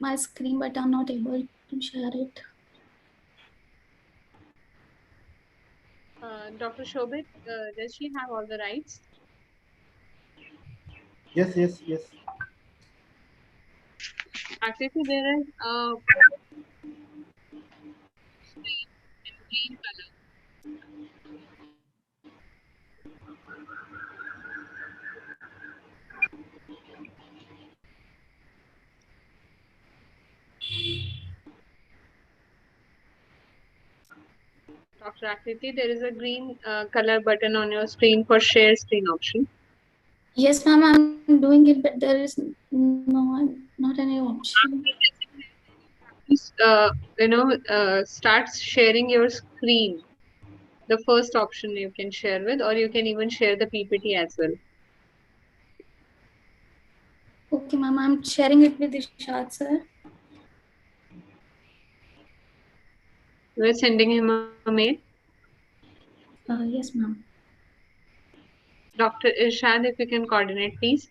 Speaker 5: my screen, but I'm not able to share it.
Speaker 2: Dr. Shobit, does she have all the rights?
Speaker 4: Yes.
Speaker 2: Akriti, there is a screen in green color. Dr. Akriti, there is a green color button on your screen for share screen option.
Speaker 5: Yes, ma'am, I'm doing it, but there is not any option.
Speaker 2: Start sharing your screen. The first option you can share with, or you can even share the PPT as well.
Speaker 5: Okay, ma'am, I'm sharing it with Ishad, sir.
Speaker 2: We're sending him a mail.
Speaker 5: Yes, ma'am.
Speaker 2: Dr. Irshad, if you can coordinate, please.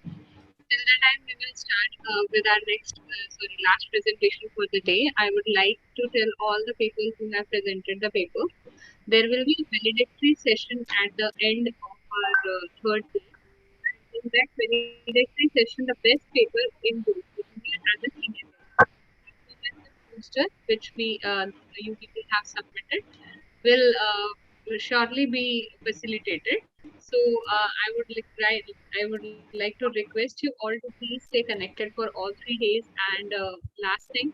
Speaker 2: Till the time we will start with our last presentation for the day, I would like to tell all the people who have presented the paper, there will be a valedictory session at the end of our third day. In that valedictory session, the best paper in both junior and the senior poster, which you people have submitted, will shortly be facilitated. So I would like to request you all to please stay connected for all 3 days. And last thing,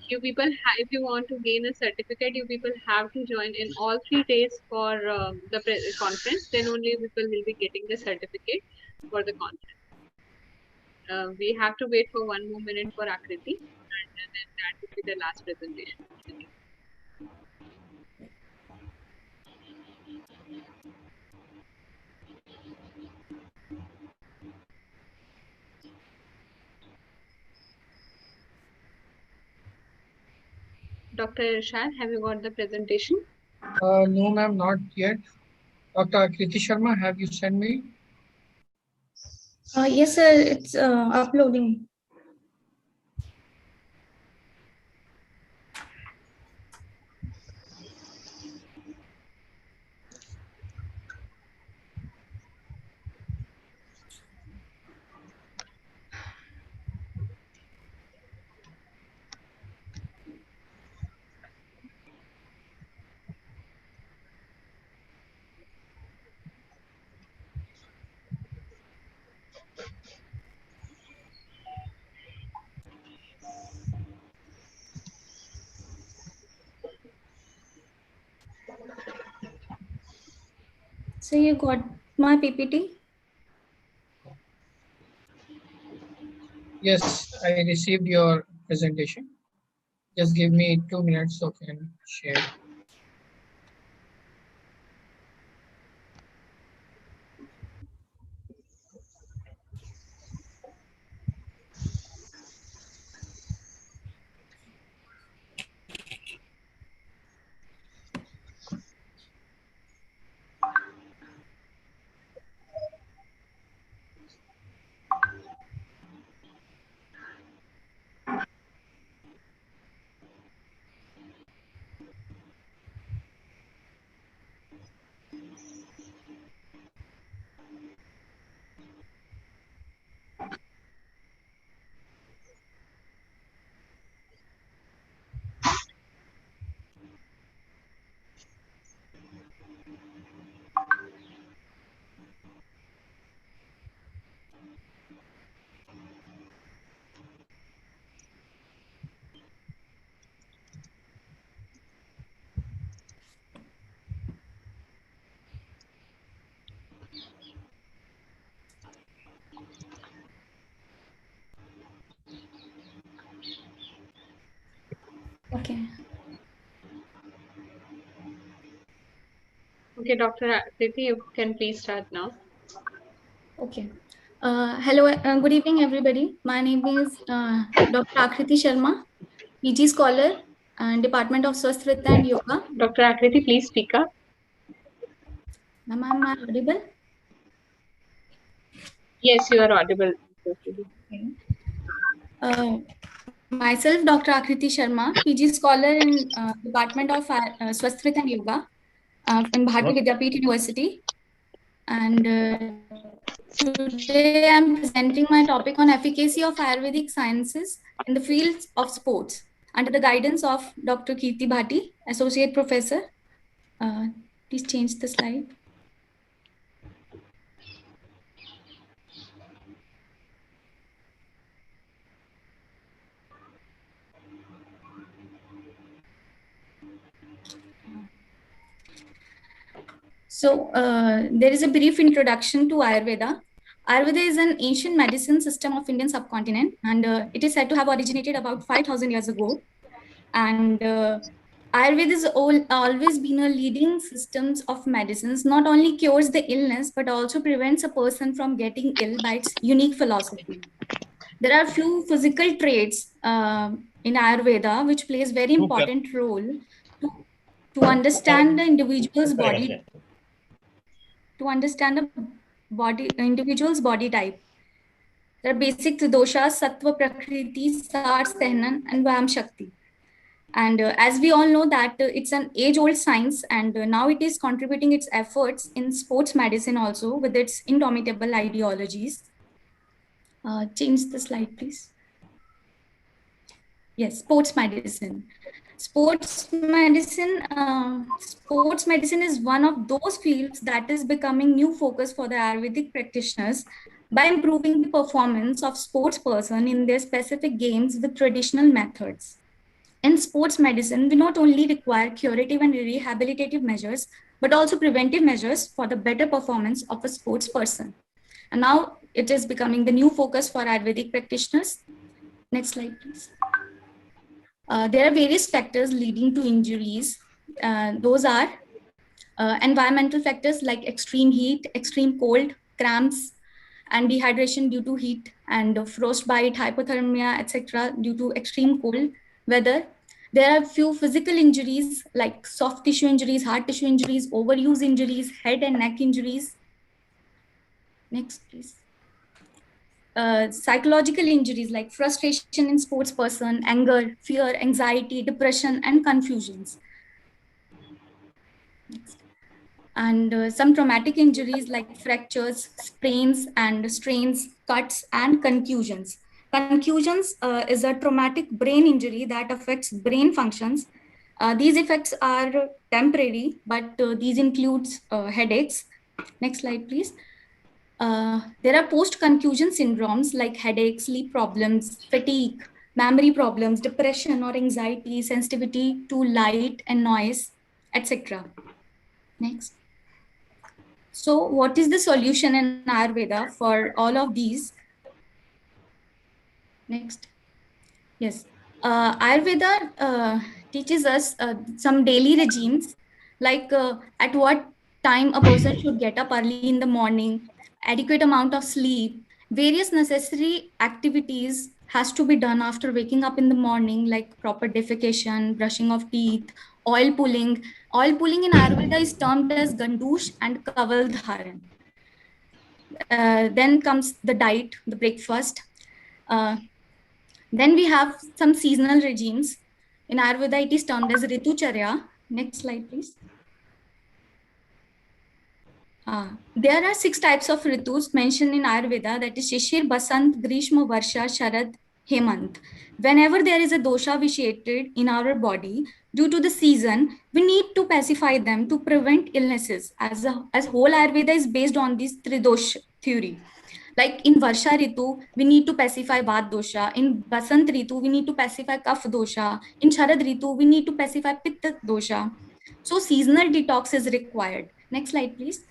Speaker 2: you people, if you want to gain a certificate, you people have to join in all 3 days for the conference. Then only people will be getting the certificate for the conference. We have to wait for 1 more minute for Akriti, and then that will be the last presentation. Dr. Irshad, have you got the presentation?
Speaker 3: No, ma'am, not yet. Dr. Akriti Sharma, have you sent me?
Speaker 5: Yes, sir, it's uploading. So you got my PPT?
Speaker 3: Yes, I received your presentation. Just give me 2 minutes so I can share.
Speaker 5: Okay.
Speaker 2: Okay, Dr. Akriti, you can please start now.
Speaker 5: Okay. Hello, good evening, everybody. My name is Dr. Akriti Sharma, PG scholar and Department of Swasthritta and Yoga.
Speaker 2: Dr. Akriti, please speak up.
Speaker 5: Ma'am, am I audible?
Speaker 2: Yes, you are audible.
Speaker 5: Okay. Myself, Dr. Akriti Sharma, PG scholar in Department of Swasthritta and Yoga in Bharati Vidyapeeth University. And Today I'm presenting my topic on efficacy of Ayurvedic sciences in the fields of sports under the guidance of Dr. Kirti Bhati, Associate Professor. Please change the slide. So there is a brief introduction to Ayurveda. Ayurveda is an ancient medicine system of Indian subcontinent, and it is said to have originated about 5,000 years ago. And Ayurveda has always been a leading systems of medicines, not only cures the illness, but also prevents a person from getting ill by its unique philosophy. There are few physical traits in Ayurveda which plays very important role to understand the individual's body, individual's body type. There are basic doshas, Sattva, Prakriti, Sars, Sehnan, and Vayam Shakti. And as we all know that it's an age-old science, and now it is contributing its efforts in sports medicine also with its indomitable ideologies. Change the slide, please. Yes, sports medicine. Sports medicine is one of those fields that is becoming new focus for the Ayurvedic practitioners by improving the performance of sports person in their specific games with traditional methods. In sports medicine, we not only require curative and rehabilitative measures, but also preventive measures for the better performance of a sports person. And now it is becoming the new focus for Ayurvedic practitioners. Next slide, please. There are various factors leading to injuries. Those are environmental factors like extreme heat, extreme cold, cramps, and dehydration due to heat, and frostbite, hypothermia, etc. due to extreme cold weather. There are few physical injuries like soft tissue injuries, hard tissue injuries, overuse injuries, head and neck injuries. Next, please. Psychological injuries like frustration in sports person, anger, fear, anxiety, depression, and confusions. Next. And some traumatic injuries like fractures, sprains, and strains, cuts, and concussions. Concussions is a traumatic brain injury that affects brain functions. These effects are temporary, but these includes headaches. Next slide, please. There are post-concussion syndromes like headache, sleep problems, fatigue, memory problems, depression or anxiety, sensitivity to light and noise, etc. Next. So what is the solution in Ayurveda for all of these? Next. Yes. Ayurveda teaches us some daily regimes, like at what time a person should get up early in the morning, adequate amount of sleep, various necessary activities has to be done after waking up in the morning, like proper defecation, brushing of teeth, oil pulling. Oil pulling in Ayurveda is termed as Gandush and Kavaldharan. Then comes the diet, the breakfast. Then we have some seasonal regimes. In Ayurveda, it is termed as Ritucharya. Next slide, please. There are 6 types of Ritus mentioned in Ayurveda, that is Shishir, Basant, Grishma, Varsha, Sharad, Hemant. Whenever there is a dosha vitiated in our body due to the season, we need to pacify them to prevent illnesses. As whole Ayurveda is based on this Tridosh theory. Like in Varsha Ritu, we need to pacify Vata dosha. In Basant Ritu, we need to pacify Kapha dosha. In Sharad Ritu, we need to pacify Pitta dosha. So seasonal detox is required. Next slide, please.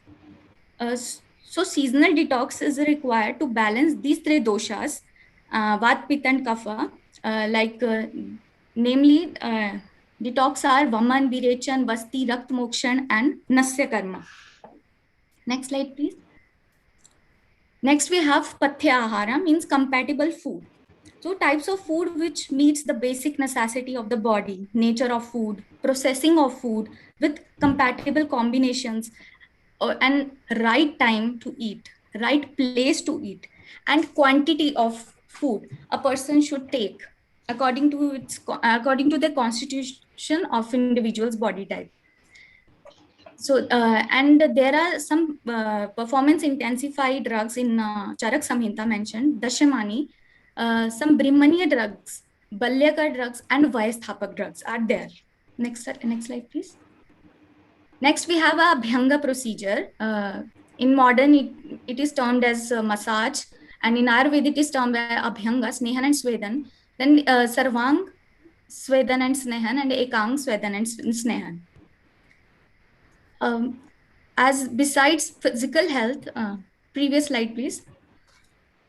Speaker 5: So seasonal detox is required to balance these 3 doshas, Vata, Pitta, and Kapha. Namely, detox are Vaman, Virechan, Vasti, Rakt Mokshan, and Nasya Karma. Next slide, please. Next, we have Pathya Ahara, means compatible food. So types of food which meets the basic necessity of the body, nature of food, processing of food with compatible combinations, and right time to eat, right place to eat, and quantity of food a person should take according to the constitution of individual's body type. So, and there are some performance intensified drugs in Charak Samhita mentioned, Dashamani, some Brahmaniya drugs, Balyaka drugs, and Vayasthapak drugs are there. Next slide, please. Next, we have a Abhyanga procedure. In modern, it is termed as massage, and in Ayurveda, it is termed as Abhyanga, Snehan and Swedan. Then Sarvang, Swedan and Snehan, and Ekang, Swedan and Snehan. As besides physical health, previous slide, please.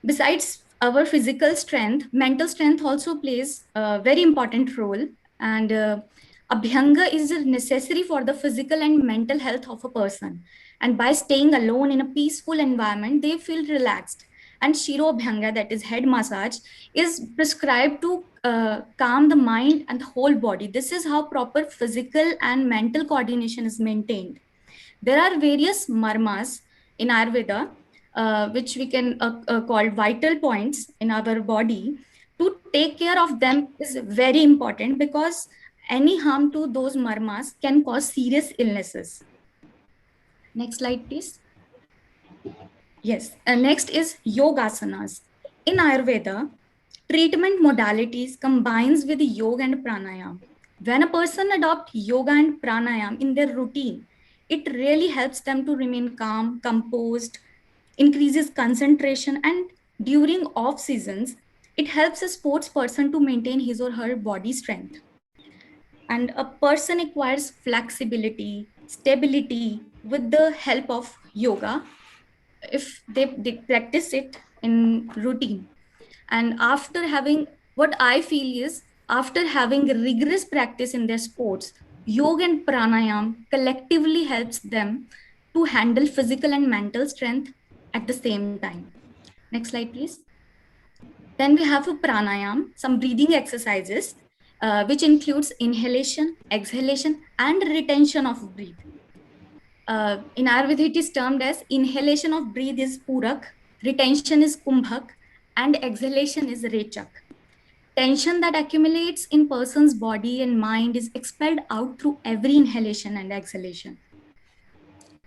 Speaker 5: Besides our physical strength, mental strength also plays a very important role. And Abhyanga is necessary for the physical and mental health of a person. And by staying alone in a peaceful environment, they feel relaxed. And Shiro Abhyanga, that is head massage, is prescribed to calm the mind and the whole body. This is how proper physical and mental coordination is maintained. There are various marmas in Ayurveda, which we can call vital points in our body. To take care of them is very important because any harm to those marmas can cause serious illnesses. Next slide, please. Yes, next is yogasanas. In Ayurveda, treatment modalities combines with yoga and pranayama. When a person adopts yoga and pranayama in their routine, it really helps them to remain calm, composed, increases concentration, and during off seasons, it helps a sports person to maintain his or her body strength. And a person acquires flexibility, stability with the help of yoga if they practice it in routine. And after having, what I feel is, after having rigorous practice in their sports, yoga and pranayam collectively helps them to handle physical and mental strength at the same time. Next slide, please. Then we have a pranayam, some breathing exercises, which includes inhalation, exhalation, and retention of breath. In Ayurveda, it is termed as inhalation of breath is purak, retention is kumbhak, and exhalation is rechak. Tension that accumulates in person's body and mind is expelled out through every inhalation and exhalation.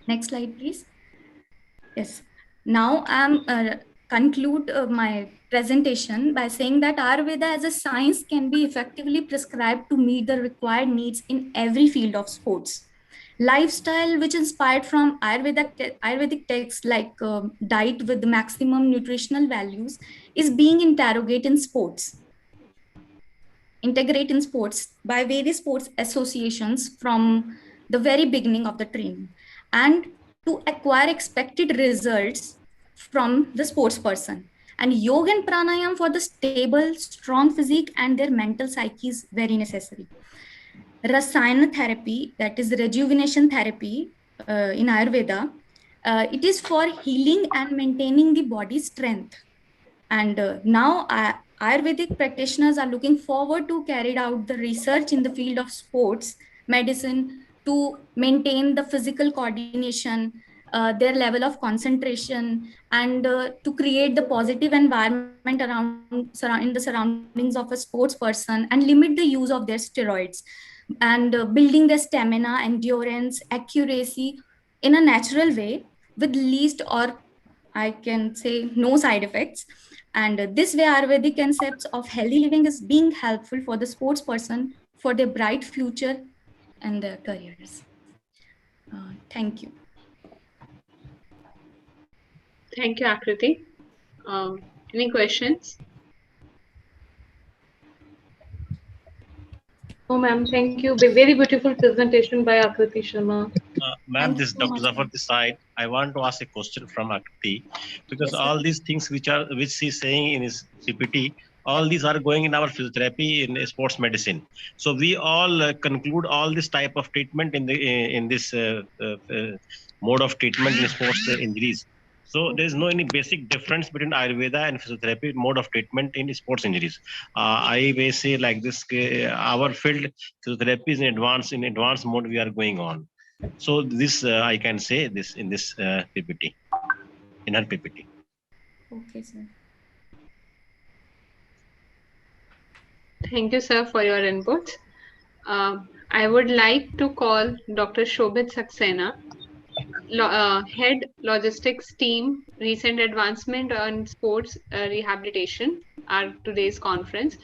Speaker 5: Next slide, please. Yes. Now I'm conclude my presentation by saying that Ayurveda as a science can be effectively prescribed to meet the required needs in every field of sports. Lifestyle, which inspired from Ayurvedic texts like diet with the maximum nutritional values, is being integrated in sports by various sports associations from the very beginning of the training, and to acquire expected results from the sports person. And yoga and pranayam for the stable, strong physique and their mental psyche is very necessary. Rasayana therapy, that is rejuvenation therapy in Ayurveda, it is for healing and maintaining the body strength. And now Ayurvedic practitioners are looking forward to carry out the research in the field of sports medicine to maintain the physical coordination, their level of concentration, and to create the positive environment in the surroundings of a sports person and limit the use of their steroids, and building their stamina, endurance, accuracy in a natural way with least, or I can say, no side effects. And this way, Ayurvedic concepts of healthy living is being helpful for the sports person for their bright future and their careers. Thank you.
Speaker 2: Thank you, Akriti. Any questions?
Speaker 11: Oh, ma'am, thank you. Very beautiful presentation by Akriti Sharma.
Speaker 21: Ma'am, this is Dr. Zafar this side. I want to ask a question from Akriti, because yes, all these things which she's saying in his PPT, all these are going in our physiotherapy in sports medicine. So we all conclude all this type of treatment in this mode of treatment in sports injuries. So there is no any basic difference between Ayurveda and physiotherapy mode of treatment in sports injuries. I may say like this: our field physiotherapy is in advanced mode we are going on. So this I can say this in this PPT, in her PPT.
Speaker 5: Okay, sir.
Speaker 2: Thank you, sir, for your input. I would like to call Dr. Shobhit Saxena, Head Logistics Team, Recent Advancement on Sports Rehabilitation, our today's conference.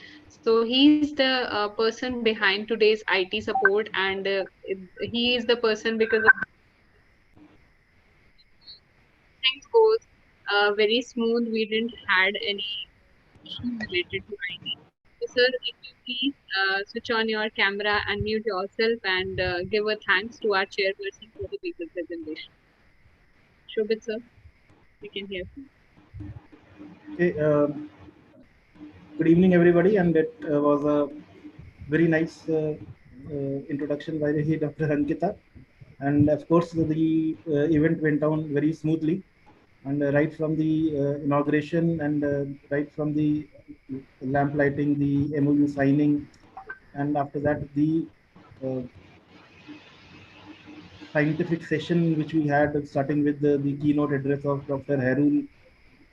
Speaker 2: So he's the person behind today's IT support, and he is the person because of things goes very smooth. We didn't had any issues related to IT. So sir, if you please switch on your camera, unmute yourself, and give a thanks to our chairperson for the paper presentation. Shobhit sir, we can hear you.
Speaker 4: Okay, good evening, everybody, and it was a very nice introduction by Dr. Ankita, and of course the event went on very smoothly, and right from the inauguration and right from the lamp lighting, the MOU signing, and after that the scientific session which we had, starting with the keynote address of Dr. Harul,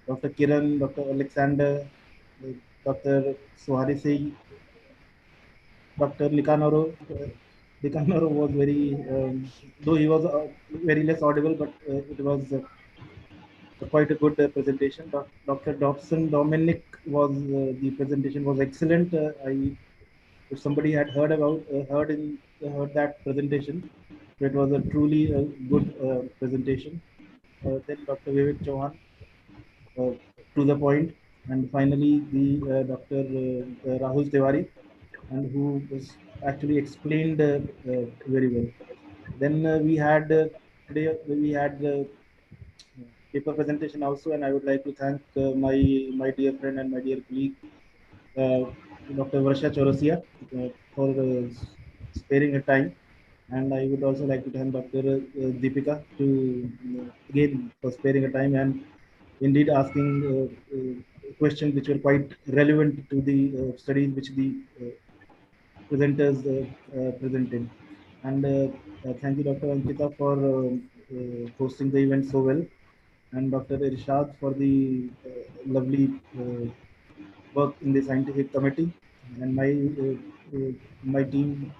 Speaker 4: Dr. Kiran, Dr. Alexander, Dr. Sohari Singh, Dr. Nikanoro. Nikanoro was very, though he was very less audible, but it was quite a good presentation. Dr. Dobson Dominic was, the presentation was excellent. If somebody had heard that presentation, it was a truly good presentation. Then Dr. Vivek Chauhan, to the point, and finally the Dr. Rahul Tiwari, and who was actually explained very well. Then we had today we had paper presentation also, and I would like to thank my dear friend and my dear colleague Dr. Varsha Chaurasia for sparing her time, and I would also like to thank Dr. Deepika to again for sparing her time and indeed asking questions which were quite relevant to the studies which the presenters presented. And thank you, Dr. Ankita, for hosting the event so well, and Dr. Irshad for the lovely work in the scientific committee, and my team,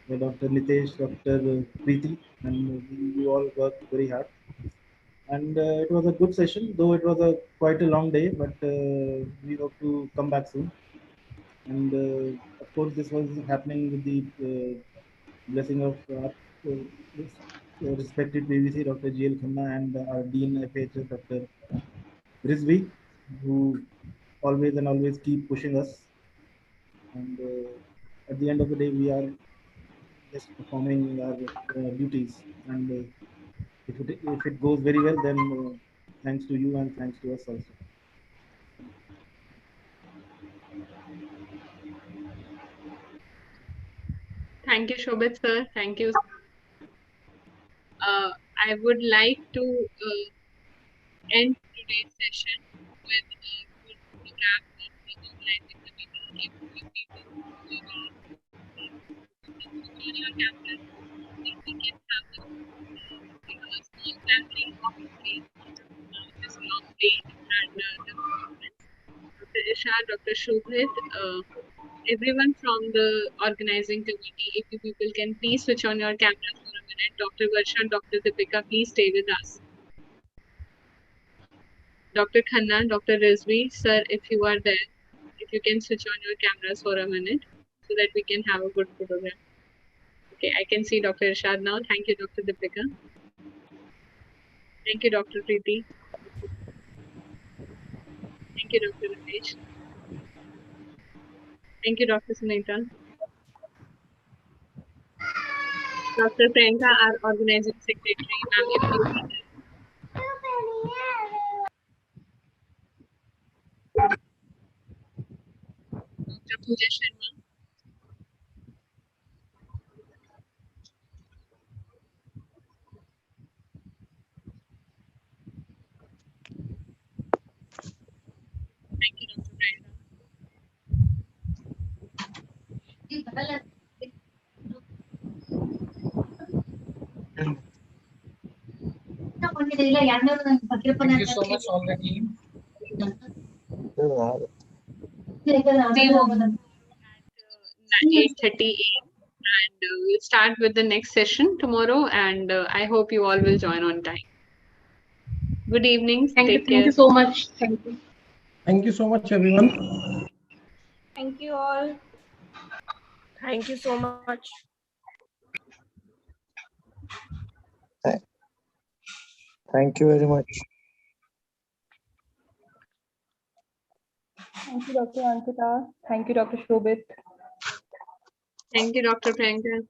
Speaker 4: Dr. Nitesh, Dr. Preeti, and you all worked very hard. And it was a good session, though it was quite a long day, but we hope to come back soon. And of course, this was happening with the blessing of respected PVC, Dr. G.L. Khanna, and our Dean FHS, Dr. Rizvi, who always keep pushing us. And at the end of the day, we are just performing our duties. And if it goes very well, then thanks to you and thanks to us also.
Speaker 2: Thank you, Shobhit sir. Thank you. I would like to end today's session with a good program of the organizing committee. If people on your campus, we can have a small gathering of this long day and the performance. Dr. Isha, Dr. Shobhit, everyone from the organizing committee, if you people can please switch on your cameras for a minute. Dr. Varsha and Dr. Deepika, please stay with us. Dr. Khanna, Dr. Rizvi, sir, if you are there, if you can switch on your cameras for a minute so that we can have a good program. Okay, I can see Dr. Irshad now. Thank you, Dr. Deepika. Thank you, Dr. Preeti. Thank you, Dr. Ramesh. Thank you, Dr. Sunita. Dr. Priyanka, our organizing secretary, ma'am, if you are there. Dr. Pooja Sharma. Thank you, Dr. Priyanka.
Speaker 3: Thank you so much already.
Speaker 2: See you at 8:30 a.m. and we'll start with the next session tomorrow. And I hope you all will join on time. Good evening.
Speaker 11: Thank
Speaker 2: Take
Speaker 11: you. Thank you
Speaker 2: care.
Speaker 11: so much. Thank you.
Speaker 8: Thank you so much, everyone.
Speaker 7: Thank you all.
Speaker 15: Thank you so much.
Speaker 22: Thank you very much.
Speaker 13: Thank you, Dr. Ankita. Thank you, Dr. Shobit.
Speaker 2: Thank you, Dr. Priyanka.